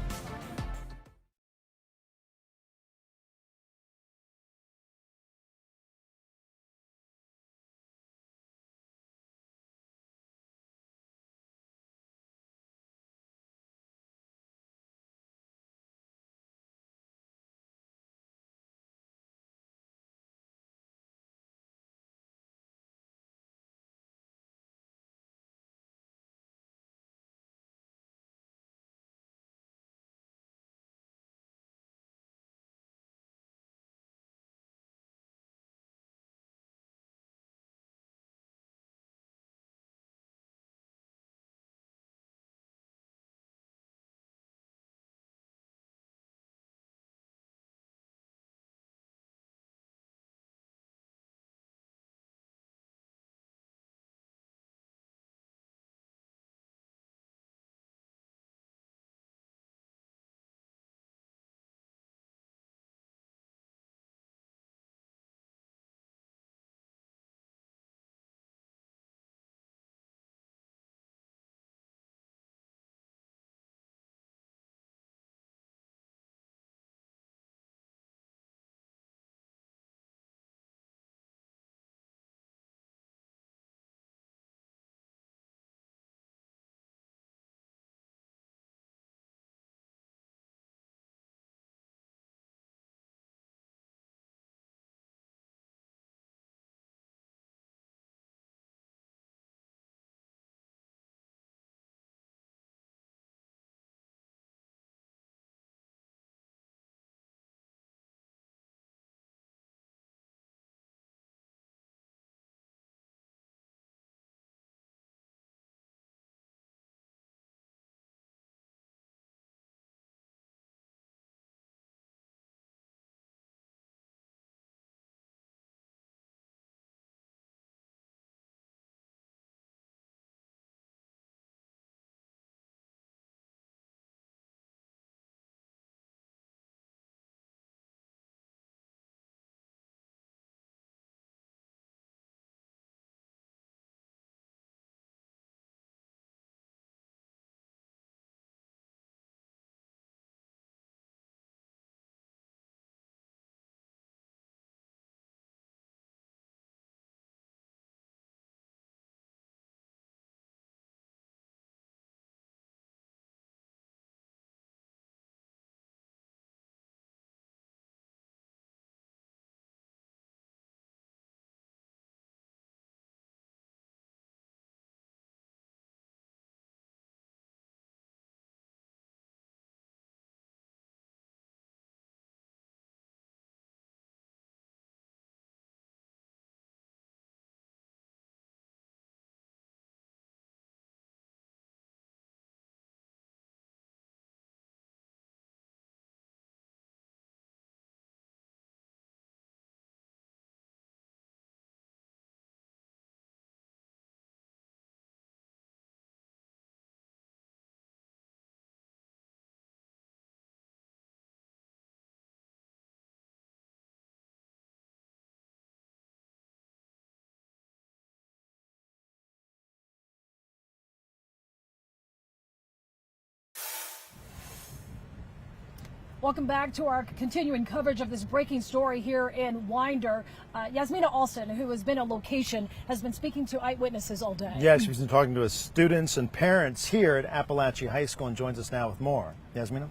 Speaker 4: Welcome back to our continuing coverage of this breaking story here in Winder. Yasmina Alston, who has been on location, has been speaking to eyewitnesses all day.
Speaker 12: Yeah, she's been talking to students and parents here at Apalachee High School and joins us now with more. Yasmina?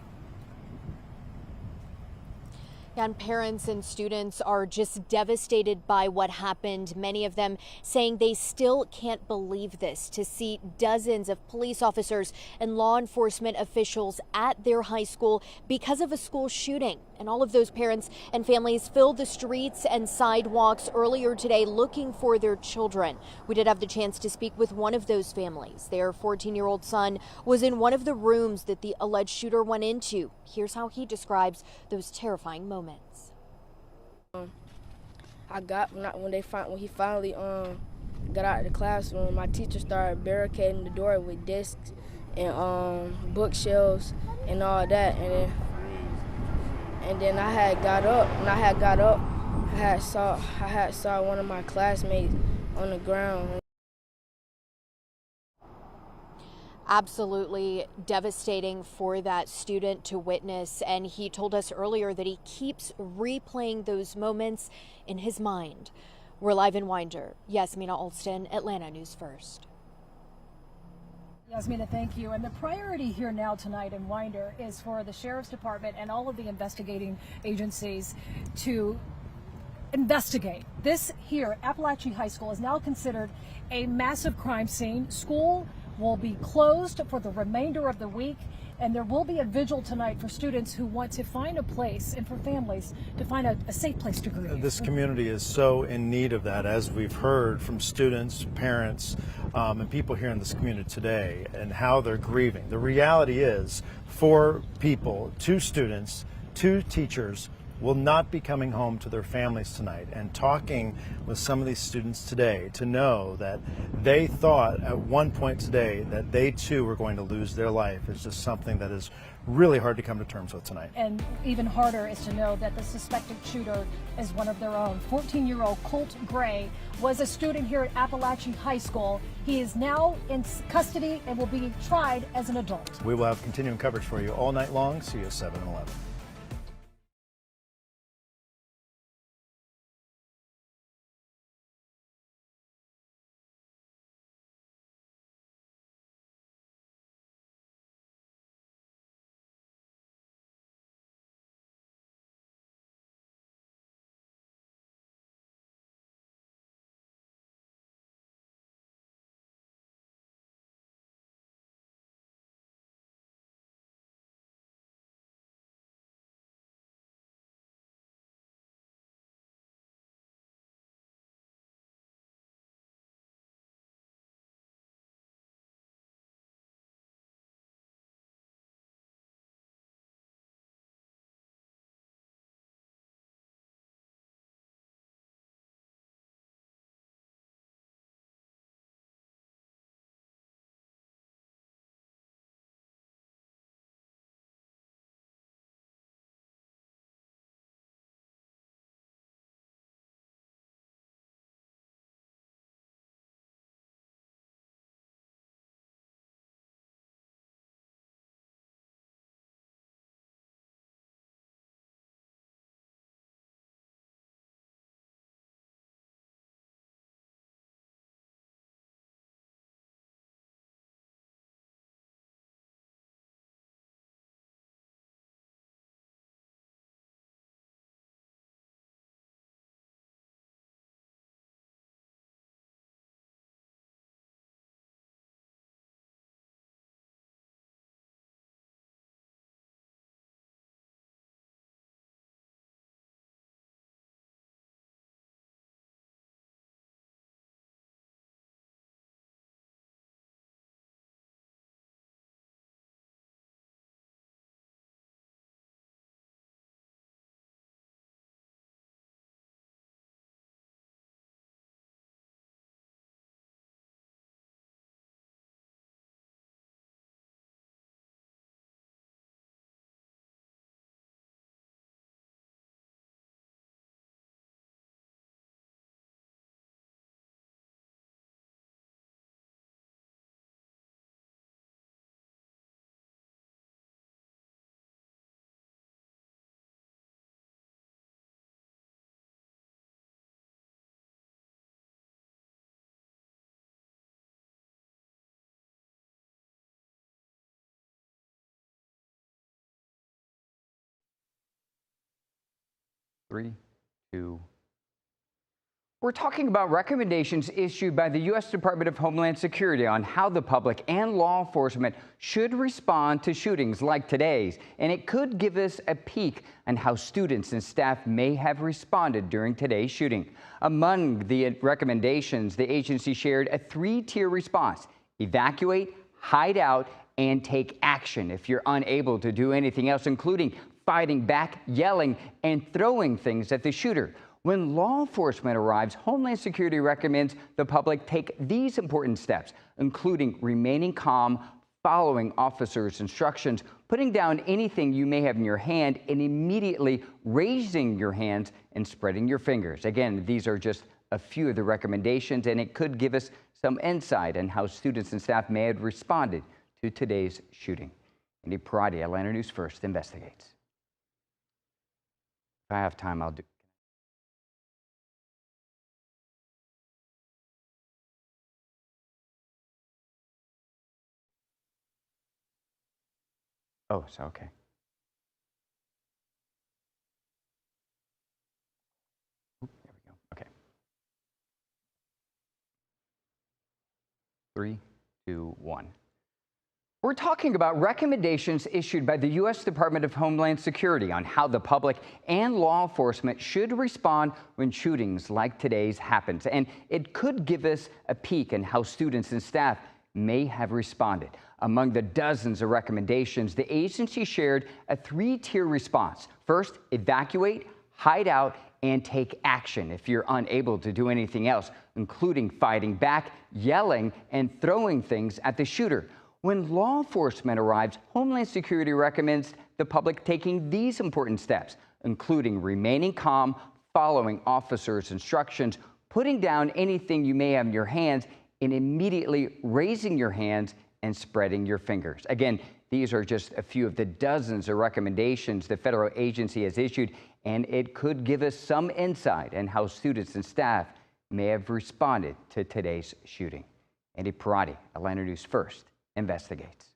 Speaker 2: And parents and students are just devastated by what happened. Many of them saying they still can't believe this, to see dozens of police officers and law enforcement officials at their high school because of a school shooting. And all of those parents and families filled the streets and sidewalks earlier today looking for their children. We did have the chance to speak with one of those families. Their 14-year-old son was in one of the rooms that the alleged shooter went into. Here's how he describes those terrifying moments.
Speaker 22: When he finally got out of the classroom, my teacher started barricading the door with desks and bookshelves and all that, and then I had got up. I had saw one of my classmates on the ground.
Speaker 2: Absolutely devastating for that student to witness, and he told us earlier that he keeps replaying those moments in his mind. We're live in Winder. Yasmina Alston, Atlanta News First.
Speaker 4: Yasmina, thank you. And the priority here now tonight in Winder is for the Sheriff's Department and all of the investigating agencies to investigate. This here, Apalachee High School, is now considered a massive crime scene. School will be closed for the remainder of the week, and there will be a vigil tonight for students who want to find a place, and for families to find a safe place to grieve.
Speaker 8: This community is so in need of that, as we've heard from students, parents, and people here in this community today, and how they're grieving. The reality is, 4 people, 2 students, 2 teachers will not be coming home to their families tonight, and talking with some of these students today to know that they thought at one point today that they too were going to lose their life is just something that is really hard to come to terms with tonight.
Speaker 4: And even harder is to know that the suspected shooter is one of their own. 14-year-old Colt Gray was a student here at Apalachee High School. He is now in custody and will be tried as an adult.
Speaker 8: We will have continuing coverage for you all night long. See you at 7 and 11.
Speaker 10: 3, 2. We're talking about recommendations issued by the U.S. Department of Homeland Security on how the public and law enforcement should respond to shootings like today's. And it could give us a peek on how students and staff may have responded during today's shooting. Among the recommendations, the agency shared a 3-tier response: evacuate, hide out, and take action if you're unable to do anything else, including fighting back, yelling, and throwing things at the shooter. When law enforcement arrives, Homeland Security recommends the public take these important steps, including remaining calm, following officers' instructions, putting down anything you may have in your hand, and immediately raising your hands and spreading your fingers. Again, these are just a few of the recommendations, and it could give us some insight on how students and staff may have responded to today's shooting. Andy Parati, Atlanta News First, investigates. If I have time, I'll do. Oh, so okay. Oop, there we go. Okay. 3, 2, 1. We're talking about recommendations issued by the U.S. Department of Homeland Security on how the public and law enforcement should respond when shootings like today's happens. And it could give us a peek on how students and staff may have responded. Among the dozens of recommendations, the agency shared a 3-tier response. First, evacuate, hide out, and take action if you're unable to do anything else, including fighting back, yelling, and throwing things at the shooter. When law enforcement arrives, Homeland Security recommends the public taking these important steps, including remaining calm, following officers' instructions, putting down anything you may have in your hands, and immediately raising your hands and spreading your fingers. Again, these are just a few of the dozens of recommendations the federal agency has issued, and it could give us some insight on how students and staff may have responded to today's shooting. Andy Parati, Atlanta News First, investigates.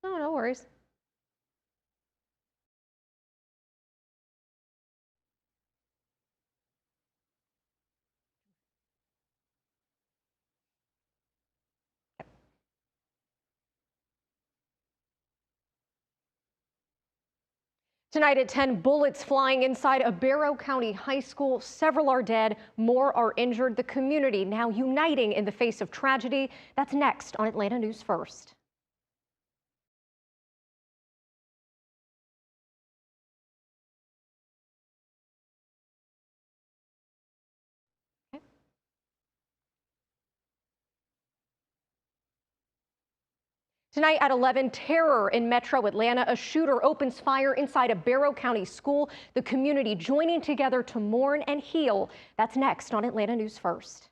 Speaker 11: Oh, no worries. Tonight at 10, bullets flying inside a Barrow County high school. Several are dead, more are injured. The community now uniting in the face of tragedy. That's next on Atlanta News First. Tonight at 11, terror in Metro Atlanta. A shooter opens fire inside a Barrow County school. The community joining together to mourn and heal. That's next on Atlanta News First.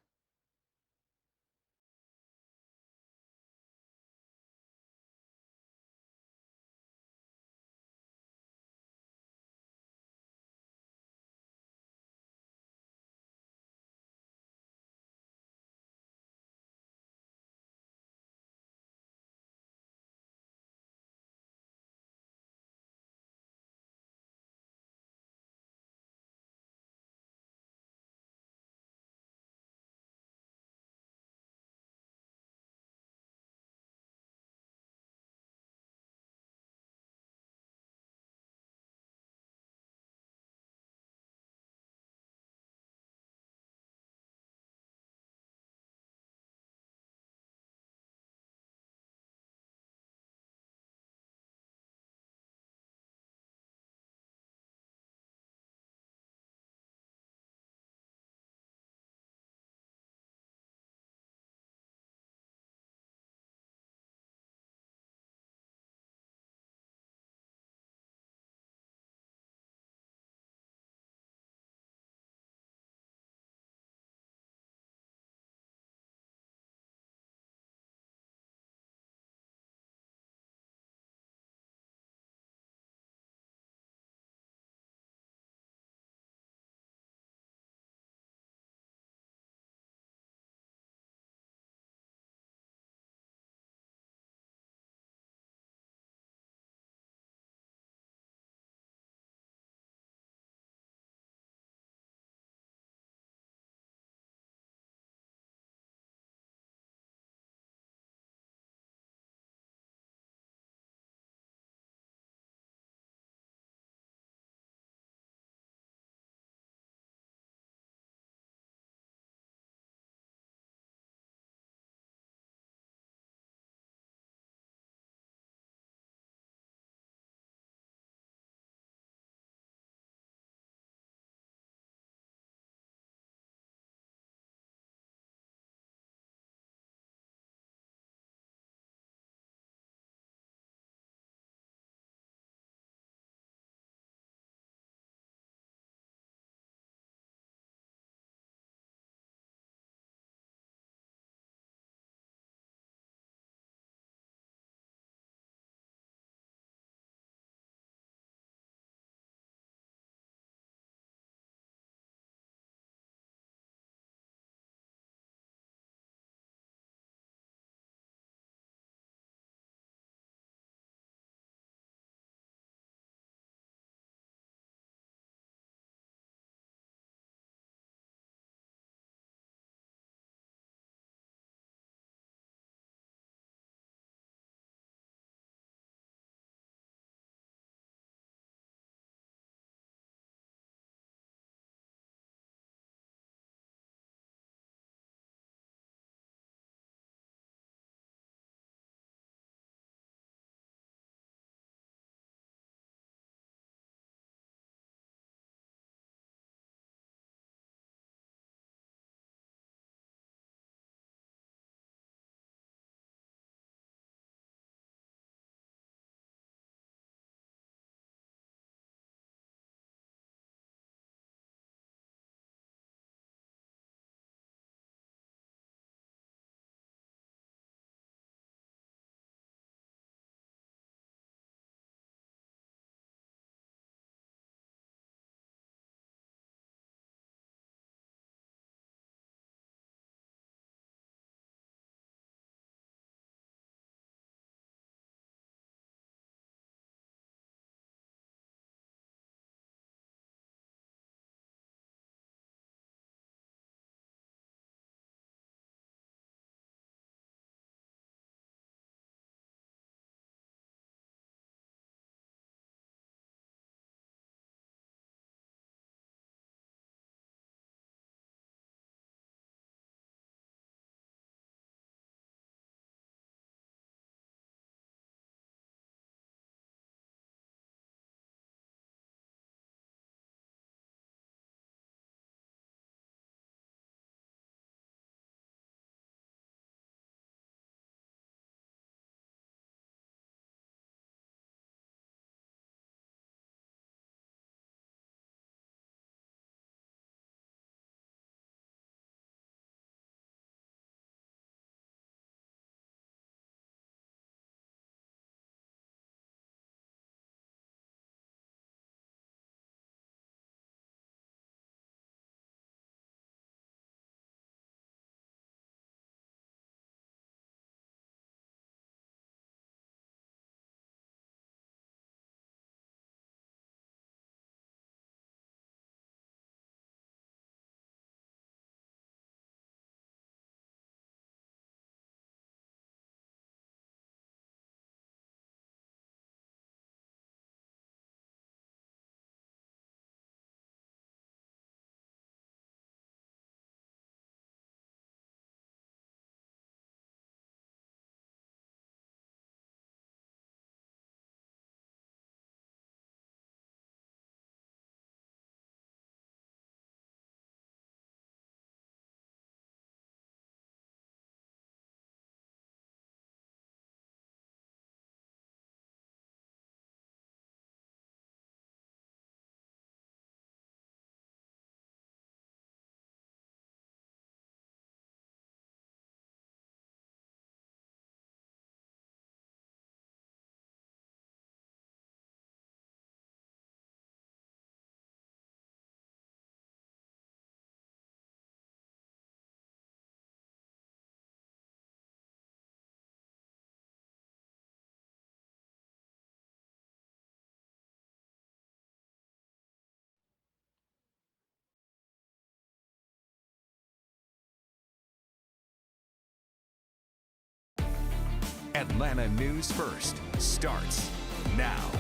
Speaker 14: Atlanta News First starts now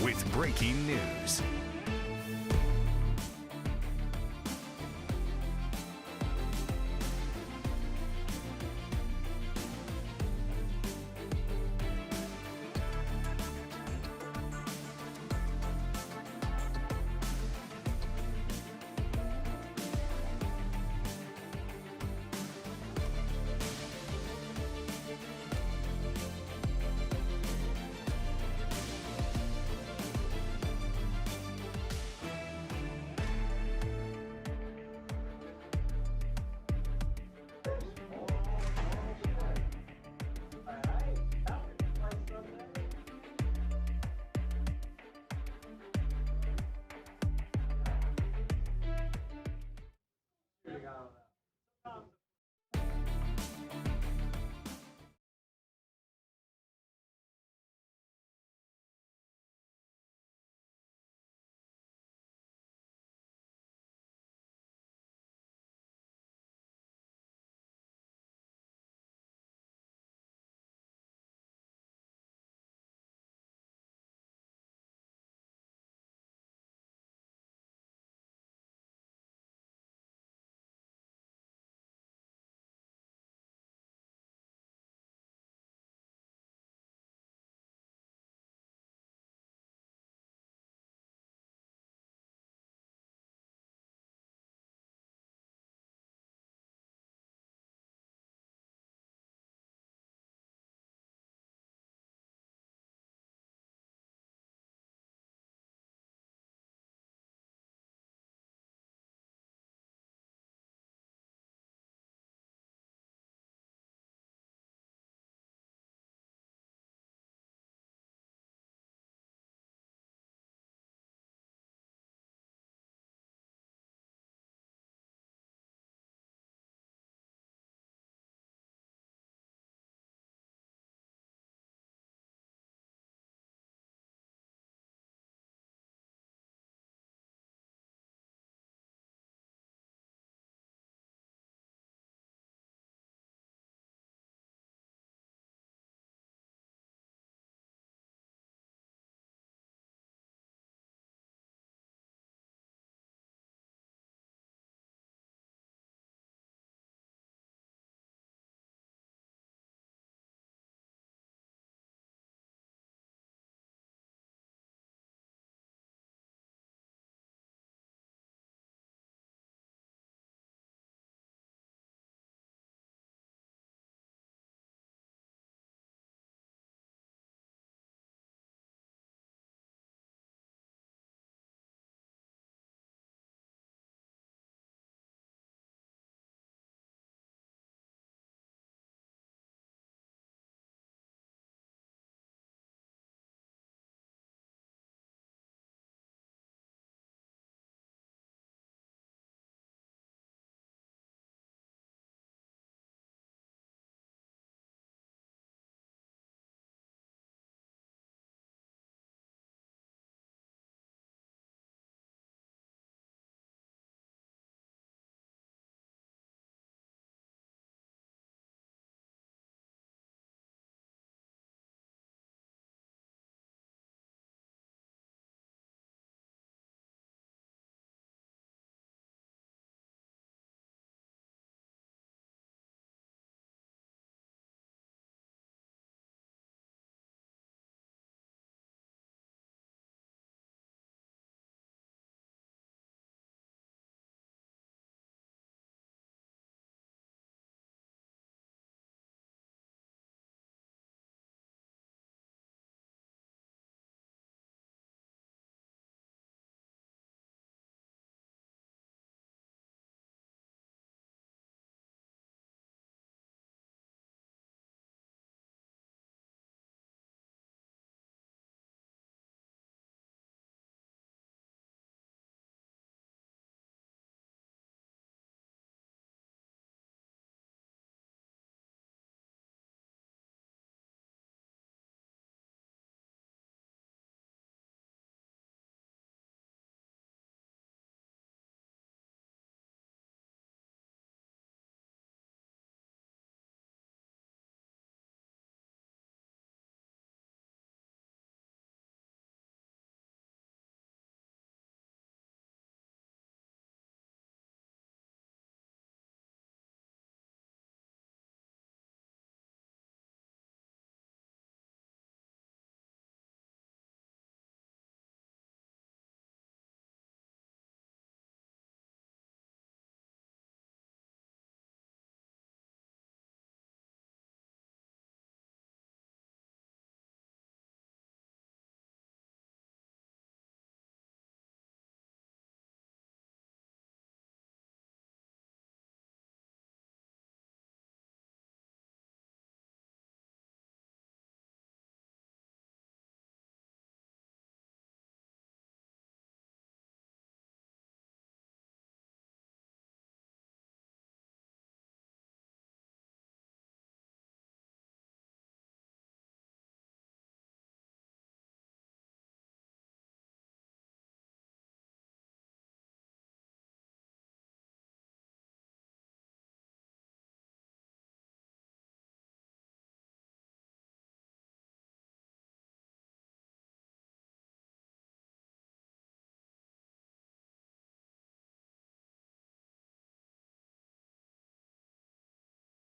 Speaker 14: with breaking news.